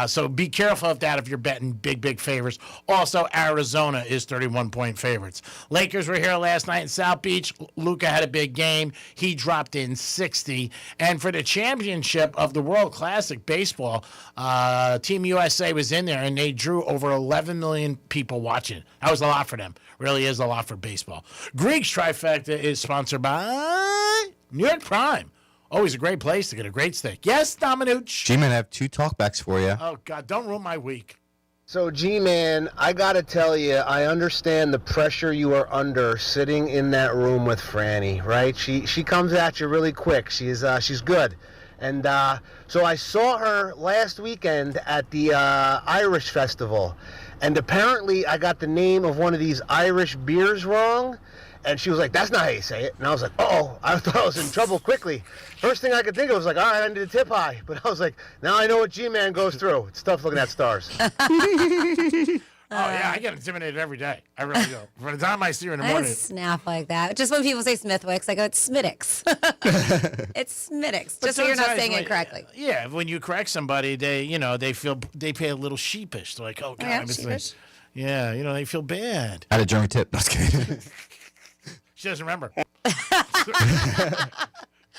So be careful of that if you're betting big favorites. Also, Arizona is 31-point favorites. Lakers were here last night in South Beach. Luka had a big game. He dropped in 60. And for the championship of the World Classic Baseball, Team USA was in there, and they drew over 11 million people watching. That was a lot for them. Really is a lot for baseball. Greek's Trifecta is sponsored by New York Prime. Always a great place to get a great steak. Yes, Dominucci? G-Man, I have 2 talkbacks for you. Oh, God, don't ruin my week. So, G-Man, I got to tell you, I understand the pressure you are under sitting in that room with Franny, right? She comes at you really quick. She's good. And so I saw her last weekend at the Irish Festival. And apparently I got the name of one of these Irish beers wrong. And she was like, that's not how you say it. And I was like, uh-oh, I thought I was in trouble quickly. First thing I could think of was like, all right, I need a tip high. But I was like, now I know what G-Man goes through. It's tough looking at stars. Yeah, I get intimidated every day. I really do. From the time I see her in the morning. I snap like that. Just when people say Smithwick's, I go, it's Smittix. It's Smittix. Just so you're not saying it correctly. Yeah, when you correct somebody, they pay a little sheepish. They're like, oh, God. Yeah, sheepish. Yeah, they feel bad. I had a German tip. No, I was kidding. She doesn't remember.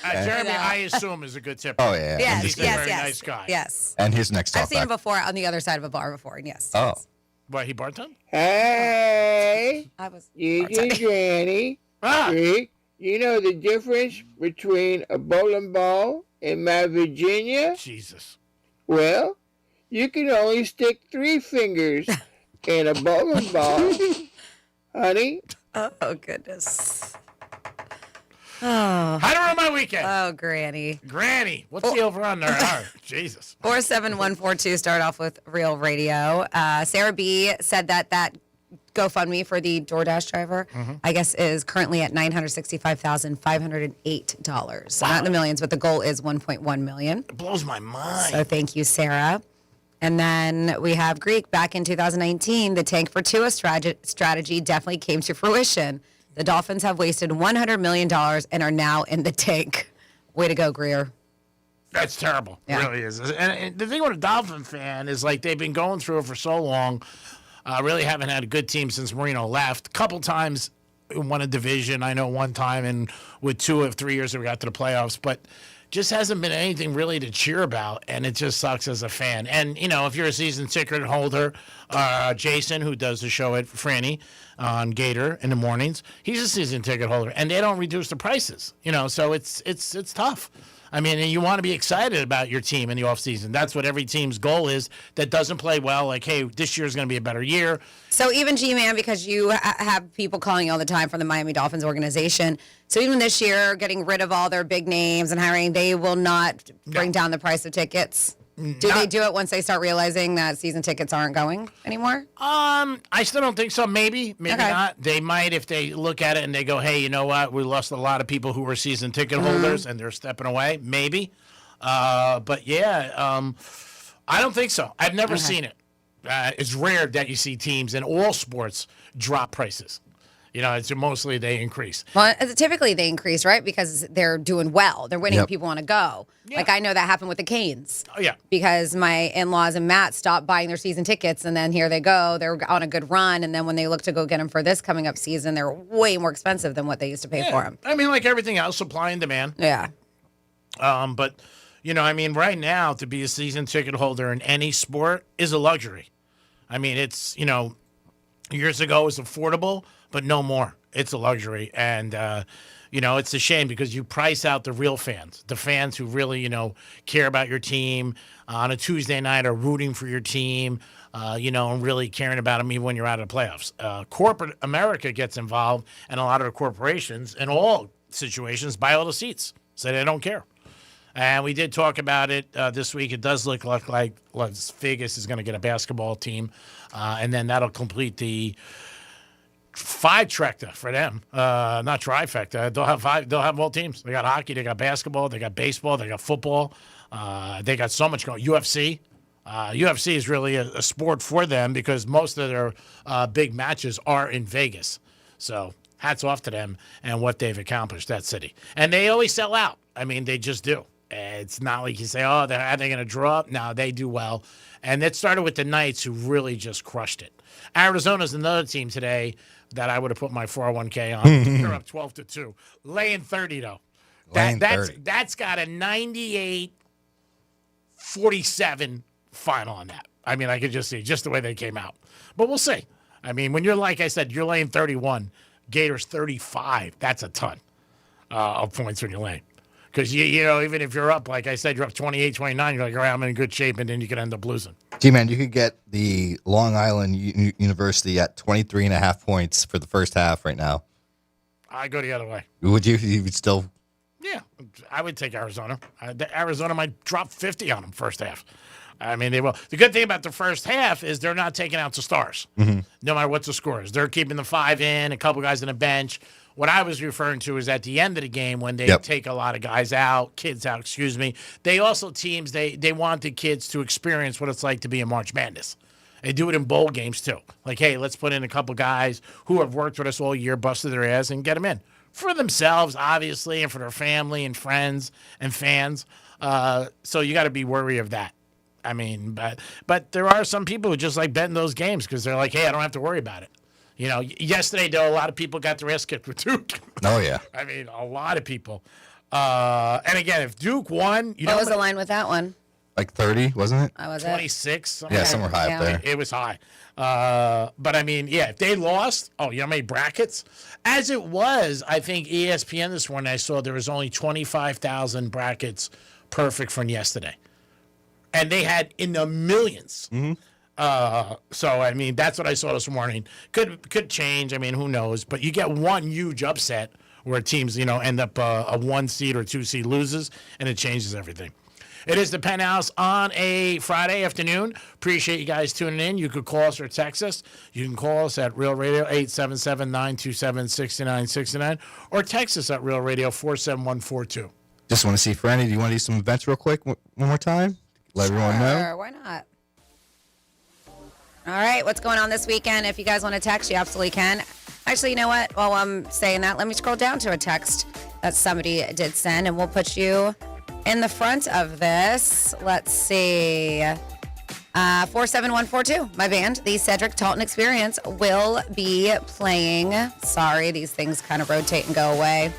Jeremy, I assume, is a good tipper. Oh, yeah. Yes, he's a very nice guy. Yes. And here's next talk I've seen him back. before on the other side of a bar before, and yes. Oh. What, he bartended? Hey, I was you and Granny. Rick, you know the difference between a bowling ball and my Virginia? Jesus. Well, you can only stick 3 fingers in a bowling ball, honey. Oh, goodness. Oh. How to ruin my weekend. Oh, Granny. Granny. What's the over-under? Oh, Jesus. 47142, start off with Real Radio. Sarah B. said that GoFundMe for the DoorDash driver, I guess, is currently at $965,508. So not in the millions, but the goal is $1.1 million. It blows my mind. So thank you, Sarah. And then we have Greek. Back in 2019, the Tank for Tua strategy definitely came to fruition. The Dolphins have wasted $100 million and are now in the tank. Way to go, Greer. That's terrible. It really is. And the thing with a Dolphin fan is, like, they've been going through it for so long. Really haven't had a good team since Marino left. A couple times won a division. I know one time, and with 2 of 3 years that we got to the playoffs. But just hasn't been anything really to cheer about, and it just sucks as a fan. And, if you're a season ticket holder, Jason, who does the show at Franny on Gator in the mornings, he's a season ticket holder, and they don't reduce the prices, so it's tough. I mean, and you want to be excited about your team in the offseason. That's what every team's goal is that doesn't play well. Like, hey, this year's going to be a better year. So even G-Man, because you have people calling you all the time from the Miami Dolphins organization, so even this year, getting rid of all their big names and hiring, they will not bring down the price of tickets? Do they do it once they start realizing that season tickets aren't going anymore? I still don't think so. Maybe not. They might if they look at it and they go, hey, you know what? We lost a lot of people who were season ticket holders and they're stepping away. Maybe. But yeah, I don't think so. I've never seen it. It's rare that you see teams in all sports drop prices. It's mostly they increase. Well, typically they increase, right? Because they're doing well. They're winning. Yep. People want to go. Yeah. Like I know that happened with the Canes. Oh, yeah. Because my in-laws and Matt stopped buying their season tickets, and then here they go. They're on a good run, and then when they look to go get them for this coming up season, they're way more expensive than what they used to pay for them. I mean, like everything else, supply and demand. Yeah. But, right now, to be a season ticket holder in any sport is a luxury. I mean, it's, years ago it was affordable, but no more. It's a luxury. And, it's a shame because you price out the real fans, the fans who really, care about your team on a Tuesday night are rooting for your team, and really caring about them even when you're out of the playoffs. Corporate America gets involved, and a lot of the corporations in all situations buy all the seats, so they don't care. And we did talk about it this week. It does look like Las Vegas is going to get a basketball team, and then that'll complete the five-trifecta for them. Not trifecta. They'll have five. They'll have all teams. They got hockey. They got basketball. They got baseball. They got football. They got so much going. UFC. UFC is really a sport for them because most of their big matches are in Vegas. So hats off to them and what they've accomplished, that city. And they always sell out. I mean, they just do. It's not like you say, are they going to draw up? No, they do well. And it started with the Knights, who really just crushed it. Arizona's another team today that I would have put my 401k on. They're up 12-2. Laying 30, though. That's got a 98-47 final on that. I mean, I could just see just the way they came out. But we'll see. I mean, when you're, like I said, you're laying 31, Gators 35, that's a ton of points when you're laying. Because, even if you're up, like I said, you're up 28, 29, you're like, all right, I'm in good shape, and then you could end up losing. G-Man, you could get the Long Island University at 23.5 points for the first half right now. I go the other way. Would you? You would still? Yeah, I would take Arizona. Arizona might drop 50 on them first half. I mean, they will. The good thing about the first half is they're not taking out the stars, no matter what the score is. They're keeping the five in, a couple guys on the bench. What I was referring to is at the end of the game when they take a lot of kids out, they also teams, they want the kids to experience what it's like to be in March Madness. They do it in bowl games too. Like, hey, let's put in a couple guys who have worked with us all year, busted their ass, and get them in. For themselves, obviously, and for their family and friends and fans. So you got to be wary of that. I mean, but there are some people who just like betting those games because they're like, hey, I don't have to worry about it. Yesterday, though, a lot of people got their ass kicked with Duke. Oh, yeah. I mean, a lot of people. And again, if Duke won, what was the line with that one? Like 30, wasn't it? I was 26. Yeah, somewhere high up there. It was high. But I mean, yeah, if they lost, you know how many brackets? As it was, I think ESPN this morning, I saw there was only 25,000 brackets perfect from yesterday. And they had in the millions. So, I mean, that's what I saw this morning. Could change. I mean, who knows? But you get one huge upset where teams, end up a 1 seed or 2 seed loses, and it changes everything. It is the Penthouse on a Friday afternoon. Appreciate you guys tuning in. You could call us or text us. You can call us at Real Radio 877-927-6969 or text us at Real Radio 47142. Just want to see Franny. Do you want to do some events real quick one more time? Let everyone know. Sure, why not? All right, what's going on this weekend? If you guys want to text, you absolutely can. Actually, you know what? While I'm saying that, let me scroll down to a text that somebody did send, and we'll put you in the front of this. Let's see. 47142. My band, the Cedric Talton Experience, will be playing. Sorry, these things kind of rotate and go away.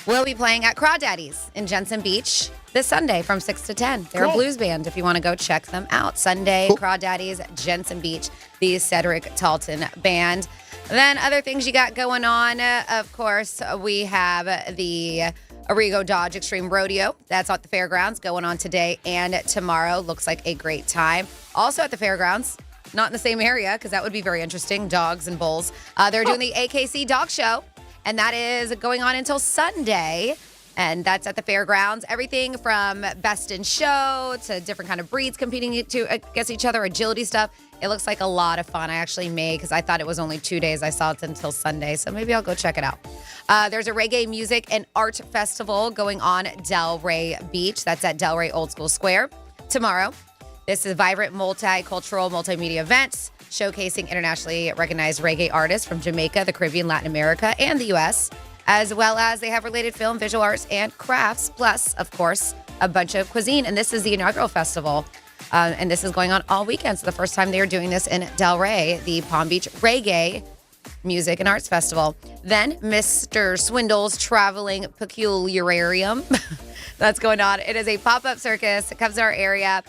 We'll be playing at Crawdaddy's in Jensen Beach this Sunday from 6 to 10. They're a blues band if you want to go check them out. Sunday, Crawdaddy's, Jensen Beach, the Cedric Talton Band. Then other things you got going on, of course, we have the Arrigo Dodge Extreme Rodeo. That's at the fairgrounds going on today and tomorrow. Looks like a great time. Also at the fairgrounds, not in the same area because that would be very interesting, dogs and bulls. They're doing the AKC Dog Show, and that is going on until Sunday. And that's at the fairgrounds. Everything from best in show to different kind of breeds competing against each other, agility stuff. It looks like a lot of fun. I actually may, because I thought it was only 2 days. I saw it until Sunday, so maybe I'll go check it out. There's a reggae music and art festival going on Delray Beach. That's at Delray Old School Square tomorrow. This is a vibrant, multicultural, multimedia event showcasing internationally recognized reggae artists from Jamaica, the Caribbean, Latin America, and the U.S., as well as they have related film, visual arts, and crafts, plus, of course, a bunch of cuisine. And this is the inaugural festival, and this is going on all weekend. So the first time they are doing this in Delray, the Palm Beach Reggae Music and Arts Festival. Then Mr. Swindle's Traveling Peculiarium. That's going on. It is a pop-up circus. It comes to our area.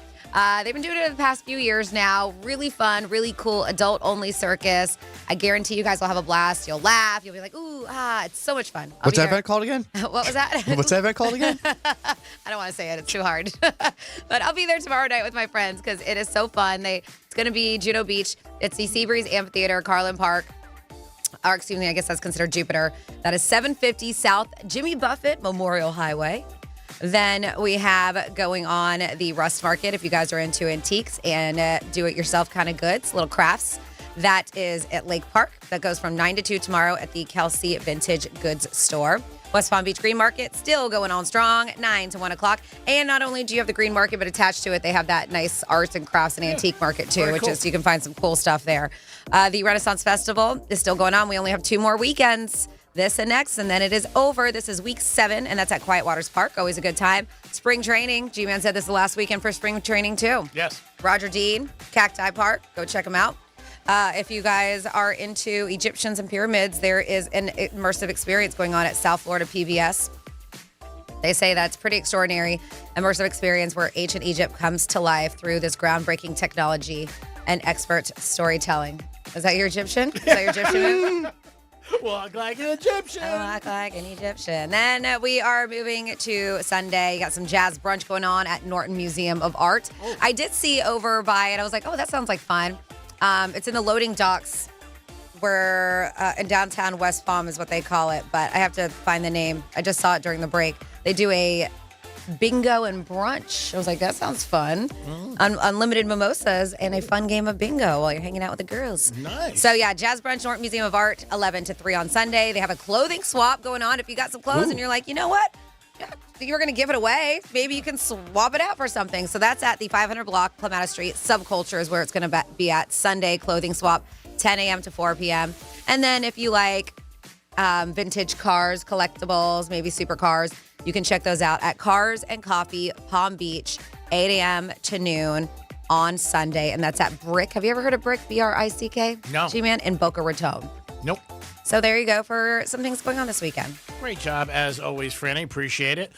They've been doing it for the past few years now. Really fun, really cool, adult-only circus. I guarantee you guys will have a blast. You'll laugh. You'll be like, ooh, it's so much fun. What's that event called again? What was that? What's that event called again? I don't want to say it. It's too hard. But I'll be there tomorrow night with my friends because it is so fun. It's going to be Juno Beach. It's the Seabreeze Amphitheater, Carlin Park. Or excuse me, I guess that's considered Jupiter. That is 750 South Jimmy Buffett Memorial Highway. Then we have going on the Rust Market, if you guys are into antiques and do-it-yourself kind of goods, little crafts. That is at Lake Park. That goes from 9 to 2 tomorrow at the Kelsey Vintage Goods Store. West Palm Beach Green Market still going on strong, 9 to 1 o'clock. And not only do you have the Green Market, but attached to it, they have that nice arts and crafts and antique market too, which is, you can find some cool stuff there. The Renaissance Festival is still going on. We only have 2 more weekends, this and next, and then it is over. This is week 7, and that's at Quiet Waters Park. Always a good time. Spring training. G-Man said this is the last weekend for spring training too. Yes. Roger Dean, Cacti Park. Go check them out. If you guys are into Egyptians and pyramids, there is an immersive experience going on at South Florida PBS. They say that's pretty extraordinary immersive experience where ancient Egypt comes to life through this groundbreaking technology and expert storytelling. Is that your Egyptian? Is that your Egyptian move? Walk like an Egyptian. Walk like an Egyptian. Then we are moving to Sunday. You got some jazz brunch going on at Norton Museum of Art. Oh. I did see over by it. I was like, oh, that sounds like fun. It's in the loading docks where in downtown West Palm is what they call it, but I have to find the name. I just saw it during the break. They do a bingo and brunch. I was like, that sounds fun. Unlimited mimosas and a fun game of bingo while you're hanging out with the girls. Nice. So yeah, Jazz Brunch, Norton Museum of Art, 11 to 3 on Sunday. They have a clothing swap going on. If you got some clothes and you're like, you know what? You're going to give it away. Maybe you can swap it out for something. So that's at the 500 block, Clematis Street. Subculture is where it's going to be at. Sunday clothing swap, 10 a.m. to 4 p.m. And then if you like vintage cars, collectibles, maybe supercars, you can check those out at Cars and Coffee, Palm Beach, 8 a.m. to noon on Sunday. And that's at Brick. Have you ever heard of Brick? B-R-I-C-K? No. G-Man in Boca Raton. Nope. So there you go for some things going on this weekend. Great job, as always, Franny. Appreciate it.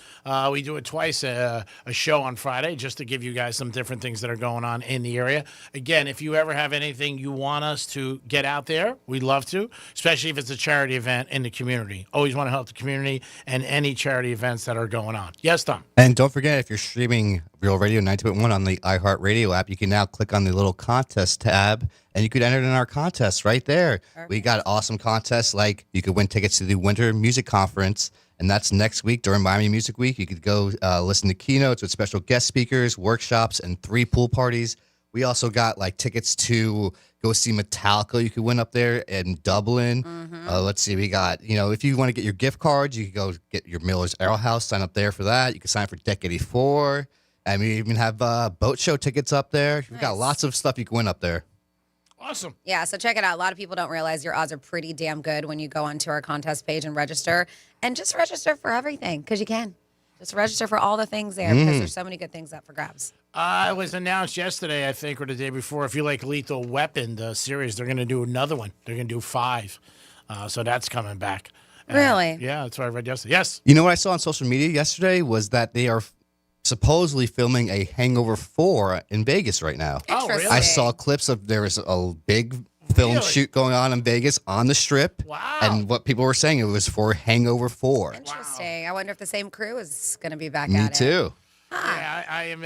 We do it twice, a show on Friday, just to give you guys some different things that are going on in the area. Again, if you ever have anything you want us to get out there, we'd love to, especially if it's a charity event in the community. Always want to help the community and any charity events that are going on. Yes, Tom? And don't forget, if you're streaming Real Radio 92.1 on the iHeartRadio app, you can now click on the little contest tab, and you could enter in our contest right there. Perfect. We got awesome contests, like you could win tickets to the Winter Music Conference, and that's next week during Miami Music Week. You could go listen to keynotes with special guest speakers, workshops, and 3 pool parties. We also got like tickets to go see Metallica. You could win up there in Dublin. Let's see, we got, if you want to get your gift cards, you could go get your Miller's Ale House, sign up there for that. You can sign up for Deck 84. And we even have boat show tickets up there. We've got lots of stuff you can win up there. Awesome. Yeah, so check it out. A lot of people don't realize your odds are pretty damn good when you go onto our contest page and register. And just register for everything, because you can. Just register for all the things there, because there's so many good things up for grabs. It was announced yesterday, I think, or the day before. If you like Lethal Weapon, the series, they're going to do another one. They're going to do 5. So that's coming back. Really? Yeah, that's what I read yesterday. Yes. You know what I saw on social media yesterday was that they are supposedly filming a Hangover 4 in Vegas right now. Oh, really? I saw clips of there was a big film shoot going on in Vegas on the Strip. Wow. And what people were saying, it was for Hangover 4. Interesting. I wonder if the same crew is going to be back Me at it. too. Yeah, I am.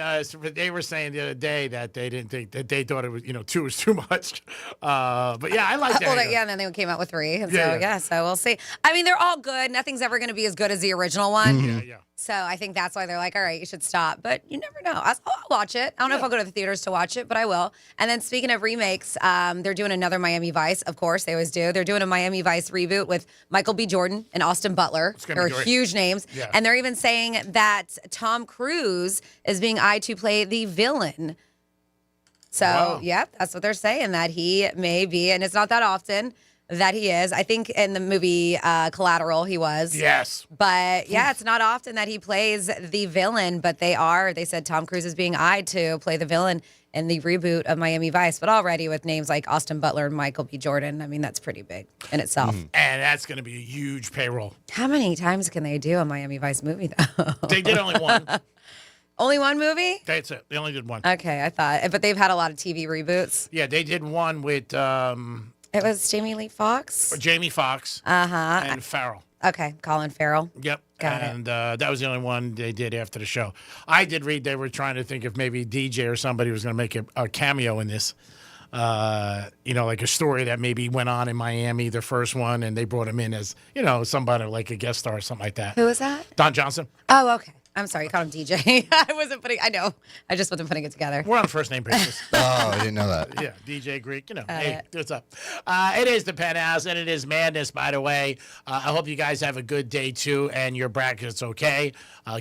They were saying the other day that they didn't think that they thought it was 2 was too much. But yeah, I like that. Well, yeah, and then they came out with 3. And Yeah, so we'll see. I mean, they're all good. Nothing's ever going to be as good as the original one. Yeah. So I think that's why they're like, all right, you should stop. But you never know. I'll watch it. I don't know if I'll go to the theaters to watch it, but I will. And then speaking of remakes, they're doing another Miami Vice. Of course, they always do. They're doing a Miami Vice reboot with Michael B. Jordan and Austin Butler. They're huge names. Yeah. And they're even saying that Tom Cruise is being eyed to play the villain. So, yeah, that's what they're saying, that he may be, and it's not that often that he is. I think in the movie Collateral he was. Yes. But, yeah, it's not often that he plays the villain, but they said Tom Cruise is being eyed to play the villain in the reboot of Miami Vice. But already with names like Austin Butler and Michael B. Jordan, I mean, that's pretty big in itself. And that's going to be a huge payroll. How many times can they do a Miami Vice movie, though? They did only one. Only one movie? That's it. They only did one. Okay, I thought. But they've had a lot of TV reboots. Yeah, they did one with... it was Jamie Lee Foxx? Jamie Foxx. Uh-huh. And Farrell. Okay, Colin Farrell. Yep. Got it. And that was the only one they did after the show. I did read they were trying to think if maybe DJ or somebody was going to make a cameo in this. Like a story that maybe went on in Miami, the first one, and they brought him in as, somebody like a guest star or something like that. Who was that? Don Johnson. Oh, okay. I'm sorry, you called him DJ. I know. I just wasn't putting it together. We're on first name basis. Oh, I didn't know that. Yeah, DJ Greek, hey, what's up? It is the Penthouse, and it is madness, by the way. I hope you guys have a good day, too, and your bracket's okay.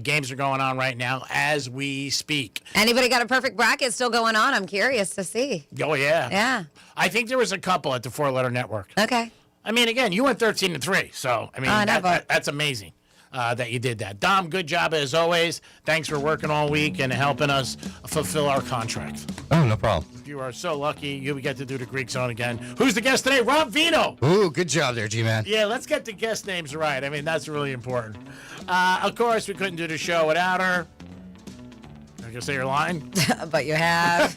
Games are going on right now as we speak. Anybody got a perfect bracket still going on? I'm curious to see. Oh, yeah. Yeah. I think there was a couple at the 4-letter network. Okay. I mean, again, you went 13-3, so, I mean, that's amazing. That you did that. Dom, good job as always. Thanks for working all week and helping us fulfill our contract. Oh, no problem. You are so lucky you get to do the Greek Zone again. Who's the guest today? Rob Vino. Ooh, good job there, G-Man. Yeah, let's get the guest names right. I mean, that's really important. Of course, we couldn't do the show without her. I can say your line. But you have.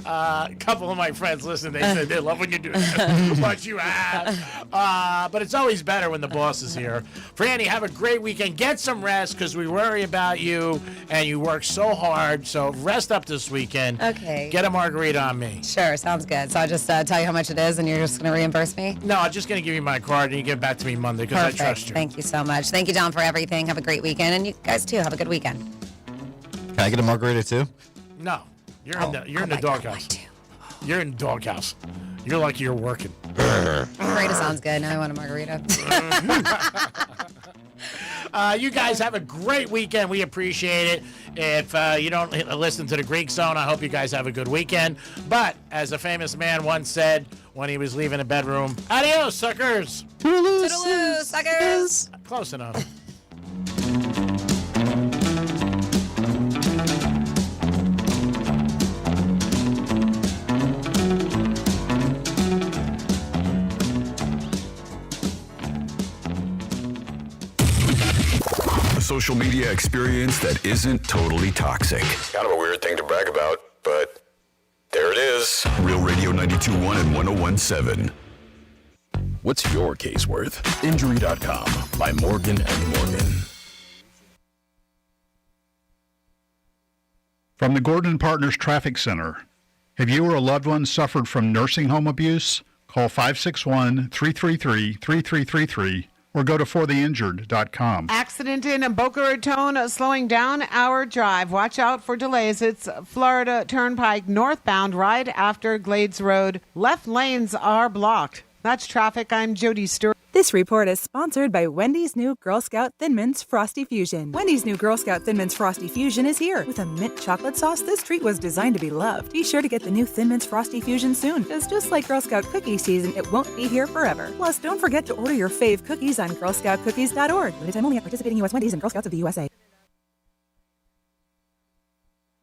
A couple of my friends listen. They said they love when you do that. But you have. But it's always better when the boss is here. Franny, have a great weekend. Get some rest because we worry about you and you work so hard. So rest up this weekend. Okay. Get a margarita on me. Sure, sounds good. So I'll just tell you how much it is and you're just going to reimburse me? No, I'm just going to give you my card and you give it back to me Monday because I trust you. Thank you so much. Thank you, Don, for everything. Have a great weekend. And you guys, too, have a good weekend. Can I get a margarita, too? No. You're in the doghouse. You're in the doghouse. You're lucky you're working. Margarita sounds good. Now I want a margarita. You guys have a great weekend. We appreciate it. If you don't listen to the Greek Zone, I hope you guys have a good weekend. But as a famous man once said when he was leaving the bedroom, adios, suckers. Toodaloo, suckers. Close enough. Social media experience that isn't totally toxic. Kind of a weird thing to brag about, but there it is. Real Radio 92.1 and 101.7. What's your case worth? Injury.com by Morgan & Morgan. From the Gordon Partners Traffic Center. Have you or a loved one suffered from nursing home abuse? Call 561-333-3333 or go to fortheinjured.com. Accident in Boca Raton slowing down our drive. Watch out for delays. It's Florida Turnpike northbound right after Glades Road. Left lanes are blocked. That's traffic. I'm Jody Stewart. This report is sponsored by Wendy's new Girl Scout Thin Mints Frosty Fusion. Wendy's new Girl Scout Thin Mints Frosty Fusion is here. With a mint chocolate sauce, this treat was designed to be loved. Be sure to get the new Thin Mints Frosty Fusion soon, because just like Girl Scout cookie season, it won't be here forever. Plus, don't forget to order your fave cookies on girlscoutcookies.org. Limited time only at participating U.S. Wendy's and Girl Scouts of the USA.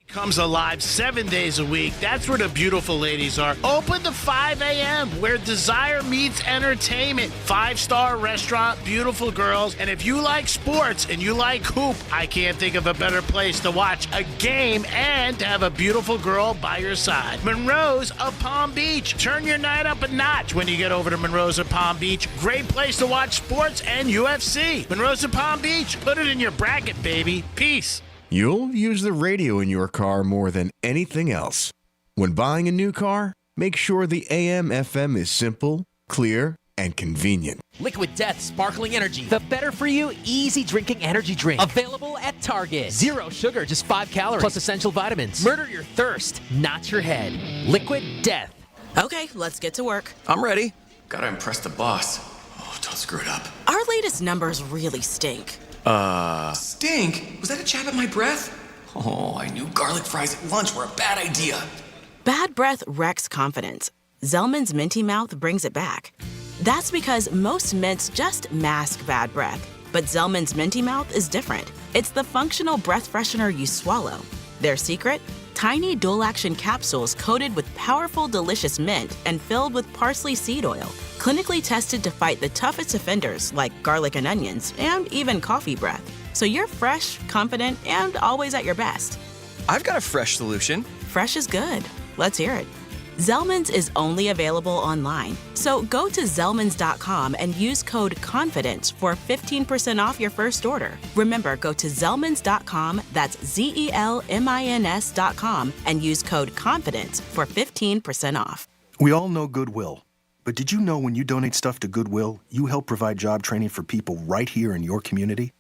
Comes alive 7 days a week. That's where the beautiful ladies are. Open to 5 a.m. where desire meets entertainment. 5-star restaurant, beautiful girls. And if you like sports and you like hoop, I can't think of a better place to watch a game and to have a beautiful girl by your side. Monroe's of Palm Beach. Turn your night up a notch when you get over to Monroe's of Palm Beach. Great place to watch sports and UFC. Monroe's of Palm Beach. Put it in your bracket, baby. Peace. You'll use the radio in your car more than anything else. When buying a new car, make sure the AM/FM is simple, clear, and convenient. Liquid Death Sparkling Energy. The better for you, easy drinking energy drink. Available at Target. 0 sugar, just 5 calories. Plus essential vitamins. Murder your thirst, not your head. Liquid Death. Okay, let's get to work. I'm ready. Gotta impress the boss. Oh, don't screw it up. Our latest numbers really stink. Stink? Was that a jab at my breath? Oh, I knew garlic fries at lunch were a bad idea. Bad breath wrecks confidence. Zellman's Minty Mouth brings it back. That's because most mints just mask bad breath. But Zellman's Minty Mouth is different. It's the functional breath freshener you swallow. Their secret? Tiny dual-action capsules coated with powerful, delicious mint and filled with parsley seed oil. Clinically tested to fight the toughest offenders like garlic and onions, and even coffee breath. So you're fresh, confident, and always at your best. I've got a fresh solution. Fresh is good. Let's hear it. Zellman's is only available online. So go to Zellmans.com and use code CONFIDENCE for 15% off your first order. Remember, go to Zellmans.com, that's ZELMINS.com, and use code CONFIDENCE for 15% off. We all know Goodwill. But did you know when you donate stuff to Goodwill, you help provide job training for people right here in your community?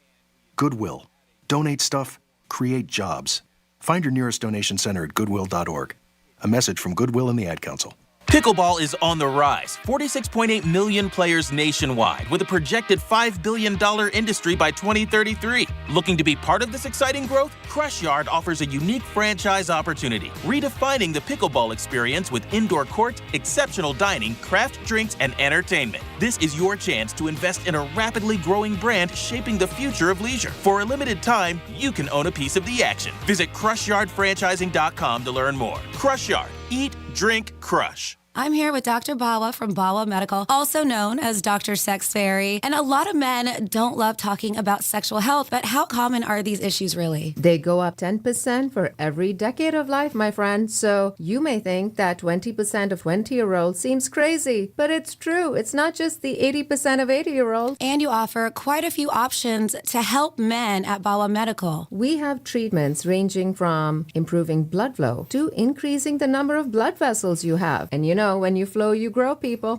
Goodwill. Donate stuff, create jobs. Find your nearest donation center at goodwill.org. A message from Goodwill and the Ad Council. Pickleball is on the rise. 46.8 million players nationwide, with a projected $5 billion industry by 2033. Looking to be part of this exciting growth? Crush Yard offers a unique franchise opportunity, redefining the pickleball experience with indoor court, exceptional dining, craft drinks, and entertainment. This is your chance to invest in a rapidly growing brand shaping the future of leisure. For a limited time, you can own a piece of the action. Visit CrushYardFranchising.com to learn more. Crush Yard. Eat, drink, crush. I'm here with Dr. Bawa from Bawa Medical, also known as Dr. Sex Fairy. And a lot of men don't love talking about sexual health, but how common are these issues really? They go up 10% for every decade of life, my friend. So you may think that 20% of 20-year-olds seems crazy, but it's true. It's not just the 80% of 80-year-olds. And you offer quite a few options to help men at Bawa Medical. We have treatments ranging from improving blood flow to increasing the number of blood vessels you have. And you know, when you flow, you grow, people.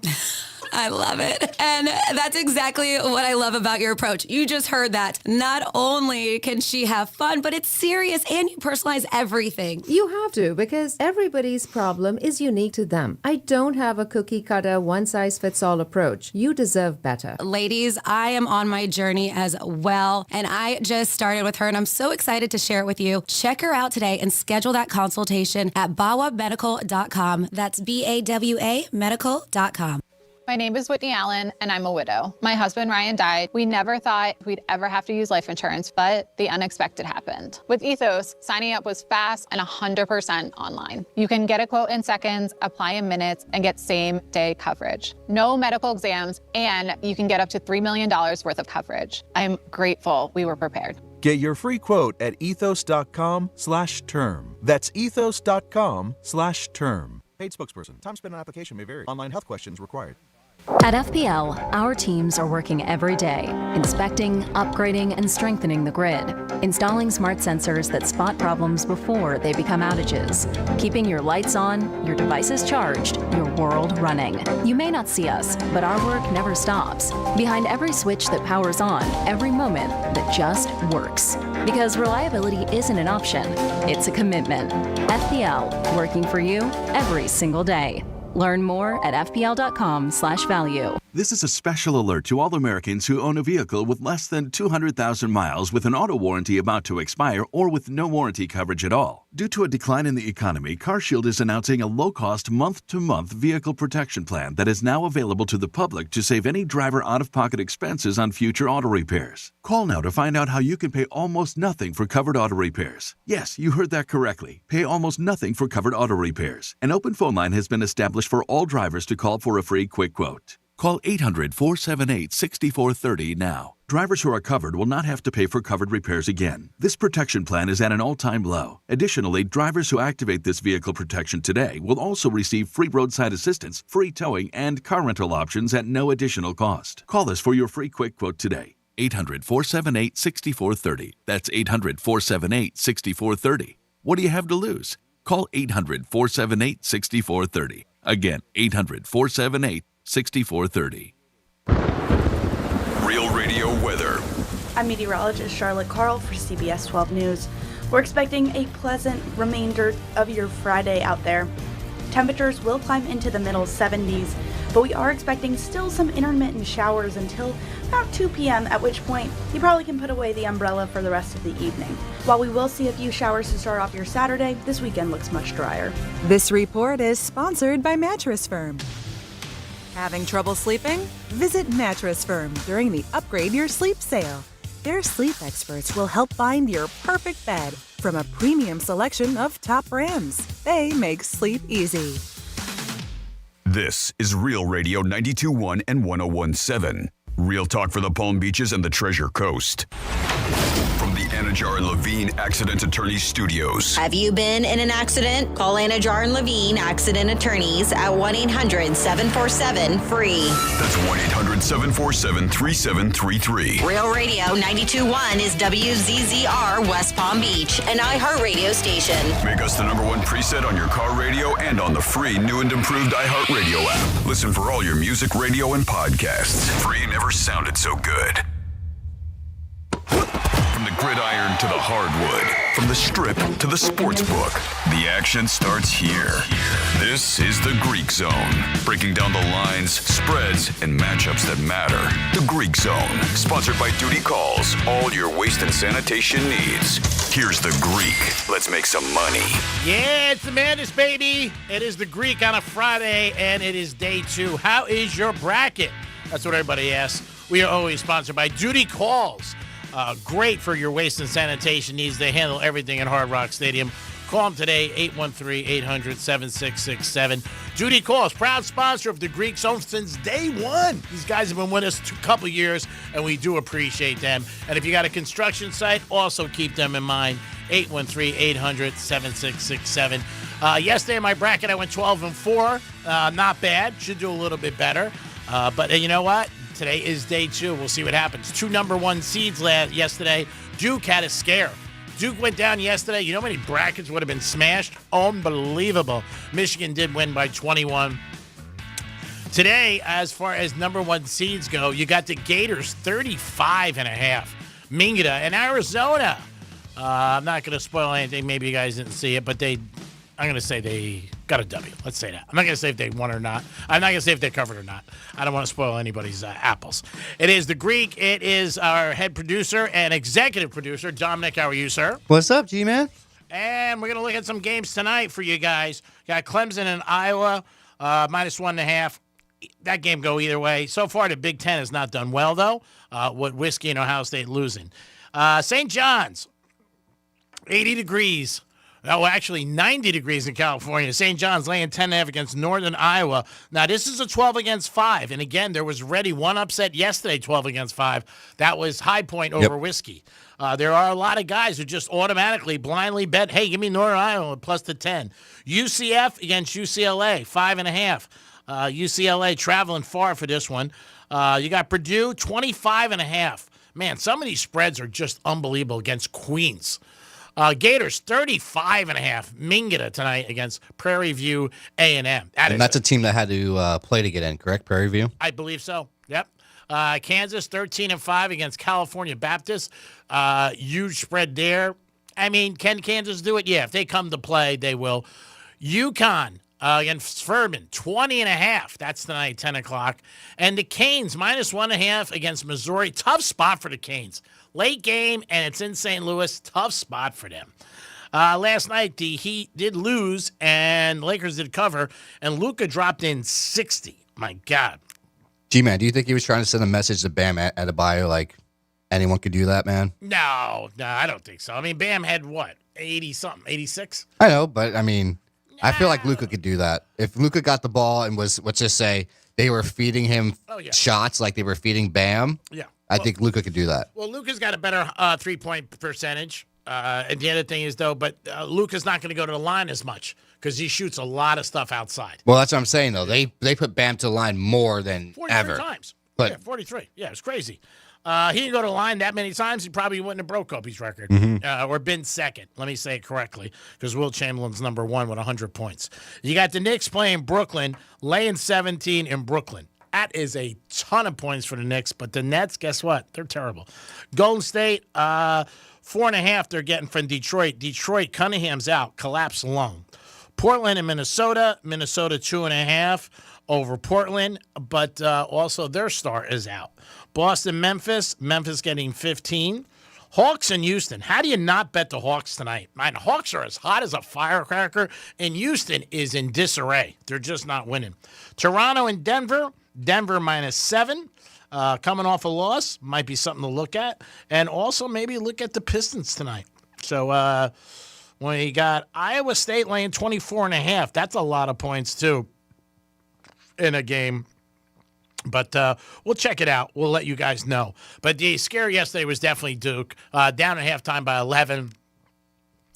I love it. And that's exactly what I love about your approach. You just heard that. Not only can she have fun, but it's serious and you personalize everything. You have to, because everybody's problem is unique to them. I don't have a cookie cutter, one-size-fits-all approach. You deserve better. Ladies, I am on my journey as well, and I just started with her, and I'm so excited to share it with you. Check her out today and schedule that consultation at bawamedical.com. That's BAWA medical.com. My name is Whitney Allen, and I'm a widow. My husband, Ryan, died. We never thought we'd ever have to use life insurance, but the unexpected happened. With Ethos, signing up was fast and 100% online. You can get a quote in seconds, apply in minutes, and get same-day coverage. No medical exams, and you can get up to $3 million worth of coverage. I'm grateful we were prepared. Get your free quote at ethos.com/term. That's ethos.com/term. Paid spokesperson. Time spent on application may vary. Online health questions required. At FPL, our teams are working every day, inspecting, upgrading, and strengthening the grid, installing smart sensors that spot problems before they become outages, keeping your lights on, your devices charged, your world running. You may not see us, but our work never stops. Behind every switch that powers on, every moment that just works. Because reliability isn't an option, it's a commitment. FPL, working for you every single day. Learn more at fpl.com/value. This is a special alert to all Americans who own a vehicle with less than 200,000 miles with an auto warranty about to expire or with no warranty coverage at all. Due to a decline in the economy, CarShield is announcing a low-cost month-to-month vehicle protection plan that is now available to the public to save any driver out-of-pocket expenses on future auto repairs. Call now to find out how you can pay almost nothing for covered auto repairs. Yes, you heard that correctly. Pay almost nothing for covered auto repairs. An open phone line has been established for all drivers to call for a free quick quote. Call 800-478-6430 now. Drivers who are covered will not have to pay for covered repairs again. This protection plan is at an all-time low. Additionally, drivers who activate this vehicle protection today will also receive free roadside assistance, free towing, and car rental options at no additional cost. Call us for your free quick quote today. 800-478-6430. That's 800-478-6430. What do you have to lose? Call 800-478-6430. Again, 800-478-6430. Real Radio weather. I'm meteorologist Charlotte Carl for CBS 12 News. We're expecting a pleasant remainder of your Friday out there. Temperatures will climb into the middle 70s, but we are expecting still some intermittent showers until about 2 p.m., at which point you probably can put away the umbrella for the rest of the evening. While we will see a few showers to start off your Saturday, this weekend looks much drier. This report is sponsored by Mattress Firm. Having trouble sleeping? Visit Mattress Firm during the Upgrade Your Sleep sale. Their sleep experts will help find your perfect bed from a premium selection of top brands. They make sleep easy. This is Real Radio 92.1 and 101.7. Real talk for the Palm Beaches and the Treasure Coast. From the Anajar and Levine Accident Attorneys Studios. Have you been in an accident? Call Anajar and Levine Accident Attorneys at 1-800-747-FREE. That's 1-800-747-3733. Real Radio 92.1 is WZZR West Palm Beach, an iHeartRadio station. Make us the #1 preset on your car radio and on the free new and improved iHeartRadio app. Listen for all your music, radio, and podcasts. Free never sounded so good. From the gridiron to the hardwood, from the strip to the sports book, the action starts here. This is the Greek Zone, breaking down the lines, spreads, and matchups that matter. The Greek Zone, sponsored by Duty Calls, all your waste and sanitation needs. Here's the Greek. Let's make some money. Yeah, it's the madness, baby. It is the Greek on a Friday, and it is day 2. How is your bracket? That's what everybody asks. We are always sponsored by Duty Calls. Great for your waste and sanitation needs. They handle everything at Hard Rock Stadium. Call them today, 813-800-7667. Duty Calls, proud sponsor of the Greek Zone since day 1. These guys have been with us a couple years, and we do appreciate them. And if you got a construction site, also keep them in mind, 813-800-7667. Yesterday in my bracket, I went 12-4. Not bad. Should do a little bit better. But you know what? Today is day 2. We'll see what happens. 2 #1 seeds yesterday. Duke had a scare. Duke went down yesterday. You know how many brackets would have been smashed? Unbelievable. Michigan did win by 21. Today, as far as #1 seeds go, you got the Gators 35.5. Mingata and Arizona. I'm not going to spoil anything. Maybe you guys didn't see it, but I'm going to say they got a W. Let's say that. I'm not going to say if they won or not. I'm not going to say if they covered or not. I don't want to spoil anybody's apples. It is the Greek. It is our head producer and executive producer, Dominic. How are you, sir? What's up, G-Man? And we're going to look at some games tonight for you guys. Got Clemson and Iowa, -1.5. That game go either way. So far, the Big Ten has not done well, though, with Whiskey and Ohio State losing. St. John's, 80 degrees. No, actually 90 degrees in California. St. John's laying 10.5 against Northern Iowa. Now, this is a 12-5. And again, there was already one upset yesterday, 12-5. That was High Point over Whiskey. There are a lot of guys who just automatically blindly bet, hey, give me Northern Iowa plus the 10. UCF against UCLA, 5.5. UCLA traveling far for this one. You got Purdue, 25.5. Man, some of these spreads are just unbelievable against Queens. Gators, 35.5. Mingata tonight against Prairie View A&M. And that's a team that had to play to get in, correct? Prairie View? I believe so. Yep. Kansas, 13-5 against California Baptist. Huge spread there. I mean, can Kansas do it? Yeah, if they come to play, they will. UConn against Furman, 20.5. That's tonight, 10 o'clock. And the Canes, -1.5 against Missouri. Tough spot for the Canes. Late game, and it's in St. Louis. Tough spot for them. Last night, the Heat did lose, and Lakers did cover, and Luka dropped in 60. My God. G-Man, do you think he was trying to send a message to Bam Adebayo, like anyone could do that, man? No, I don't think so. I mean, Bam had what, 80-something, 86? I know, but I mean, I feel like Luka could do that. If Luka got the ball and was, let's just say, they were feeding him shots like they were feeding Bam, I think Luka could do that. Well, Luka's got a better three-point percentage. And the other thing is, though, but Luka's not going to go to the line as much because he shoots a lot of stuff outside. Well, that's what I'm saying, though. They put Bam to the line more than 43 ever. times. But, yeah, 43. Yeah, it's crazy. He didn't go to the line that many times. He probably wouldn't have broke Kobe's record or been second. Let me say it correctly because Wilt Chamberlain's number 1 with 100 points. You got the Knicks playing Brooklyn, laying 17 in Brooklyn. That is a ton of points for the Knicks, but the Nets, guess what? They're terrible. Golden State, 4.5 they're getting from Detroit. Detroit, Cunningham's out, collapsed lung. Portland and Minnesota. Minnesota 2.5 over Portland, but also their star is out. Boston, Memphis. Memphis getting 15. Hawks and Houston. How do you not bet the Hawks tonight? Man, the Hawks are as hot as a firecracker, and Houston is in disarray. They're just not winning. Toronto and Denver. Denver -7. Coming off a loss. Might be something to look at. And also maybe look at the Pistons tonight. So when you got Iowa State laying 24.5, that's a lot of points too in a game. But we'll check it out. We'll let you guys know. But the scare yesterday was definitely Duke. Down at halftime by 11.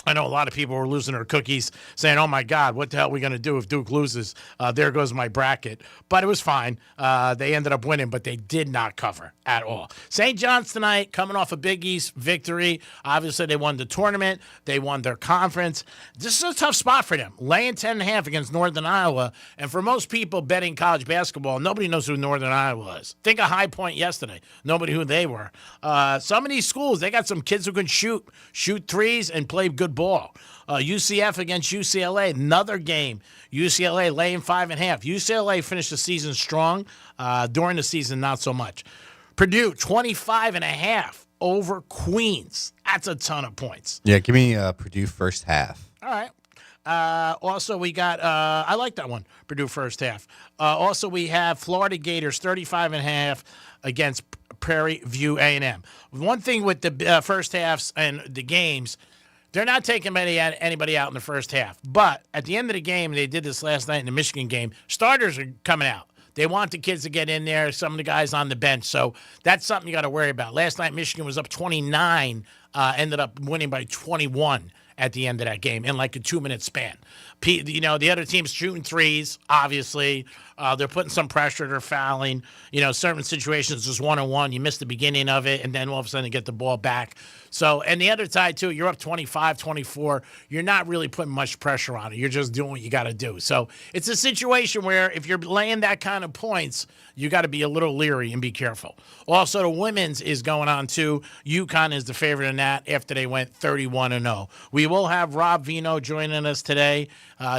I know a lot of people were losing their cookies, saying, oh, my God, what the hell are we going to do if Duke loses? There goes my bracket. But it was fine. They ended up winning, but they did not cover at all. St. John's tonight, coming off a Big East victory. Obviously, they won the tournament. They won their conference. This is a tough spot for them, laying 10.5 against Northern Iowa. And for most people betting college basketball, nobody knows who Northern Iowa is. Think of High Point yesterday. Nobody who they were. Some of these schools, they got some kids who can shoot threes and play good ball. UCF against UCLA, another game. UCLA laying 5.5. UCLA finished the season strong. During the season, not so much. Purdue, 25.5 over Queens. That's a ton of points. Yeah, give me Purdue first half. All right. Also, we got, I like that one, Purdue first half. Also, we have Florida Gators, 35.5 against Prairie View A&M. One thing with the first halves and the games, they're not taking anybody out in the first half. But at the end of the game, they did this last night in the Michigan game, starters are coming out. They want the kids to get in there, some of the guys on the bench. So that's something you got to worry about. Last night, Michigan was up 29, ended up winning by 21 at the end of that game in like a 2-minute span. The other team's shooting threes, obviously. They're putting some pressure. They're fouling. Certain situations, just one-on-one. You miss the beginning of it, and then all of a sudden you get the ball back. So, and the other side, too, you're up 25, 24. You're not really putting much pressure on it. You're just doing what you got to do. So it's a situation where if you're laying that kind of points, you got to be a little leery and be careful. Also, the women's is going on, too. UConn is the favorite in that after they went 31-0. We will have Rob Vino joining us today.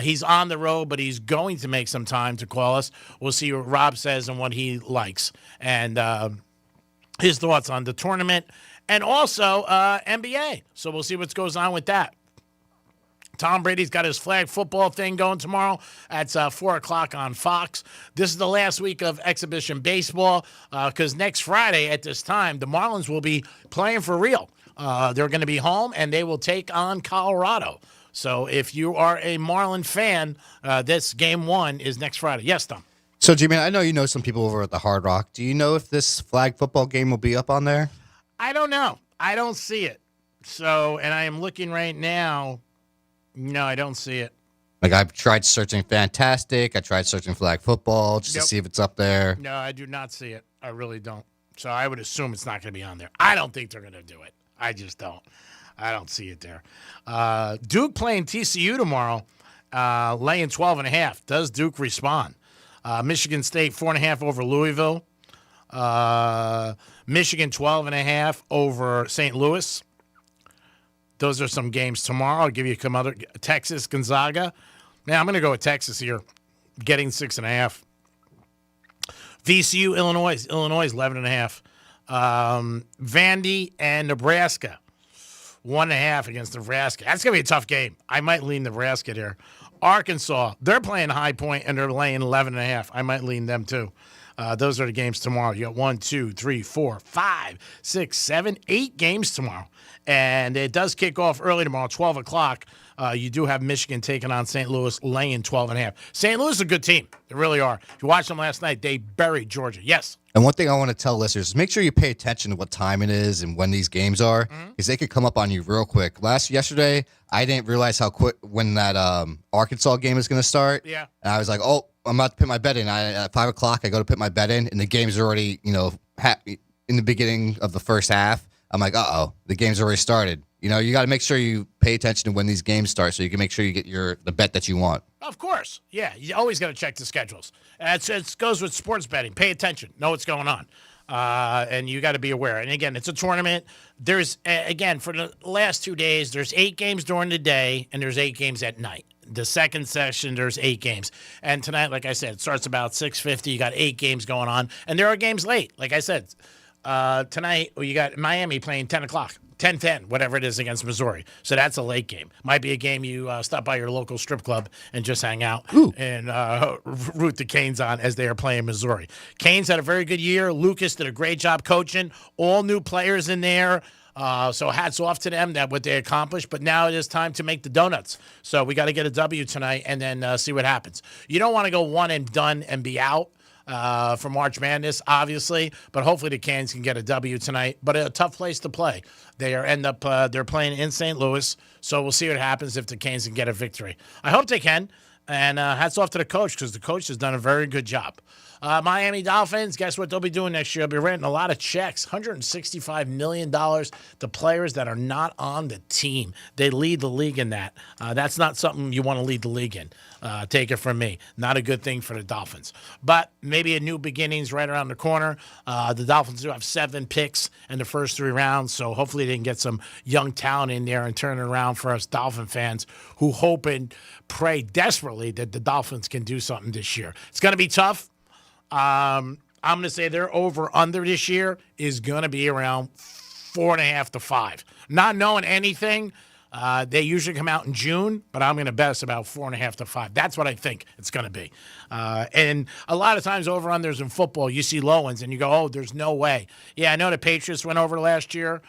He's on the road, but he's going to make some time to call us. We'll see what Rob says and what he likes and his thoughts on the tournament and also NBA. So we'll see what goes on with that. Tom Brady's got his flag football thing going tomorrow at 4 o'clock on Fox. This is the last week of exhibition baseball because next Friday at this time, the Marlins will be playing for real. They're going to be home, and they will take on Colorado. So if you are a Marlin fan, this game 1 is next Friday. Yes, Tom. So, G-Man, I know you know some people over at the Hard Rock. Do you know if this flag football game will be up on there? I don't know. I don't see it. So, and I am looking right now. No, I don't see it. Like, I've tried searching Fantastic. I tried searching flag football just to see if it's up there. No, I do not see it. I really don't. So I would assume it's not going to be on there. I don't think they're going to do it. I just don't. I don't see it there. Duke playing TCU tomorrow, laying 12.5. Does Duke respond? Michigan State 4.5 over Louisville. Michigan 12.5 over St. Louis. Those are some games tomorrow. I'll give you some other. Texas, Gonzaga. Now I'm going to go with Texas here, getting 6.5. VCU, Illinois. Illinois 11.5. Vandy and Nebraska. 1.5 against Nebraska. That's going to be a tough game. I might lean Nebraska there. Arkansas, they're playing High Point and they're laying 11.5. I might lean them too. Those are the games tomorrow. You got 1, 2, 3, 4, 5, 6, 7, 8 games tomorrow. And it does kick off early tomorrow, 12 o'clock. You do have Michigan taking on St. Louis, laying 12.5. St. Louis is a good team. They really are. If you watched them last night, they buried Georgia. Yes. And one thing I want to tell listeners is make sure you pay attention to what time it is and when these games are, because they could come up on you real quick. Yesterday, I didn't realize how quick when that Arkansas game is going to start. Yeah. And I was like, oh, I'm about to put my bet in. At 5 o'clock, I go to put my bet in, and the game's already, in the beginning of the first half. I'm like, the game's already started. You got to make sure you pay attention to when these games start so you can make sure you get the bet that you want. Of course. Yeah, you always got to check the schedules. It goes with sports betting. Pay attention. Know what's going on. And you got to be aware. And, again, it's a tournament. There's, again, for the last 2 days, there's 8 games during the day, and there's 8 games at night. The second session, there's 8 games. And tonight, like I said, it starts about 6:50. You got 8 games going on. And there are games late. Like I said, tonight you got Miami playing 10 o'clock. 10-10, whatever it is, against Missouri. So that's a late game. Might be a game you stop by your local strip club and just hang out and root the Canes on as they are playing Missouri. Canes had a very good year. Lucas did a great job coaching. All new players in there. So hats off to them that what they accomplished. But now it is time to make the donuts. So we got to get a W tonight and then see what happens. You don't want to go one and done and be out for March Madness, obviously, but hopefully the Canes can get a W tonight. But a tough place to play. They're playing in St. Louis, so we'll see what happens if the Canes can get a victory. I hope they can, and hats off to the coach because the coach has done a very good job. Miami Dolphins, guess what they'll be doing next year? They'll be writing a lot of checks, $165 million to players that are not on the team. They lead the league in that. That's not something you want to lead the league in. Take it from me. Not a good thing for the Dolphins. But maybe a new beginning's right around the corner. The Dolphins do have 7 picks in the first 3 rounds, so hopefully they can get some young talent in there and turn it around for us Dolphin fans who hope and pray desperately that the Dolphins can do something this year. It's going to be tough. I'm going to say their over-under this year is going to be around 4.5 to 5. Not knowing anything, they usually come out in June, but I'm going to bet it's about 4.5 to 5. That's what I think it's going to be. And a lot of times over-unders in football, you see low ones, and you go, oh, there's no way. Yeah, I know the Patriots went over last year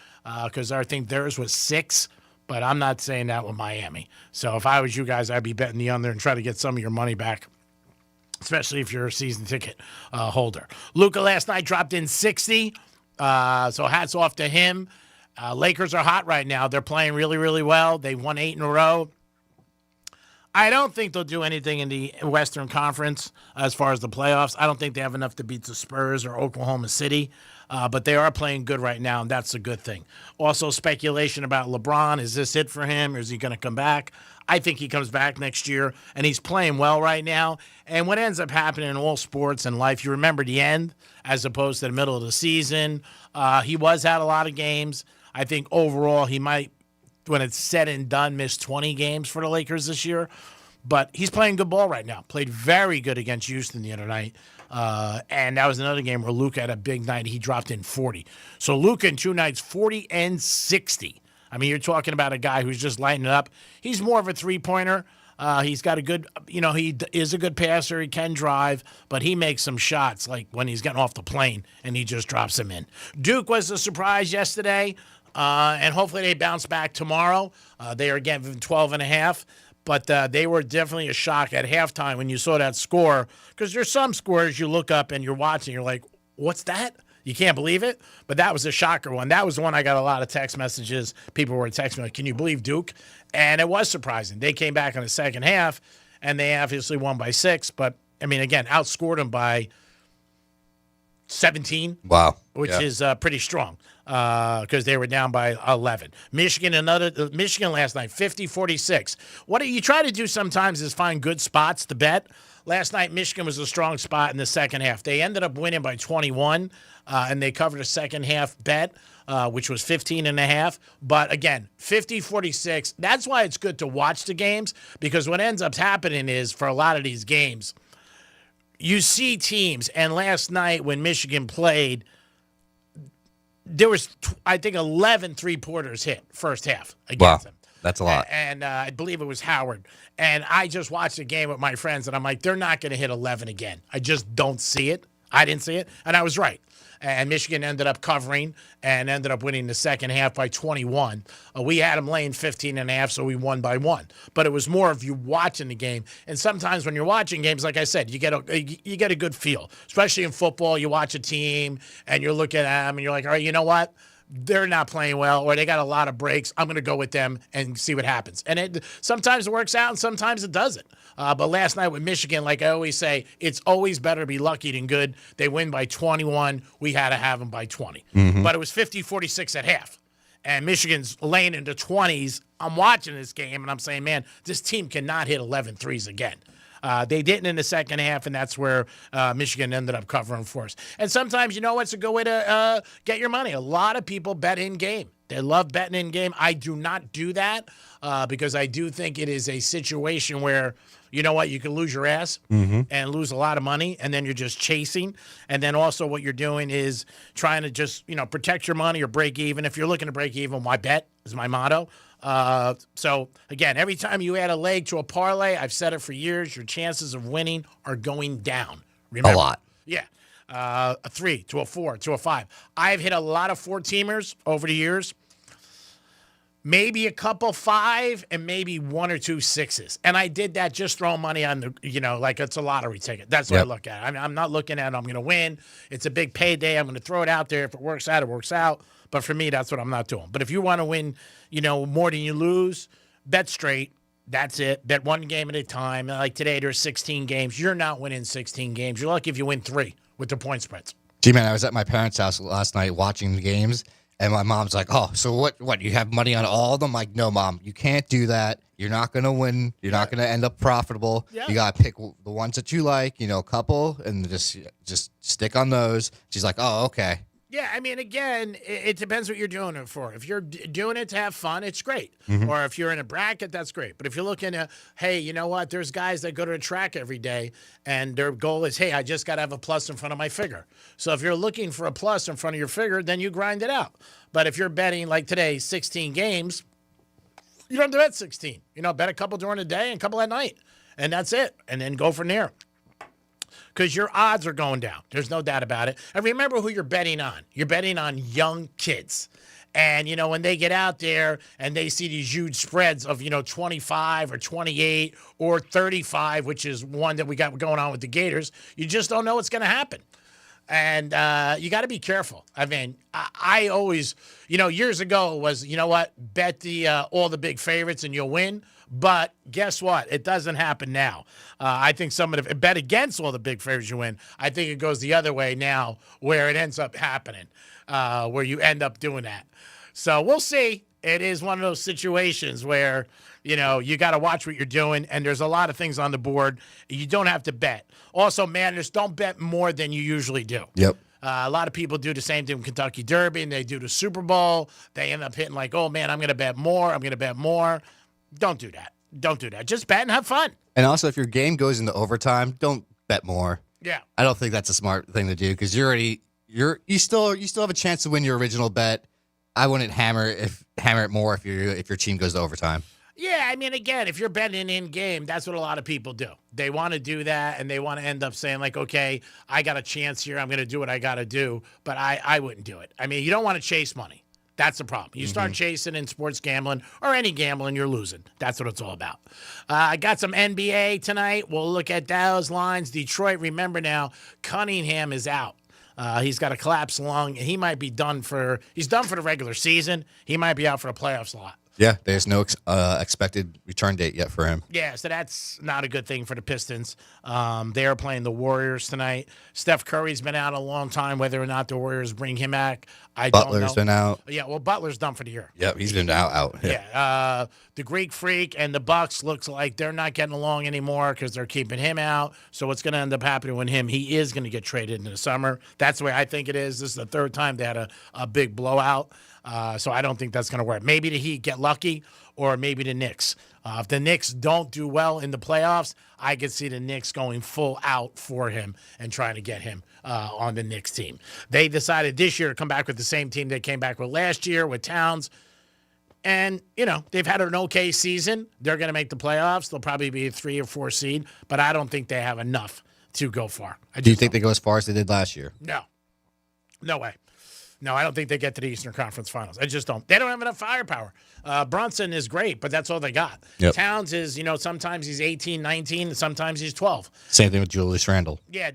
because I think theirs was 6, but I'm not saying that with Miami. So if I was you guys, I'd be betting the under and try to get some of your money back, especially if you're a season ticket holder. Luka last night dropped in 60, so hats off to him. Lakers are hot right now. They're playing really, really well. They won 8 in a row. I don't think they'll do anything in the Western Conference as far as the playoffs. I don't think they have enough to beat the Spurs or Oklahoma City, but they are playing good right now, and that's a good thing. Also, speculation about LeBron. Is this it for him, or is he going to come back? I think he comes back next year, and he's playing well right now. And what ends up happening in all sports and life, you remember the end as opposed to the middle of the season. He was out a lot of games. I think overall he might, when it's said and done, miss 20 games for the Lakers this year. But he's playing good ball right now. Played very good against Houston the other night. And that was another game where Luka had a big night. He dropped in 40. So Luka in 2 nights, 40 and 60. I mean, you're talking about a guy who's just lighting it up. He's more of a three-pointer. He's got a good, he is a good passer. He can drive, but he makes some shots like when he's getting off the plane and he just drops them in. Duke was a surprise yesterday, and hopefully they bounce back tomorrow. They are given 12.5, but they were definitely a shock at halftime when you saw that score, because there's some scores you look up and you're watching, you're like, what's that? You can't believe it, but that was a shocker one. That was the one I got a lot of text messages. People were texting me like, can you believe Duke? And it was surprising. They came back in the second half, and they obviously won by 6. But, I mean, again, outscored them by 17. Wow. Which is pretty strong because they were down by 11. Michigan last night, 50-46. What you try to do sometimes is find good spots to bet. Last night, Michigan was a strong spot in the second half. They ended up winning by 21, and they covered a second half bet, which was 15.5. But again, 50-46. That's why it's good to watch the games, because what ends up happening is for a lot of these games, you see teams, and last night when Michigan played, there was, I think, 11 three-pointers hit first half against them. That's a lot. And I believe it was Howard. And I just watched the game with my friends, and I'm like, they're not going to hit 11 again. I just don't see it. I didn't see it, and I was right. And Michigan ended up covering and ended up winning the second half by 21. We had them laying 15.5, so we won by 1. But it was more of you watching the game. And sometimes when you're watching games, like I said, you get a good feel. Especially in football, you watch a team, and you're looking at them, and you're like, all right, you know what? They're not playing well, or they got a lot of breaks. I'm going to go with them and see what happens. And sometimes it works out, and sometimes it doesn't. But last night with Michigan, like I always say, it's always better to be lucky than good. They win by 21. We had to have them by 20. Mm-hmm. But it was 50-46 at half. And Michigan's laying into 20s. I'm watching this game, and I'm saying, man, this team cannot hit 11 threes again. They didn't in the second half, and that's where Michigan ended up covering for us. And sometimes, it's a good way to get your money. A lot of people bet in game. They love betting in game. I do not do that because I do think it is a situation where, you know what, you can lose your ass and lose a lot of money, and then you're just chasing. And then also what you're doing is trying to just, protect your money or break even. If you're looking to break even, why bet is my motto. So, again, every time you add a leg to a parlay, I've said it for years, your chances of winning are going down. Remember? A lot. Yeah. A 3 to a 4 to a 5. I've hit a lot of 4-teamers over the years. Maybe a couple 5 and maybe 1 or 2 6s. And I did that just throwing money on the, like it's a lottery ticket. That's what I look at. I'm not looking at I'm going to win. It's a big payday. I'm going to throw it out there. If it works out, it works out. But for me, that's what I'm not doing. But if you want to win, more than you lose, bet straight. That's it. Bet one game at a time. Like today, there's 16 games. You're not winning 16 games. You're lucky if you win 3 with the point spreads. G-Man, I was at my parents' house last night watching the games, and my mom's like, oh, so what, you have money on all of them? I'm like, no, Mom, you can't do that. You're not going to win. You're not going to end up profitable. Yeah. You got to pick the ones that you like, a couple, and just stick on those. She's like, oh, okay. Yeah, I mean, again, it depends what you're doing it for. If you're doing it to have fun, it's great. Or if you're in a bracket, that's great. But if you're looking at, hey, you know what? There's guys that go to a track every day, and their goal is, hey, I just got to have a plus in front of my figure. So if you're looking for a plus in front of your figure, then you grind it out. But if you're betting, like today, 16 games, you don't have to bet 16. Bet a couple during the day and a couple at night. And that's it. And then go from there. Because your odds are going down. There's no doubt about it. And remember who you're betting on. You're betting on young kids. And, when they get out there and they see these huge spreads of, 25 or 28 or 35, which is one that we got going on with the Gators, you just don't know what's going to happen. And you got to be careful. I mean, I always, years ago was, bet the all the big favorites and you'll win. But guess what? It doesn't happen now. I think some of the bet against all the big favorites you win. I think it goes the other way now where it ends up happening, where you end up doing that. So we'll see. It is one of those situations where, you got to watch what you're doing, and there's a lot of things on the board. You don't have to bet. Also, man, just don't bet more than you usually do. Yep. A lot of people do the same thing with Kentucky Derby, and they do the Super Bowl. They end up hitting like, oh, man, I'm going to bet more. I'm going to bet more. Don't do that. Don't do that. Just bet and have fun. And also, if your game goes into overtime, don't bet more. Yeah. I don't think that's a smart thing to do because you still have a chance to win your original bet. I wouldn't hammer it more if your team goes to overtime. Yeah, I mean, again, if you're betting in game, that's what a lot of people do. They want to do that, and they want to end up saying, like, okay, I got a chance here. I'm going to do what I got to do, but I wouldn't do it. I mean, you don't want to chase money. That's the problem. You start chasing in sports gambling or any gambling, you're losing. That's what it's all about. I got some NBA tonight. We'll look at those lines. Detroit, remember now, Cunningham is out. He's got a collapsed lung. He might be he's done for the regular season. He might be out for a playoff slot. Yeah, there's no expected return date yet for him. Yeah, so that's not a good thing for the Pistons. They are playing the Warriors tonight. Steph Curry's been out a long time. Whether or not the Warriors bring him back, I don't know. Butler's been out. Yeah, well, Butler's done for the year. Yep, he's been out. Yeah. The Greek Freak and the Bucks looks like they're not getting along anymore because they're keeping him out. So what's going to end up happening with him? He is going to get traded in the summer. That's the way I think it is. This is the third time they had a big blowout. So I don't think that's going to work. Maybe the Heat get lucky, or maybe the Knicks. If the Knicks don't do well in the playoffs, I could see the Knicks going full out for him and trying to get him on the Knicks team. They decided this year to come back with the same team they came back with last year with Towns. And, they've had an okay season. They're going to make the playoffs. They'll probably be a 3 or 4 seed, but I don't think they have enough to go far. Do you think they go as far as they did last year? No. No way. No, I don't think they get to the Eastern Conference Finals. I just don't. They don't have enough firepower. Brunson is great, but that's all they got. Yep. Towns is, sometimes he's 18, 19, and sometimes he's 12. Same thing with Julius Randle. Yeah,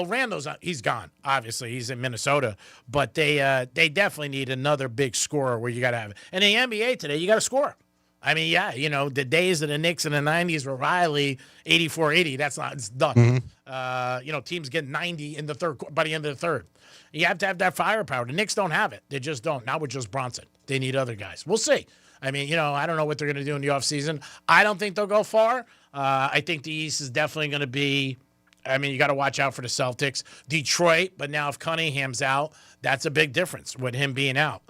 Randle's he's gone. Obviously, he's in Minnesota, but they definitely need another big scorer where you got to have it. And in the NBA today, you got to score. I mean, yeah, the days of the Knicks in the 90s were Riley 84-80. It's done. Teams get 90 in the third by the end of the third. You have to have that firepower. The Knicks don't have it. They just don't. Not with just Bronson. They need other guys. We'll see. I mean, I don't know what they're going to do in the offseason. I don't think they'll go far. I think the East is definitely going to be, you got to watch out for the Celtics. Detroit, but now if Cunningham's out, that's a big difference with him being out.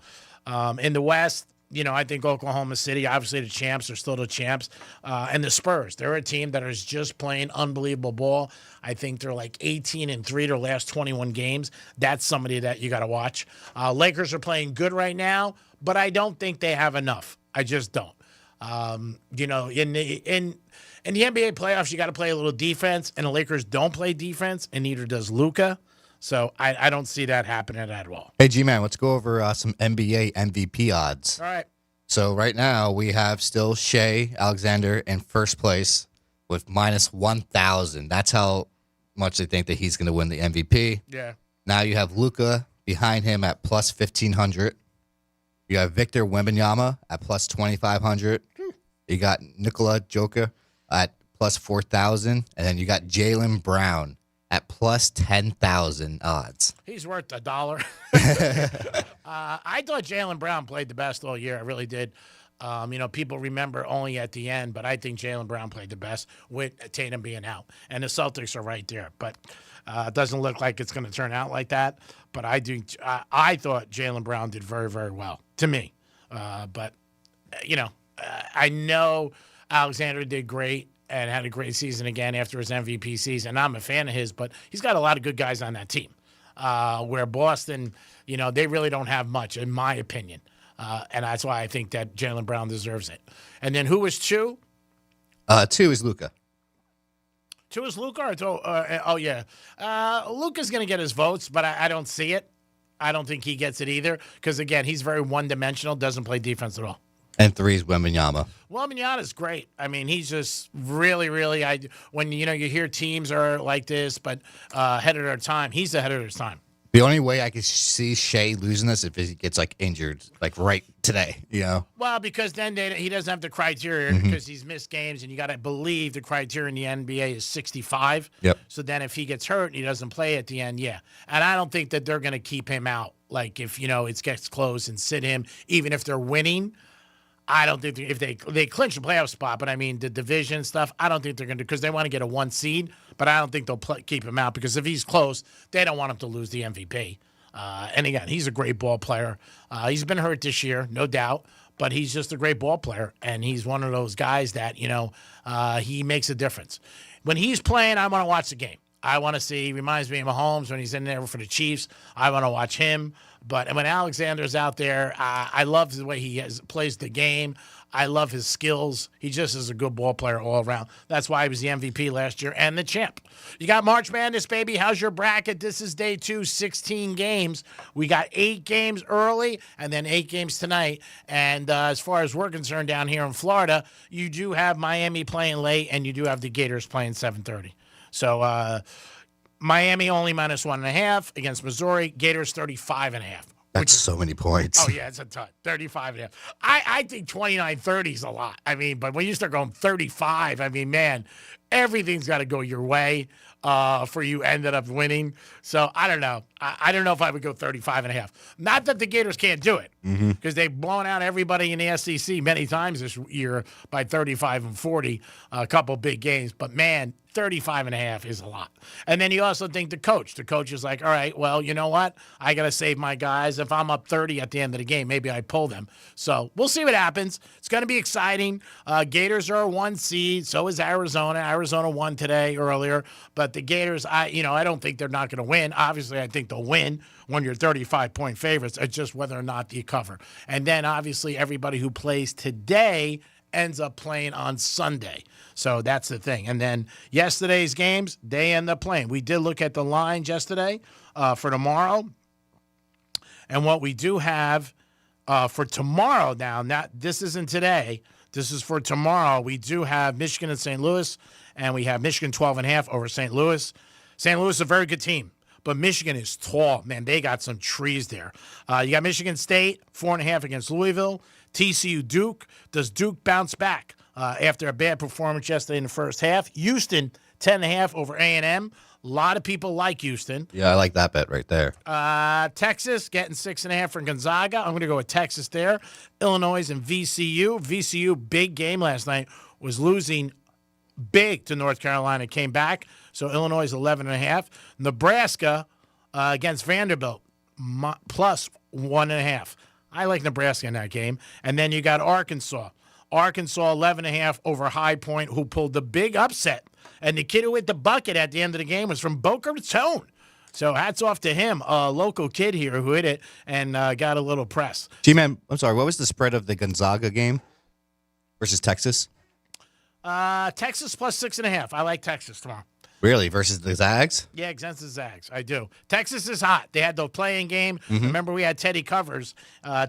In the West, I think Oklahoma City, obviously the champs are still the champs. And the Spurs, they're a team that is just playing unbelievable ball. I think they're like 18-3 their last 21 games. That's somebody that you got to watch. Lakers are playing good right now, but I don't think they have enough. I just don't. In the NBA playoffs, you got to play a little defense, and the Lakers don't play defense, and neither does Luka. So I don't see that happening at all. Hey, G-Man, let's go over some NBA MVP odds. All right. So right now we have still Shea Alexander in first place with minus 1,000. That's how much they think that he's going to win the MVP. Yeah. Now you have Luka behind him at plus 1,500. You have Victor Wembanyama at plus 2,500. You got Nikola Jokic at plus 4,000. And then you got Jaylen Brown at plus 10,000 odds. He's worth $1. I thought Jaylen Brown played the best all year. I really did. People remember only at the end, but I think Jaylen Brown played the best with Tatum being out. And the Celtics are right there. But it doesn't look like it's going to turn out like that. But I thought Jaylen Brown did very, very well, to me. I know Alexander did great and had a great season again after his MVP season. I'm a fan of his, but he's got a lot of good guys on that team. Where Boston, they really don't have much, in my opinion. And that's why I think that Jaylen Brown deserves it. And then who was 2? 2 is Luka. 2 is Luka? Yeah. Luka's going to get his votes, but I don't see it. I don't think he gets it either because, again, he's very one-dimensional, doesn't play defense at all. And 3 is Wembanyama. Wembanyama's great. I mean, he's just really, really. When you hear teams are like this, but ahead of their time, he's ahead of his time. The only way I could see Shea losing this if he gets injured right today. Well, because then he doesn't have the criteria because he's missed games, and you got to believe the criteria in the NBA is 65. Yep. So then if he gets hurt and he doesn't play at the end, yeah. And I don't think that they're going to keep him out. Like if it gets close and sit him, even if they're winning. I don't think if they clinch the playoff spot, but I mean the division stuff, I don't think they're going to because they want to get a 1 seed, but I don't think they'll keep him out because if he's close, they don't want him to lose the MVP. And again, he's a great ball player. He's been hurt this year, no doubt, but he's just a great ball player, and he's one of those guys that he makes a difference. When he's playing, I want to watch the game. I want to see. He reminds me of Mahomes when he's in there for the Chiefs. I want to watch him. But when Alexander's out there, I love the way he plays the game. I love his skills. He just is a good ball player all around. That's why he was the MVP last year and the champ. You got March Madness, baby. How's your bracket? This is day 2, 16 games. We got 8 games early and then 8 games tonight. And as far as we're concerned down here in Florida, you do have Miami playing late and you do have the Gators playing 7:30. So Miami only minus 1.5 against Missouri. Gators 35.5. That's so many points. Oh, yeah, it's a ton. 35.5. I think 29-30 is a lot. I mean, but when you start going 35, I mean, man, everything's got to go your way for you ended up winning. So I don't know. I don't know if I would go 35.5. Not that the Gators can't do it because they've blown out everybody in the SEC many times this year by 35 and 40, a couple big games. But, man, 35.5 is a lot. And then you also think the coach is like, all right, well, you know what? I got to save my guys. If I'm up 30 at the end of the game, maybe I pull them. So we'll see what happens. It's going to be exciting. Gators are a 1 seed. So is Arizona. Arizona won today earlier. But the Gators, I don't think they're not going to win. Obviously, I think they'll win when you're 35-point favorites. It's just whether or not you cover. And then, obviously, everybody who plays today ends up playing on Sunday. So that's the thing. And then yesterday's games, they end up playing. We did look at the lines yesterday for tomorrow. And what we do have for tomorrow now, this isn't today. This is for tomorrow. We do have Michigan and St. Louis, and we have Michigan 12.5 over St. Louis. St. Louis is a very good team, but Michigan is tall. Man, they got some trees there. You got Michigan State, 4.5 against Louisville. TCU Duke. Does Duke bounce back after a bad performance yesterday in the first half? Houston, 10.5 over A&M. A lot of people like Houston. Yeah, I like that bet right there. Texas getting 6.5 for Gonzaga. I'm going to go with Texas there. Illinois and VCU. VCU, big game last night, was losing big to North Carolina. Came back. So Illinois is 11.5. Nebraska against Vanderbilt, plus 1.5. I like Nebraska in that game. And then you got Arkansas. Arkansas 11.5 over High Point, who pulled the big upset. And the kid who hit the bucket at the end of the game was from Boca Raton. So hats off to him, a local kid here who hit it and got a little press. G-Man, I'm sorry, what was the spread of the Gonzaga game versus Texas? Texas plus 6.5. I like Texas tomorrow. Really? Versus the Zags? Yeah, against the Zags. I do. Texas is hot. They had the playing game. Mhm. Remember, we had Teddy Covers.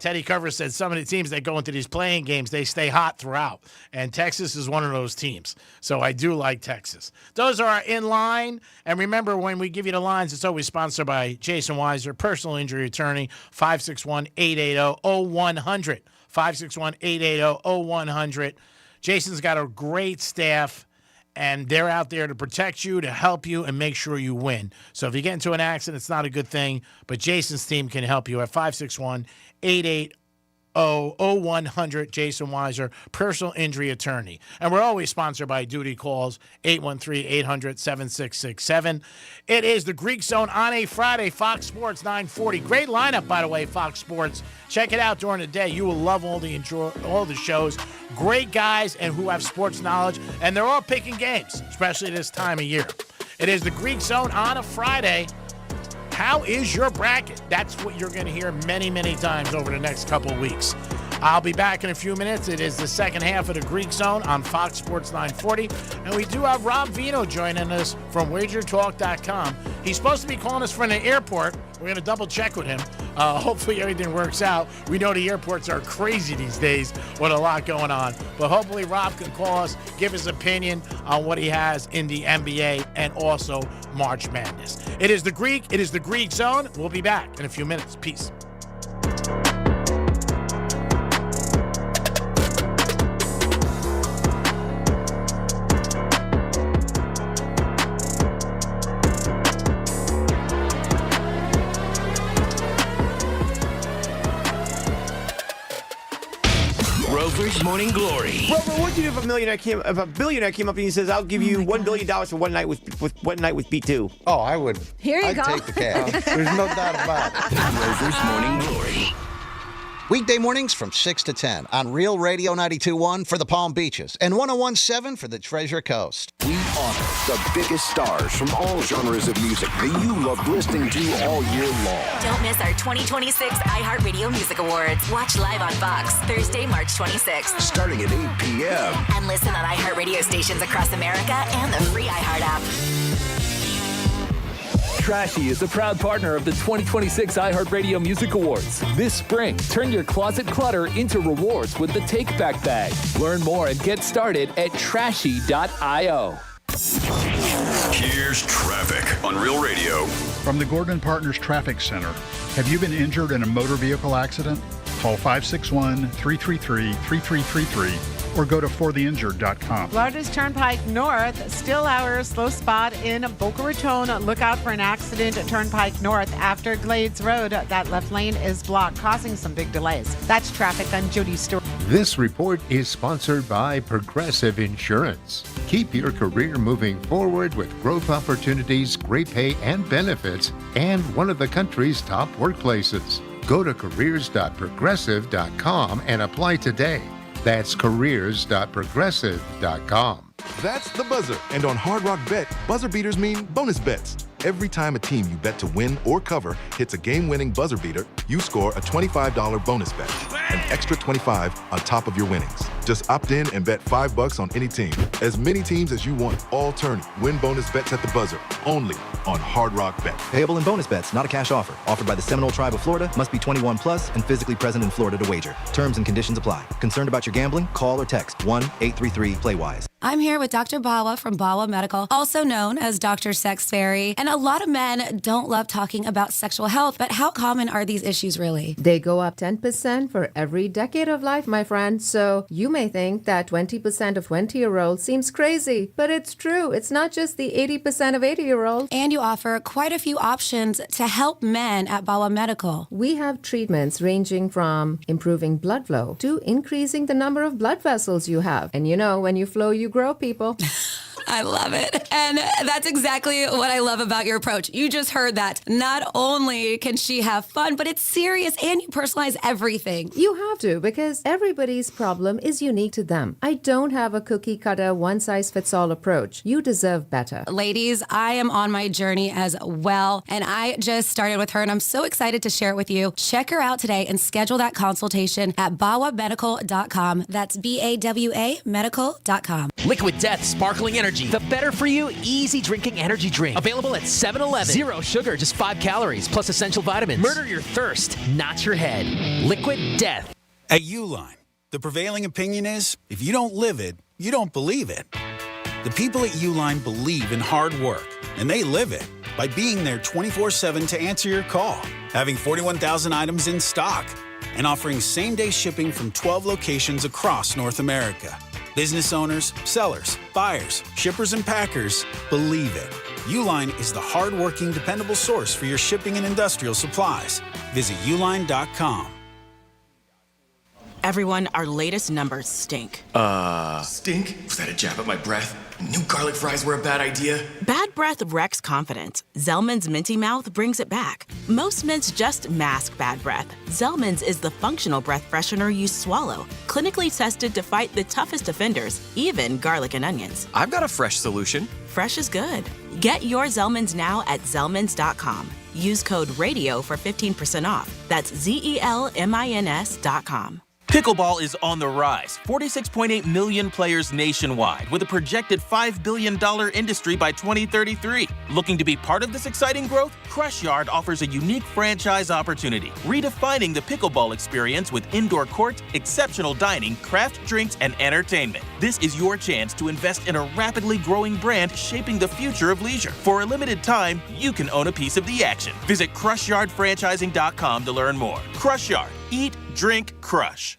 Teddy Covers said some of the teams that go into these playing games, they stay hot throughout. And Texas is one of those teams. So I do like Texas. Those are our in line. And remember, when we give you the lines, it's always sponsored by Jason Weiser, personal injury attorney, 561-880-0100. 561-880-0100. Jason's got a great staff. And they're out there to protect you, to help you, and make sure you win. So if you get into an accident, it's not a good thing. But Jason's team can help you at 561-880-0100. Jason Weiser, personal injury attorney. And we're always sponsored by Duty Calls, 813-800-7667. It is the Greek Zone on a Friday, Fox Sports 940. Great lineup, by the way, Fox Sports. Check it out during the day. You will love all the shows. Great guys and who have sports knowledge, and they're all picking games, especially this time of year. It is the Greek Zone on a Friday. How is your bracket? That's what you're going to hear many, many times over the next couple of weeks. I'll be back in a few minutes. It is the second half of the Greek Zone on Fox Sports 940. And we do have Rob Vino joining us from WagerTalk.com. He's supposed to be calling us from the airport. We're going to double check with him. Hopefully everything works out. We know the airports are crazy these days with a lot going on. But hopefully Rob can call us, give his opinion on what he has in the NBA and also March Madness. It is the Greek Zone. We'll be back in a few minutes. Peace. Rover's Morning Glory. Rover, what'd you do if a billionaire came up and he says, "I'll give you $1 billion for one night with B2"? Oh, I would. Here you I'd go. take the cash. There's no doubt about it. Rover's Morning Glory. Weekday mornings from 6 to 10 on Real Radio 92.1 for the Palm Beaches and 101.7 for the Treasure Coast. We honor the biggest stars from all genres of music that you love listening to all year long. Don't miss our 2026 iHeartRadio Music Awards. Watch live on Fox Thursday, March 26th. Starting at 8 p.m. And listen on iHeartRadio stations across America and the free iHeart app. Trashy is a proud partner of the 2026 iHeartRadio Music Awards. This spring, turn your closet clutter into rewards with the Take Back Bag. Learn more and get started at trashy.io. Here's traffic on Real Radio. From the Gordon Partners Traffic Center. Have you been injured in a motor vehicle accident? Call 561-333-3333 or go to fortheinjured.com. Florida's Turnpike North, still hours, slow spot in Boca Raton. Look out for an accident at Turnpike North after Glades Road. That left lane is blocked, causing some big delays. That's traffic. I'm Judy Stewart. This report is sponsored by Progressive Insurance. Keep your career moving forward with growth opportunities, great pay and benefits, and one of the country's top workplaces. Go to careers.progressive.com and apply today. That's careers.progressive.com. That's the buzzer. And on Hard Rock Bet, buzzer beaters mean bonus bets. Every time a team you bet to win or cover hits a game-winning buzzer beater, you score a $25 bonus bet, an extra $25 on top of your winnings. Just opt in and bet $5 on any team. As many teams as you want, all tourney. Win bonus bets at the buzzer, only on Hard Rock Bet. Payable in bonus bets, not a cash offer. Offered by the Seminole Tribe of Florida, must be 21 plus and physically present in Florida to wager. Terms and conditions apply. Concerned about your gambling? Call or text 1-833-PLAY-WISE. I'm here with Dr. Bawa from Bawa Medical, also known as Dr. Sex Fairy. And a lot of men don't love talking about sexual health, but how common are these issues really? They go up 10% for every decade of life, my friend. So you may think that 20% of 20-year-olds seems crazy, but it's true. It's not just the 80% of 80-year-olds. And you offer quite a few options to help men at Bawa Medical. We have treatments ranging from improving blood flow to increasing the number of blood vessels you have. And you know, when you flow, you grow, people. I love it. And that's exactly what I love about your approach. You just heard that. Not only can she have fun, but it's serious and you personalize everything. You have to, because everybody's problem is unique to them. I don't have a cookie cutter, one size fits all approach. You deserve better. Ladies, I am on my journey as well, and I just started with her, and I'm so excited to share it with you. Check her out today and schedule that consultation at bawamedical.com. That's BAWA medical.com. Liquid Death Sparkling Energy. The better for you, easy drinking energy drink. Available at 7-Eleven. Zero sugar, just 5 calories, plus essential vitamins. Murder your thirst, not your head. Liquid Death. At Uline, the prevailing opinion is, if you don't live it, you don't believe it. The people at Uline believe in hard work, and they live it by being there 24/7 to answer your call, having 41,000 items in stock, and offering same-day shipping from 12 locations across North America. Business owners, sellers, buyers, shippers, and packers believe it. Uline is the hard-working, dependable source for your shipping and industrial supplies. Visit uline.com. Everyone, our latest numbers stink. Stink? Was that a jab at my breath? New garlic fries were a bad idea. Bad breath wrecks confidence. Zellman's Minty Mouth brings it back. Most mints just mask bad breath. Zellman's is the functional breath freshener you swallow, clinically tested to fight the toughest offenders, even garlic and onions. I've got a fresh solution. Fresh is good. Get your Zellman's now at Zellman's.com. Use code RADIO for 15% off. That's ZELMINS.com. Pickleball is on the rise. 46.8 million players nationwide, with a projected $5 billion industry by 2033. Looking to be part of this exciting growth? Crush Yard offers a unique franchise opportunity, redefining the pickleball experience with indoor court, exceptional dining, craft drinks, and entertainment. This is your chance to invest in a rapidly growing brand shaping the future of leisure. For a limited time, you can own a piece of the action. Visit CrushYardFranchising.com to learn more. Crush Yard. Eat, drink, crush.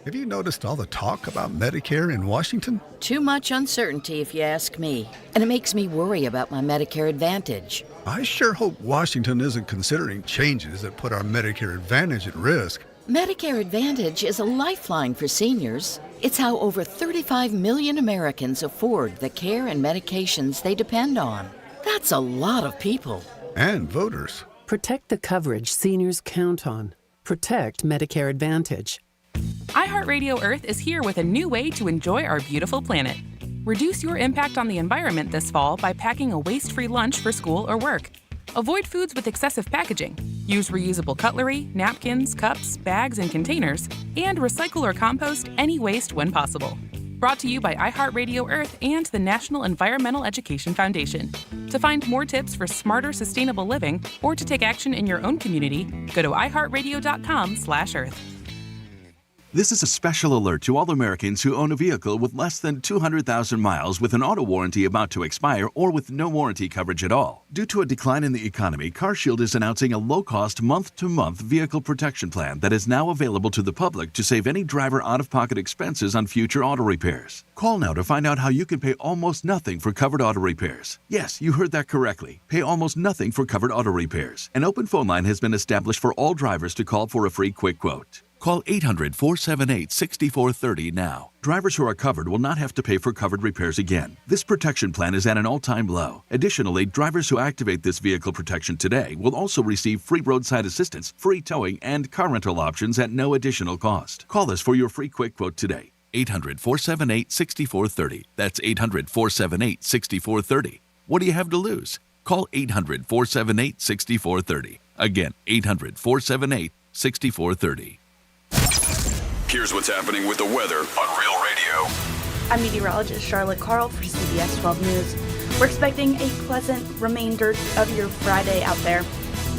Have you noticed all the talk about Medicare in Washington? Too much uncertainty, if you ask me. And it makes me worry about my Medicare Advantage. I sure hope Washington isn't considering changes that put our Medicare Advantage at risk. Medicare Advantage is a lifeline for seniors. It's how over 35 million Americans afford the care and medications they depend on. That's a lot of people. And voters. Protect the coverage seniors count on. Protect Medicare Advantage. iHeartRadio Earth is here with a new way to enjoy our beautiful planet. Reduce your impact on the environment this fall by packing a waste-free lunch for school or work. Avoid foods with excessive packaging. Use reusable cutlery, napkins, cups, bags, and containers. And recycle or compost any waste when possible. Brought to you by iHeartRadio Earth and the National Environmental Education Foundation. To find more tips for smarter, sustainable living or to take action in your own community, go to iHeartRadio.com/Earth. This is a special alert to all Americans who own a vehicle with less than 200,000 miles with an auto warranty about to expire or with no warranty coverage at all. Due to a decline in the economy, CarShield is announcing a low-cost month-to-month vehicle protection plan that is now available to the public to save any driver out-of-pocket expenses on future auto repairs. Call now to find out how you can pay almost nothing for covered auto repairs. Yes, you heard that correctly. Pay almost nothing for covered auto repairs. An open phone line has been established for all drivers to call for a free quick quote. Call 800-478-6430 now. Drivers who are covered will not have to pay for covered repairs again. This protection plan is at an all-time low. Additionally, drivers who activate this vehicle protection today will also receive free roadside assistance, free towing, and car rental options at no additional cost. Call us for your free quick quote today. 800-478-6430. That's 800-478-6430. What do you have to lose? Call 800-478-6430. Again, 800-478-6430. Here's what's happening with the weather on Real Radio. I'm meteorologist Charlotte Carl for CBS 12 News. We're expecting a pleasant remainder of your Friday out there.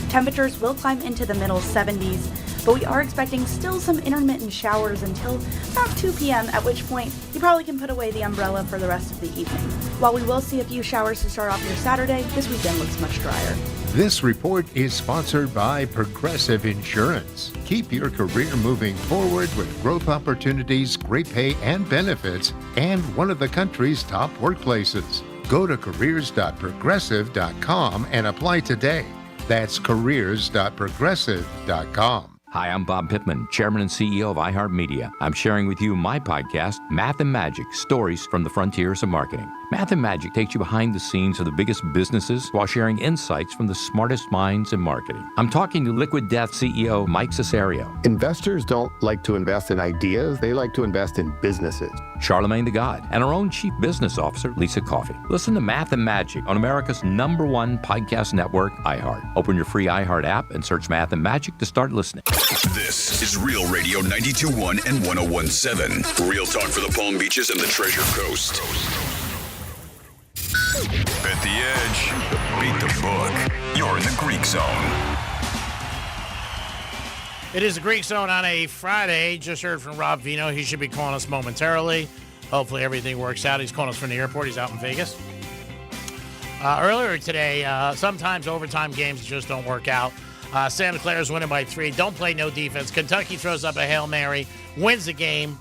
Temperatures will climb into the middle 70s, but we are expecting still some intermittent showers until about 2 p.m., at which point you probably can put away the umbrella for the rest of the evening. While we will see a few showers to start off your Saturday, this weekend looks much drier. This report is sponsored by Progressive Insurance. Keep your career moving forward with growth opportunities, great pay and benefits, and one of the country's top workplaces. Go to careers.progressive.com and apply today. That's careers.progressive.com. Hi, I'm Bob Pittman, Chairman and CEO of iHeartMedia. I'm sharing with you my podcast, Math and Magic, Stories from the Frontiers of Marketing. Math and Magic takes you behind the scenes of the biggest businesses while sharing insights from the smartest minds in marketing. I'm talking to Liquid Death CEO Mike Cesario. Investors don't like to invest in ideas, they like to invest in businesses. Charlemagne the God, and our own Chief Business Officer, Lisa Coffey. Listen to Math and Magic on America's #1 podcast network, iHeart. Open your free iHeart app and search Math and Magic to start listening. This is Real Radio 92.1 and 101.7. Real talk for the Palm Beaches and the Treasure Coast. Bet the edge, beat the book. You're in the Greek Zone. It is the Greek Zone on a Friday. Just heard from Rob Vino. He should be calling us momentarily. Hopefully everything works out. He's calling us from the airport. He's out in Vegas. Earlier today, sometimes overtime games just don't work out. Santa Clara's winning by 3. Don't play no defense. Kentucky throws up a Hail Mary, ties the game,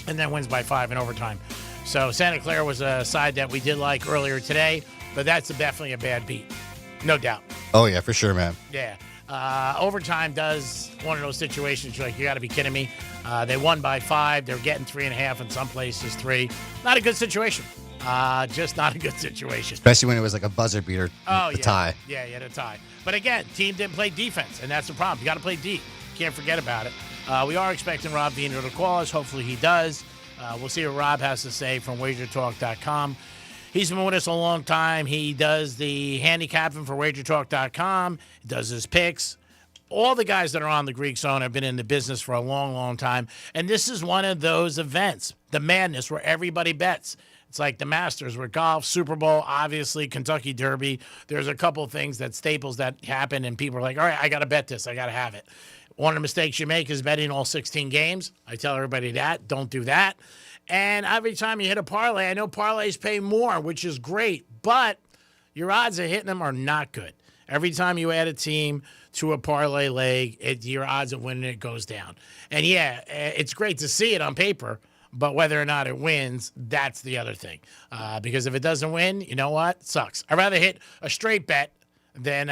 and then wins by 5 in overtime. So Santa Clara was a side that we did like earlier today, but that's definitely a bad beat. No doubt. Oh, yeah, for sure, man. Yeah. Overtime does one of those situations you're like, you got to be kidding me. They won by 5. They're getting 3.5 in some places, 3. Not a good situation. Just not a good situation. Especially when it was like a buzzer beater, the tie. Yeah, the tie. But again, team didn't play defense, and that's the problem. You got to play deep. Can't forget about it. We are expecting Rob Vino to call us. Hopefully he does. We'll see what Rob has to say from wagertalk.com. He's been with us a long time. He does the handicapping for wagertalk.com. He does his picks. All the guys that are on the Greek Zone have been in the business for a long, long time. And this is one of those events, the madness, where everybody bets. It's like the Masters with golf, Super Bowl, obviously, Kentucky Derby. There's a couple things that staples that happen, and people are like, all right, I got to bet this. I got to have it. One of the mistakes you make is betting all 16 games. I tell everybody that. Don't do that. And every time you hit a parlay, I know parlays pay more, which is great, but your odds of hitting them are not good. Every time you add a team to a parlay leg, your odds of winning it goes down. And, yeah, it's great to see it on paper, but whether or not it wins, that's the other thing. Because if it doesn't win, you know what? It sucks. I'd rather hit a straight bet than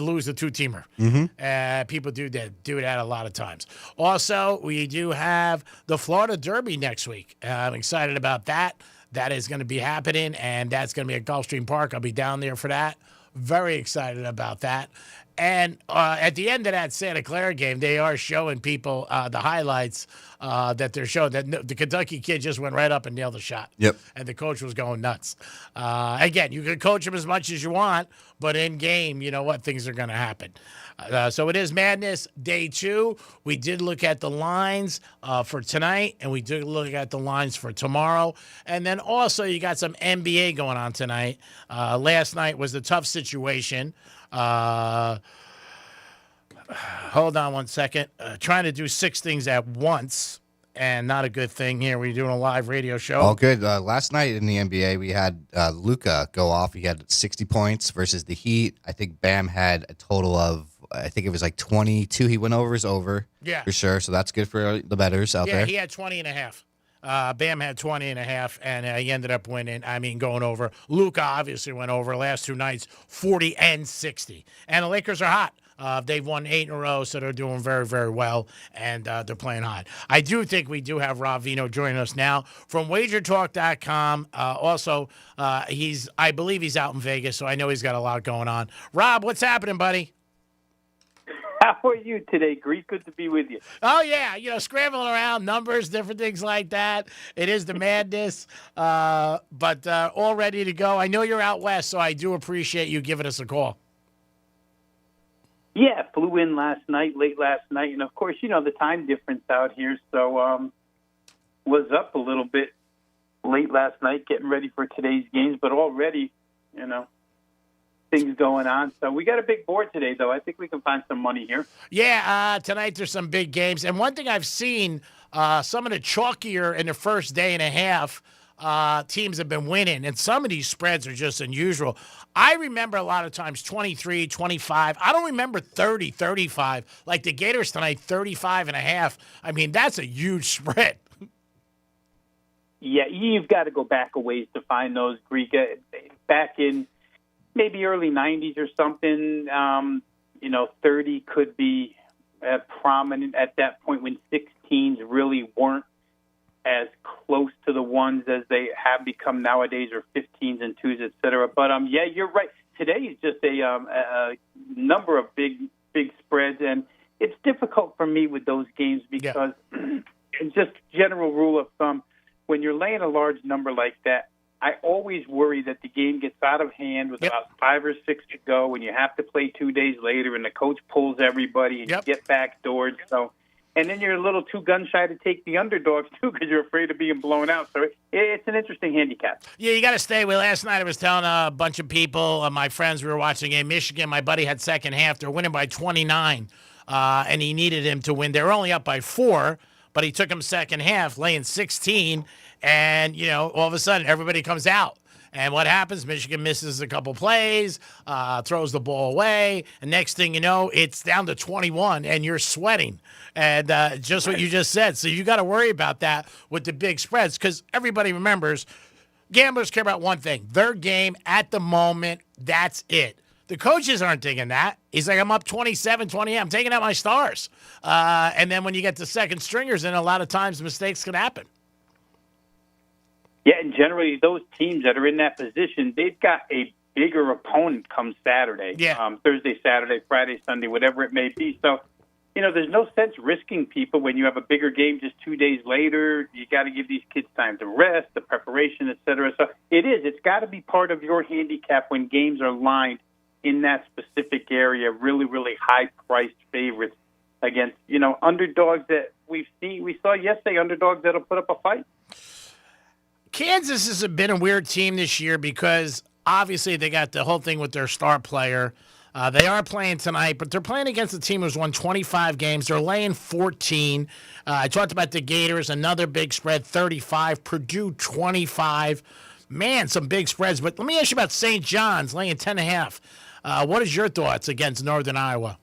lose a two-teamer. Mm-hmm. People do that a lot of times. Also, we do have the Florida Derby next week. I'm excited about that. That is going to be happening, and that's going to be at Gulfstream Park. I'll be down there for that. Very excited about that. And at the end of that Santa Clara game, they are showing people the highlights that they're showing. That the Kentucky kid just went right up and nailed the shot. Yep. And the coach was going nuts. Again, you can coach him as much as you want, but in game, you know what? Things are going to happen. So it is Madness Day 2. We did look at the lines for tonight, and we did look at the lines for tomorrow. And then also you got some NBA going on tonight. Last night was a tough situation. Hold on one second. Trying to do 6 things at once, and not a good thing here. We're doing a live radio show. All good. Last night in the NBA, we had Luka go off. He had 60 points versus the Heat. I think Bam had a total of, I think it was like 22. He went over his over. Yeah. For sure. So that's good for the bettors out there. Yeah, he had 20 and a half. Bam had 20 and a half, and he ended up winning. Going over. Luka obviously went over last 2 nights, 40 and 60. And the Lakers are hot. They've won 8 in a row, so they're doing very, very well, and they're playing hot. I do think we do have Rob Vino joining us now from wagertalk.com. Also, I believe he's out in Vegas, so I know he's got a lot going on. Rob, what's happening, buddy? How are you today, Greek? Good to be with you. Oh, yeah. Scrambling around, numbers, different things like that. It is the madness, but all ready to go. I know you're out west, so I do appreciate you giving us a call. Yeah, flew in late last night. And, of course, the time difference out here. So was up a little bit late last night getting ready for today's games. But already, things going on. So we got a big board today, though. I think we can find some money here. Yeah, tonight there's some big games. And one thing I've seen, some of the chalkier in the first day and a half teams have been winning, and some of these spreads are just unusual. I remember a lot of times 23, 25. I don't remember 30, 35. Like the Gators tonight, 35 and a half. I mean, that's a huge spread. Yeah, you've got to go back a ways to find those, Greek. Back in maybe early 90s or something, 30 could be prominent at that point when 16s really weren't as close to the ones as they have become nowadays, or 15s and 2s, et cetera. But, yeah, you're right. Today is just a number of big spreads, and it's difficult for me with those games because just general rule of thumb, when you're laying a large number like that, I always worry that the game gets out of hand with about 5 or 6 to go, and you have to play 2 days later, and the coach pulls everybody, and you get backdoored. So, and then you're a little too gun-shy to take the underdogs, too, because you're afraid of being blown out. So it's an interesting handicap. Yeah, you got to stay with. Last night I was telling a bunch of people, my friends, we were watching a game. Michigan, my buddy had second half. They're winning by 29, and he needed him to win. They were only up by 4, but he took him second half, laying 16, and, all of a sudden everybody comes out. And what happens? Michigan misses a couple plays, throws the ball away, and next thing you know, it's down to 21, and you're sweating. And just what you just said. So you got to worry about that with the big spreads, because everybody remembers gamblers care about one thing: their game at the moment. That's it. The coaches aren't thinking that. He's like, I'm up 27-28. I'm taking out my stars. And then when you get the second stringers in, a lot of times mistakes can happen. Yeah, and generally those teams that are in that position, they've got a bigger opponent come Saturday. Thursday, Saturday, Friday, Sunday, whatever it may be. So, there's no sense risking people when you have a bigger game just 2 days later. You got to give these kids time to rest, the preparation, et cetera. So it's got to be part of your handicap when games are lined in that specific area, really, really high-priced favorites against, underdogs that we saw yesterday, underdogs that'll put up a fight. Kansas has been a weird team this year because obviously they got the whole thing with their star player. They are playing tonight, but they're playing against a team who's won 25 games. They're laying 14. I talked about the Gators, another big spread, 35. Purdue, 25. Man, some big spreads. But let me ask you about St. John's, laying 10.5. What is your thoughts against Northern Iowa?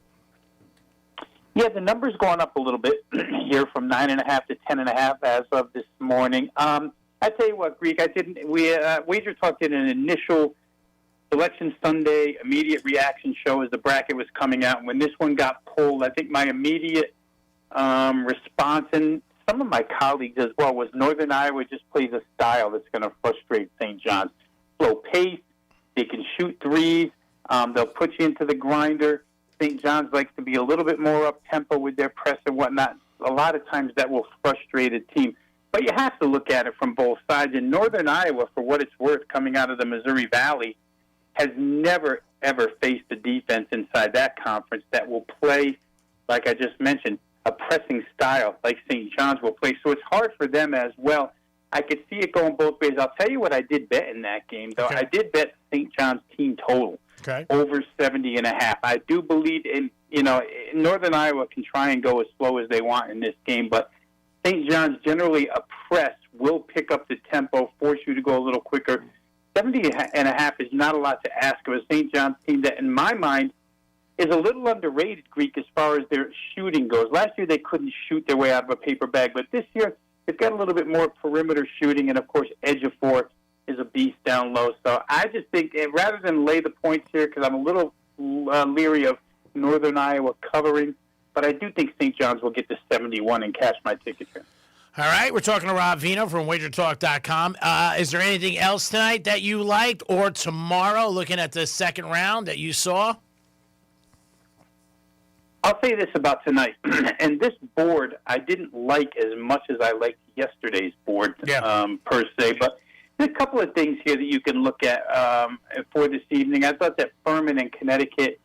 Yeah, the number's gone up a little bit here from 9.5 to 10.5 as of this morning. I tell you what, Greek, Wager Talk did an initial Selection Sunday immediate reaction show as the bracket was coming out. And when this one got pulled, I think my immediate response, and some of my colleagues as well, was Northern Iowa just plays a style that's going to frustrate St. John's. Slow pace, they can shoot threes, they'll put you into the grinder. St. John's likes to be a little bit more up-tempo with their press and whatnot. A lot of times that will frustrate a team. But you have to look at it from both sides. And Northern Iowa, for what it's worth, coming out of the Missouri Valley, has never, ever faced a defense inside that conference that will play, like I just mentioned, a pressing style like St. John's will play. So it's hard for them as well. I could see it going both ways. I'll tell you what I did bet in that game, though. Okay. I did bet St. John's team total over 70.5. I do believe Northern Iowa can try and go as slow as they want in this game, but St. John's, generally a press, will pick up the tempo, force you to go a little quicker. 70.5 is not a lot to ask of a St. John's team that, in my mind, is a little underrated, Greek, as far as their shooting goes. Last year they couldn't shoot their way out of a paper bag, but this year they've got a little bit more perimeter shooting, and, of course, Ejiofor is a beast down low. So I just think, rather than lay the points here, because I'm a little leery of Northern Iowa covering, but I do think St. John's will get to 71 and cash my ticket here. All right, we're talking to Rob Vino from WagerTalk.com. Is there anything else tonight that you liked, or tomorrow, looking at the second round, that you saw? I'll say this about tonight. And this board, I didn't like as much as I liked yesterday's board, per se. But there's a couple of things here that you can look at for this evening. I thought that Furman and Connecticut,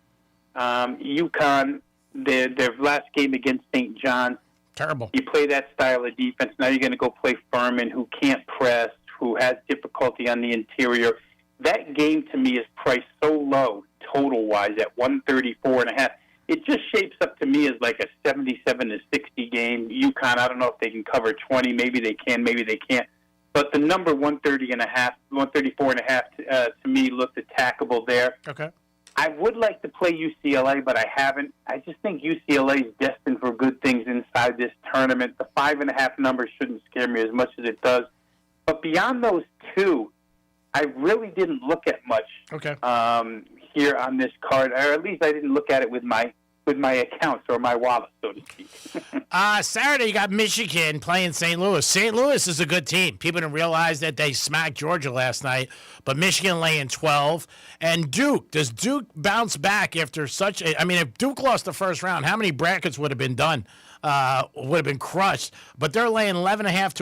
UConn, their last game against St. John's, terrible. You play that style of defense. Now you're going to go play Furman, who can't press, who has difficulty on the interior. That game, to me, is priced so low, total-wise, at 134.5. It just shapes up to me as like a 77-60 game. UConn, I don't know if they can cover 20. Maybe they can, maybe they can't. But the number 134.5 to me looked attackable there. Okay. I would like to play UCLA, but I haven't. I just think UCLA is destined for good things inside this tournament. The 5.5 number shouldn't scare me as much as it does. But beyond those two, I really didn't look at much here on this card, or at least I didn't look at it with my with my accounts or my wallet, so to speak. Saturday, you got Michigan playing St. Louis. St. Louis is a good team. People didn't realize that they smacked Georgia last night, but Michigan laying 12. And Duke, does Duke bounce back after such a... I mean, if Duke lost the first round, how many brackets would have been done? Would have been crushed. But they're laying 11.5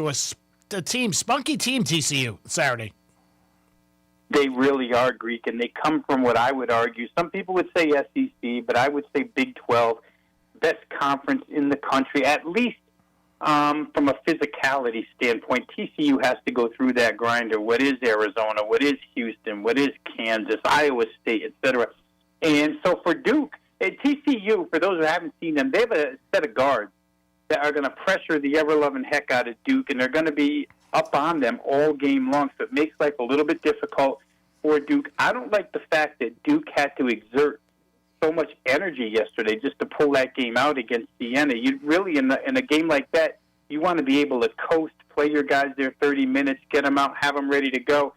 to a team, spunky team, TCU, Saturday. They really are, Greek, and they come from what I would argue. Some people would say SEC, but I would say Big 12, best conference in the country, at least from a physicality standpoint. TCU has to go through that grinder. What is Arizona? What is Houston? What is Kansas, Iowa State, et cetera? And so for Duke, at TCU, for those who haven't seen them, they have a set of guards that are going to pressure the ever-loving heck out of Duke, and they're going to be up on them all game long, so it makes life a little bit difficult for Duke. I don't like the fact that Duke had to exert so much energy yesterday just to pull that game out against Siena. You really, in a game like that, you want to be able to coast, play your guys there 30 minutes, get them out, have them ready to go.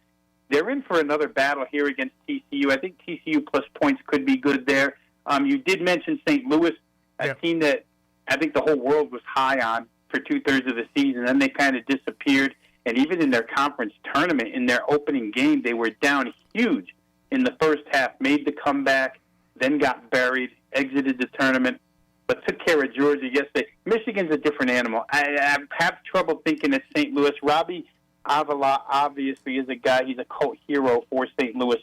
They're in for another battle here against TCU. I think TCU plus points could be good there. You did mention St. Louis, a team that I think the whole world was high on for 2/3 of the season, then they kind of disappeared. And even in their conference tournament, in their opening game, they were down huge in the first half, made the comeback, then got buried, exited the tournament, but took care of Georgia yesterday. Michigan's a different animal. I have trouble thinking that St. Louis. Robbie Avila obviously is a guy, he's a cult hero for St. Louis,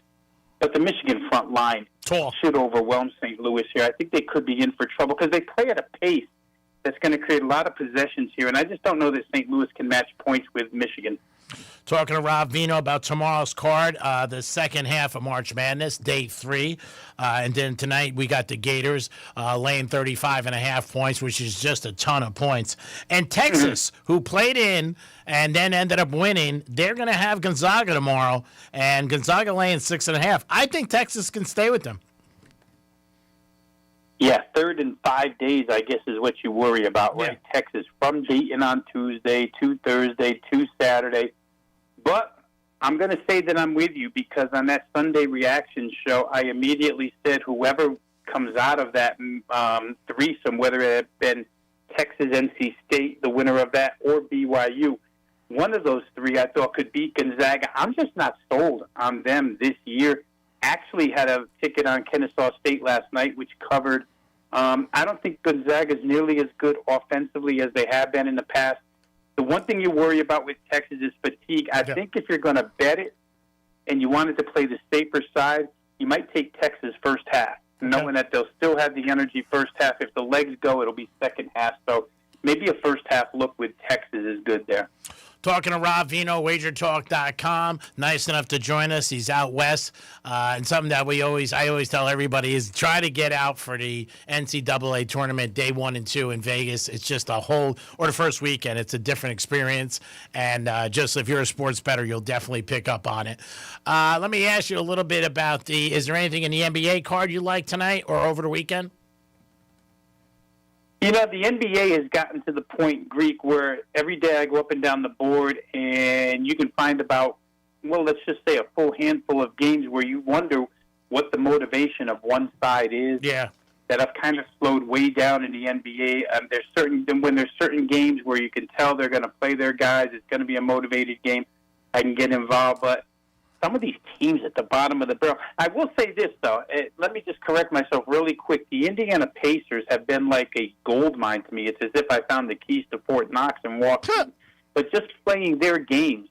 but the Michigan front line should overwhelm St. Louis here. I think they could be in for trouble because they play at a pace that's going to create a lot of possessions here, and I just don't know that St. Louis can match points with Michigan. Talking to Rob Vino about tomorrow's card, the second half of March Madness, day 3. And then tonight we got the Gators laying 35.5 points, which is just a ton of points. And Texas, who played in and then ended up winning, they're going to have Gonzaga tomorrow, and Gonzaga laying 6.5. I think Texas can stay with them. Yeah, 3rd in 5 days, I guess, is what you worry about, right? Yeah. Texas from Dayton on Tuesday to Thursday to Saturday. But I'm going to say that I'm with you because on that Sunday reaction show, I immediately said whoever comes out of that threesome, whether it had been Texas, NC State, the winner of that, or BYU, one of those three I thought could beat Gonzaga. I'm just not sold on them this year. Actually had a ticket on Kennesaw State last night, which covered. I don't think Gonzaga is nearly as good offensively as they have been in the past. The one thing you worry about with Texas is fatigue. I think if you're going to bet it and you wanted to play the safer side, you might take Texas first half, knowing that they'll still have the energy first half. If the legs go, it'll be second half. So maybe a first half look with Texas is good there. Talking to Rob Vino, wagertalk.com. Nice enough to join us. He's out west. And something that I always tell everybody is try to get out for the NCAA tournament day 1 and 2 in Vegas. It's just or the first weekend. It's a different experience. And just if you're a sports bettor, you'll definitely pick up on it. Let me ask you a little bit about is there anything in the NBA card you like tonight or over the weekend? You know, the NBA has gotten to the point, Greek, where every day I go up and down the board and you can find about, well, let's just say a full handful of games where you wonder what the motivation of one side is. Yeah. That have kind of slowed way down in the NBA. When there's certain games where you can tell they're going to play their guys, it's going to be a motivated game, I can get involved. But some of these teams at the bottom of the barrel. I will say this, though. Let me just correct myself really quick. The Indiana Pacers have been like a gold mine to me. It's as if I found the keys to Fort Knox and walked in. But just playing their games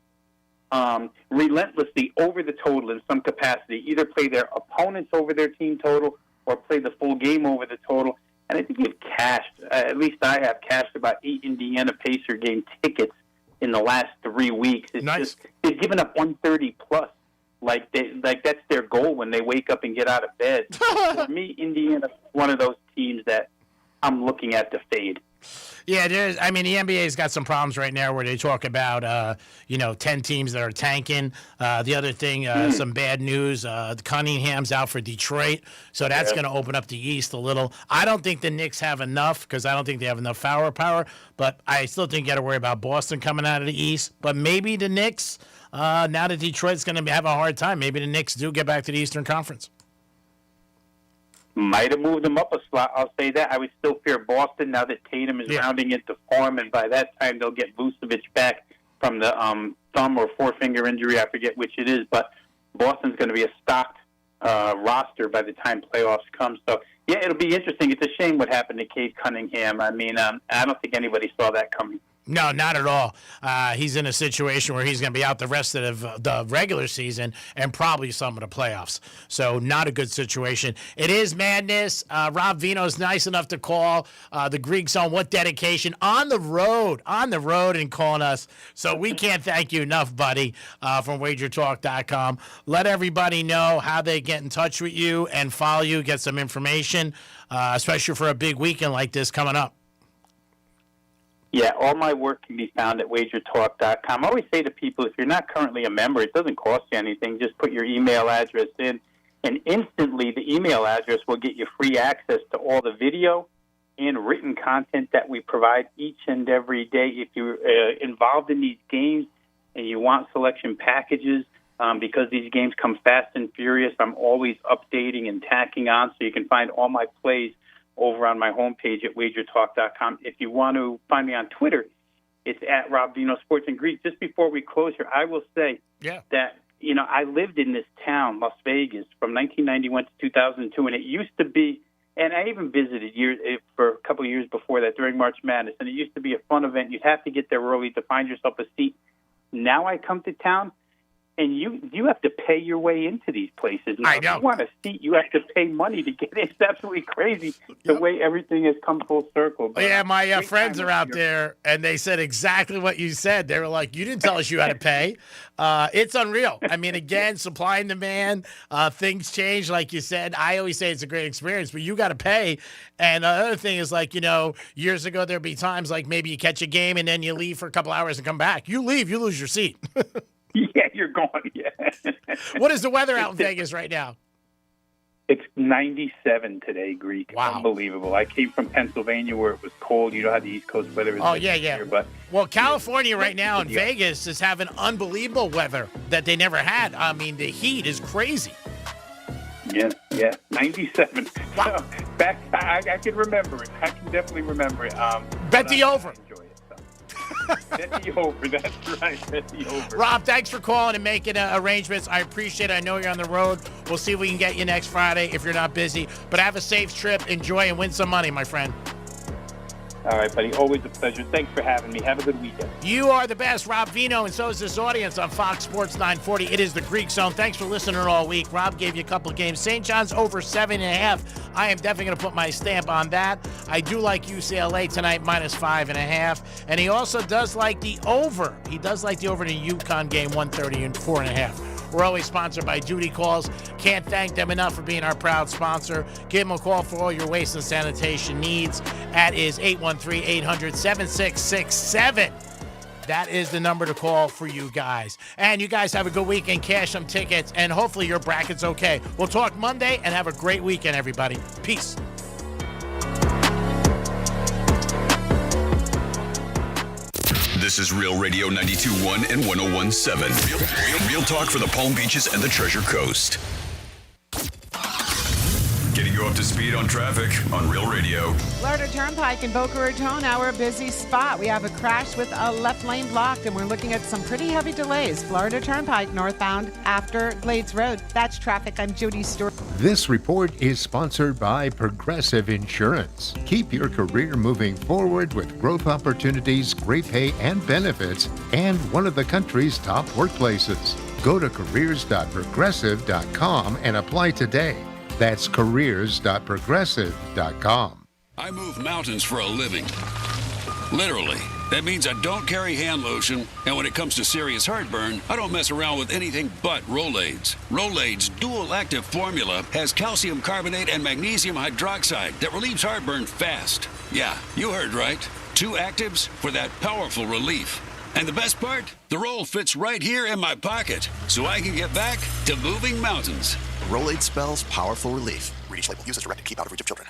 relentlessly over the total in some capacity, either play their opponents over their team total or play the full game over the total. And I think you've cashed, at least I have cashed about 8 Indiana Pacer game tickets in the last 3 weeks. It's nice. They've given up 130 plus. Like that's their goal when they wake up and get out of bed. For me, Indiana's one of those teams that I'm looking at to fade. Yeah, the NBA's got some problems right now where they talk about, 10 teams that are tanking. The other thing, some bad news, Cunningham's out for Detroit, so that's going to open up the East a little. I don't think the Knicks have enough because I don't think they have enough firepower, but I still think you got to worry about Boston coming out of the East. But maybe the Knicks, now that Detroit's going to have a hard time, maybe the Knicks do get back to the Eastern Conference. Might have moved them up a slot, I'll say that. I would still fear Boston now that Tatum is rounding into form, and by that time they'll get Vucevic back from the thumb or forefinger injury. I forget which it is, but Boston's going to be a stocked roster by the time playoffs come. So, yeah, it'll be interesting. It's a shame what happened to Cade Cunningham. I mean, I don't think anybody saw that coming. No, not at all. He's in a situation where he's going to be out the rest of the regular season and probably some of the playoffs. So not a good situation. It is madness. Rob Vino's nice enough to call the Greek Zone. What dedication. On the road and calling us. So we can't thank you enough, buddy, from wagertalk.com. Let everybody know how they get in touch with you and follow you, get some information, especially for a big weekend like this coming up. Yeah, all my work can be found at wagertalk.com. I always say to people, if you're not currently a member, it doesn't cost you anything. Just put your email address in, and instantly the email address will get you free access to all the video and written content that we provide each and every day. If you're involved in these games and you want selection packages, because these games come fast and furious, I'm always updating and tacking on, so you can find all my plays over on my homepage at wagertalk.com. If you want to find me on Twitter, it's at Rob Vino Sports and Greek. Just before we close here, I will say that, I lived in this town, Las Vegas, from 1991 to 2002, and it used to be, and I even visited for a couple of years before that during March Madness, and it used to be a fun event. You'd have to get there early to find yourself a seat. Now I come to town, and you have to pay your way into these places. Now, I know. If you want a seat, you have to pay money to get in. It's absolutely crazy the way everything has come full circle. But, yeah, my friends are out there, and they said exactly what you said. They were like, you didn't tell us you had to pay. It's unreal. I mean, again, supply and demand, things change, like you said. I always say it's a great experience, but you got to pay. And the other thing is, like, years ago, there'd be times like maybe you catch a game, and then you leave for a couple hours and come back. You leave, you lose your seat. Yeah, you're gone. Yeah. What is the weather out in Vegas right now? It's 97 today, Greek. Wow. Unbelievable. I came from Pennsylvania where it was cold. You know how the East Coast weather is. Oh, yeah. Here, but well, California right now and Vegas is having unbelievable weather that they never had. I mean, the heat is crazy. Yeah, 97. Wow. I can remember it. I can definitely remember it. Bet the over. Bet the over. That's right. Bet the over. Rob, thanks for calling and making arrangements. I appreciate it. I know you're on the road. We'll see if we can get you next Friday if you're not busy. But have a safe trip. Enjoy and win some money, my friend. All right, buddy. Always a pleasure. Thanks for having me. Have a good weekend. You are the best, Rob Vino, and so is this audience on Fox Sports 940. It is the Greek Zone. Thanks for listening all week. Rob gave you a couple of games. St. John's over 7.5. I am definitely going to put my stamp on that. I do like UCLA tonight, minus 5.5. And he also does like the over. He does like the over in the UConn game, 130 and 4.5. We're always sponsored by Duty Calls. Can't thank them enough for being our proud sponsor. Give them a call for all your waste and sanitation needs. That is 813-800-7667. That is the number to call for you guys. And you guys have a good weekend. Cash some tickets, and hopefully your bracket's okay. We'll talk Monday, and have a great weekend, everybody. Peace. This is Real Radio 92.1 and 101.7. Real talk for the Palm Beaches and the Treasure Coast. Getting you up to speed on traffic on Real Radio. Florida Turnpike in Boca Raton, our busy spot. We have a crash with a left lane blocked, and we're looking at some pretty heavy delays. Florida Turnpike northbound after Glades Road. That's traffic. I'm Judy Stewart. This report is sponsored by Progressive Insurance. Keep your career moving forward with growth opportunities, great pay and benefits, and one of the country's top workplaces. Go to careers.progressive.com and apply today. That's careers.progressive.com. I move mountains for a living. Literally. That means I don't carry hand lotion, and when it comes to serious heartburn, I don't mess around with anything but Rolaids. Rolaids' dual-active formula has calcium carbonate and magnesium hydroxide that relieves heartburn fast. Yeah, you heard right. 2 actives for that powerful relief. And the best part? The roll fits right here in my pocket, so I can get back to moving mountains. Rolade spells powerful relief. Read each label. Use as directed. Keep out of reach of children.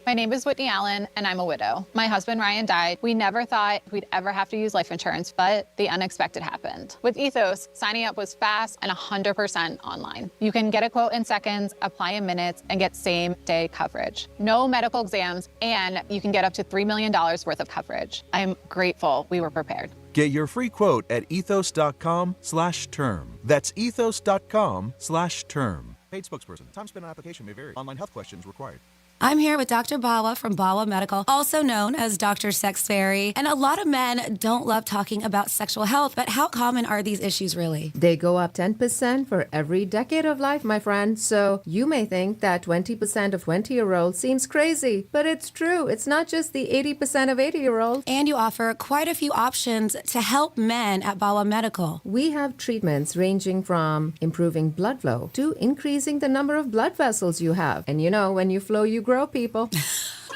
My name is Whitney Allen, and I'm a widow. My husband, Ryan, died. We never thought we'd ever have to use life insurance, but the unexpected happened. With Ethos, signing up was fast and 100% online. You can get a quote in seconds, apply in minutes, and get same-day coverage. No medical exams, and you can get up to $3 million worth of coverage. I'm grateful we were prepared. Get your free quote at ethos.com/term. That's ethos.com/term. Paid spokesperson. Time spent on application may vary. Online health questions required. I'm here with Dr. Bawa from Bawa Medical, also known as Dr. Sexberry. And a lot of men don't love talking about sexual health, but how common are these issues really? They go up 10% for every decade of life, my friend. So you may think that 20% of 20-year-olds seems crazy, but it's true. It's not just the 80% of 80-year-olds. And you offer quite a few options to help men at Bawa Medical. We have treatments ranging from improving blood flow to increasing the number of blood vessels you have. And you know, when you flow, you grow, people.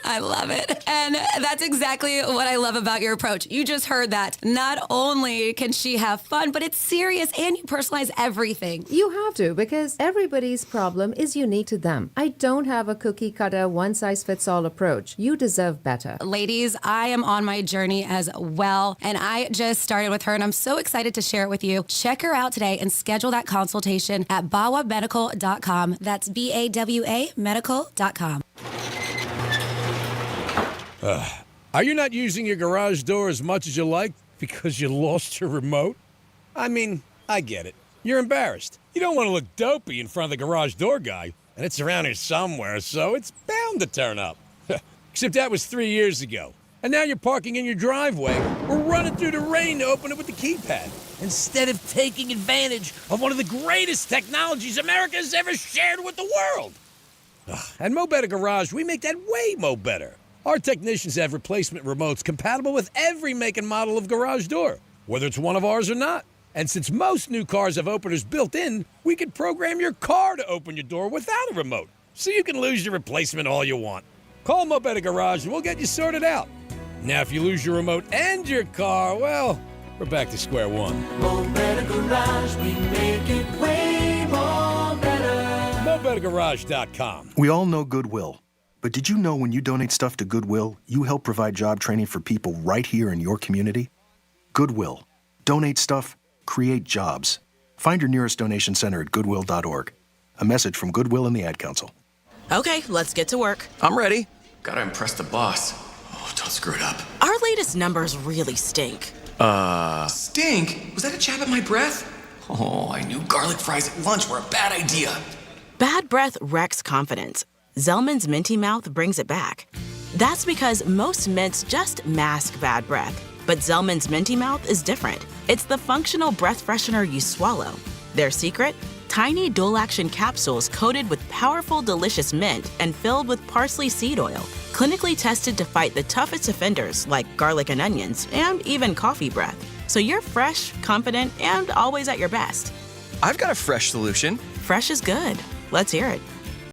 I love it. And that's exactly what I love about your approach. You just heard that. Not only can she have fun, but it's serious and you personalize everything. You have to, because everybody's problem is unique to them. I don't have a cookie cutter, one-size-fits-all approach. You deserve better. Ladies, I am on my journey as well, and I just started with her, and I'm so excited to share it with you. Check her out today and schedule that consultation at bawamedical.com. That's BAWA medical.com. Are you not using your garage door as much as you like because you lost your remote? I mean, I get it. You're embarrassed. You don't want to look dopey in front of the garage door guy, and it's around here somewhere, so it's bound to turn up. Except that was 3 years ago. And now you're parking in your driveway or running through the rain to open it with the keypad, instead of taking advantage of one of the greatest technologies America has ever shared with the world. At Mo Better Garage, we make that way mo better. Our technicians have replacement remotes compatible with every make and model of garage door, whether it's one of ours or not. And since most new cars have openers built in, we can program your car to open your door without a remote, so you can lose your replacement all you want. Call Mo Better Garage and we'll get you sorted out. Now, if you lose your remote and your car, well, we're back to square one. Mo Better Garage, we make it way more better. MoBetterGarage.com. We all know Goodwill. But did you know when you donate stuff to Goodwill, you help provide job training for people right here in your community? Goodwill. Donate stuff, create jobs. Find your nearest donation center at goodwill.org. A message from Goodwill and the Ad Council. Okay, let's get to work. I'm ready. Gotta impress the boss. Oh, don't screw it up. Our latest numbers really stink. Stink? Was that a jab at my breath? Oh, I knew garlic fries at lunch were a bad idea. Bad breath wrecks confidence. Zellman's Minty Mouth brings it back. That's because most mints just mask bad breath. But Zellman's Minty Mouth is different. It's the functional breath freshener you swallow. Their secret? Tiny dual-action capsules coated with powerful, delicious mint and filled with parsley seed oil. Clinically tested to fight the toughest offenders like garlic and onions, and even coffee breath. So you're fresh, confident, and always at your best. I've got a fresh solution. Fresh is good. Let's hear it.